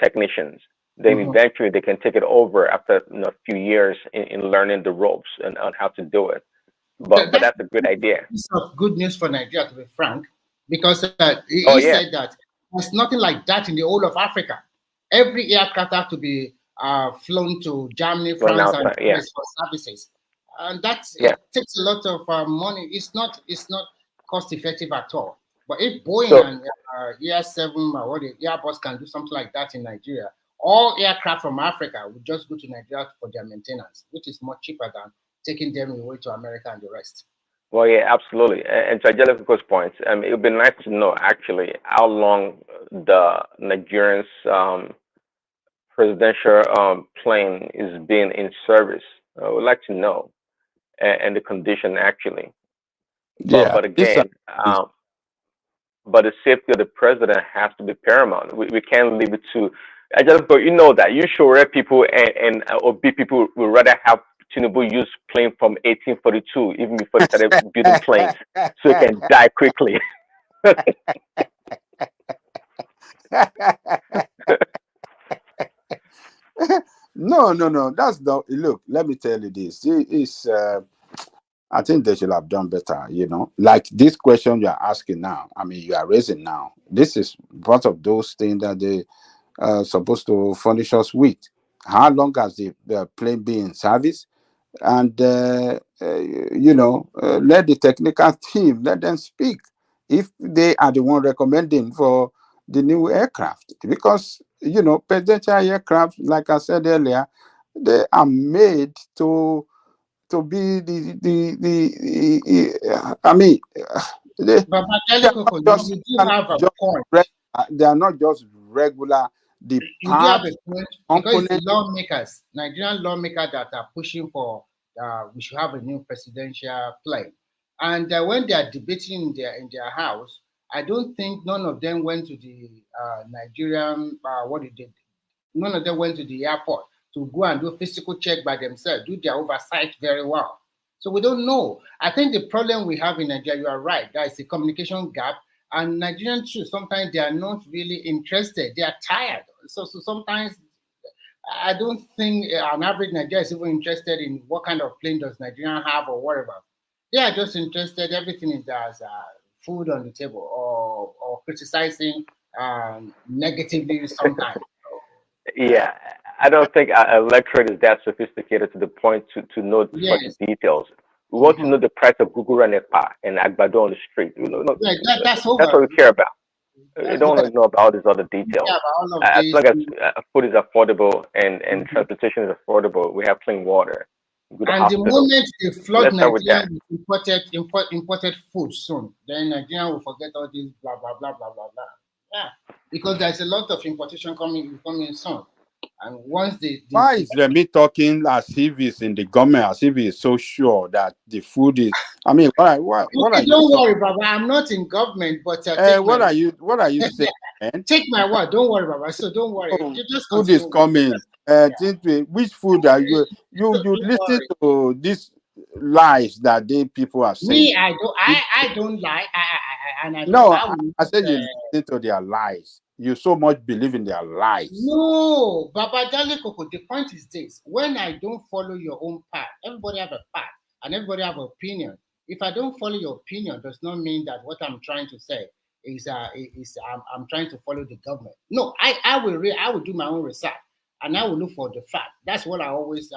technicians. Then eventually they can take it over after a few years in learning the ropes and on how to do it. But that's a good idea. Piece of good news for Nigeria, to be frank, because he said that there's nothing like that in the whole of Africa. Every aircraft has to be flown to Germany, France, and US for services, and it takes a lot of money. It's not cost effective at all. But if Boeing and ES7 or the Airbus can do something like that in Nigeria, all aircraft from Africa would just go to Nigeria for their maintenance, which is much cheaper than taking them away to America and the rest. Well, yeah, absolutely. And to Angelica's point, it would be nice to know actually how long the Nigerian's presidential plane is being in service. I would like to know, and the condition actually. But again, but the safety of the president has to be paramount. We can't leave it to Angelica. You know that you sure people and obese people would rather have Tinubu use plane from 1842, even before they started building planes, so he can die quickly. No. That's not. Look, let me tell you this. It's. I think they should have done better. Like this question you are asking now. I mean, you are raising now. This is part of those things that they are supposed to furnish us with. How long has the plane been in service? And let the technical team, let them speak if they are the one recommending for the new aircraft, because presidential aircraft, like I said earlier, they are made to be they are not just regular. You do have a point, because it's lawmakers, Nigerian lawmakers, that are pushing for we should have a new presidential plane. And when they are debating in their house, I don't think none of them went to the Nigerian none of them went to the airport to go and do physical check by themselves, do their oversight very well. So we don't know. I think the problem we have in Nigeria, you are right, there is a communication gap. And Nigerians too, sometimes they are not really interested. They are tired. So sometimes I don't think an average Nigerian is even interested in what kind of plane does Nigeria have or whatever. They are just interested, everything is as food on the table or criticizing negatively sometimes. Yeah, I don't think our electorate is that sophisticated to the point to know such Yes. details. We want to know the price of Google and Epa and Agbado on the street. Yeah, that's That's what over. we care about. We That's don't want to know about all these other details. yeah, about all of As this. long as food is affordable and transportation is affordable, we have clean water, good And the hospitals. moment they flood Let's start with Nigeria that. with imported food soon, then Nigeria will forget all this blah blah blah blah blah blah. Yeah, because there's a lot of importation coming soon, and once why is Remy talking as if he's in the government, as if he's so sure that the food is? I mean, what are okay, you don't saying? worry, Baba. I'm not in government, but take What my are you saying, man? take my word. Don't worry, Baba. So don't worry. Oh, You just food is continue. coming. Which food are you? You Don't listen worry. to these lies that people are saying. Me, I don't lie. And I don't. No, I will I not, said you listen to their lies. You so much believe in their lies. no, Baba Dale Koko, the point is this. When I don't follow your own path, everybody have a path and everybody have an opinion. If I don't follow your opinion, does not mean that what I'm trying to say is I'm trying to follow the government. No, I will do my own research and I will look for the fact. That's what I always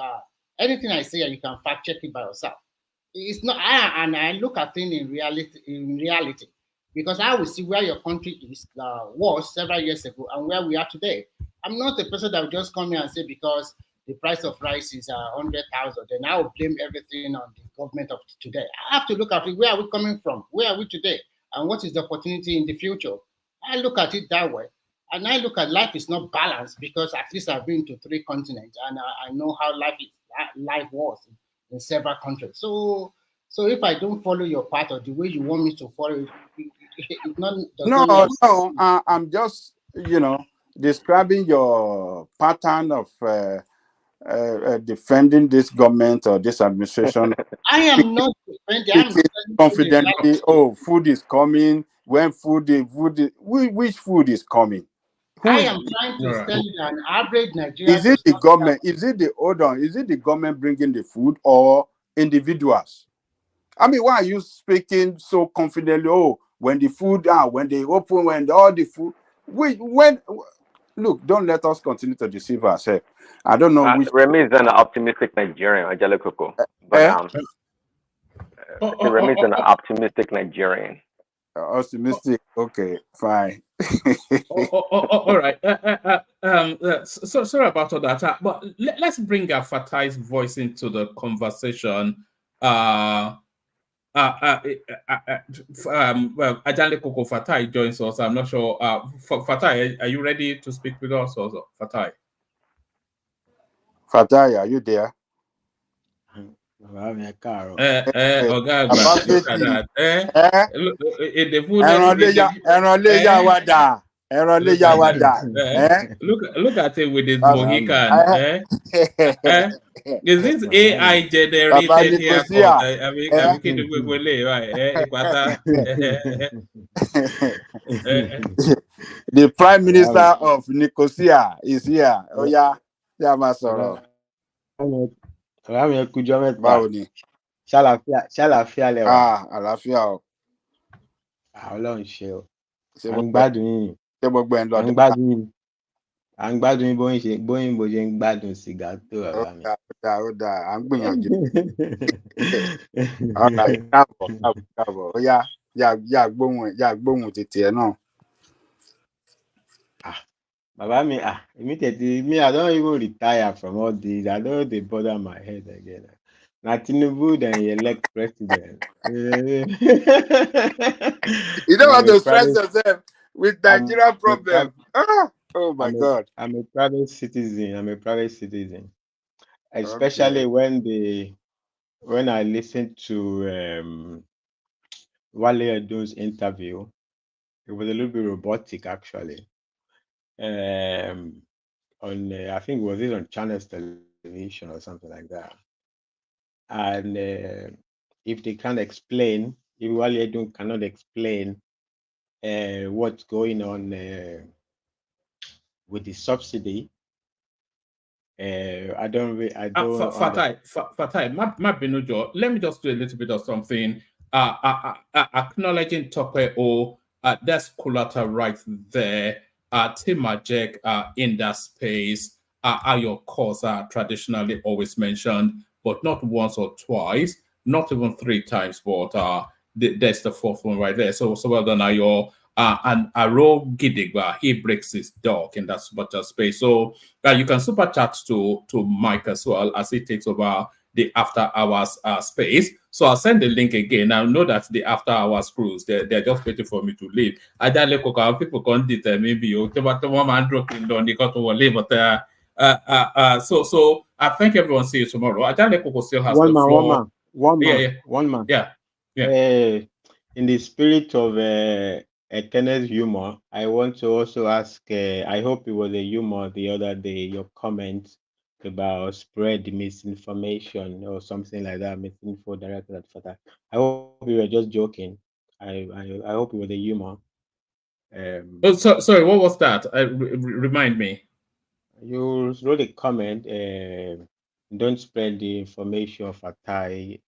anything I say, you can fact check it by yourself. It's not I look at things in reality because I will see where your country is was several years ago and where we are today. I'm not a person that will just come here and say because the price of rice is 100,000, then I will blame everything on the government of today. I have to look at it. Where are we coming from? Where are we today? And what is the opportunity in the future? I look at it that way. And I look at life is not balanced because at least I've been to 3 continents and I know how life was in several countries. So if I don't follow your path or the way you want me to follow it does not mean I'm just describing your pattern of defending this government or this administration. I am not defending. I'm Confidently. Oh, food is coming. When which food is coming? I am trying to tell you that an average Nigerian Is it the government? Is it the government bringing the food or individuals? I mean, why are you speaking so confidently? Oh, when the food when they open, when all the food. Look, don't let us continue to deceive ourselves. I don't know which. Remy is an optimistic Nigerian, Angelico, but Remy is an optimistic Nigerian. Optimistic. Okay, fine. All right. So sorry about all that. But let's bring Fatai's voice into the conversation. Well, Ajale Koko Fatai joins us. I'm not sure. Fatai, are you ready to speak with us also? Fatai. Fatai, are you there? Look at that. Look at it with his Mohican. Is this AI generated here? The Prime Minister of Nicosia is here. Oh yeah, Masoro. Báwo ni? Ṣàlàáfíà lẹwà. Àlàáfíà o. Ọlọ́run ṣe o. Ṣé À ń gbádùn yín. Ṣé gbogbo ẹ̀ ń lọ À ń gbádùn yín. À ń gbádùn yín bóyìnbó ṣe ń gbádùn sìgá tó bàbá mi. Ó dáa, à ń gbìyànjú. Káàbọ̀. Ó yá gbóhùn tètè ẹ̀ náà. Bàbá mi, I don't even retire from all this. I don't dey bother my head again. Na Tinubu dem elect president. You don't want to stress yourself with Nigeria problem. Oh my God. I'm a private citizen. Especially when I listen to Wale Edo's interview, it was a little bit robotic actually. On I think was it on Channels Television or something like that. And if they can't explain, if Wale Edo cannot explain what's going on with the subsidy, I don't. Fatai, my Benujo, let me just do a little bit of something. Acknowledging Tope O, that's collateral right there. Timajek in that space are your cause are traditionally always mentioned, but not once or twice, not even 3 times, but that's the 4th one right there. So well done, Ayo. And Aro Gidigba, he breaks his dog in that super chat space. So you can super chat to Mike as well as he takes over the after hours space. So I'll send the link again. I know that the after hours crews, they're just waiting for me to leave. I don't know people can't maybe you but so I thank everyone. See you tomorrow. I don't know still has one the man, floor. One man. Yeah. In the spirit of Kenneth's humor, I want to also ask, I hope it was a humor the other day, your comment about spread misinformation or something like that, misinfo directed at Fatah. I hope you were just joking. I hope it was a humor. Sorry, what was that? Remind me. You wrote a comment, don't spread the information of Fatai.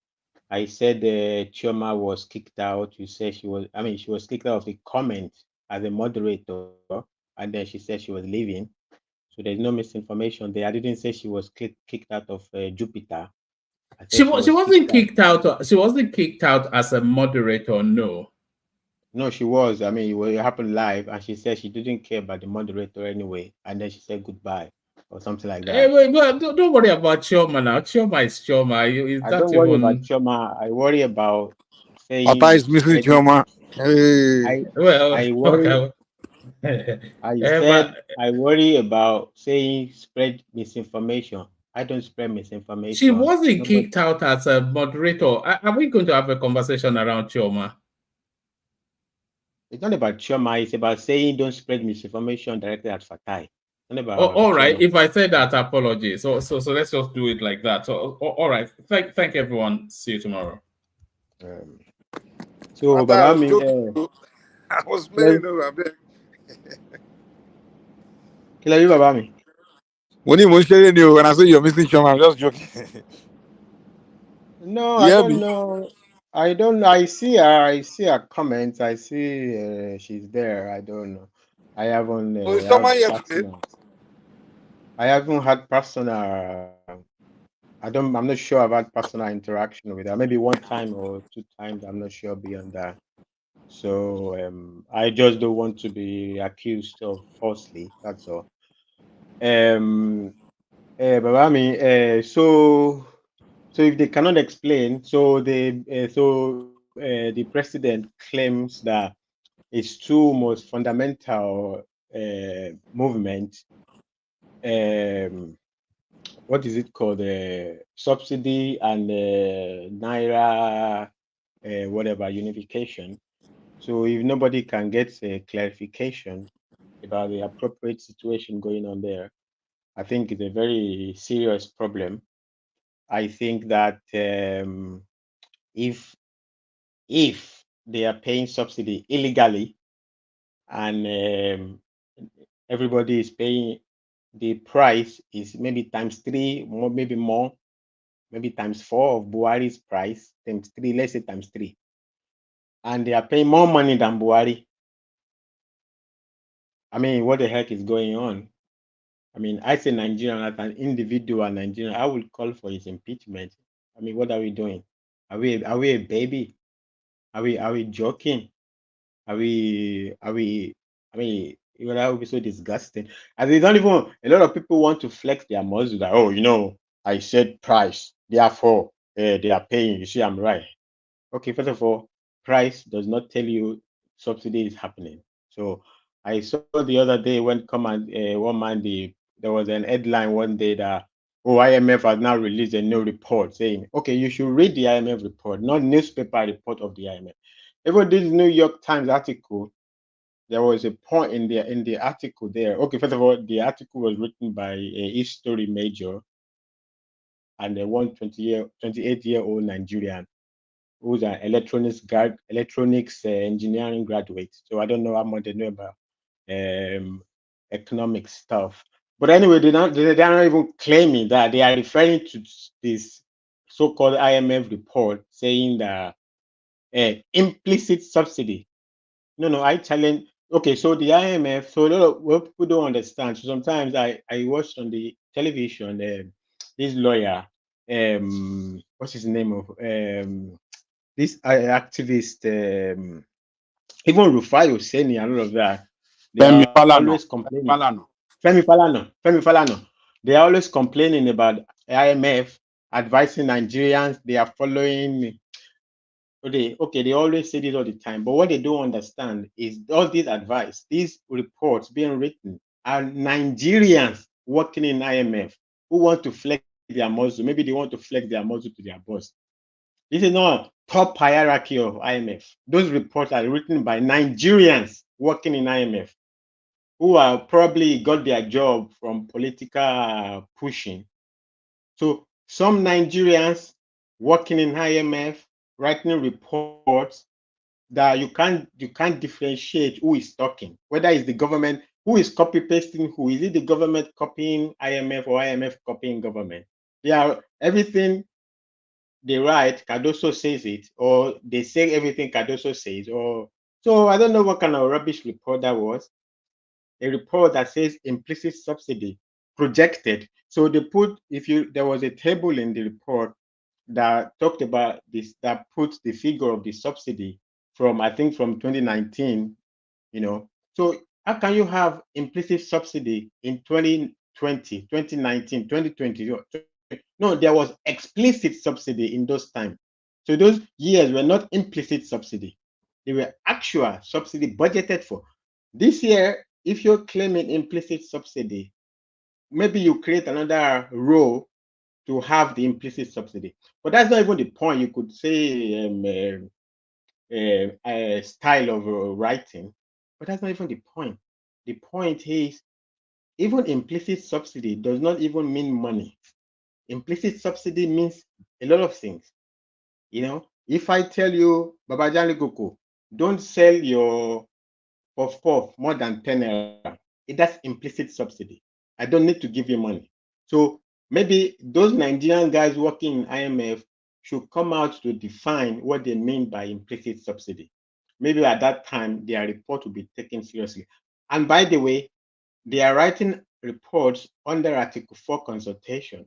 I said Chioma was kicked out. You said she was kicked out of the comment as a moderator, and then she said she was leaving. So there's no misinformation there. I didn't say she was kicked out of Jupiter. She wasn't kicked out. She wasn't kicked out as a moderator. No. No, she was. It happened live, and she said she didn't care about the moderator anyway, and then she said goodbye or something like that. Hey, don't worry about Chioma now. Chioma is Chioma. I don't worry about Chioma. I worry about saying. Ata is missing Chioma. Hey. I worry. Okay. I worry about saying spread misinformation. I don't spread misinformation. She wasn't kicked out as a moderator. Are we going to have a conversation around Chioma? It's not about Chioma. It's about saying don't spread misinformation directly at Fatai. All right. Chioma. If I said that, apologies. So let's just do it like that. So all right. Thank everyone. See you tomorrow. So, but I was playing over there. Kill you, Babami. When you when I say you're missing Chioma, I'm just joking. No, I don't know. I don't know. I see her comments. I see she's there. I don't know. I haven't. I haven't had personal. I'm not sure I've had personal interaction with her. Maybe 1 time or 2 times. I'm not sure beyond that. So I just don't want to be accused of falsely. That's all. Babami. So if they cannot explain, so the president claims that it's 2 most fundamental movement. What is it called? Subsidy and naira, whatever unification. So if nobody can get a clarification about the appropriate situation going on there, I think it's a very serious problem. I think that if they are paying subsidy illegally and everybody is paying, the price is maybe ×3, maybe more, maybe ×4 of Buhari's price, ×3, let's say ×3. And they are paying more money than Buhari. What the heck is going on? I say Nigerian, as an individual Nigerian, I would call for his impeachment. What are we doing? Are we a baby? Are we joking? That would be so disgusting. And they don't even, a lot of people want to flex their muscle that, I said price, therefore they are paying. You see, I'm right. Okay, first of all, price does not tell you subsidy is happening. So I saw the other day when there was an headline one day that IMF has now released a new report saying, okay, you should read the IMF report, not newspaper report of the IMF. Even this New York Times article, there was a point in the article there. Okay, first of all, the article was written by a history major and a 28-year-old Nigerian who's an electronics engineering graduate. So I don't know how much they know about economic stuff. But anyway, they're not even claiming that. They are referring to this so-called IMF report saying that implicit subsidy. No, I challenge. Okay, so the IMF. So a lot of what people don't understand. So sometimes I watched on the television this lawyer, what's his name of this activist, even Rufai Hosseini and all of that. They Femi are Falana. always complaining. Femi Falana. They are always complaining about IMF advising Nigerians. They are following. Okay, they always say this all the time, but what they don't understand is all this advice, these reports being written are Nigerians working in IMF who want to flex their muscle. Maybe they want to flex their muscle to their boss. This is not top hierarchy of IMF. Those reports are written by Nigerians working in IMF who are probably got their job from political pushing. So some Nigerians working in IMF writing reports that you can't differentiate who is talking, whether it's the government, who is copy pasting who. Is it the government copying IMF or IMF copying government? They are everything they write, Cardoso says it, or they say everything Cardoso says, or so I don't know what kind of rubbish report that was. A report that says implicit subsidy projected. So they put, there was a table in the report that talked about this, that puts the figure of the subsidy from, I think, from 2019, So how can you have implicit subsidy in 2020, 2019, 2020? No, there was explicit subsidy in those times. So those years were not implicit subsidy. They were actual subsidy budgeted for. This year, if you're claiming implicit subsidy, maybe you create another row to have the implicit subsidy. But that's not even the point. You could say a style of writing, but that's not even the point. The point is, even implicit subsidy does not even mean money. Implicit subsidy means a lot of things. If I tell you, Babajali Goko, don't sell your puff more than 10 naira, that's implicit subsidy. I don't need to give you money. So maybe those Nigerian guys working in IMF should come out to define what they mean by implicit subsidy. Maybe at that time, their report will be taken seriously. And by the way, they are writing reports under Article 4 consultation.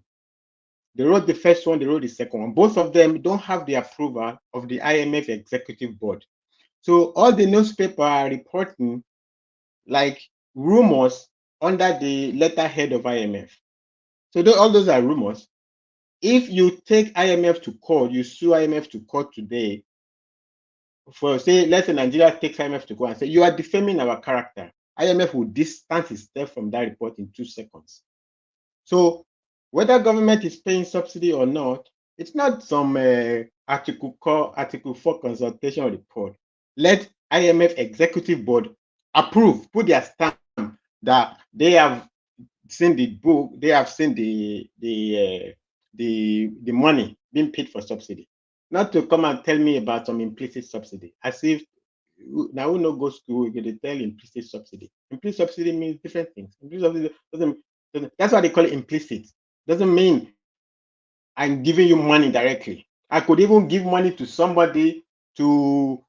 They wrote the first one, they wrote the second one. Both of them don't have the approval of the IMF Executive Board. So all the newspapers are reporting like rumors under the letterhead of IMF. So all those are rumors. If you take IMF to court, you sue IMF to court today, for say, let's say Nigeria takes IMF to court and say, you are defaming our character. IMF will distance itself from that report in 2 seconds. So whether government is paying subsidy or not, it's not some Article 4 consultation report. Let IMF Executive Board approve, put their stamp that they have seen the book, they have seen the money being paid for subsidy. Not to come and tell me about some implicit subsidy, as if now we no go school, they tell implicit subsidy. Implicit subsidy means different things. Implicit subsidy that's why they call it implicit. Doesn't mean I'm giving you money directly. I could even give money to somebody who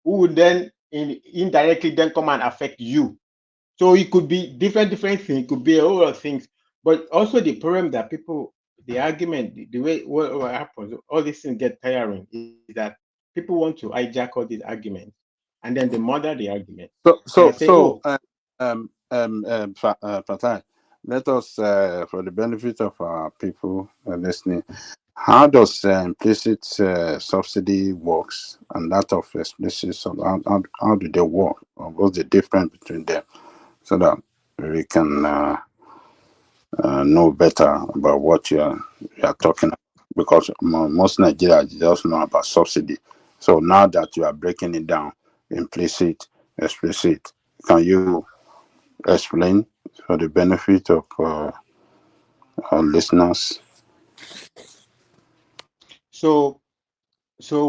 would then indirectly then come and affect you. So it could be different things. It could be a whole lot of things. But also the problem that people, the argument, the way what happens, all these things get tiring is that people want to hijack all these arguments and then they murder the argument. Fatai, let us, for the benefit of our people listening, how does implicit subsidy works and that of explicit subsidy? How do they work? Or what's the difference between them, so that we can know better about what you are talking about? Because most Nigerians just know about subsidy. So now that you are breaking it down, implicit, explicit, can you explain for the benefit of our listeners? So actually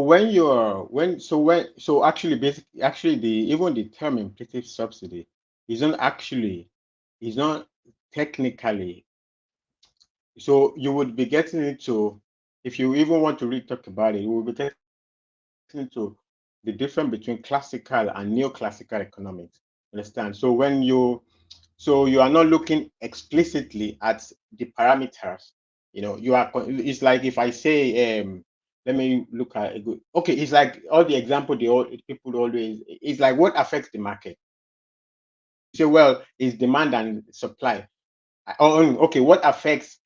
the even the term implicit subsidy isn't actually is not technically. So you would be getting into, if you even want to really talk about it, you will be getting into the difference between classical and neoclassical economics. Understand? So when you are not looking explicitly at the parameters. You know, you are. It's like if I say, let me look at a good. Okay, it's like all the example people always. It's like what affects the market. You say, well, it's demand and supply. Okay, what affects,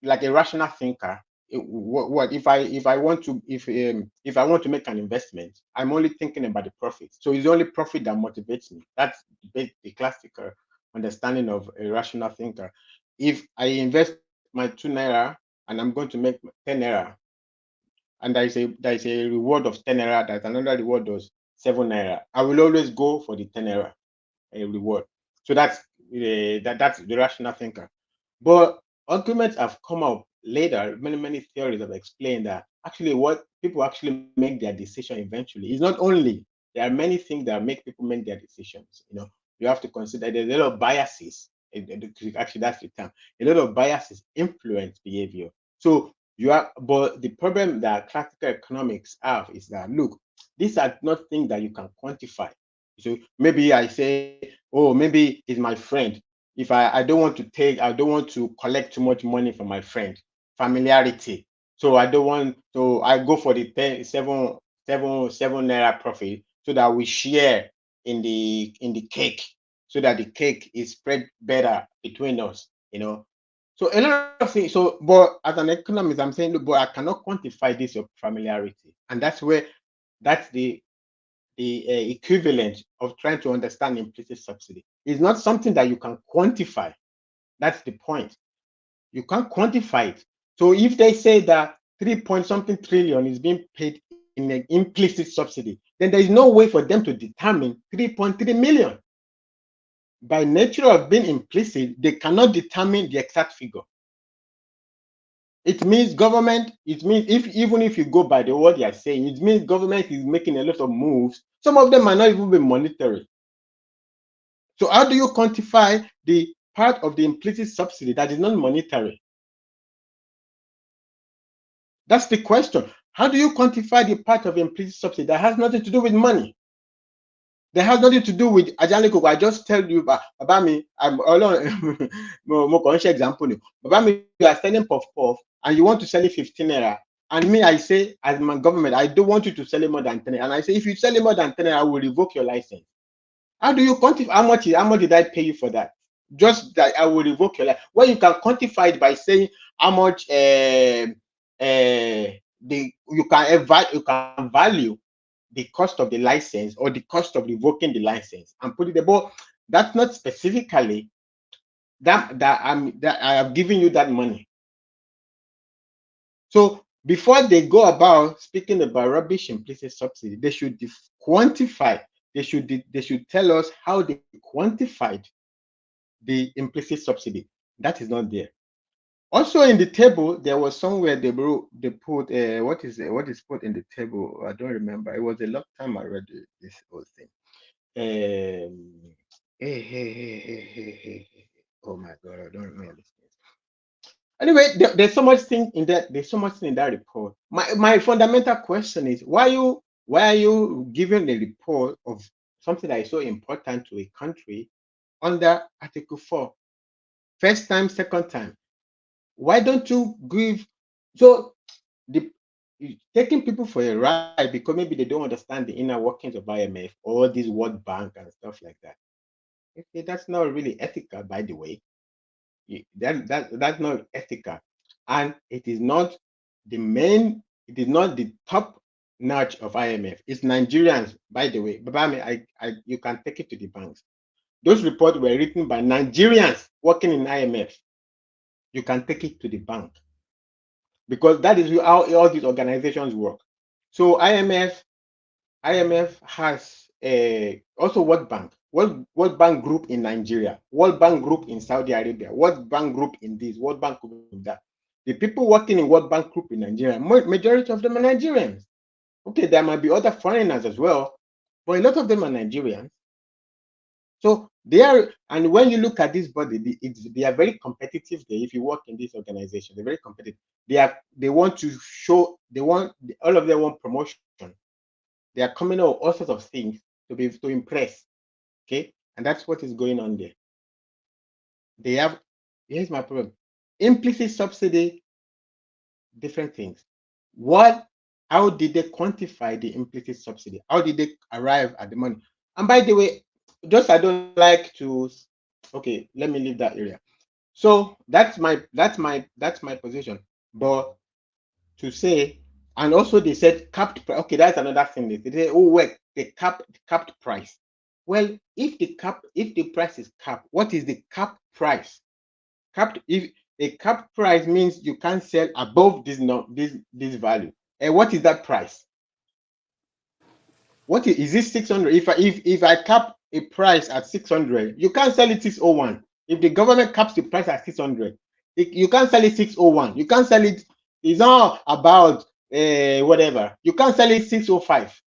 like a rational thinker? What if I want to if I want to make an investment, I'm only thinking about the profit. So it's only profit that motivates me. That's the classical understanding of a rational thinker. If I invest my 2 naira and I'm going to make 10 naira, and there is a reward of 10 naira, there's another reward of 7 naira, I will always go for the 10 naira reward. So that's the rational thinker. But arguments have come up later. Many theories have explained that actually what people actually make their decision eventually is not only, there are many things that make people make their decisions. You know, you have to consider there's a lot of biases. Actually, that's the term. A lot of biases influence behavior. So but the problem that classical economics have is that, look, these are not things that you can quantify. So maybe I say, oh, maybe it's my friend. If I don't want to collect too much money from my friend, familiarity. So I don't want, so I go for the 7 naira profit, so that we share in the cake, so that the cake is spread better between us, you know. So a lot of things. So, but as an economist, I'm saying, look, but I cannot quantify this of familiarity, and that's the equivalent of trying to understand implicit subsidy. It's not something that you can quantify. That's the point. You can't quantify it. So if they say that 3-point-something trillion is being paid in an implicit subsidy, then there is no way for them to determine 3.3 million. By nature of being implicit, they cannot determine the exact figure. It means even if you go by the word you are saying, it means government is making a lot of moves. Some of them might not even be monetary. So how do you quantify the part of the implicit subsidy that is not monetary? That's the question. How do you quantify the part of implicit subsidy that has nothing to do with money? That has nothing to do with Ajaliko. I just tell you about me. I'm alone. More example. About me, you are selling puff and you want to sell it 15 naira. And me, I say, as my government, I don't want you to sell it more than 10 naira. And I say, if you sell it more than 10 naira, I will revoke your license. How do you quantify how much did I pay you for that? Just that I will revoke your license. Well, you can quantify it by saying how much you can value the cost of the license or the cost of revoking the license and put it there. But that's not specifically that I have given you that money. So before they go about speaking about rubbish implicit subsidy, they should quantify. They should tell us how they quantified the implicit subsidy. That is not there. Also in the table, there was somewhere they put what is put in the table. I don't remember. It was a long time I read this whole thing. Oh my God, I don't remember this. Anyway, there's so much thing in that. There's so much thing in that report. My fundamental question is why are you giving a report of something that is so important to a country under Article 4? First time, second time. Why don't you give? So taking people for a ride because maybe they don't understand the inner workings of IMF or this World Bank and stuff like that. Okay, that's not really ethical, by the way. That's not ethical, and it is not the main. It is not the top notch of IMF. It's Nigerians, by the way. But you can take it to the banks. Those reports were written by Nigerians working in IMF. You can take it to the bank because that is how all these organizations work. So IMF has also World Bank. World Bank Group in Nigeria, World Bank Group in Saudi Arabia, World Bank Group in this, World Bank Group in that. The people working in World Bank Group in Nigeria, majority of them are Nigerians. Okay, there might be other foreigners as well, but a lot of them are Nigerians. So they are, and when you look at this body, they are very competitive. If you work in this organization, they're very competitive. They want to show, all of them want promotion. They are coming out with all sorts of things to impress. Okay, and that's what is going on there. They have, here's my problem: implicit subsidy, different things. How did they quantify the implicit subsidy? How did they arrive at the money? And by the way, just I don't like to. Okay, let me leave that area. So that's my position. But to say, and also they said capped price. Okay, that's another thing. They say, oh wait, the capped price. Well, if the price is capped, what is the cap price? If a cap price means you can't sell above this value. And what is that price? What is it 600? If I cap a price at 600, you can't sell it 601. If the government caps the price at 600, you can't sell it 601. You can't sell it. It's not about whatever. You can't sell it 605.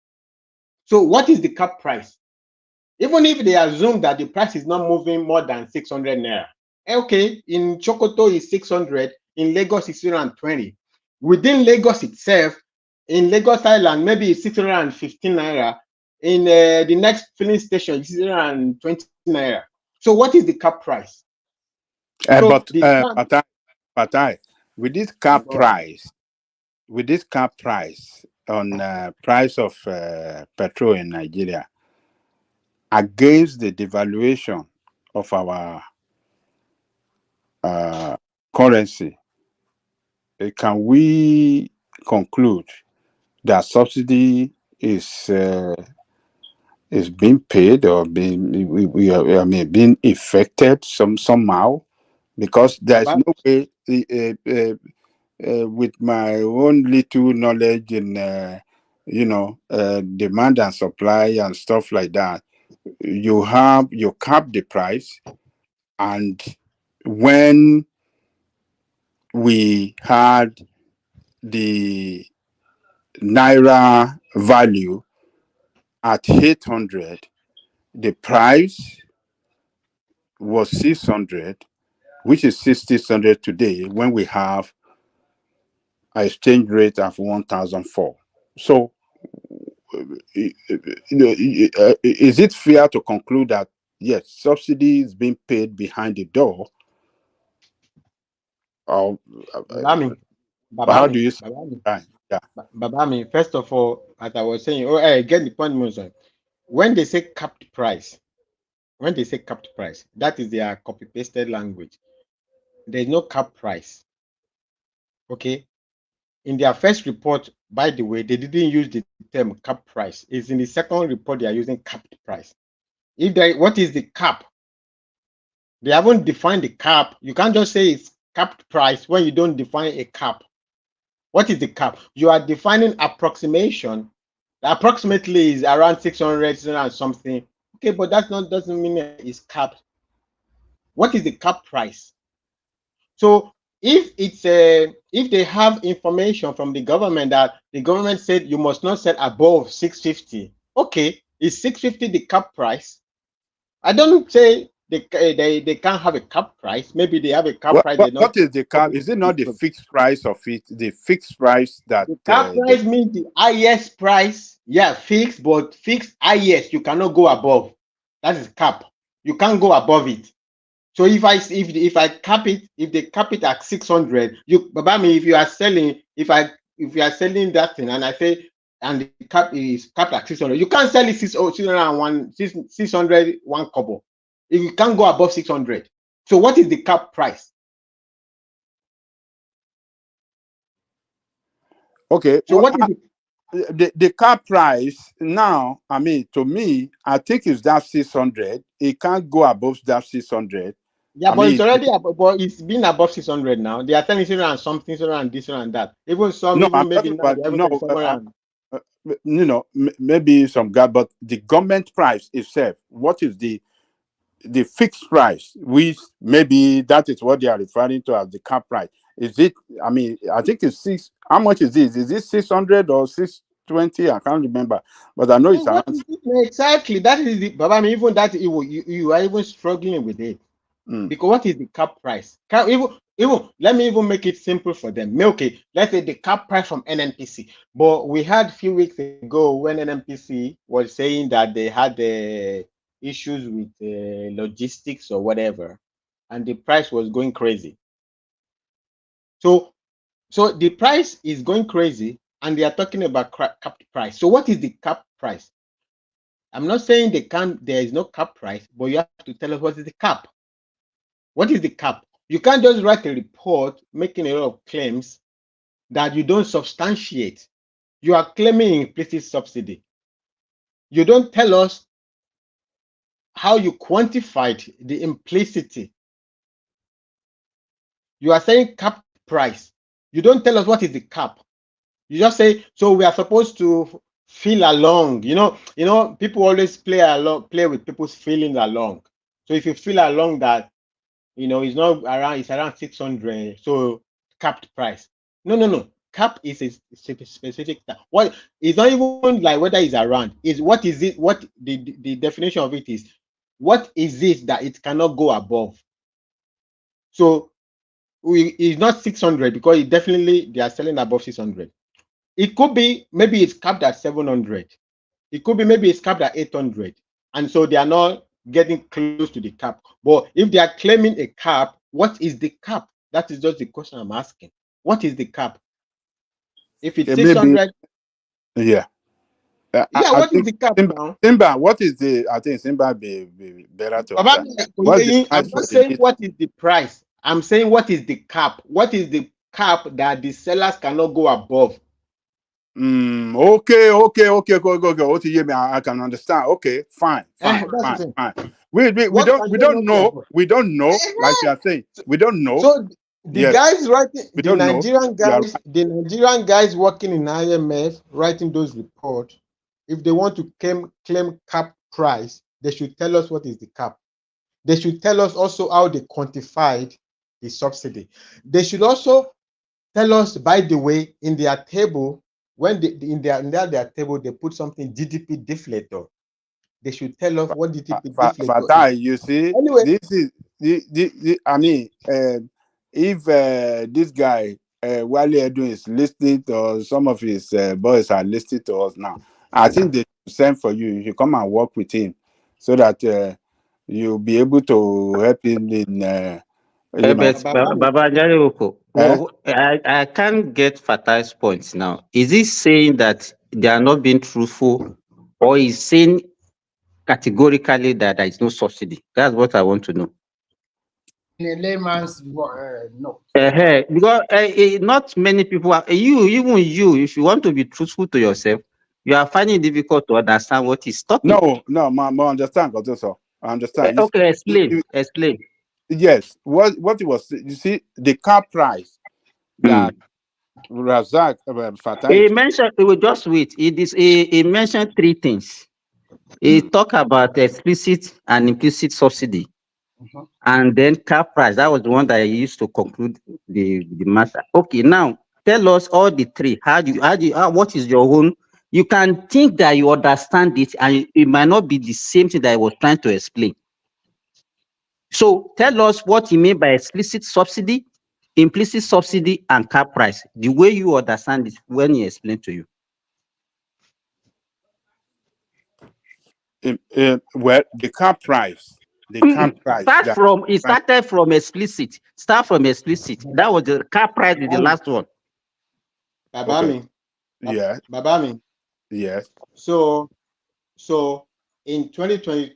So what is the cap price? Even if they assume that the price is not moving more than 600 naira. Okay, in Chokoto is 600, in Lagos is 620. Within Lagos itself, in Lagos Island, maybe it's 615 naira. In the next filling station, it's 620 naira. So what is the cap price? But with this cap price, on price of petrol in Nigeria, against the devaluation of our currency, can we conclude that subsidy is being paid or being affected somehow? Because there's no way, with my own little knowledge in demand and supply and stuff like that, you cap the price, and when we had the naira value at 800, the price was 600, which is 600 today, when we have an exchange rate of 1,004. So, is it fair to conclude that yes, subsidy is being paid behind the door? Or how do you say? Yeah. Babami, first of all, as I was saying, I get the point, Monson. When they say capped price, that is their copy-pasted language. There's no cap price. Okay. In their first report, by the way, they didn't use the term cap price. It's in the second report they are using capped price. What is the cap? They haven't defined the cap. You can't just say it's capped price when you don't define a cap. What is the cap? You are defining approximation. Approximately is around 600 and something. Okay, but doesn't mean it's capped. What is the cap price? So if they have information from the government that the government said you must not sell above 650, okay, is 650 the cap price? I don't say they can't have a cap price. Maybe they have a cap price. What is the cap? Is it not the fixed price of it? The fixed price that the cap price means the highest price. Yeah, fixed, but fixed highest. You cannot go above. That is cap. You can't go above it. So if I cap it, if they cap it at 600, if you are selling that thing, and I say, and the cap is capped at 600, you can't sell it 601 kobo. If you can't go above 600. So what is the cap price? Okay. So what is the cap price now? I mean, to me, I think it's that 600. It can't go above that 600. Yeah, but it's already above, but it's been above 600 now. They are telling 600 and something, 600 and this and that. Even some, maybe some gap, but the government price itself, what is the fixed price? Maybe that is what they are referring to as the cap price. Is it? I mean, I think it's 6. How much is this? Is it 600 or 6? 20. I can't remember, but I know it's around. Exactly. That is the. But I mean, even that you are even struggling with it. Because what is the cap price? Even let me even make it simple for them. Okay, let's say the cap price from NNPC. But we had a few weeks ago when NNPC was saying that they had the issues with logistics or whatever, and the price was going crazy. So the price is going crazy, and they are talking about cap price. So what is the cap price? I'm not saying there is no cap price, but you have to tell us what is the cap. What is the cap? You can't just write a report making a lot of claims that you don't substantiate. You are claiming implicit subsidy. You don't tell us how you quantified the implicity. You are saying cap price. You don't tell us what is the cap. You just say, so we are supposed to feel along. You know, people always play with people's feelings along. So if you feel along that, it's not around, it's around 600, so capped price. No. Cap is a specific. What it's not even like whether it's around. Is what is it? What the definition of it is? What is it that it cannot go above? So it's not 600 because they are selling above 600. It could be maybe it's capped at 700. It could be maybe it's capped at 800, and so they are not getting close to the cap. But if they are claiming a cap, what is the cap? That is just the question I'm asking. What is the cap? If it's 600, yeah. What is the cap now? Simba, what is the? I think Simba be better to understand. I'm not saying what is the price. I'm saying what is the cap? What is the cap that the sellers cannot go above? Okay. What you mean? I can understand. Okay, fine. We don't know. We don't know. Like you are saying, we don't know. So the guys writing, the Nigerian guys working in IMF writing those reports, if they want to claim cap price, they should tell us what is the cap. They should tell us also how they quantified the subsidy. They should also tell us, by the way, in their table, when in their table they put something GDP deflator. They should tell us what GDP deflator is. You see, anyway, this is I mean, if this guy Wale Edun is listening to us, some of his boys are listening to us now. I think they send for you. You come and work with him so that you'll be able to help him in. Baba Jarioko, I can't get Fatai's points now. Is he saying that they are not being truthful, or is saying categorically that there is no subsidy? That's what I want to know. In a layman's no. Because not many people are, even you, if you want to be truthful to yourself, you are finding it difficult to understand what is talking. No, I understand, so I understand. Okay, explain. Yes, what it was, you see, the cap price that Razak Fatai. He mentioned, we will just wait. He mentioned three things. He talked about explicit and implicit subsidy, and then cap price. That was the one that he used to conclude the matter. Okay, now tell us all the three. What is your own? You can think that you understand it, and it might not be the same thing that I was trying to explain. So tell us what you mean by explicit subsidy, implicit subsidy, and cap price, the way you understand it when he explained to you. Well, the cap price. Started from explicit. Start from explicit. That was the cap price is the last one. Babami. Yeah. Babami. Yes. So in 2022,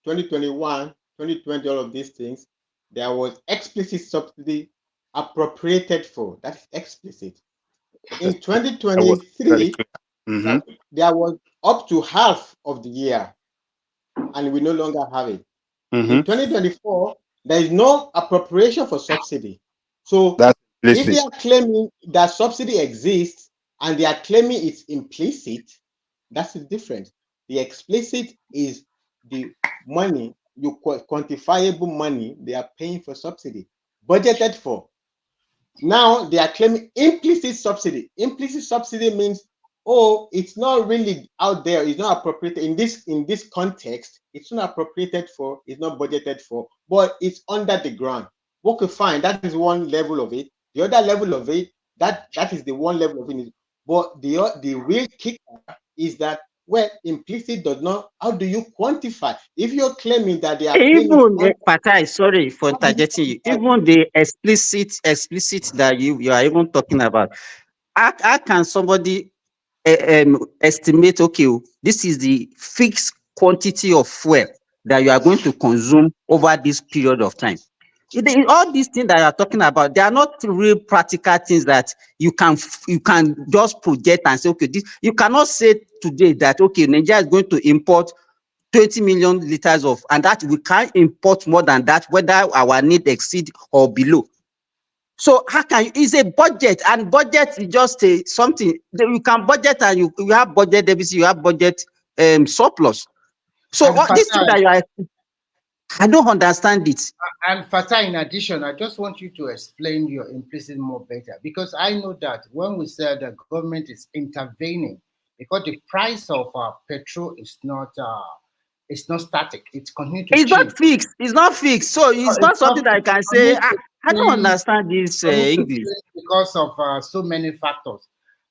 2021, 2020, all of these things, there was explicit subsidy appropriated for. That's explicit. In 2023, there was up to half of the year, and we no longer have it. In 2024, there is no appropriation for subsidy. So if they are claiming that subsidy exists and they are claiming it's implicit, that's the difference. The explicit is the money, quantifiable money they are paying for subsidy, budgeted for. Now they are claiming implicit subsidy. Implicit subsidy means, oh, it's not really out there, it's not appropriate in this context, it's not appropriated for, it's not budgeted for, but it's under the ground. Okay, fine, that is one level of it. The other level of it, that is the one level of it. But the real kicker is that, well, implicit does not, how do you quantify? If you're claiming that they are paying Even it Patai, sorry for interjecting you, even the explicit that you are even talking about, how can somebody estimate, okay, this is the fixed quantity of fuel that you are going to consume over this period of time? All these things that you are talking about, they are not real practical things that you can just project and say, okay, this, you cannot say today that, okay, Nigeria is going to import 20 million liters of, and that we can't import more than that, whether our need exceed or below. So how can you, it's a budget, and budget is just something that you can budget, and you have budget deficit, you have budget surplus. So And this thing that you are, I don't understand it. And Fatah, in addition, I just want you to explain your implicit more better, because I know that when we say the government is intervening, because the price of petrol is not static, it's continuing to It's change. not fixed. It's not fixed. So it's not something that I can say. I don't understand this English. Because of so many factors.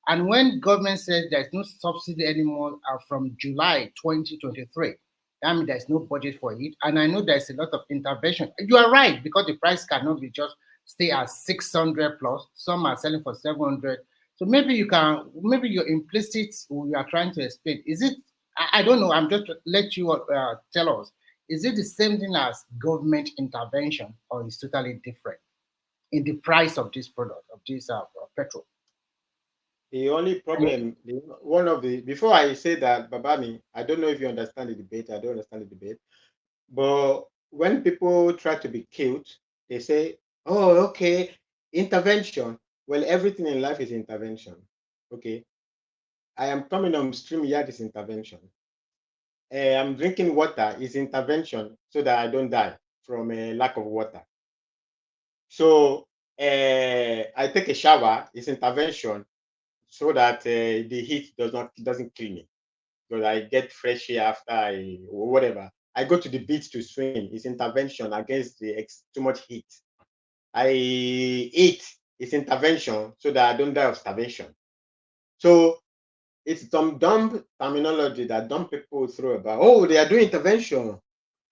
And when government says there's no subsidy anymore from July 2023, that means there's no budget for it. And I know there's a lot of intervention. You are right, because the price cannot be just stay at 600 plus. Some are selling for 700. So maybe your implicit, you are trying to explain, is it, I don't know, I'm just let you tell us, is it the same thing as government intervention, or is it totally different in the price of this product, of this petrol? The only problem, before I say that, Babami, I don't know if you understand the debate. I don't understand the debate. But when people try to be cute, they say, oh, okay, intervention. Well, everything in life is intervention. Okay. I am coming on StreamYard is intervention. I'm drinking water is intervention so that I don't die from a lack of water. So I take a shower is intervention so that the heat doesn't kill me, because I get fresh air after or whatever. I go to the beach to swim. It's intervention against too much heat. I eat. It's intervention so that I don't die of starvation. So it's some dumb terminology that dumb people throw about. Oh, they are doing intervention.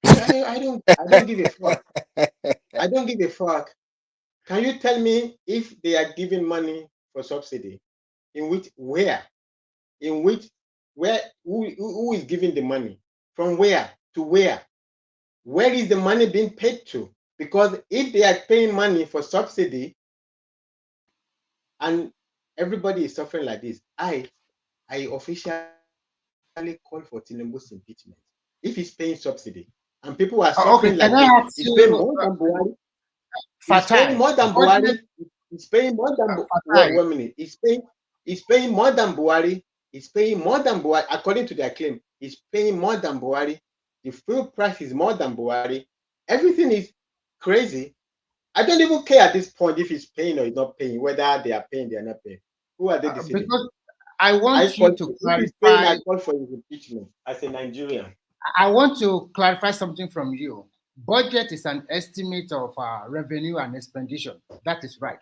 I don't give a fuck. I don't give a fuck. Can you tell me if they are giving money for subsidy? Who is giving the money? From where to where? Where is the money being paid to? Because if they are paying money for subsidy and everybody is suffering like this, I officially call for Tinubu's impeachment. If he's paying subsidy and people are suffering like this, he's paying more than Buhari. He's paying more than Buhari. He's paying more than 1 minute. He's paying more than Buhari. He's paying more than Buhari, according to their claim. He's paying more than Buhari. The fuel price is more than Buhari. Everything is crazy. I don't even care at this point if he's paying or he's not paying, whether they are paying, they are not paying. Who are they deceiving? Because I want you to clarify. I call for his impeachment as a Nigerian. I want to clarify something from you. Budget is an estimate of revenue and expenditure. That is right.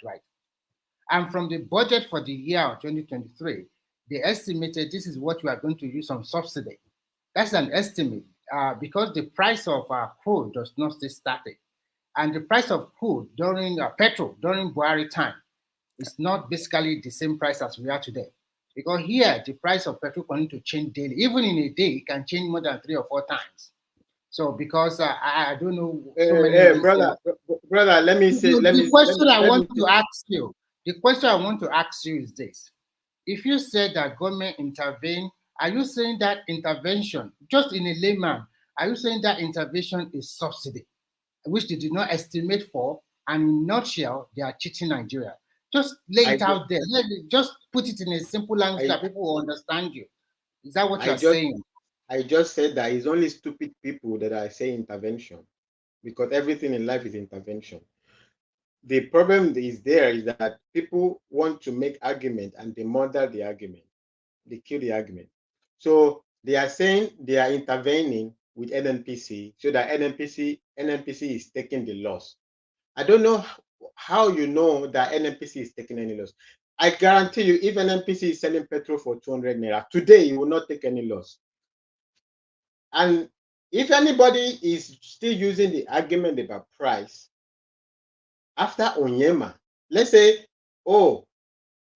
And from the budget for the year of 2023, they estimated this is what we are going to use on subsidy. That's an estimate because the price of crude does not stay static. And the price of crude during petrol, during Buhari time, is not basically the same price as we are today. Because here, the price of petrol continues to change daily. Even in a day, it can change more than 3 or 4 times. So because I don't know so many brother, let me say. The question I want to ask you is this: if you said that government intervened, are you saying that intervention, just in a layman, are you saying that intervention is subsidy, which they did not estimate for, and in a nutshell, they are cheating Nigeria? Just lay it out there. Just put it in a simple language that people will understand you. Is that what you're saying? I just said that it's only stupid people that I say intervention, because everything in life is intervention. The problem is that people want to make argument and they murder the argument. They kill the argument. So they are saying they are intervening with NNPC so that NNPC is taking the loss. I don't know how you know that NNPC is taking any loss. I guarantee you, if NNPC is selling petrol for 200 naira today, you will not take any loss. And if anybody is still using the argument about price, after Onyema, let's say, oh,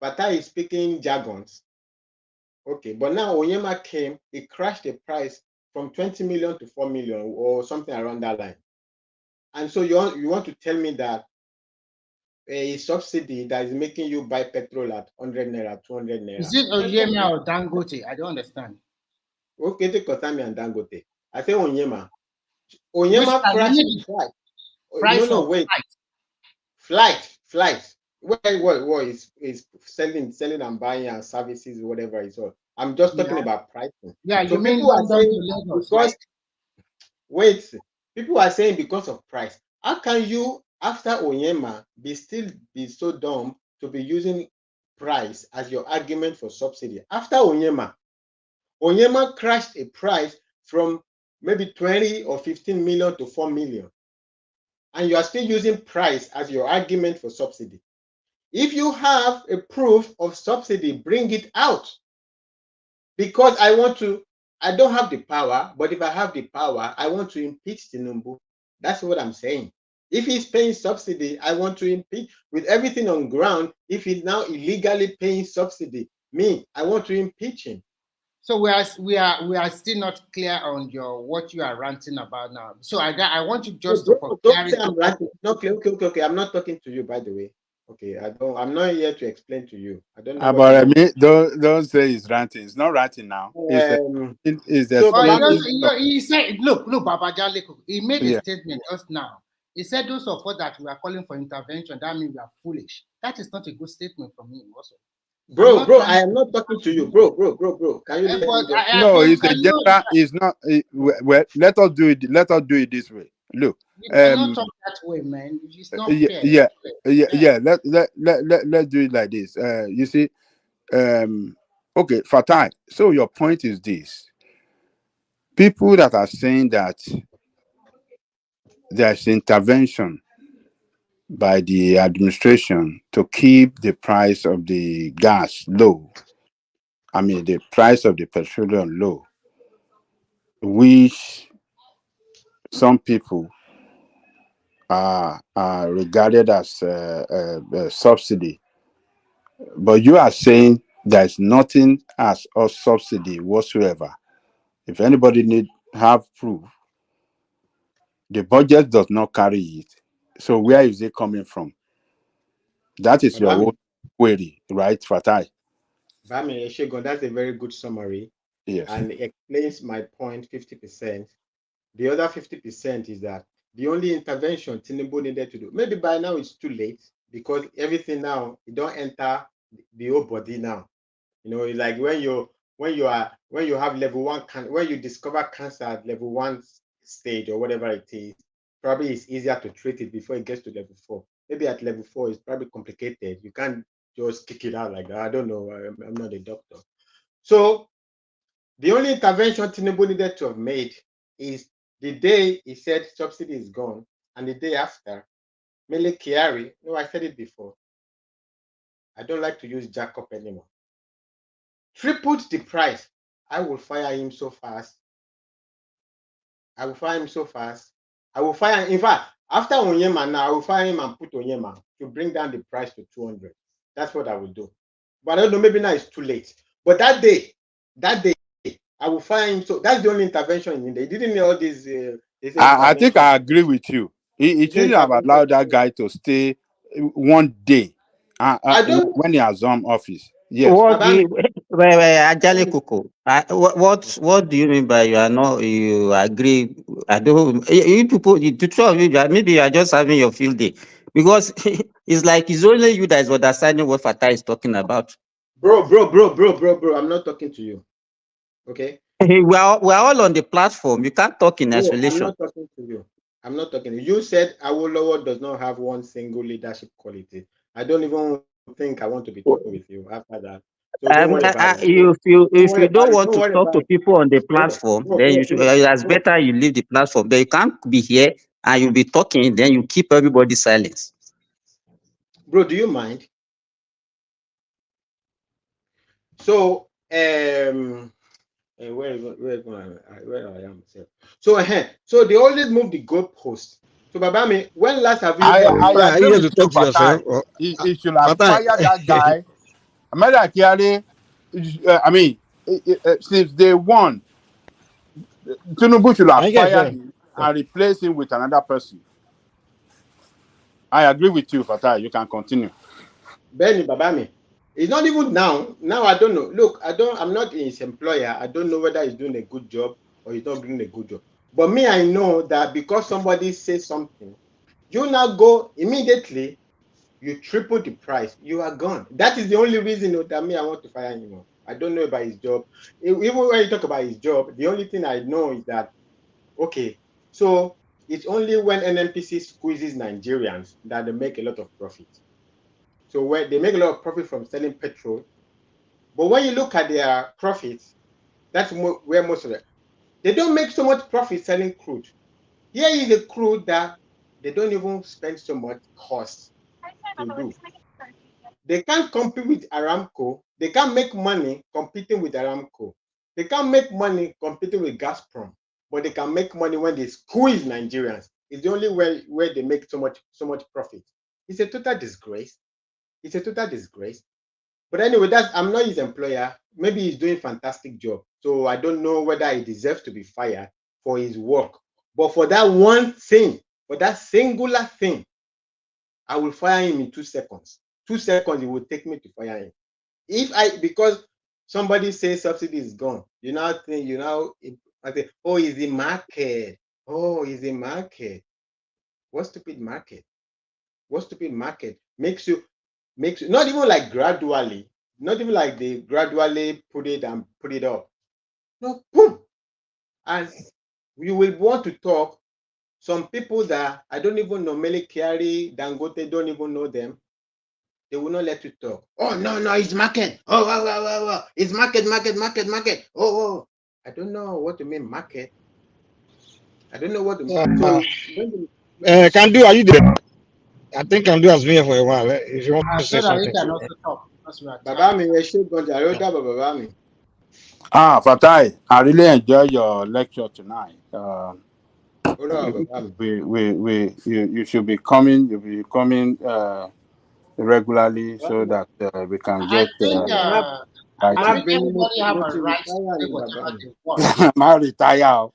Bata is speaking jargons. Okay, but now Onyema came, he crashed the price from 20 million to 4 million or something around that line. And so you want to tell me that a subsidy that is making you buy petrol at 100 naira, 200 naira. Is it Onyema or Dangote? I don't understand. Okay, take Kotami and Dangote. I say Onyema. Onyema crashed the price. No, wait. Flight. What is selling and buying and services, whatever it's all. I'm just talking about pricing. Yeah, so you mean London to Lagos, because, right? Wait, people are saying because of price. How can you, after Onyema, be so dumb to be using price as your argument for subsidy? After Onyema crashed a price from maybe 20 or 15 million to 4 million. And you are still using price as your argument for subsidy. If you have a proof of subsidy, bring it out. Because I don't have the power, but if I have the power, I want to impeach Tinubu. That's what I'm saying. If he's paying subsidy, I want to impeach with everything on ground. If he's now illegally paying subsidy, I want to impeach him. So we are still not clear on what you are ranting about now. So I want you just to don't say I'm ranting. Okay. I'm not talking to you, by the way. Okay, I'm not here to explain to you. I don't know what you don't say it's ranting. It's not ranting now. It's he said, look, Baba Jaleko, he made a statement just now. He said those of us that we are calling for intervention, that means we are foolish. That is not a good statement from him also. Bro, I am not talking to you, bro. Can you let me No, it's a general. It's not. Well, let us do it. Let us do it this way. Look, you cannot talk that way, man. It's not fair. Yeah. Let's do it like this. You see, okay, Fatai. So your point is this: people that are saying that there's intervention by the administration to keep the price of the gas low. I mean, the price of the petroleum low, which some people are regarded as a subsidy. But you are saying there's nothing as a subsidy whatsoever. If anybody have proof, the budget does not carry it. So where is it coming from? That is your own query, right, Fatai? Bami Eshegon, that's a very good summary. Yes. And it explains my point 50%. The other 50% is that the only intervention Tinubu needed to do, maybe by now it's too late because everything now, it don't enter the whole body now. You know, it's like when you have level 1 when you discover cancer at level 1 stage or whatever it is, probably it's easier to treat it before it gets to level 4. Maybe at level 4 it's probably complicated. You can't just kick it out like that. I don't know. I'm not a doctor. So the only intervention Tinubu needed to have made is the day he said subsidy is gone, and the day after, Mele Kyari, I said it before. I don't like to use Jacob anymore. Tripled the price. I will fire him so fast. I will fire him. In fact, after Onyema now, I will fire him and put Onyema to bring down the price to 200. That's what I will do. But I don't know, maybe now it's too late. But that day, I will fire him. So that's the only intervention in there. He didn't need all these. I think I agree with you. He shouldn't have allowed that guy to stay one day when he has office. Yes. What do you, Ajale Koko, what do you mean by you agree? I don't. You people, the two of you, maybe you are just having your field day because it's like it's only you that is understanding what Fatah is talking about. Bro, I'm not talking to you. Okay. We're all on the platform. You can't talk in isolation. I'm not talking to you. I'm not talking to you. You said Awolowo does not have one single leadership quality. I don't even think I want to be talking with you after that. So don't worry about it. If you don't want Don't to worry talk about to it. people on the No, platform, no, then no, you should. no, It's no. better you leave the platform. But you can't be here and you'll be talking. Then you keep everybody silent. Bro, do you mind? So where I am. So so they always move the goalpost. So Babami, when last have you heard? I agree with you, Fatai. He should have fired that guy. Amanda Kiari, I mean, since day one, Tinubu should have fired him and replaced him with another person. I agree with you, Fatai. You can continue. Benny Babami. It's not even now. Now I don't know. Look, I'm not his employer. I don't know whether he's doing a good job or he's not doing a good job. But me, I know that because somebody says something, you now go immediately, you triple the price, you are gone. That is the only reason that I want to fire him. I don't know about his job. Even when you talk about his job, the only thing I know is that, okay, so it's only when NNPC squeezes Nigerians that they make a lot of profit. So where they make a lot of profit from selling petrol, but when you look at their profits, that's where most of it. They don't make so much profit selling crude. Here is a crude that they don't even spend so much cost to do. They can't compete with Aramco. They can't make money competing with Aramco. They can't make money competing with Gazprom, but they can make money when they squeeze Nigerians. It's the only way where they make so much profit. It's a total disgrace. It's a total disgrace. But anyway, I'm not his employer. Maybe he's doing a fantastic job. So I don't know whether he deserves to be fired for his work. But for that one thing, for that singular thing, I will fire him in 2 seconds. 2 seconds it will take me to fire him. Because somebody says subsidy is gone, you now think, I say, oh, it's the market. Oh, it's the market. What stupid market? What stupid market makes you not even like gradually, not even like they gradually put it and put it up. No, boom. As you will want to talk, some people that I don't even know, Mele Kiari, Dangote, don't even know them, they will not let you talk. Oh, no, it's market. Oh, it's market. Oh. I don't know what to mean market. I don't know what to mean. Kandu, are you there? I think Kandu has been here for a while. If you want to say something. Fatai, I really enjoy your lecture tonight. You should be coming. You'll be coming regularly so that we can get. I think everybody have a right to say whatever they want. My retire.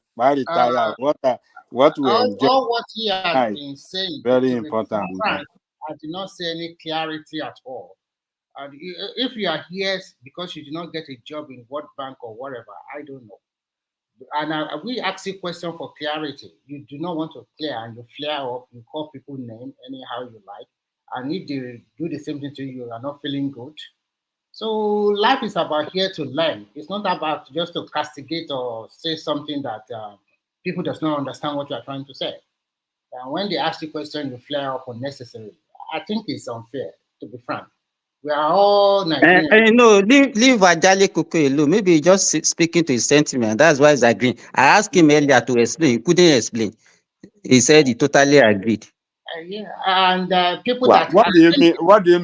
What we enjoy. All what he has been saying, very important. Frank, I did not say any clarity at all. And if you are here because you did not get a job in World Bank or whatever, I don't know. And we ask you question for clarity. You do not want to clear and you flare up, you call people name anyhow you like. And if they do the same thing to you, you are not feeling good. So life is about here to learn. It's not about just to castigate or say something that people does not understand what you are trying to say. And when they ask you question, you flare up unnecessarily. I think it's unfair, to be frank. We are all Nigerians. No, leave Ajale Koko alone. Maybe just speaking to his sentiment. That's why he's agreeing. I asked him earlier to explain. He couldn't explain. He said he totally agreed. Yeah, and people what do you mean? What do you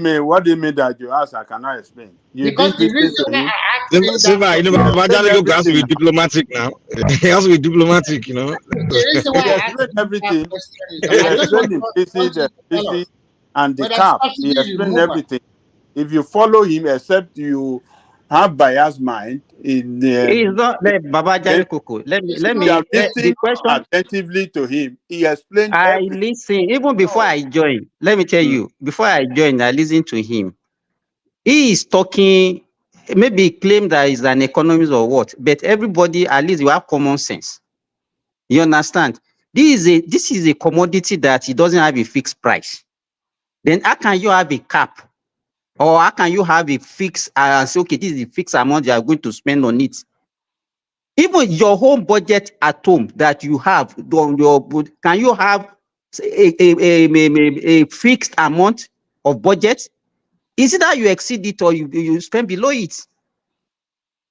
mean that you ask? I cannot explain. Because the reason why I asked him Ajale Koko has to be diplomatic now. He has to be diplomatic, The reason why I asked everything. He explained implicit and the cap. He explained everything. If you follow him, except you have biased mind in he's not like Baba Ajale Koko. Let me the question attentively to him. He explained I listen even before I join. Let me tell you, before I join, I listen to him. He is talking, maybe he claim that he's an economist or what, but everybody, at least you have common sense. You understand? This is a commodity that it doesn't have a fixed price. Then how can you have a cap? Or how can you have a fixed and say, okay, this is the fixed amount you are going to spend on it? Even your home budget at home that you have, can you have a fixed amount of budget? Is it that you exceed it or you spend below it?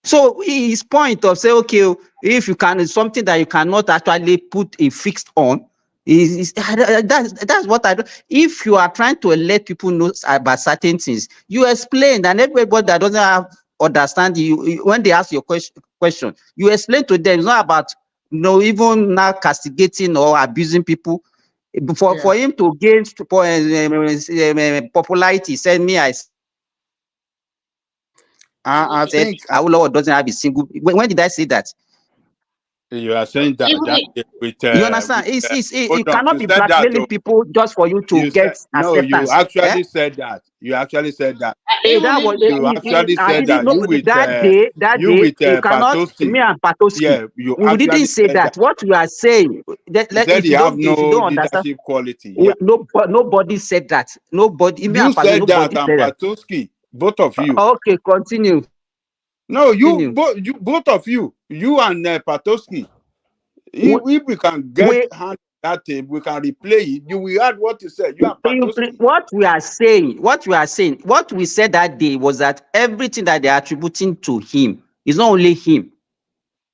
So his point of say, okay, if you can, something that you cannot actually put a fixed on, that's what I do. If you are trying to let people know about certain things, you explain, and everybody that doesn't have understand you, when they ask your question, you explain to them. It's not about even now castigating or abusing people. For him to gain popularity, send me, I think Awolowo doesn't have a single. When did I say that? You are saying that with you understand? You hold on. cannot You be said that. blackmailing people just for you to You said get no. You acceptance. actually said that. You actually said that. That was You actually I said didn't that. know that day. You Cannot, Patoski. me and Patoski. Yeah, you We actually didn't say said that. that. What we are saying, You said if you have you no don't understand, leadership quality. Yeah. nobody said that. Nobody. Me You and Patoski, said that, nobody and said that. Patoski, both of you. Okay, continue. No, you both of you and Patoski. If we can get hand that tape, we can replay it. You will add what you said. You and Patoski. What we said that day was that everything that they are attributing to him is not only him.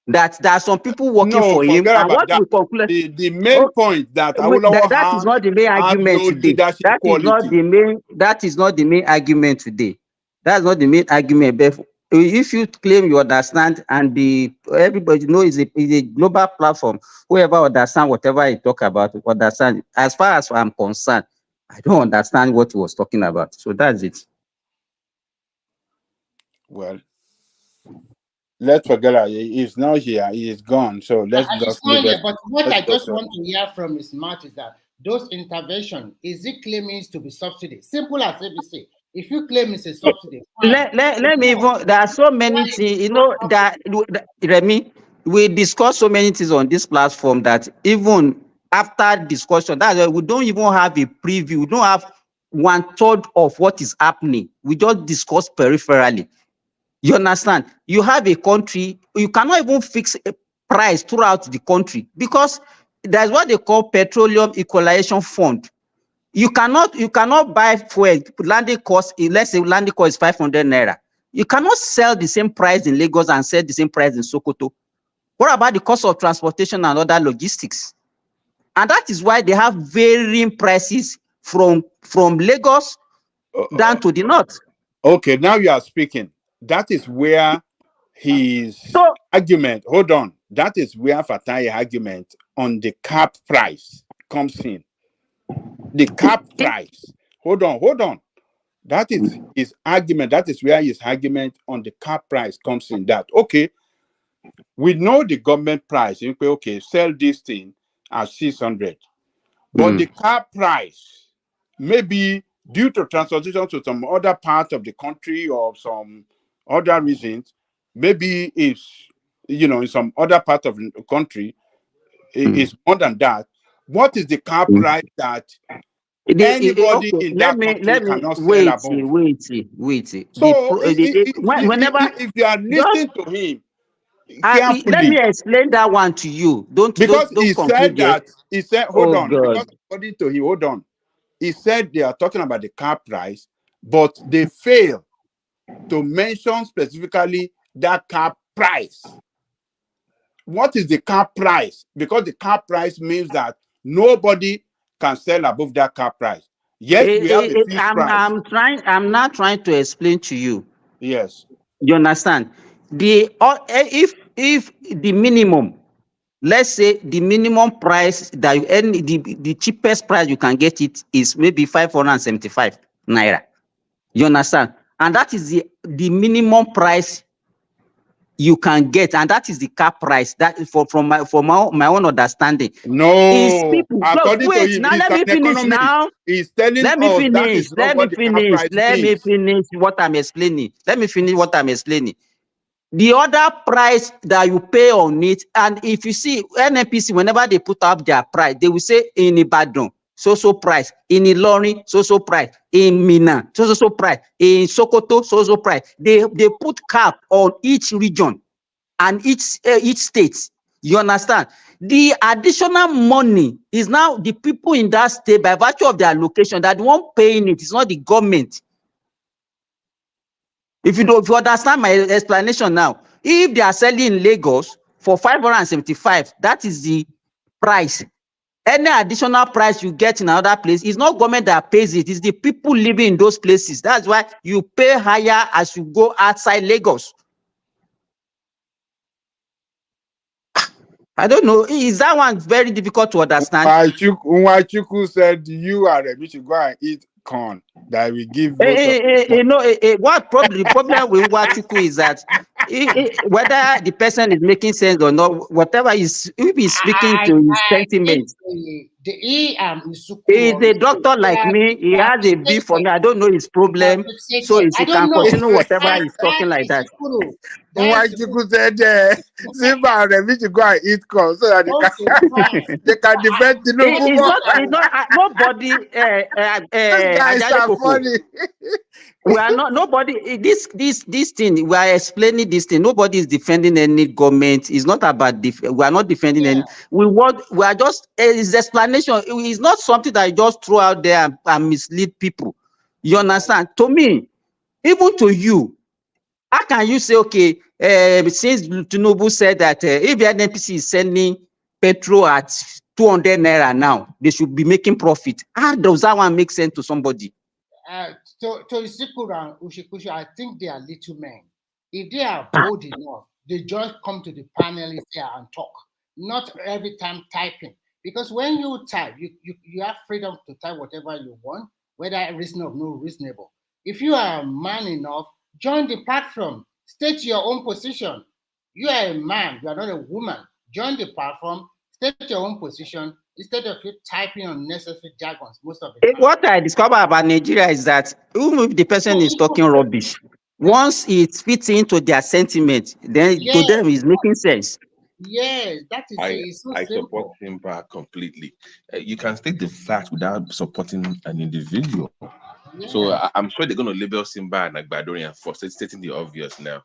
That there are some people working for him, forget and about what that. we conclude. The main point that Awolowo That is not the main had argument no today. leadership That is not quality. the main. That is not the main argument today. That's not the main argument. But if you claim you understand, and everybody knows it's a global platform, whoever understand whatever he talk about, understand. As far as I'm concerned, I don't understand what he was talking about. So that's it. Well, let's forget it. He's not here. He is gone. So let's just leave it. But what I just want to hear from his mouth is that those intervention, is it claiming to be subsidy? Simple as ABC. If you claim it's a subsidy, fine. Let me even. There are so many things, that Remy, we discuss so many things on this platform that even after discussion, that's why we don't even have a preview. We don't have 1/3 of what is happening. We just discuss peripherally. You understand? You have a country, you cannot even fix a price throughout the country because that's what they call petroleum equalization fund. You cannot buy fuel landing cost. Let's say landing cost is 500 naira. You cannot sell the same price in Lagos and sell the same price in Sokoto. What about the cost of transportation and other logistics? And that is why they have varying prices from Lagos down to the north. Okay, now you are speaking. That is where his argument. Hold on. That is where Fatah's argument on the cap price comes in. The cap price. Hold on. That is his argument. That is where his argument on the cap price comes in. That okay, we know the government price. Okay, sell this thing at 600, but the cap price maybe due to transportation to some other part of the country or some other reasons, maybe it's in some other part of the country, it's more than that. What is the car price that anybody in that country cannot sell above? Wait. So if you are listening to him carefully, let me explain that one to you. Don't he said that. He said, hold on, because according to him, hold on. He said they are talking about the car price, but they fail to mention specifically that car price. What is the car price? Because the car price means that nobody can sell above that car price. Yes, we have a fixed price. I'm not trying to explain to you. Yes. You understand? If the minimum, let's say the minimum price that the cheapest price you can get it is maybe 575 naira. You understand? And that is the minimum price you can get, and that is the cap price. That is from my own understanding. No, according to him, now let me finish. Now he's telling let me us finish. that is not what the cap price Let me finish what I'm explaining. The other price that you pay on it, and if you see NNPC, whenever they put up their price, they will say in Ibadan, so price, in Ilorin, so price, in Minna, so price, in Sokoto, so price. They put cap on each region and each state. You understand? The additional money is now the people in that state by virtue of their location that won't paying it. It's not the government. If you understand my explanation now, if they are selling in Lagos for 575, that is the price. Any additional price you get in another place, it's not government that pays it, it's the people living in those places. That's why you pay higher as you go outside Lagos. I don't know. Is that one very difficult to understand? Nwachukwu said you are ready to go and eat corn that will give most of what problem? The problem with Nwachukwu is that whether the person is making sense or not, whatever is, if he's speaking to his sentiment. He is a doctor like me. He has a beef for me. I don't know his problem. So he can continue whatever he's talking like that. Nwachukwu said Simba are ready to go and eat corn so that they can defend Tinubu. Nobody. Guys are funny. We are not, nobody, this thing, we are explaining this thing. Nobody is defending any government. It's not about, we are not defending any, we are just, it's explanation. It's not something that you just throw out there and mislead people. You understand? To me, even to you, how can you say, okay, since Tinubu said that if the NPC is sending petrol at 200 naira now, they should be making profit. How does that one make sense to somebody? To Isikura and Ushikushu, I think they are little men. If they are bold enough, they just come to the panelists here and talk. Not every time typing. Because when you type, you have freedom to type whatever you want, whether reasonable or not reasonable. If you are a man enough, join the platform. State your own position. You are a man, you are not a woman. Join the platform, state your own position, instead of you typing unnecessary jargons most of the time. What I discover about Nigeria is that even if the person is talking rubbish, once it fits into their sentiment, then to them it's making sense. Yes, that is I support Simba completely. You can state the fact without supporting an individual. Yeah. So I'm sure they're going to label Simba and Agbadorian for stating the obvious now.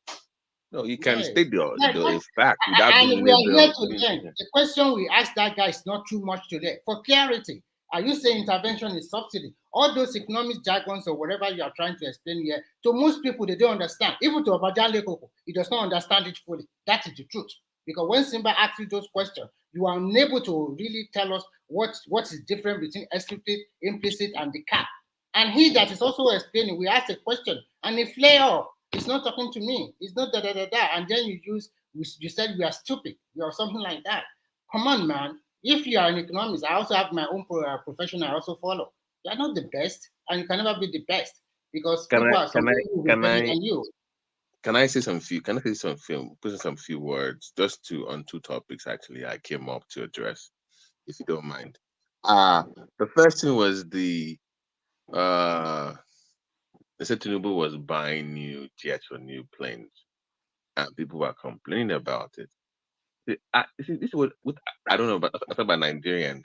No, you can state the fact without being labeled. The question we asked that guy is not too much today. For clarity, are you saying intervention is subsidy? All those economic jargons or whatever you are trying to explain here, to most people, they don't understand. Even to Abadan Lekoko, he does not understand it fully. That is the truth. Because when Simba asks you those questions, you are unable to really tell us what is different between explicit, implicit, and the cap. And he that is also explaining, we asked a question, and he flare up. It's not talking to me. It's not da-da-da-da. And then you said we are stupid. You are something like that. Come on, man. If you are an economist, I also have my own profession I also follow. You are not the best, and you can never be the best. Because people are better than you. Can I say some few words just on two topics actually I came up to address, if you don't mind. The first thing was they said Tinubu was buying new jets or new planes, and people were complaining about it. This is what I don't know about. I talk about Nigerians.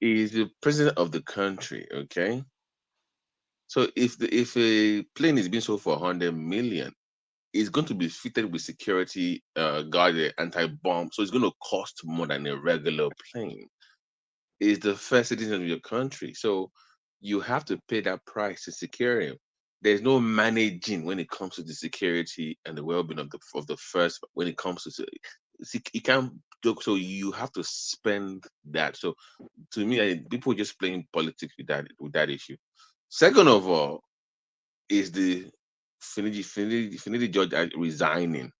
Is the president of the country, okay? So if a plane is being sold for 100 million, it's going to be fitted with security guard, anti-bomb, so it's going to cost more than a regular plane. It's the first citizen of your country, so you have to pay that price to secure him. There's no managing when it comes to the security and the well-being of the first. When it comes to, you can't joke, so you have to spend that. So to me, people are just playing politics with that issue. Second of all, is the Finidi George resigning.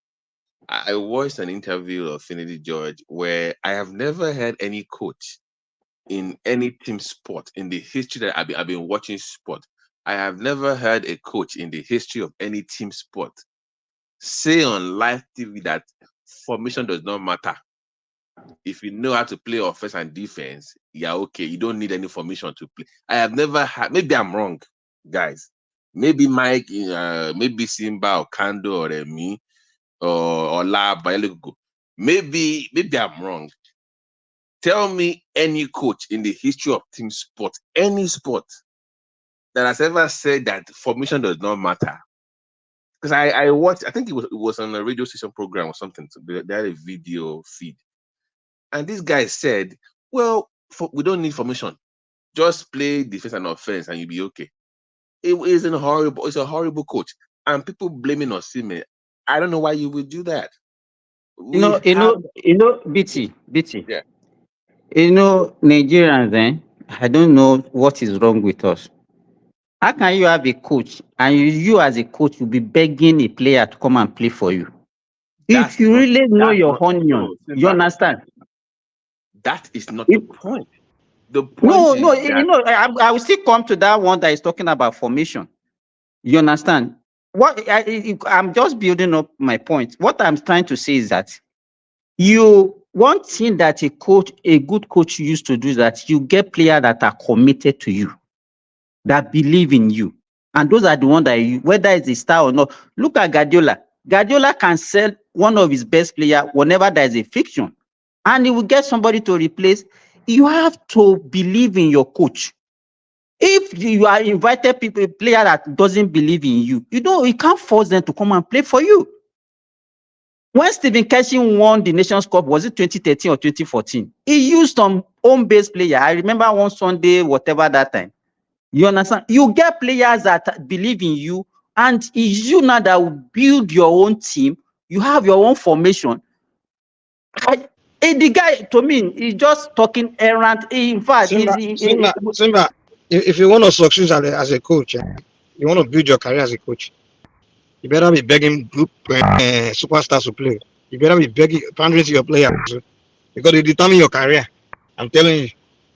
I watched an interview of Finidi George where I have never heard any coach in any team sport in the history that I've been watching sport. I have never heard a coach in the history of any team sport say on live TV that formation does not matter. If you know how to play offense and defense, yeah, okay, you don't need any formation to play. I have never had, maybe I'm wrong, guys. Maybe Mike, maybe Simba or Kando or me or Lab. Maybe I'm wrong. Tell me any coach in the history of team sport, any sport, that has ever said that formation does not matter. Because I watched, I think it was on a radio station program or something. So they had a video feed. And this guy said, well, we don't need formation. Just play defense and offense and you'll be okay. It's a horrible coach. and people blaming Osimhen. I don't know why you would do that. BT. Yeah. Nigerians, I don't know what is wrong with us. How can you have a coach and you as a coach will be begging a player to come and play for you? If you really know your onion, you understand? That is not the point. The point I will still come to that one that is talking about formation. You understand? I'm just building up my point. What I'm trying to say is that one thing that a good coach used to do is that you get players that are committed to you, that believe in you. And those are the ones that whether it's a star or not. Look at Guardiola. Guardiola can sell one of his best players whenever there is a friction. And he will get somebody to replace. You have to believe in your coach. If you are invited a player that doesn't believe in you, you can't force them to come and play for you. When Stephen Keshi won the Nations Cup, was it 2013 or 2014? He used some home-based player. I remember one Sunday, whatever that time. You understand? You get players that believe in you, and it's you now that will build your own team. You have your own formation. The guy, to me, he's just talking errant. In fact, Simba, if you want to succeed as a coach, you want to build your career as a coach, you better be begging group superstars to play. You better be begging, pandering to your players because they determine your career. I'm telling you,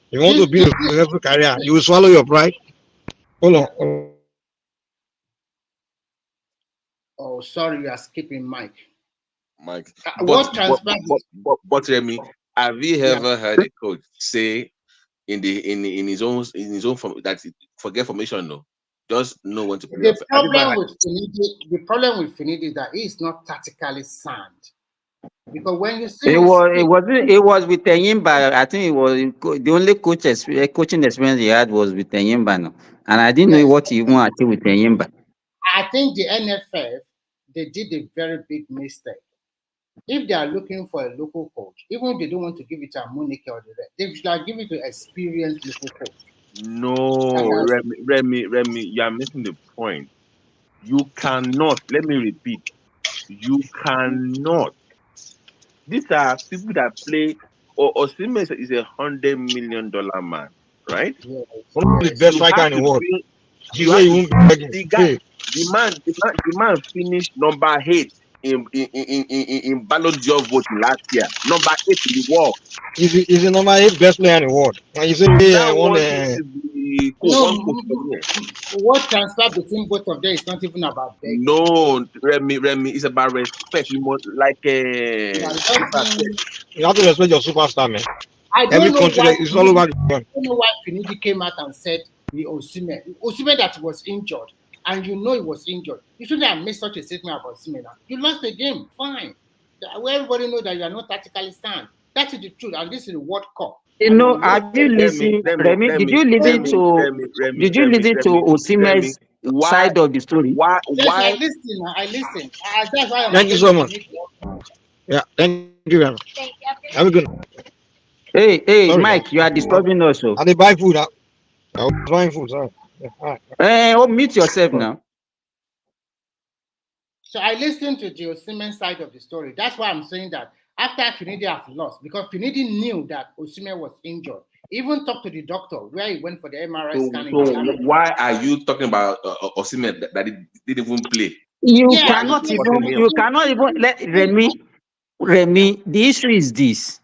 you want to build a successful career, you will swallow your pride. Hold on. Oh, sorry, you are skipping Mike. But Remy, have you ever heard a coach say in his own form that forget formation? No, just know when to play. The problem with Finidi is that he is not tactically sound. Because when you see it was with Enyimba. I think it was the only coaching experience he had was with Enyimba. No? And I didn't know what he even achieved with Enyimba. I think the NFF, they did a very big mistake. If they are looking for a local coach, even if they don't want to give it to Munike or the rest, they should give it to experienced local coach. No, Remy, you are missing the point. You cannot, let me repeat, you cannot. These are people that play, Osimhen is $100 million man, right? Yes. One of the best striker in the world. The man finished number 8 in Ballon d'Or voting last year. Number 8 in the world. He's the number 8 best player in the world. And you say what transfer between both of them is not even about begging. No, Remy, it's about respect. You must you have to respect your superstar, man. I don't know why it's all over the world. I don't know why Finidi came out and said the Osimhen that was injured, and you know he was injured. You shouldn't have made such a statement about Osimhen. You lost the game, fine. Everybody knows that you are not tactically sound. That is the truth, and this is the World Cup. Have you listened, Remy? Did you listen to Osimhen's side of the story? Why? I listen. That's why I'm Thank you so much. Yeah, thank you very much. Have a good night. Hey, sorry, Mike, you are disturbing us. I did buy food. I was buying food. Sorry. Yeah, all right. Mute yourself now. So I listened to the Osimhen side of the story. That's why I'm saying that after Finidi have lost, because Finidi knew that Osimhen was injured. Even talked to the doctor where he went for the MRI scanning. So why are you talking about Osimhen that he didn't even play? You cannot even let Remy. The issue is this.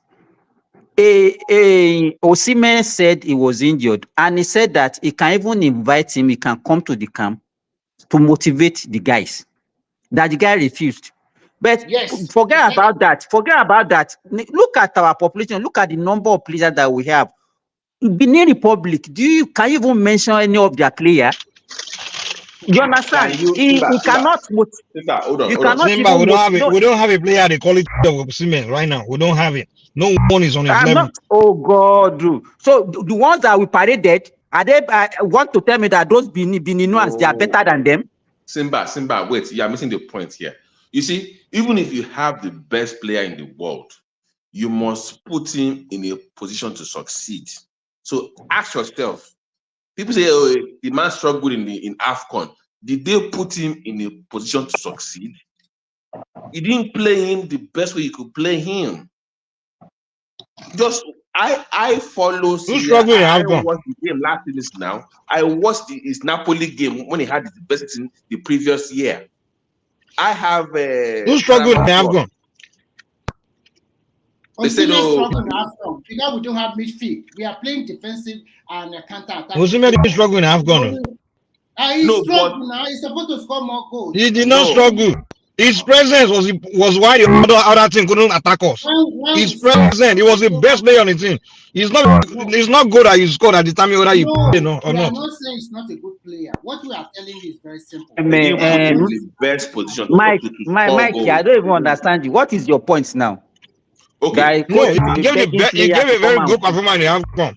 Osimhen said he was injured, and he said that he can even invite him. He can come to the camp to motivate the guys. That the guy refused. But forget about that. Look at our population. Look at the number of players that we have. Benin Republic, can you even mention any of their players? You understand? We don't have a player the quality of Osimhen right now. We don't have it. No one is on his level. Oh God! So the ones that we paraded, want to tell me that those Beninoans they are better than them? Simba, wait, you are missing the point here. You see, even if you have the best player in the world, you must put him in a position to succeed. So ask yourself. People say, "Oh, the man struggled in AFCON." Did they put him in a position to succeed? You didn't play him the best way you could play him. Just I follow Syria. I watched the game last season now. I watched his Napoli game when he had the best team the previous year. I have who's struggling in AFCON? They said, struggling in AFCON because we don't have midfield. We are playing defensive and counter attack. Osimhen is struggling in AFCON. He's struggling now. He's supposed to score more goals. He did not struggle. His presence was why the other team couldn't attack us. His presence, he was the best player on the team. It's not good that he scored at the time whether you play or not. I'm not saying he's not a good player. What we are telling you is very simple. the best position. Mike, I don't even understand you. What is your point now? Okay. No, he gave a very good performance in the AFCON.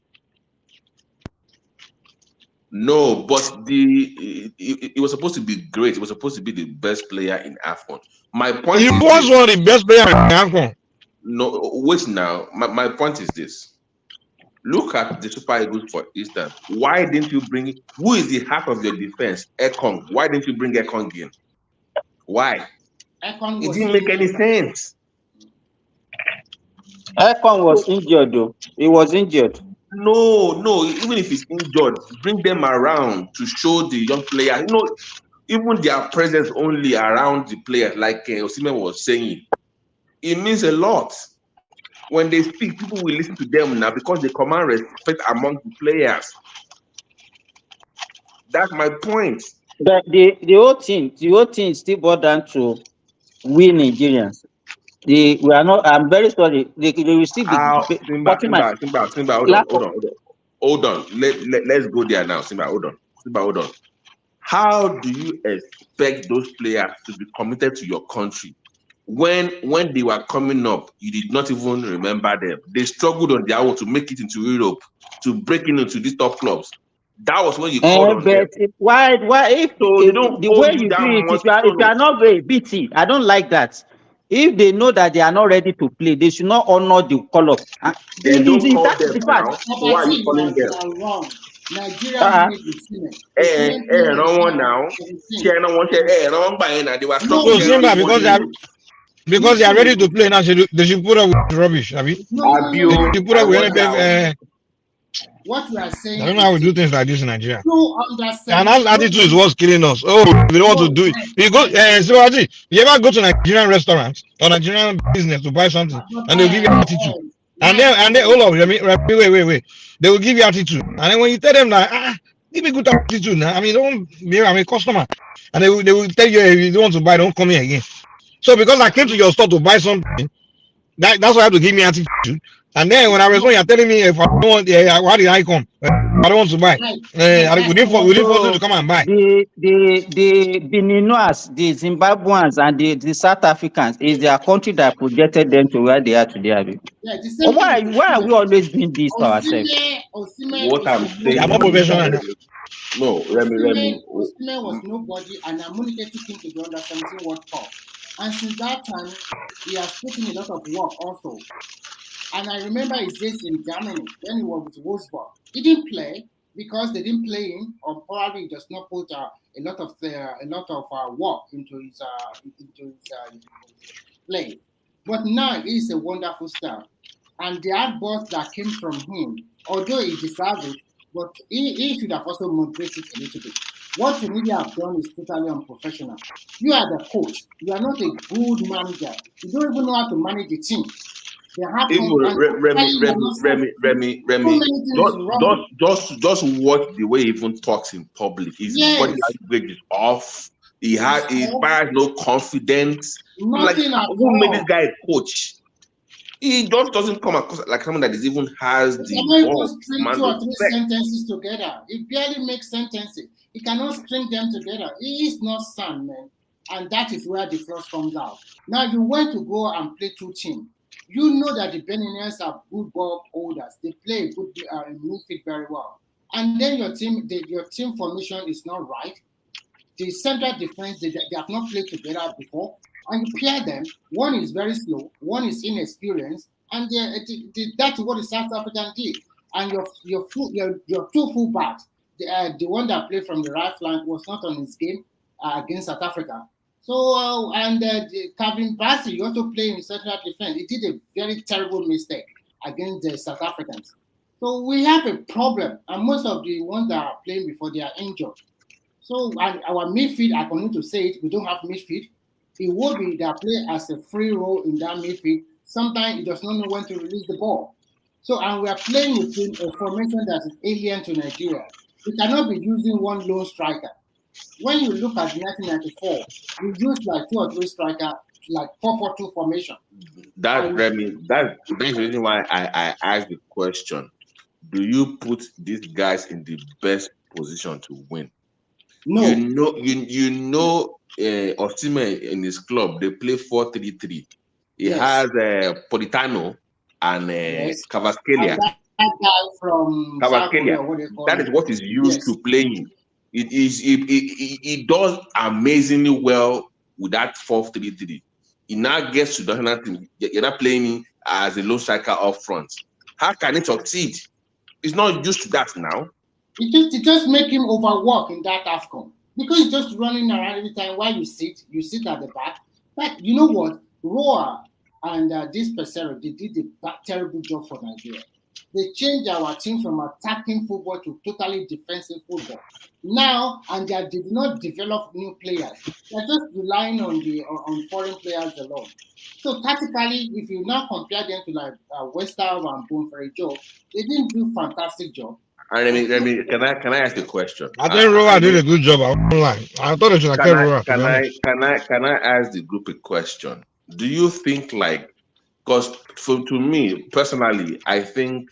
No, but it was supposed to be great. It was supposed to be the best player in AFCON. My point He was one of the best players in AFCON. No, wait now. My point is this. Look at the Super Eagles, for instance. Why didn't you bring... Who is the heart of your defense? Ekong. Why didn't you bring Ekong in? Why? It didn't make any sense. Ekong was injured, though. He was injured. No. Even if he's injured, bring them around to show the young players. Even their presence only around the players, like Osimhen was saying, it means a lot. When they speak, people will listen to them now because they command respect among the players. That's my point. The whole thing still boiled down to we Nigerians. We are not. I'm very sorry. They will still be. Simba, hold on. Let's go there now. Simba, hold on. How do you expect those players to be committed to your country when they were coming up? You did not even remember them. They struggled on their own to make it into Europe, to break into these top clubs. That was when you called on them. Why if the way you do it, if you are not very BT, I don't like that. If they know that they are not ready to play, they should not honor the call up. They don't call them now. Why are you calling them? Wrong. Nigeria made the no one now. They were struggling. Because they are ready to play now, they should put up with rubbish. They should put up with what we are saying. I don't know how we do things like this in Nigeria. And that attitude is what's killing us. Oh, we don't want to do it. You ever go to Nigerian restaurants or Nigerian business to buy something and they'll give you attitude. And then hold on, wait. They will give you attitude. And then when you tell them that, give me good attitude now. I'm a customer. And they will tell you, if you don't want to buy, don't come here again. So because I came to your store to buy something, that's why I have to give me attitude. And then when I respond, you're telling me if I don't want, why did I come? I don't want to buy. We didn't force you to come and buy. The Beninois, the Zimbabweans, and the South Africans is their country that projected them to where they are today. Why are we always doing this to ourselves? What I'm saying, I'm not professional. No, Remy. Osimhen was nobody, and Amunike took him to the Under-17 World Cup. And since that time, he has put in a lot of work also. And I remember his days in Germany when he was with Wolfsburg. He didn't play because they didn't play him, or probably he does not put a lot of work into his play. But now he is a wonderful star, and the outburst that came from him, although he deserves it, but he should have also moderated a little bit. What you really have done is totally unprofessional. You are the coach. You are not a good manager. You don't even know how to manage the team. Remy, just watch the way he even talks in public. His body language is off. He inspires no confidence. Who made this guy a coach? He just doesn't come across like someone that even has the string 2 or 3 sentences together. He barely makes sentences. He cannot string them together. He is not sound, man. And that is where the flaws comes out. Now you want to go and play 2 teams. You know that the Beniners are good ball holders. They play good midfield very well. And then your team formation is not right. The central defense, they have not played together before. And you pair them. One is very slow, one is inexperienced, and that's what the South African did. And your 2 fullbacks, the one that played from the right flank was not on his game. against South Africa. So, and Calvin Bassey also playing in central defense. He did a very terrible mistake against the South Africans. So we have a problem, and most of the ones that are playing before, they are injured. So and our midfield, I continue to say it, we don't have midfield. It will be that play as a free role in that midfield. Sometimes it does not know when to release the ball. So, and we are playing within a formation that is alien to Nigeria. We cannot be using one lone striker. When you look at 1994, we used like 2 or 3 strikers, like 4-4-2 formation. That's the reason why I asked the question. Do you put these guys in the best position to win? No. You know Osimhen in his club, they play 4-3-3. He has Politano and Kvaratskhelia. And that guy from South Korea, what they call that is what he's used to playing. He does amazingly well with that 4-3-3. He now gets to the thing. You're not playing as a low striker up front. How can it succeed? He's not used to that now. It just make him overwork in that AFCON because he's just running around every time. While you sit at the back. But you know what? Roa and this Pesero, they did a terrible job for Nigeria. They changed our team from attacking football to totally defensive football. Now, and they did not develop new players. They're just relying on foreign players alone. So tactically, if you now compare them to like West Ham and Bonferrero, they didn't do a fantastic job. Let me. Can I ask a question? I think Roa did a good job. I thought it should have kept Roa. Can I ask the group a question? Do you think because to me personally, I think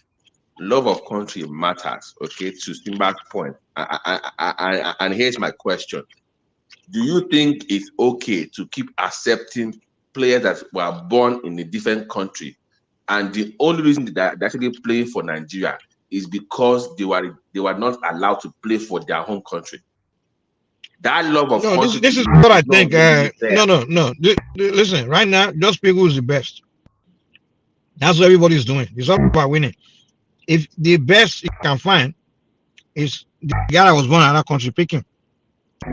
love of country matters. Okay, to Simba's point, and here's my question: do you think it's okay to keep accepting players that were born in a different country, and the only reason that they're actually playing for Nigeria is because they were not allowed to play for their home country? That love of country. This is what I think. No. Listen, right now, just pick who's the best. That's what everybody's doing. It's all about winning. If the best you can find is the guy that was born in another country, pick him.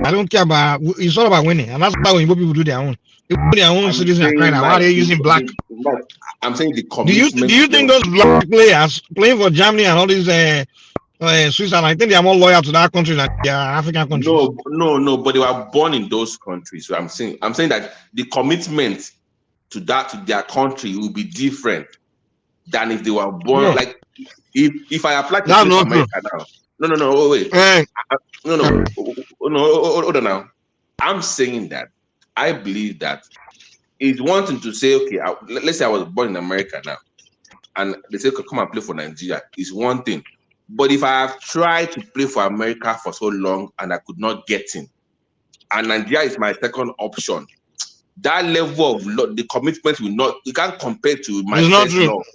I don't care about. It's all about winning, and that's why when people do their own. They put their own citizens and crying out, why are they using black? I'm saying the commitment. Do you think those black players playing for Germany and all these Switzerland, I think they are more loyal to that country than their African countries? No, but they were born in those countries. So I'm saying that the commitment to their country will be different than if they were born like if I apply to America now. No, wait. No, hold on now. I'm saying that I believe that it's one thing to say, okay, let's say I was born in America now, and they say, come and play for Nigeria, is one thing. But if I have tried to play for America for so long and I could not get in, and Nigeria is my second option, that level of the commitment will not, you can't compare to my first love.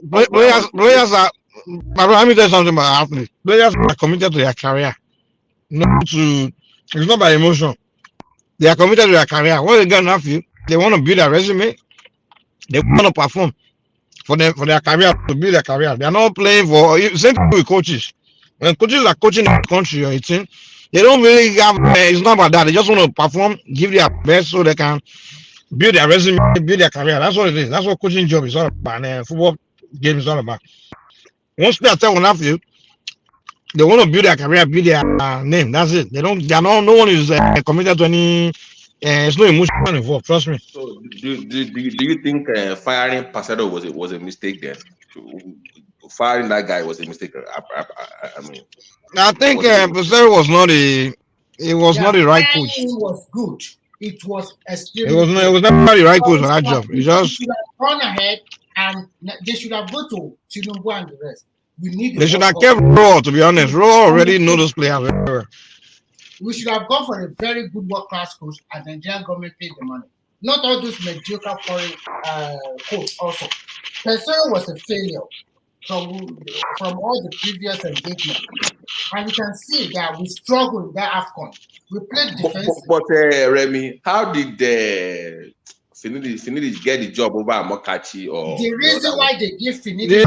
Players are, let me tell you something about athletes. Players are committed to their career, it's not by emotion. They are committed to their career. When they get enough, they want to build a resume. They want to perform for their career, to build their career. They are not playing for same thing with coaches. When coaches are coaching a country or a team, they don't really have. It's not about that. They just want to perform, give their best so they can build their resume, build their career. That's what it is. That's what coaching job is all about. And football game is all about. Once they are on that field, they want to build their career, build their name. That's it. They are not. No one is committed to any. It's no emotion involved. Trust me. So, do you think firing Pasado was a mistake then? Firing that guy was a mistake. I mean, I think Pasado was not a. It was not the right coach. It was good. It was extremely. It was not the right coach for that job. It just should have gone ahead and they should have gone to Tinubu and the rest. They should have kept Raw, to be honest. Raw already know those players. We should have gone for a very good world-class coach, and the Nigerian government paid the money. Not all those mediocre foreign coach also. Pesero was a failure from all the previous engagement. And you can see that we struggled in that AFCON. We played defense. But Remy, how did Finidi get the job over Amokachi? Or the reason why they give Finidi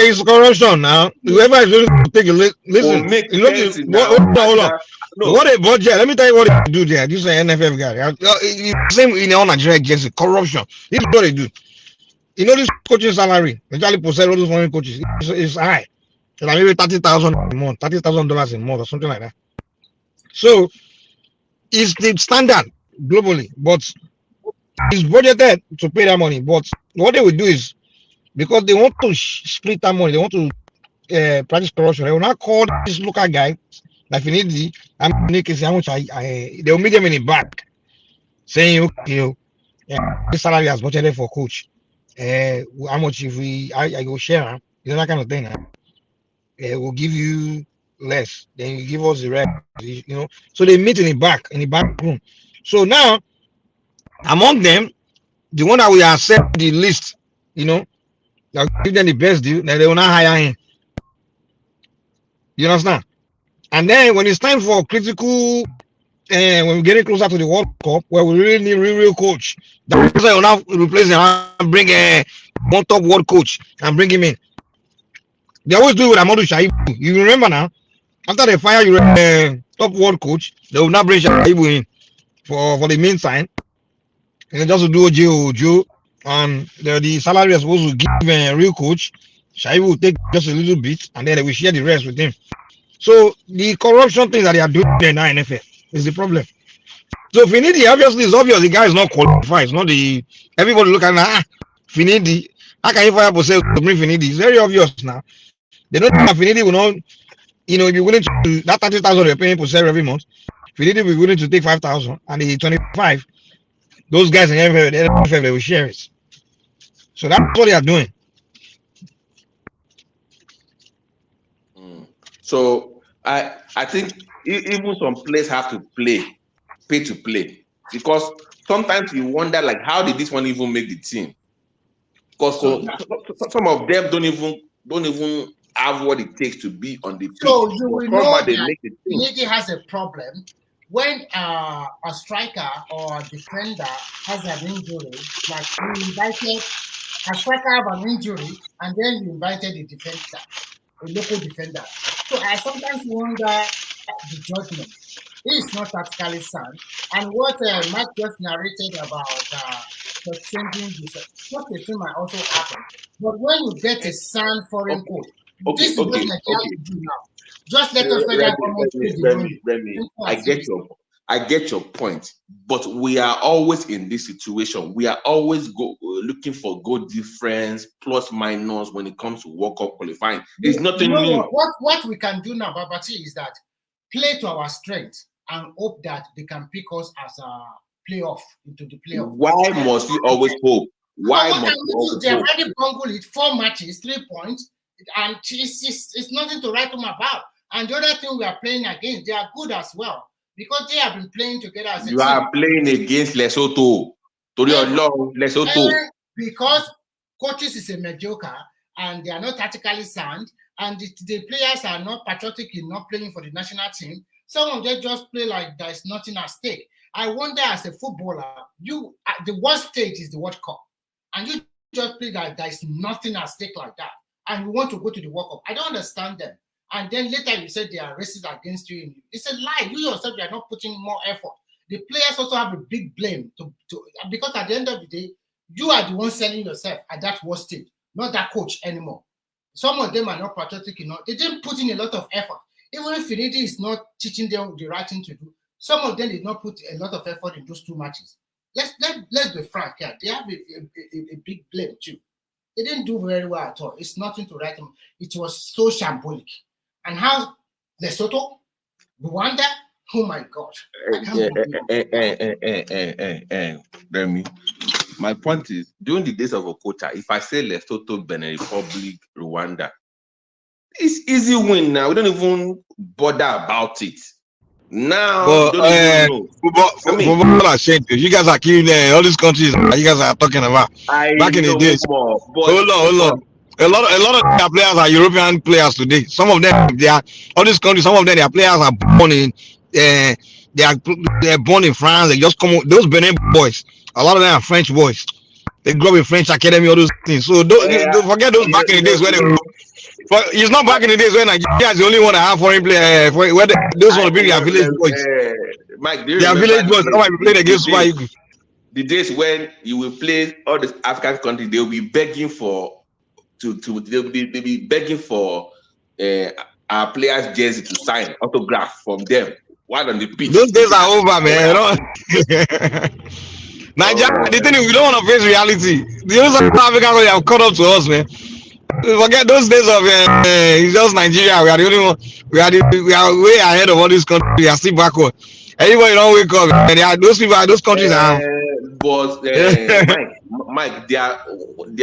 is corruption now. Whoever is going to take a listen. Hold on. No. What a budget. Let me tell you what they do there. This is an NFF guy. Same in all Nigeria agency, corruption. This is what they do. You know this coaching salary, especially for all those foreign coaches, is high. It's like maybe $30,000 a month, $30,000 a month, or something like that. So it's the standard globally, but it's budgeted to pay that money. But what they will do is, because they want to split that money, they want to practice corruption. They will not call this local guy, like Finidi, how much they will meet them in the back, saying, okay, this salary has budgeted for coach. How much if I go share, you know, that kind of thing. We'll give you less, then you give us the rest, you know. So they meet in the back room. So now, among them, the one that we accept the list, you know, that give them the best deal, then they will not hire him. You understand? And then when it's time for critical, when we're getting closer to the World Cup, where we really need real coach, that will now replace him and bring one top world coach and bring him in. They always do it with Amadou Shaibu. You remember now? After they fire your top world coach, they will not bring Shaibu in for the meantime. And just to do Ojo, and the salary is supposed to give a real coach. Shaibu will take just a little bit, and then they will share the rest with him. So the corruption thing that they are doing in the NFL is the problem. So Finidi, obviously, it's obvious the guy is not qualified. It's not the everybody look at Finidi. How can you fire for sale to bring Finidi? It's very obvious now. They know that Finidi will not, you know, be willing to that 30,000 they're paying for sale every month. Finidi will be willing to take 5,000 and the 25. Those guys in the NFL, they will share it. So that's what they are doing. So I think even some players have to pay to play, because sometimes you wonder, like, how did this one even make the team? Because some of them don't even have what it takes to be on the pitch. So you will know they that make the team. Finidi has a problem when a striker or a defender has an injury. Like you invited a striker have an injury, and then you invited a defender, a local defender. So I sometimes wonder the judgment. He is not tactically sound, and what Mike just narrated about changing this, what the thing might also happen. But when you get a sound foreign coach, this is what Nigeria do now. Just let us Remy, I get your point, but we are always in this situation. We are always looking for goal difference, plus minus when it comes to World Cup qualifying. It's nothing new. What we can do now, Babati, is that play to our strength and hope that they can pick us as a playoff into the playoff. Why must we always hope? Why must we always hope? They already bungled it, 4 matches, 3 points, and it's nothing to write them about. And the other thing we are playing against, they are good as well, because they have been playing together as a team. You are playing against Lesotho. Lesotho. Because coaches is a mediocre and they are not tactically sound, and the players are not patriotic in not playing for the national team. Some of them just play like there is nothing at stake. I wonder, as a footballer, the worst stage is the World Cup, and you just play like there is nothing at stake like that, and you want to go to the World Cup. I don't understand them. And then later you said they are racist against you. It's a lie. You yourself, you are not putting more effort. The players also have a big blame because at the end of the day, you are the one selling yourself at that worst stage, not that coach anymore. Some of them are not patriotic enough. They didn't put in a lot of effort. Even if Finidi is not teaching them the right thing to do, some of them did not put a lot of effort in those 2 matches. Let's be frank here. They have a big blame too. They didn't do very well at all. It's nothing to write them. It was so shambolic. And how Lesotho, Rwanda, oh my God. Remy, my point is, during the days of Okota, if I say Lesotho, Benin Republic, Rwanda, it's easy win now. We don't even bother about it. Now, you guys are killing all these countries you guys are talking about. Back in the days. Hold on. A lot of their players are European players today. Some of them, they are all these countries. Some of them, their players are born in. They're born in France. They just come. Those Benin boys. A lot of them are French boys. They grew up in French academy, all those things. So don't forget those back in the days where they. But it's not back in the days when Nigeria is the only one that have foreign player. Where those want to bring their village boys. Mike, do you Their remember village boys come and play against Super Eagles. The days when you will play all these African countries, they will be begging for they'll be begging for our players' jersey to sign autograph from them. While on the pitch. Those days are over, man. Nigeria, the thing is, we don't want to face reality. The other South African countries have caught up to us, man. Forget those days of it's just Nigeria. We are the only one. We are way ahead of all these countries. We are still backward. Everybody don't wake up. And those people, those countries are. But Mike, they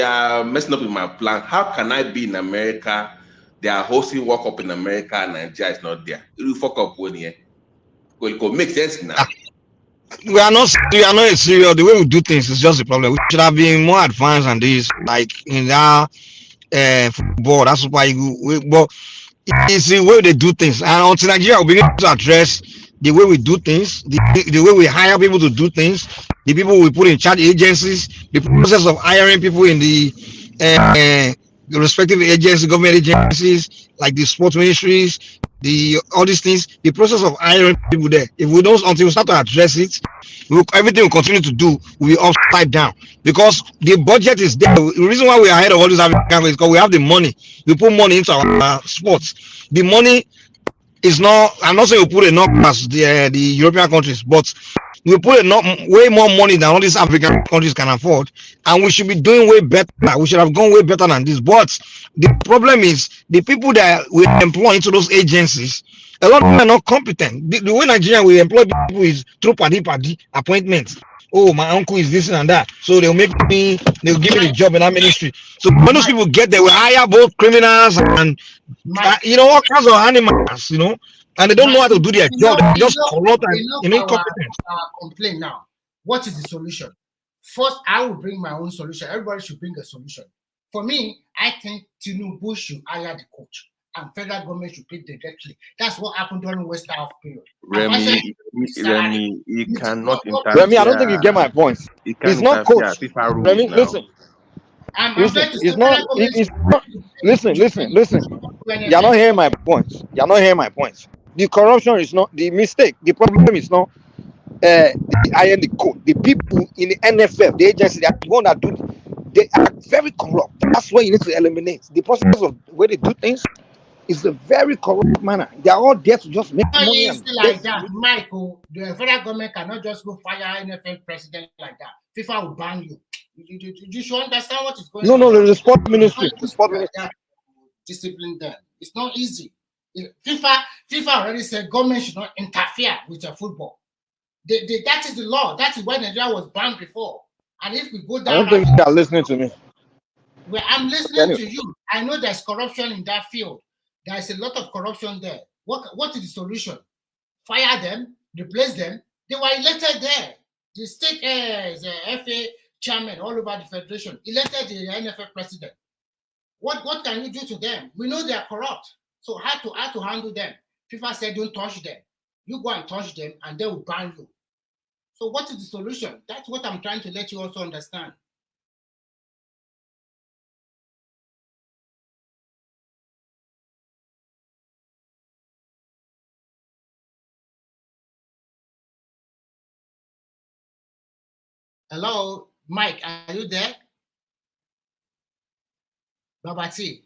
are messing up with my plan. How can I be in America? They are hosting World Cup in America, and Nigeria is not there. It will fuck up when here. It could make sense now. We are not serious. The way we do things is just the problem. We should have been more advanced than this, like in that football. That's why but it's the way they do things. And until Nigeria will begin to address the way we do things, the way we hire people to do things, the people we put in charge agencies, the process of hiring people in the respective agencies, government agencies, like the sports ministries, all these things, the process of hiring people there. If we don't, until we start to address it, everything we continue to do will be upside down because the budget is there. The reason why we are ahead of all these African countries is because we have the money. We put money into our sports. The money is not. I'm not saying we put enough as the European countries, but we put way more money than all these African countries can afford, and we should be doing way better. We should have gone way better than this. But the problem is the people that we employ into those agencies, a lot of them are not competent. The way Nigeria we employ people is through party appointments. Oh, my uncle is this and that, so they'll give me the job in our ministry. So when those people get there, we hire both criminals and all kinds of animals, and they don't know how to do their job. They just corrupt and incompetent. Our complaint now. What is the solution? First, I will bring my own solution. Everybody should bring a solution. For me, I think Tinubu should hire the coach, and federal government should pay directly. That's what happened during West Half period. Remy, you cannot interfere. Remy, I don't think you get my point. It's not coach. Remy, listen. Listen. You're not hearing my points. The corruption is not the mistake. The problem is not hiring the coach. The people in the NFL, the agency, they are the one that do. They are very corrupt. That's why you need to eliminate the process of the way they do things. Is a very corrupt manner. They are all there to just make money. Like that, Michael. The federal government cannot just go fire NFL president like that. FIFA will ban you. You should understand what is going on. No, the sport ministry. Discipline them. It's not easy. FIFA already said government should not interfere with your football. That is the law. That is why Nigeria was banned before. And if we go down, I don't think you are listening to me. Well, I'm listening to you. I know there's corruption in that field. There's a lot of corruption there. What is the solution? Fire them, replace them. They were elected there. The state FA chairman all over the federation elected the NFL president. What can you do to them? We know they are corrupt. So how to handle them? FIFA said don't touch them. You go and touch them and they will ban you. So what is the solution? That's what I'm trying to let you also understand. Hello, Mike, are you there? Babati.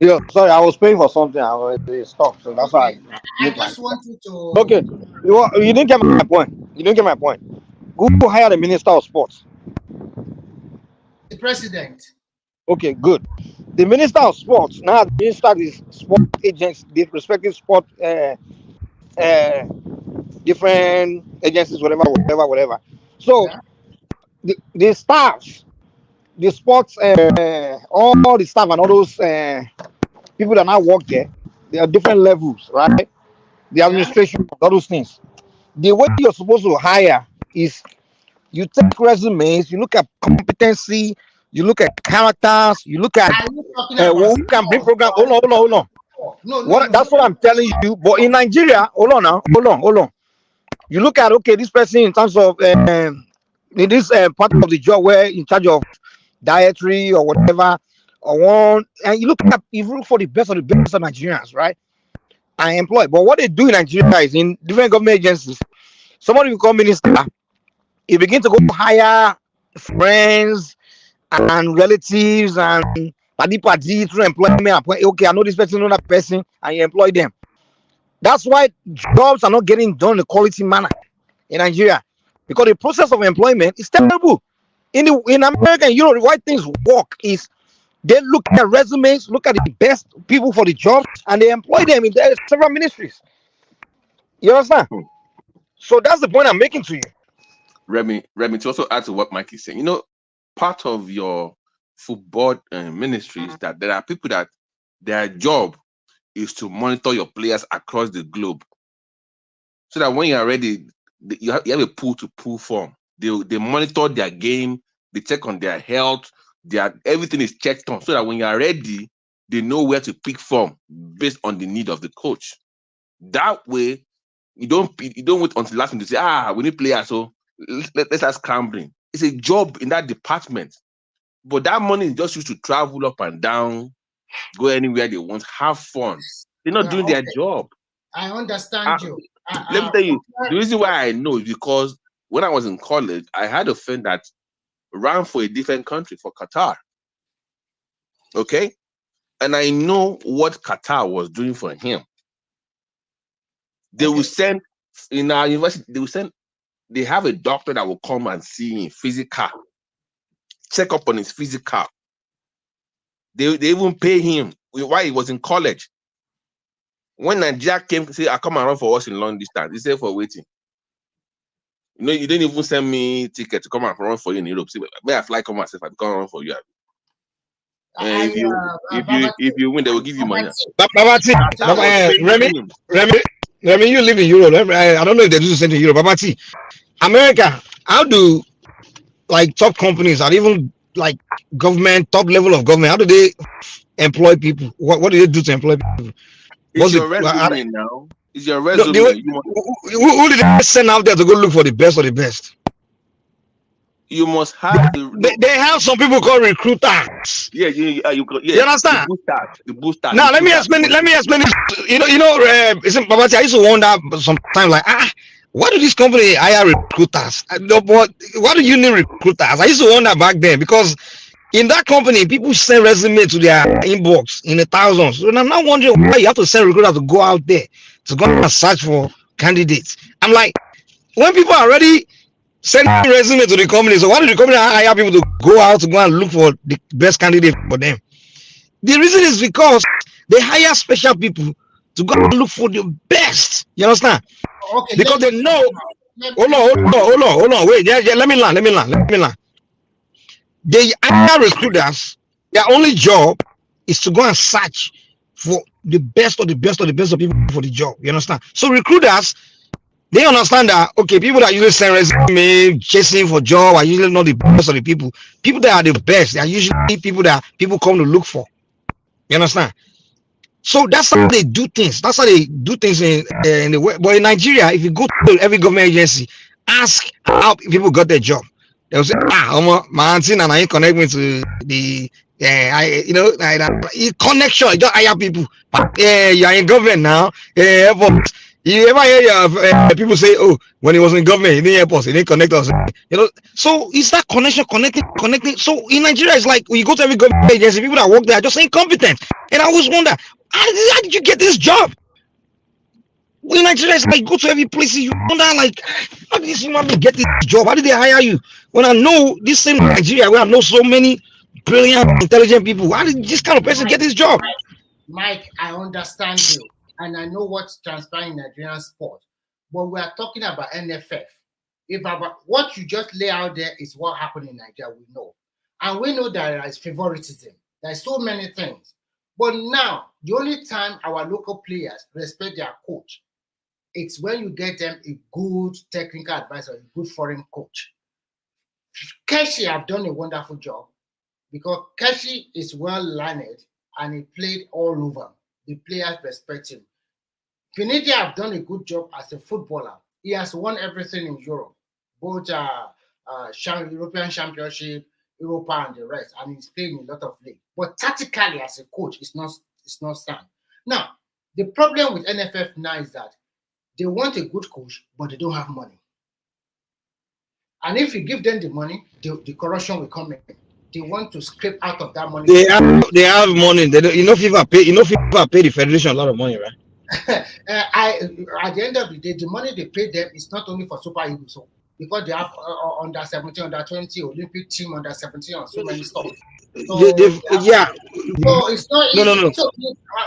Yeah, sorry, I was paying for something. I already stopped, so that's why I just want you to. Okay, you didn't get my point. Who hired the minister of sports? The president. Okay, good. The minister of sports now. The minister is sport agents, the respective sport, different agencies, whatever. So the staff, the sports, all the staff and all those people that now work there, they are different levels, right? The administration, all those things. The way you're supposed to hire is you take resumes, you look at competency, you look at characters, you look at who can bring program. Hold on. No, that's what I'm telling you. But in Nigeria, hold on. You look at this person in terms of in this part of the job where in charge of dietary or whatever, or one, and you look for the best of the best of Nigerians, right? And employ. But what they do in Nigeria is in different government agencies. Somebody become minister, he begin to go hire friends and relatives and party through employment. Okay, I know this person, know that person, and you employ them. That's why jobs are not getting done in a quality manner in Nigeria, because the process of employment is terrible. In America and Europe, why things work is they look at resumes, look at the best people for the jobs, and they employ them in their several ministries. You understand? So that's the point I'm making to you. Remy, to also add to what Mike is saying, part of your football ministry is that there are people that their job is to monitor your players across the globe, so that when you are ready, you have a pool to pull from. They monitor their game, they check on their health, everything is checked on, so that when you are ready, they know where to pick from based on the need of the coach. That way, you don't wait until last minute to say, we need players, so let's start scrambling. It's a job in that department, but that money is just used to travel up and down, go anywhere they want, have fun. They're not doing their job. I understand you. Let me tell you, the reason why I know is because when I was in college, I had a friend that ran for a different country, for Qatar. Okay? And I know what Qatar was doing for him. They will send, in our university, they have a doctor that will come and see him, physical, check up on his physical. They even pay him while he was in college. When Nigeria came to say, I come and run for us in long distance, he said, for waiting. You didn't even send me ticket to come and run for you in Europe. See, may I fly come myself? I come run for you. And if you win, they will give you money. Remy, you live in Europe. I don't know if they do the same in Europe. Babati, America, how do top companies and even government, top level of government, how do they employ people? What do they do to employ people? It's your resume now. It's your resume. Who did they send out there to go look for the best of the best? You must have they have some people called recruiters. Yeah. You understand? The boosters. Now let me explain it. Isn't Babati? I used to wonder sometimes, why do this company hire recruiters? But why do you need recruiters? I used to wonder back then, because in that company, people send resume to their inbox in the thousands. So I'm not wondering why you have to send recruiters to go out there to go and search for candidates. I'm like, when people are already sending resume to the company, so why do the company hire people to go out to go and look for the best candidate for them? The reason is because they hire special people to go and look for the best. You understand? Okay, because they know. Hold on. Wait. Yeah. Let me learn. They hire recruiters. Their only job is to go and search for the best of the best of the best of people for the job. You understand? So recruiters, they understand that, okay, people that usually send resume chasing for job are usually not the best of the people. People that are the best, they are usually people that people come to look for. You understand? So that's how they do things. That's how they do things in the way. But in Nigeria, if you go to every government agency, ask how people got their job. They'll say, my auntie and I connect me to the connection. You don't hire people. But you're in government now. You ever hear people say, when he was in government, he didn't help us, he didn't connect us. So it's that connection, connecting. So in Nigeria, it's like when you go to every government agency, people that work there are just incompetent. And I always wonder, how did you get this job? In Nigeria, it's like go to every place, you wonder, how did this human being get this job? How did they hire you? When I know this same Nigeria, where I know so many brilliant, intelligent people, how did this kind of person get this job? Mike, I understand you, and I know what's transpiring in Nigerian sport, but we are talking about NFF. What you just lay out there is what happened in Nigeria, we know. And we know there is favoritism. There's so many things. But now, the only time our local players respect their coach, it's when you get them a good technical advisor, a good foreign coach. Keshi have done a wonderful job because Keshi is well learned and he played all over. The players respect him. Finidi have done a good job as a footballer. He has won everything in Europe, both European Championship, Europa, and the rest, and he's playing a lot of league. But tactically, as a coach, it's not sound. Now, the problem with NFF now is that they want a good coach, but they don't have money. And if you give them the money, the corruption will come in. They want to scrape out of that money. They have money. They don't, FIFA pay the federation a lot of money, right? At the end of the day, the money they pay them is not only for Super Eagles, so because they have under 17, under 20, Olympic team under 17, and so many stuff. So, yeah. So it's not easy. No. So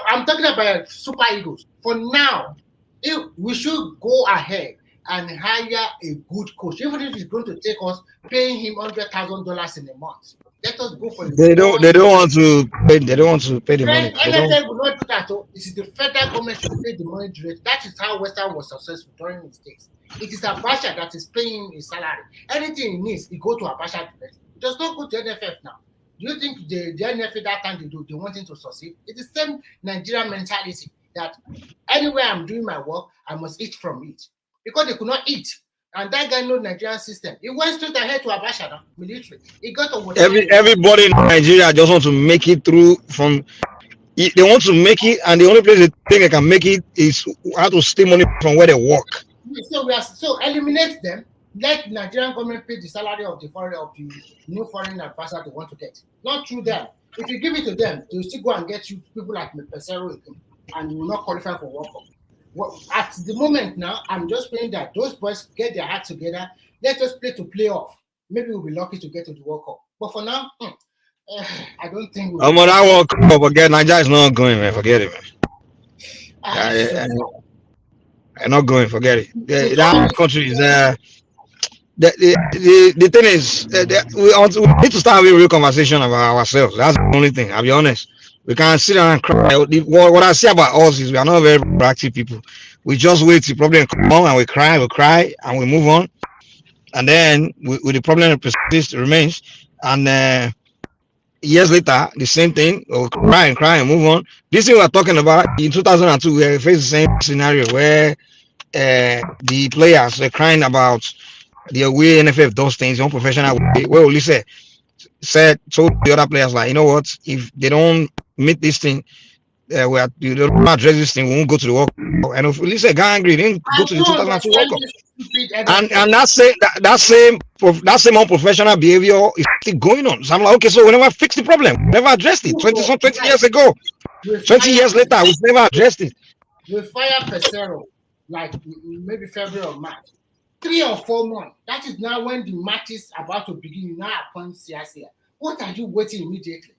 I'm talking about Super Eagles. For now, if we should go ahead and hire a good coach, even if it's going to take us paying him $100,000 in a month. Let us go for it. They don't want to pay. They don't want to pay the money. NFL will not do that. So it is the federal government should pay the money direct. That is how Western was successful during his days. It is Abacha that is paying his salary. Anything he needs, he go to Abacha direct. It does not go to NFF now. Do you think the NFF that time they want him to succeed? It's the same Nigerian mentality that anywhere I'm doing my work, I must eat from it. Because they could not eat. And that guy knows Nigerian system. He went straight ahead to Abacha now, military. He got to everybody in Nigeria just want to make it through from. They want to make it, and the only place they think they can make it is how to steal money from where they work. So eliminate them. Let Nigerian government pay the salary of the new foreign ambassador they want to get. Not through them. If you give it to them, they will still go and get you people like Pesero again, and you will not qualify for World Cup. Well, at the moment now, I'm just praying that those boys get their act together. Let us play to playoff. Maybe we'll be lucky to get to the World Cup. But for now, I don't think we'll that World Cup again. Nigeria is not going, man. Forget it, man. I'm not going. Forget it. That country is the thing is we need to start having a real conversation about ourselves. That's the only thing. I'll be honest. We can't sit down and cry. What I say about us is we are not very proactive people. We just wait till the problem come on and we cry, and we move on. And then with the problem persists, remains. And years later, the same thing. We'll cry and move on. This thing we're talking about in 2002, we faced the same scenario where the players were crying about the way NFF does things, unprofessional way. Where Olise told the other players, like, you know what, if they don't meet this thing, you don't address this thing, we won't go to the World Cup. And if Olise got angry, they didn't go to the 2002 World Cup. And that same unprofessional behavior is still going on. So I'm like, okay, so we never fixed the problem, we never addressed it. 20 years ago, 20 years later, we never addressed it. We fire Pesero like maybe February or March. 3 or 4 months. That is now when the match is about to begin. You now appoint CSA. What are you waiting immediately?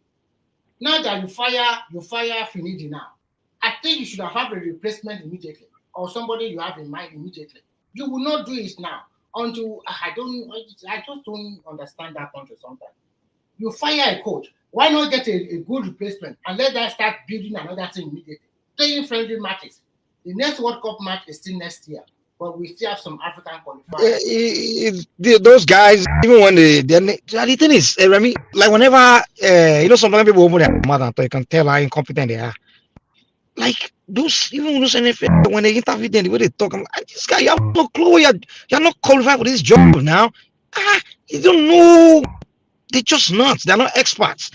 Now that you fire Finidi now. I think you should have a replacement immediately, or somebody you have in mind immediately. You will not do it now until I just don't understand that country sometimes. You fire a coach. Why not get a good replacement and let that start building another thing immediately? Playing friendly matches. The next World Cup match is still next year. But we still have some African qualifiers. Those guys, even when the thing is, I mean, like whenever sometimes people open their mouth and talk, you can tell how incompetent they are. Like those NFL, when they interview them, the way they talk, I'm like, this guy, you have no clue. You're not qualified for this job now. You don't know. They're just nuts. They're not experts.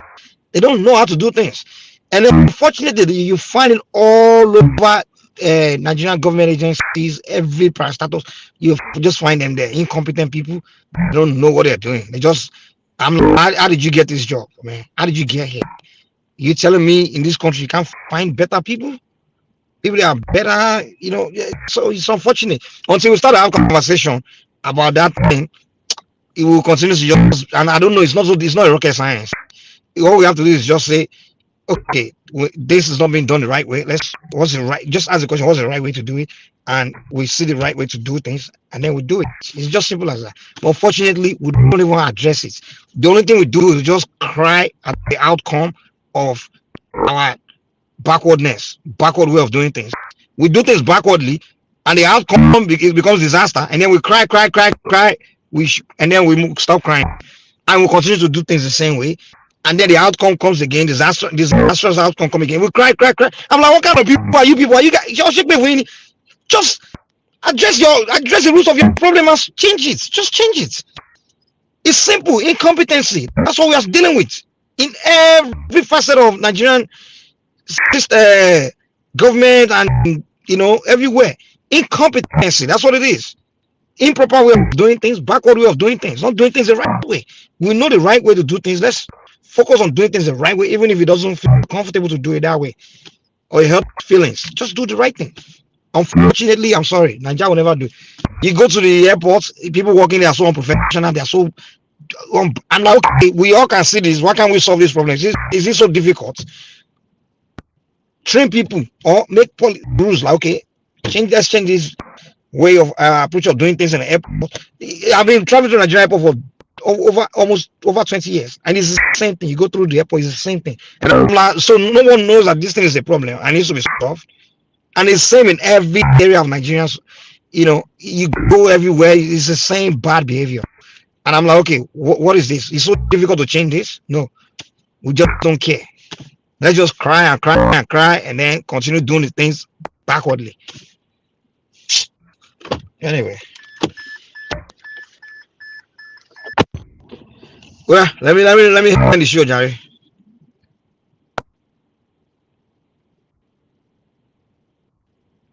They don't know how to do things. And unfortunately, you find it all over. Nigerian government agencies, every parastatus, you just find them there. Incompetent people, they don't know what they're doing. I'm like, how did you get this job, man? How did you get here? You telling me in this country you can't find better people? People that are better, so it's unfortunate. Until we start to have a conversation about that thing, it will continue to just, and I don't know, it's not rocket science. All we have to do is just say, okay, this is not being done the right way. Just ask the question, what's the right way to do it? And we see the right way to do things, and then we do it. It's just simple as that. But unfortunately, we don't even address it. The only thing we do is just cry at the outcome of our backward way of doing things. We do things backwardly, and the outcome becomes disaster, and then we cry, and then we stop crying. And we continue to do things the same way. And then the outcome comes again, disastrous outcome come again. We cry. I'm like, what kind of people are you people? Are you guys just address the root of your problem and change it. Just change it. It's simple incompetency. That's what we are dealing with in every facet of Nigerian government and everywhere. Incompetency. That's what it is. Improper way of doing things, backward way of doing things, not doing things the right way. We know the right way to do things. Let's focus on doing things the right way, even if it doesn't feel comfortable to do it that way or it hurts feelings. Just do the right thing. Unfortunately, I'm sorry, Nigeria will never do it. You go to the airports, people working there are so unprofessional, they're so I'm like, okay, we all can see this. Why can't we solve this problem? Is it so difficult? Train people or make rules like, okay, let's change this way of approach of doing things in the airport. I've been traveling to Nigeria airport for almost over 20 years, and it's the same thing. You go through the airport, it's the same thing. And I'm like, so no one knows that this thing is a problem and needs to be solved. And it's the same in every area of Nigerians. You go everywhere, it's the same bad behavior. And I'm like, okay, what is this? It's so difficult to change this? No, we just don't care. Let's just cry and cry and cry and then continue doing the things backwardly. Anyway. Well, let me end the show, Jerry.